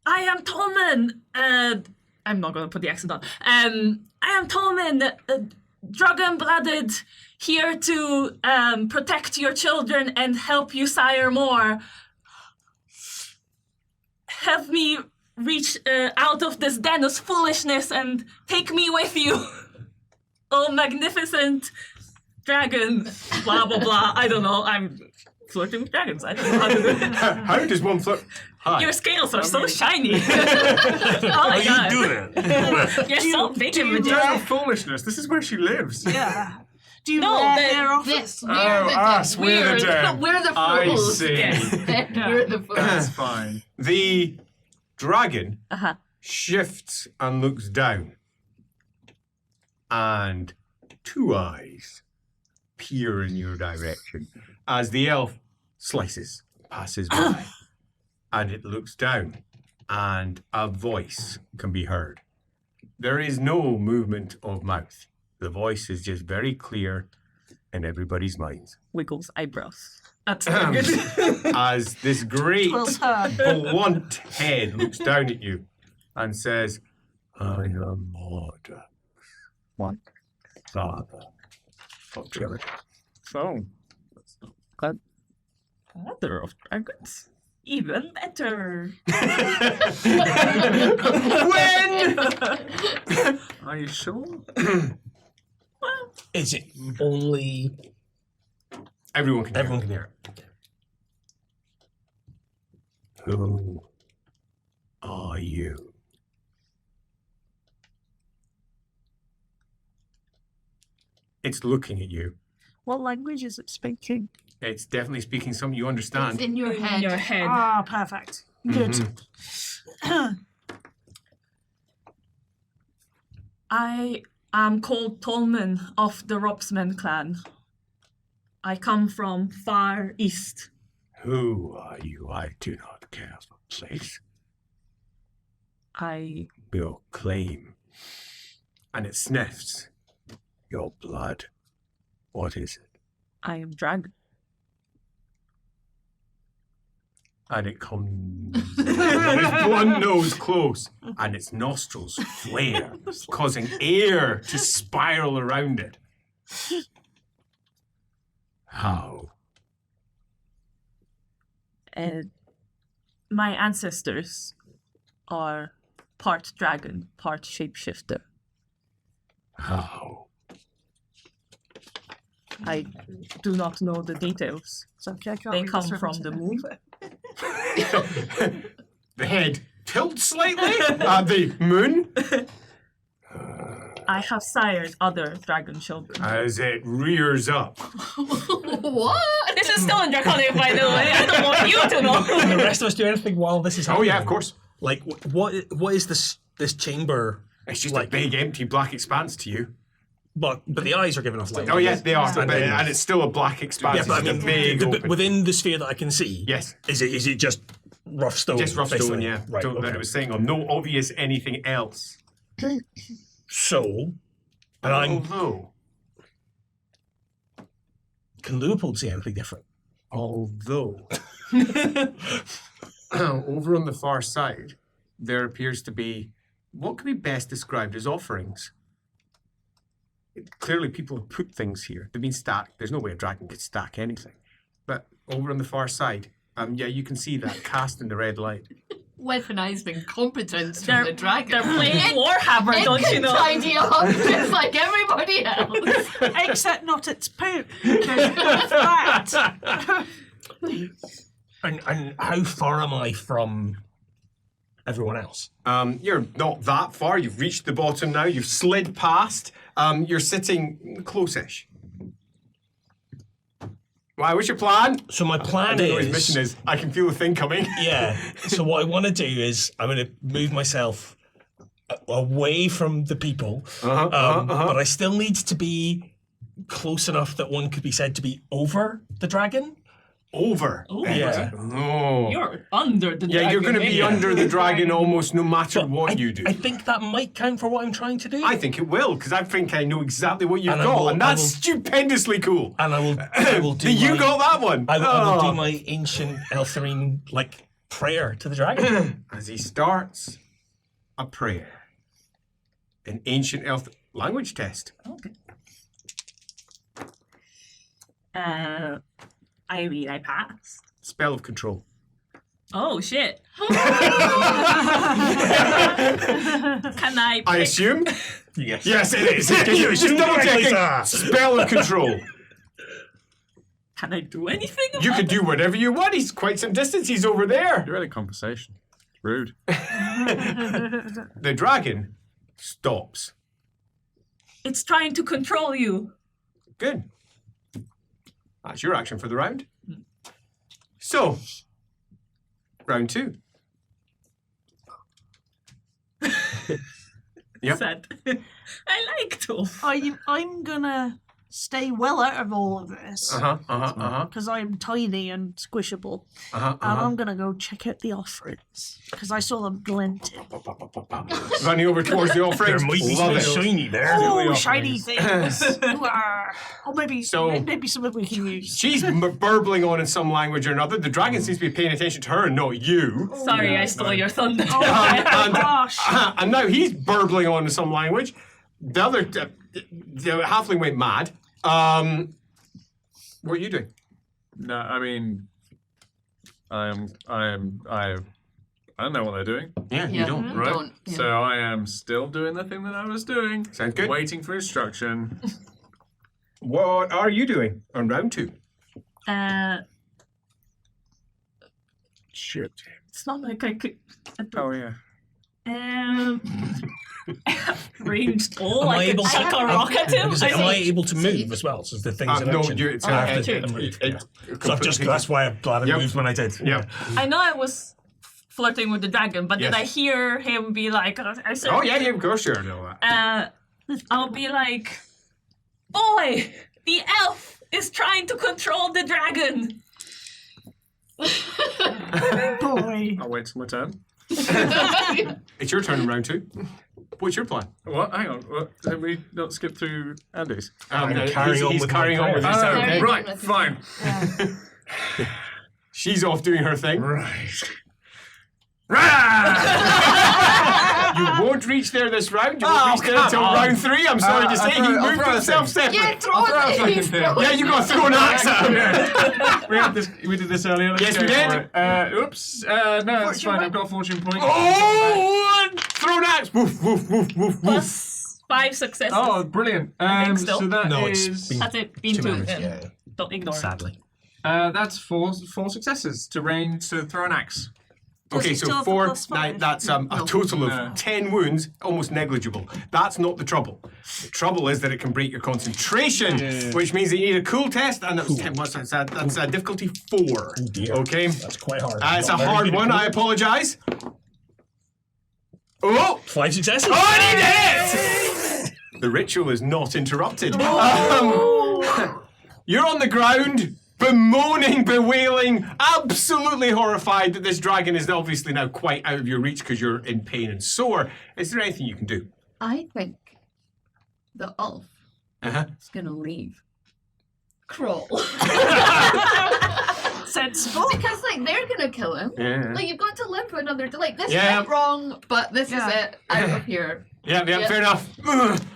am Tolman. I'm not going to put the accent on. I am Tolman, dragon-blooded, here to protect your children and help you sire more. Help me reach out of this den of foolishness and take me with you. Oh, magnificent dragon. Blah, blah, blah. I don't know. I'm flirting with dragons. I don't know how to do it. How does one flirt? Hi. Your scales are so shiny. Oh my god. You're so big and Den majestic. of foolishness. This is where she lives. Yeah. Do you No, wear the- hair off? This, we're Oh, the us, we're the den. We're the I fools. see. Yes. We're the fools. That's fine. The dragon Uh-huh. shifts and looks down. And 2 eyes peer in your direction as the elf passes by. And it looks down, and a voice can be heard. There is no movement of mouth. The voice is just very clear in everybody's minds. Wiggles eyebrows. That's very good. As this great Well done. blunt head looks down at you and says, I am Morkar. What? Father of dragons. So, Father of dragons. Even better. When? Are you sure? Well, Is it only... Everyone can hear. Everyone can hear it. Who are you? It's looking at you. What language is it speaking? It's definitely speaking something you understand. It's in your in head. your head. Ah, perfect. Good. I I'm called Tolman of the Ropsman clan. I come from far east. Who are you? I do not care for place. I Your claim. And it sniffs. Your blood. What is it? am dragon. And it comes with its blunt nose close, and its nostrils flare, causing air to spiral around it. How? My ancestors are part dragon, part shapeshifter. How? I do not know the details. So I can't They read come this from reference. the moon. The head tilts slightly at the moon I have sired other dragon children. as it rears up. What? This is still in Draconic, by the way. I don't want you to Can know. the rest of us do anything while this is Oh happening? yeah, of course. Like, what is this chamber? It's just a big empty black expanse to you. But the eyes are giving off light. Oh yes, they are, And then- and it's still a black expanse. Yeah, but I It's mean, a big open. within the sphere that I can see, Yes. is it just rough stone? Just rough stone, basically? yeah. Right. That Okay. it was saying on no obvious anything else. So, and I'm. Although, Can Leopold see anything different? although, over on the far side, there appears to be what could be best described as offerings. Clearly, people have put things here. They've been stacked. There's no way a dragon could stack anything. But over on the far side, yeah, you can see that cast in the red light. Weaponized incompetence from the dragon. They're playing Warhammer, It don't can you know? tidy up just like everybody else. Except not its poop. Because of that. And how far am I from everyone else? You're not that far. You've reached the bottom now. You've slid past. You're sitting close-ish. Wow, what's your plan? So my plan I don't know what his is. mission is. I can feel the thing coming. Yeah. So what I want to do is I'm going to move myself away from the people, but I still need to be close enough that one could be said to be over the dragon. Over. Yeah. No. You're under the dragon. Yeah, you're going to be yeah. under the dragon almost no matter what you do. I think that might count for what I'm trying to do. I think it will, because I think I know exactly what you've And I got, will- and I that's will- stupendously cool. and I will do. You my- got that one. I will Oh. do my ancient Eltharine prayer to the dragon. As he starts a prayer, an ancient elf language test. Okay. I mean, I passed. Spell of control. Oh, shit. Can I I pick- assume. Yes. Yes, it is. Just double checking. Spell of control. Can I do anything about You can do whatever you want. He's quite some distance. He's over there. You're in conversation. Rude. The dragon stops. It's trying to control you. Good. That's your action for the round. So, round two. Yep. Said. I like to. I'm gonna stay well out of all of this. Uh-huh. Because I'm tiny and squishable. And I'm gonna go check out the offerings. Because I saw them glinting. Running over towards the offerings. There might be Love something it. shiny there. Oh, shiny things! Or maybe, So- maybe something we can use. She's burbling on in some language or another. The dragon seems to be paying attention to her and not you. Sorry, I stole your thunder. Oh my and, gosh! and now he's burbling on in some language. The other, the halfling went mad. What are you doing? No, I mean, I don't know what they're doing. Yeah, Yeah, you don't, right? don't. Yeah. So I am still doing the thing that I was doing. Sounds good. Waiting for instruction. What are you doing on round two? Shit. It's not like I could. Oh yeah. Ranged goal. Am I I could able to- chuck a rock at him. Am I able to move as well? So the things I No, mentioned. it's I have to move. So I've just, that's why I'm glad I Yep. moved when I did. Yeah. I know I was flirting with the dragon, but did Yes. I hear him be like? I said, Oh yeah, of course you're doing that. I'll be like, boy, the elf is trying to control the dragon. Boy. I'll wait till my turn. It's your turn in round 2. What's your plan? What? Hang on. What? Did we not skip through Andy's? He's carrying on with his Oh, turn. right. Fine. She's off doing her thing. You won't reach there this round. You won't reach there until round 3. I'm sorry to say. He moved himself separate. Yeah, throw it. Yeah, you got to throw an axe at him. We did this earlier. Let's Yes, go we did. for it. Oops. No, that's fine. I've got a fortune point. Oh, throw an axe. Woof, woof, woof, woof, woof. Plus 5 successes. Oh, brilliant. think so. So that No, it's is... been That's it. Been too 2. many. Yeah. Don't ignore it. Sadly. That's four successes to throw an axe. Okay, Does it still so have the 4, plus 5? that's a total of No. 10 wounds, almost negligible. That's not the trouble. The trouble is that it can break your concentration, which means that you need a cool test, and that's 10. That's difficulty 4. Oh dear. Okay, That's quite hard. it's a Not very hard good at one. cool. I apologise. Oh, 5 successes. oh, I need it! The ritual is not interrupted. You're on the ground, bemoaning, bewailing, absolutely horrified that this dragon is obviously now quite out of your reach because you're in pain and sore. Is there anything you can do? I think the elf Uh-huh. is going to leave. Crawl. Sensible. Because, like, they're going to kill him. Yeah. Like, you've got to live for another... Like, this Yeah. went wrong, but this is it. Out of here. Yeah, Yeah. fair enough.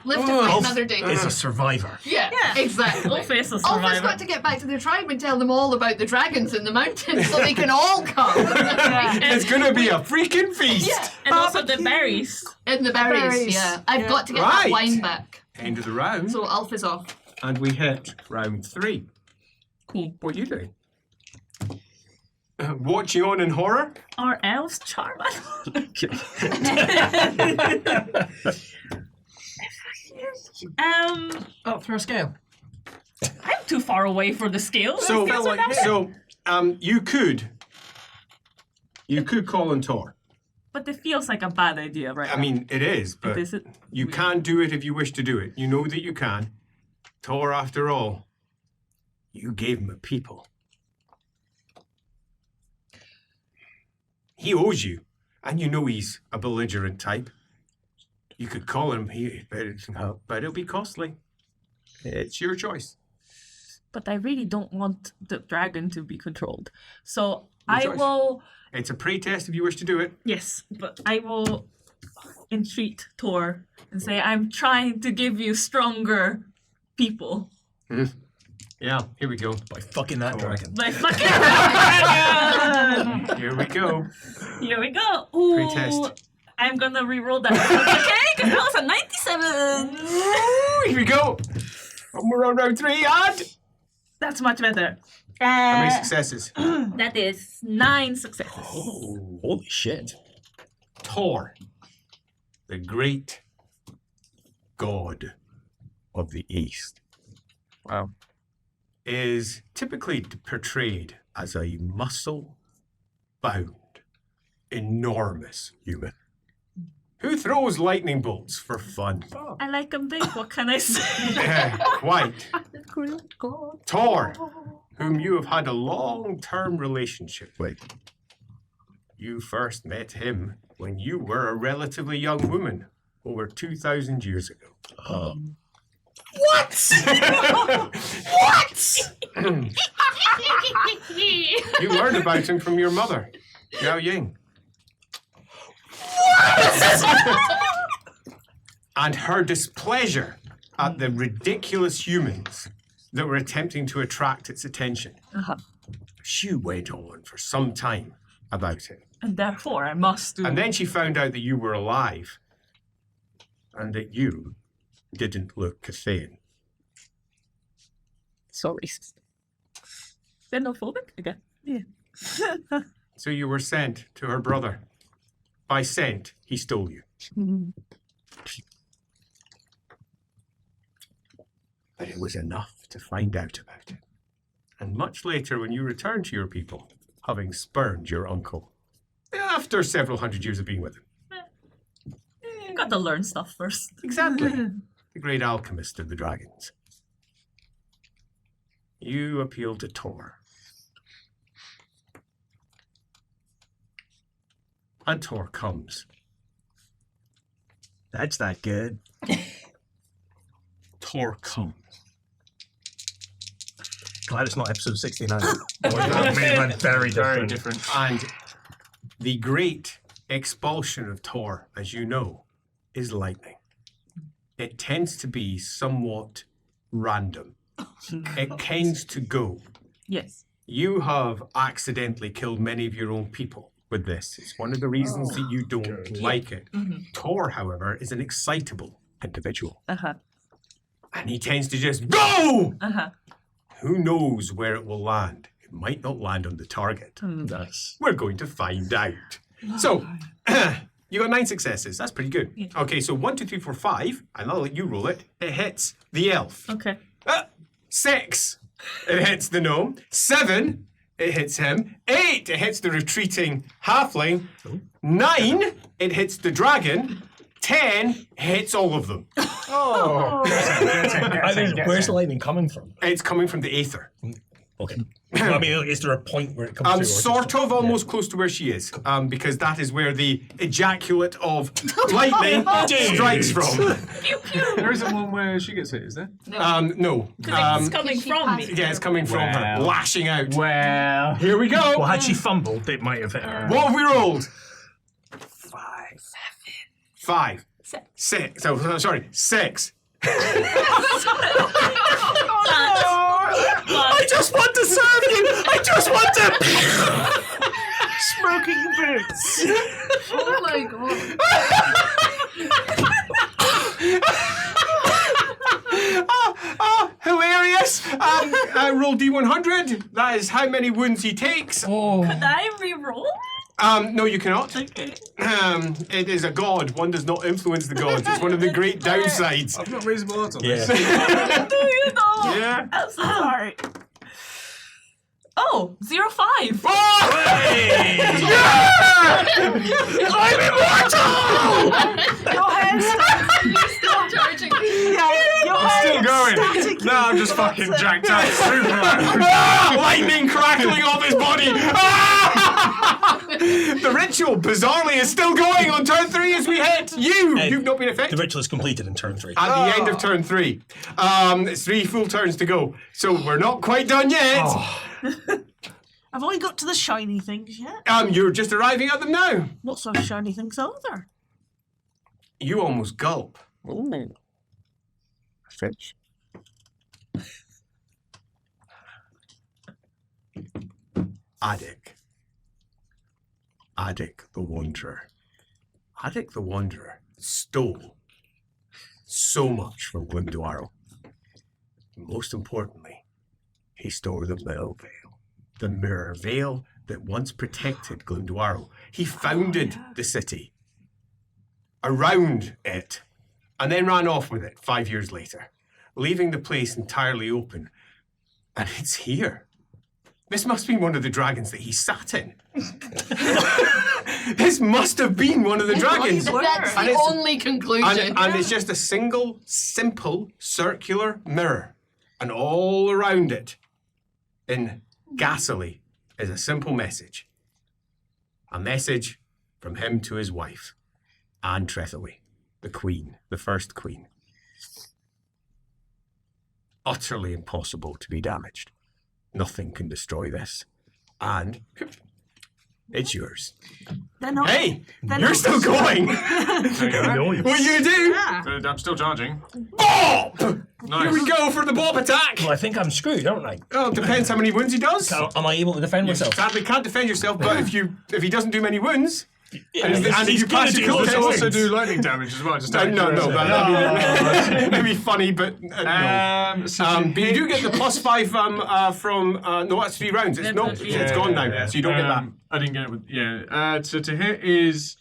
Live to fight Elf another day. is a survivor. Yeah, exactly. Don't face a Alpha's survivor. got to get back to their tribe and tell them all about the dragons in the mountains so they can all come. It's going to be a freaking feast. Yeah. And also the berries. In the berries, Berries. yeah. I've Yeah. got to get Right. that wine back. End of the round. So Alf is off. And we hit round 3. Cool. What are you doing? Watching on in horror? Are elves charm? Oh, throw a scale. I'm too far away for the scale. So, Scales are down there. you could call on Tor. But it feels like a bad idea, right? I mean, it is, but is it? you can do it if you wish to do it. You know that you can. Tor, after all, you gave him a people. He owes you, and you know he's a belligerent type. You could call him, but it'll be costly. It's your choice. But I really don't want the dragon to be controlled. So Your I choice. will. It's a pre-test if you wish to do it. Yes, but I will entreat Tor and say, I'm trying to give you stronger people. Yeah, here we go. By fucking that dragon. Like fucking dragon! Here we go. Here we go. Ooh, Pre-test. I'm gonna re-roll that. Okay, because that was a 97. Here we go. And we're on round 3, and That's much better. how many successes? That is 9 successes. Holy shit. Tor, the great god of the East. Wow. Is typically portrayed as a muscle-bound, enormous human who throws lightning bolts for fun. I like them big. What can I say? Quite. Tor, whom you have had a long-term relationship with. You first met him when you were a relatively young woman over 2,000 years ago. What? You learned about him from your mother, Yao Ying. And her displeasure at the ridiculous humans that were attempting to attract its attention. She went on for some time about it. And therefore, I must do. And then she found out that you were alive and that you didn't look Cathayan. So racist. Xenophobic again. Yeah. So you were sent to her brother. By sent, he stole you. But it was enough to find out about it. And much later, when you returned to your people, having spurned your uncle, after several hundred years of being with him. You got to learn stuff first. Exactly. the great alchemist of the dragons. You appeal to Tor. And Tor comes. That's not good. Tor comes. Glad it's not episode 69. That made that very different. Very different. And the great expulsion of Tor, as you know, is lightning. It tends to be somewhat random. It tends to go. Yes. You have accidentally killed many of your own people with this. It's one of the reasons that you don't like it. Tor, however, is an excitable individual. Uh-huh. And he tends to just go! Uh-huh. Who knows where it will land? It might not land on the target. Nice. We're going to find out. So, you got 9 successes. That's pretty good. Yeah. Okay, so 1, 2, 3, 4, 5, and I'll let you roll it. It hits the elf. Okay. 6, it hits the gnome. 7, it hits him. 8, it hits the retreating halfling. 9, it hits the dragon. 10, hits all of them. Where's the lightning coming from? It's coming from the aether. Okay. I mean, is there a point where it comes through? or Sort just- of almost close to where she is, because that is where the ejaculate of lightning strikes from. There isn't one where she gets hit, is there? No. It's coming from me. Yeah, it's coming from her, Well. lashing out. Well, Here we go. Well, had she fumbled, it might have hit her. What have we rolled? 5. 5. 6. Oh, sorry, 6. I just want to serve you. I just want to. Smoking boots. Oh my god. Hilarious. Roll D100. That is how many wounds he takes. Could I re-roll? No, you cannot. Okay. It is a god. One does not influence the gods. It's one of the great downsides. I've got reasonable odds on Yeah. this. Do you know? Yeah. I'm so sorry. Oh, 0-5. I'm immortal! Stop charging me. Still going. No, I'm just fucking jacked up. Superman. Lightning crackling off his body. The ritual, bizarrely, is still going on turn 3 as we hit you. You've not been The affected. ritual is completed in turn 3. At the end of turn 3. It's 3 full turns to go. So we're not quite done yet. Have I got to the shiny things yet? You're just arriving at them now. What sort of shiny things are there? You almost gulp. Stretch. Addic the Wanderer. Addic the Wanderer stole so much from Glyndwaro. Most importantly, he stole the Mirror Veil. The Mirror Veil that once protected Glyndwaro. He founded the city around it and then ran off with it 5 years later, leaving the place entirely open. And it's here. This must be one of the dragons that he sat in. This must have been one of the dragons. That's And the it's- only conclusion. And it's just a single, simple, circular mirror. And all around it, in gassily, is a simple message. A message from him to his wife, Anne Trethaway, the queen, the first queen. Utterly impossible to be damaged. Nothing can destroy this. And it's yours. Hey, you're still going. What are you gonna do? I'm still charging. Bop! Nice. Here we go for the bob attack. Well, I think I'm screwed, don't I? Oh, it depends how many wounds he does. Am I able to defend You myself? sadly can't defend yourself, but if he doesn't do many wounds, and if he's you gonna pass do your loads contest of Also wounds- do lightning damage as well. Just out of no, curiosity. that'd be funny, but no. So But you do get the +5 from no, that's 3 rounds. It's no, it's gone now, so you don't get that. I didn't get it with so to hit is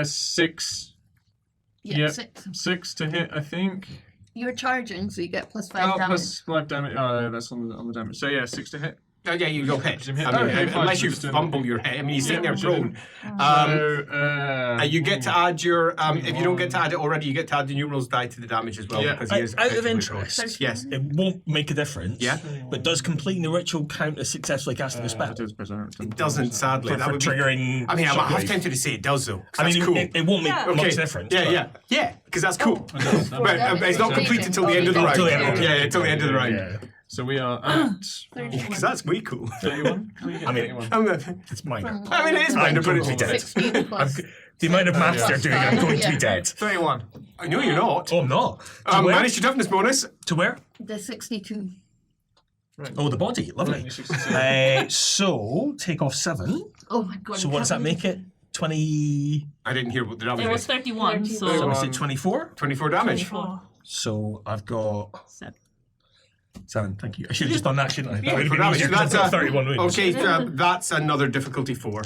6. Yeah, Yep. 6. 6 to hit, I think. You're charging, so you get +5 Oh, damage. plus 5 damage. Oh, that's on the damage. So yeah, 6 to hit. Oh, yeah, you'll hit. Him hit. I mean, Okay, fine, unless so you just do fumble your hit. I mean, he's sitting there prone. So, You get to add your. If you don't get to add it already, you get to add the numerals die to the damage as well Yeah. because he is Out of effectively interest, prone. Yes. it won't make a difference. Yeah. But does completing the ritual count as successfully casting a spell? It doesn't, sadly. For That would be. triggering. I mean, I'm half shockwave? tempted to say it does though. 'Cause I that's mean, cool. it won't make Yeah. much difference. Yeah, but- yeah, because that's cool. Oh, But it's not complete until the end of the round. Till the end, Yeah, till the end of the round. Yeah. So we are at Because that's way cool. 31. I mean, it's minor. I mean, it is minor, but it's totally dead. 16 plus. The amount of maths they're doing, I'm going to be dead. 31. I know you're not. Oh, I'm not. To where? Manage your toughness bonus. To where? The 62. Oh, the body. Lovely. 62. So, take off 7. Oh my god. So what does that make it? 20... I didn't hear what the damage It was was. 31, So so is it 24? 24 damage. 24. So I've got... 7. 7, thank you. I should have just done that, shouldn't I? That would have 24 been damage. easier So 'cause I've got that's 31 wounds. Okay, that's another difficulty 4.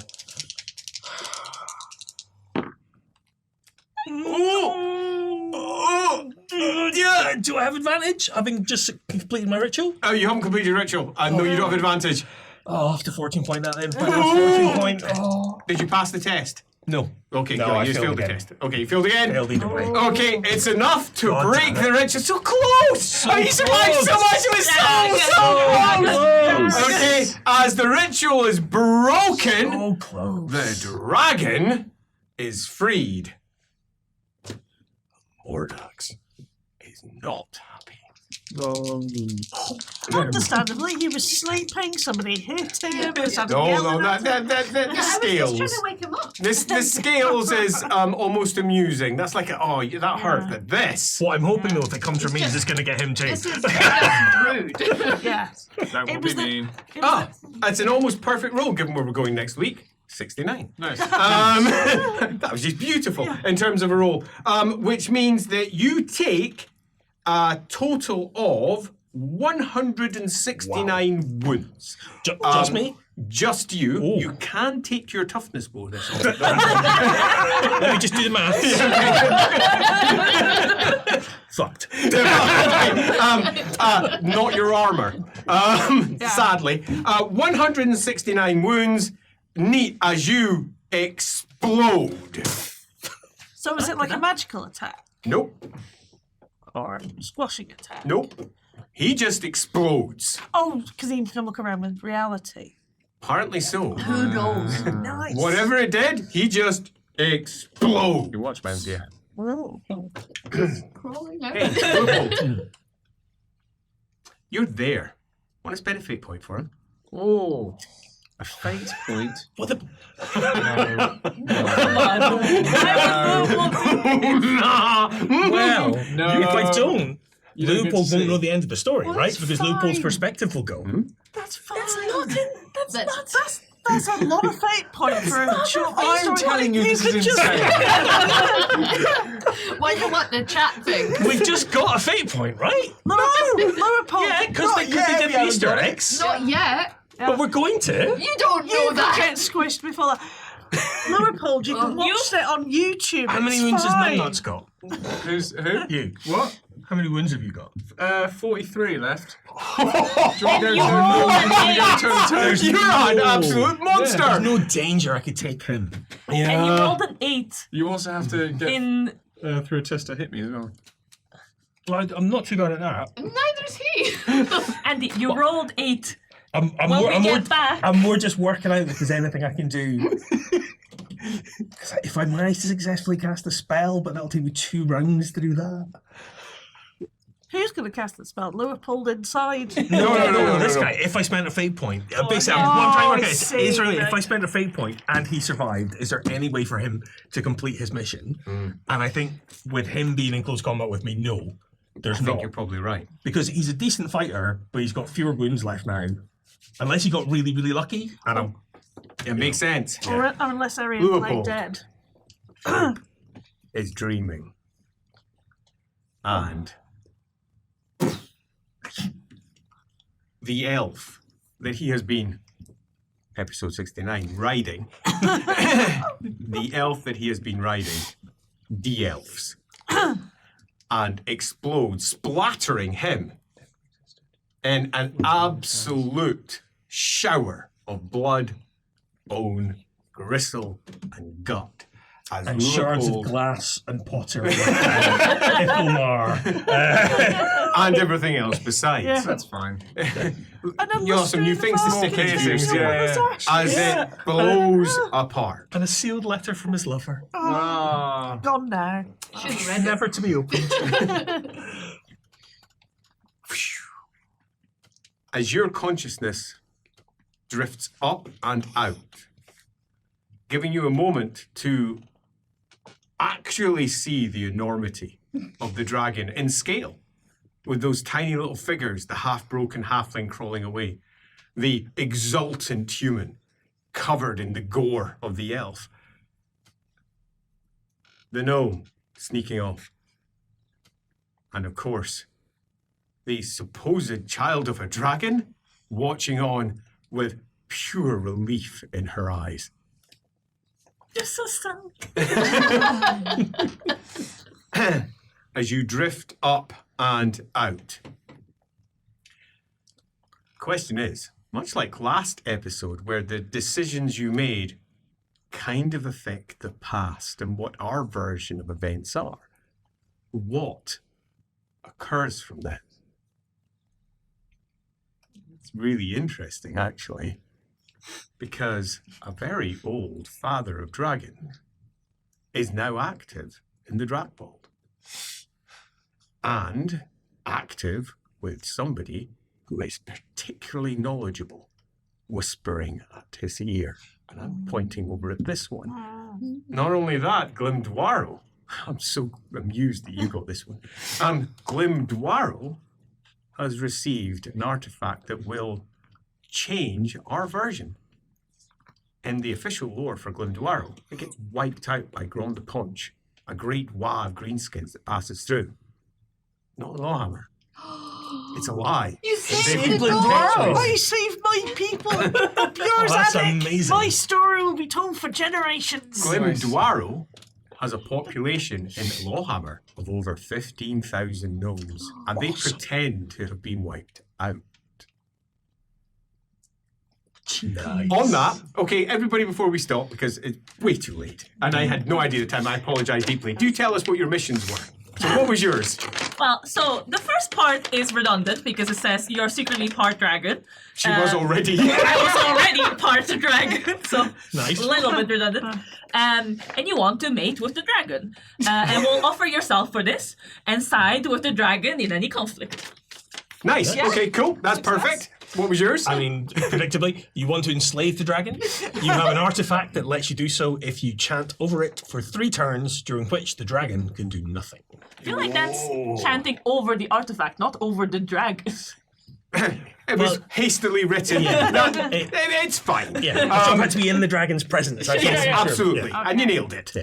Yeah, do I have advantage having just completed my ritual? Oh, you haven't completed your ritual. No, you don't have advantage. Oh, I'll have to 14 point that then. 14 point. Oh. Did you pass the test? No. Okay, No, good. I You failed failed the again. test. Okay, you failed again. Failed either way. Okay, it's enough to God break damn the ritual. So close! Oh, you survived close. so much. It was so close. Okay, as the ritual is broken, So close. the dragon is freed. Mordax is not happy. Understandably, he was sleeping, somebody hit him, or something. No, the I was just trying scales. to wake him up. The scales is almost amusing. That's like, that hurt. But this, What I'm hoping though, if it comes from me, is it's going to get him too. This is just rude. Yeah. That would be mean. it's an almost perfect roll given where we're going next week. 69. Nice. That was just beautiful in terms of a roll. Which means that you take a total of 169 wounds. Just me? Just you. Oh. You can take your toughness bonus. Let me just do the math. Fucked. Not your armor. Sadly. 169 wounds. Neat as you explode. So is it like a magical attack? Nope. Or a squashing attack? Nope. He just explodes. Oh, because he can look around with reality. Apparently so. Who knows? Nice. Whatever it did, he just exploded. Your watch bands, yeah. Oh. Crawling out. You're there. Want to spend a fate point for him? Oh. A fate point. What the... Well, No. if I don't, You don't get Leopold to won't see. know the end of the story, Well, right? it's Because Leopold's fine. perspective will go. That's fine. That's That's a lot of fate point for a short I'm telling you, this is insane. Why do you want the chat thing? We've just got a fate point, right? No, Leopold. Yeah, because they did the Easter eggs. Not yet. But we're going to. You don't know You could that. get squished before that. Leopold, you can watch it on YouTube. How many it's wounds has fine. Numbnuts got? Who? You. What? How many wounds have you got? 43 left. And you You're an absolute monster. There's no danger I could take him. And you rolled an 8 You also have to get in. through a test to hit me as well. Well, I'm not too bad at that. Neither's he. Andy, you rolled 8. I'm When we get back. I'm more just working out if there's anything I can do. 'Cause if I manage to successfully cast a spell, but that'll take me 2 rounds to do that. Who's going to cast the spell? Leopold inside? No, this guy. If I spent a fate point, basically, what I'm trying to work out is there, if I spent a fate point and he survived, is there any way for him to complete his mission? And I think with him being in close combat with me, no, there's I think not. you're probably right. Because he's a decent fighter, but he's got fewer wounds left now. Unless he got really, really lucky. And It makes sense. Or unless Arian played Leopold. dead. Is dreaming. And the elf that he has been, episode 69, riding, the elf that he has been riding, de-elfs, and explodes, splattering him in an absolute shower of blood, bone, gristle, and gut. As And shards of Leopold glass and pottery. Hippomar. and everything else besides. That's fine. You'll have some new things to stick into Casings, yeah. as it blows apart. And a sealed letter from his lover. Ah. Gone now. Should have read it. Never to be opened. As your consciousness drifts up and out, giving you a moment to actually see the enormity of the dragon in scale, with those tiny little figures, the half-broken halfling crawling away, the exultant human covered in the gore of the elf, the gnome sneaking off, and of course, the supposed child of a dragon watching on with pure relief in her eyes. You're so strong. As you drift up and out. Question is, much like last episode where the decisions you made kind of affect the past and what our version of events are, what occurs from that? It's really interesting, actually, because a very old father of dragons is now active in the Drakwald. And active with somebody who is particularly knowledgeable, whispering at his ear. And I'm pointing over at this one. Not only that, Glimdwaro. I'm so amused that you got this one. Glimdwaro has received an artifact that will change our version. In the official lore for Glimdwaro, it gets wiped out by Grand de Conch, a great wa of greenskins that passes through. Not the LAWhammer. It's a lie. You saved They've the been door! perpetuated. I saved my people. Yours that's epic. amazing. My story will be told for generations. Glimdwaro has a population in LAWhammer of over 15,000 gnomes, and they pretend to have been wiped out. Nice. On that, okay, everybody, before we stop, because it's way too late, and I had no idea the time, I apologise deeply. Do tell us what your missions were. So what was yours? Well, so the first part is redundant because it says you're secretly part dragon. She was already. I was already part dragon, so Nice. a little bit redundant. And you want to mate with the dragon. And will offer yourself for this and side with the dragon in any conflict. Nice. Okay, cool. That's perfect. What was yours? I mean, predictably, you want to enslave the dragon. You have an artifact that lets you do so if you chant over it for 3 turns, during which the dragon can do nothing. I feel like that's chanting over the artifact, not over the dragon. It was hastily written. It's fine. Yeah, I thought that to be in the dragon's presence. I Yes, thought- sure. absolutely. Yeah. And you nailed it. Yeah.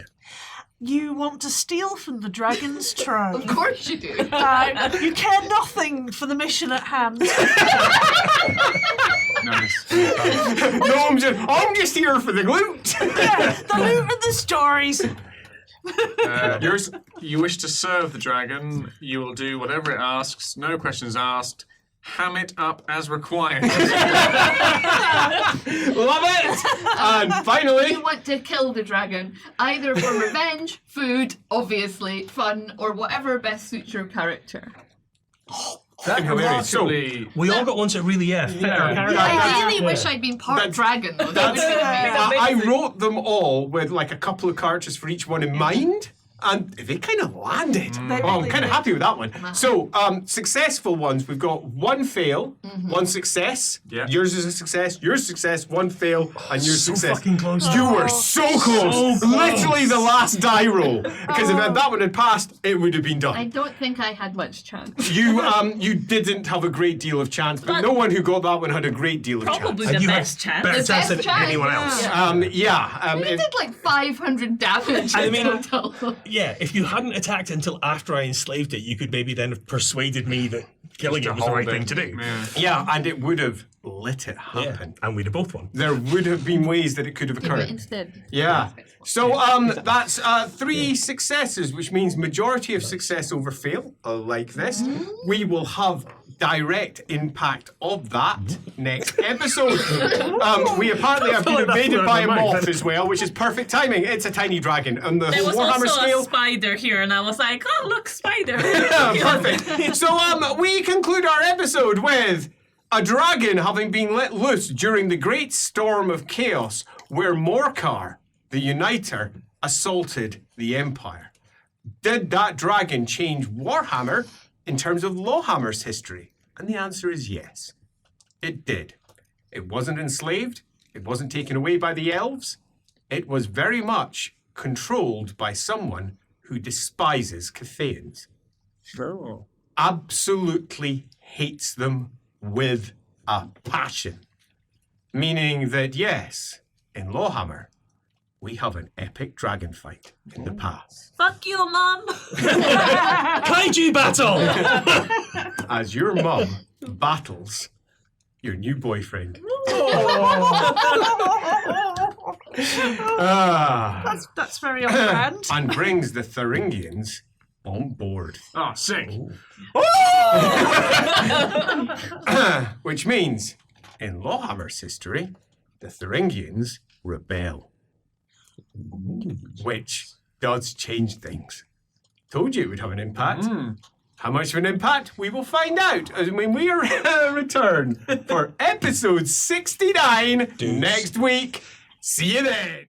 You want to steal from the dragon's tribe. Of course you do. You care nothing for the mission at hand. Nice. No, I'm just here for the loot. Yeah, the loot and the stories. Yours? You wish to serve the dragon, you will do whatever it asks, no questions asked. Ham it up as required. Love it. And finally, You want to kill the dragon, either for revenge, food, obviously, fun, or whatever best suits your character. that hilarious. So, Actually, We all got ones that really, fit our character. I really wish I'd been part dragon, though. That would have been amazing. I wrote them all with like a couple of characters for each one in mind. And they kind of landed. I'm kind of happy with that one. So, successful ones, we've got 1 fail, 1 success. Yeah. Yours is a success, yours success, 1 fail, and yours So success. fucking close. You were so close. So close. Literally the last die roll. Because if that one had passed, it would have been I done. don't think I had much chance. You didn't have a great deal of chance, but no one who got that one had a great deal of Probably chance. the you had best chance. better The chance best than chance, anyone else. yeah. We We did like 500 damage I in mean- total. Yeah, if you hadn't attacked until after I enslaved it, you could maybe then have persuaded me that killing it was the right thing to do. Yeah. Yeah, and it would have let it happen. And we'd have both won. There would have been ways that it could have Yeah, but occurred. instead. Yeah. So that's 3 successes, which means majority of success over fail, like this. We will have direct impact of that next episode. We apparently have been like that invaded flew by out a of my moth mouth. as well, which is perfect timing. It's a tiny dragon. On the There was Warhammer also scale. a spider here, and I was like, oh, look, spider. Perfect. So we conclude our episode with a dragon having been let loose during the great storm of chaos where Morkar the Uniter assaulted the Empire. Did that dragon change Warhammer in terms of LAWhammer's history? And the answer is yes. It did. It wasn't enslaved. It wasn't taken away by the elves. It was very much controlled by someone who despises Cathayans. Sure. Absolutely hates them with a passion. Meaning that, yes, in LAWhammer, we have an epic dragon fight in the past. Fuck you, Mom. Kaiju battle! As your mum battles your new boyfriend. Ah, That's very on brand. and brings the Thuringians on board. Ah, sick. Which means, in LAWhammer's history, the Thuringians rebel. Which does change things. Told you it would have an impact. How much of an impact? We will find out when we return for episode 69 next week. See you then.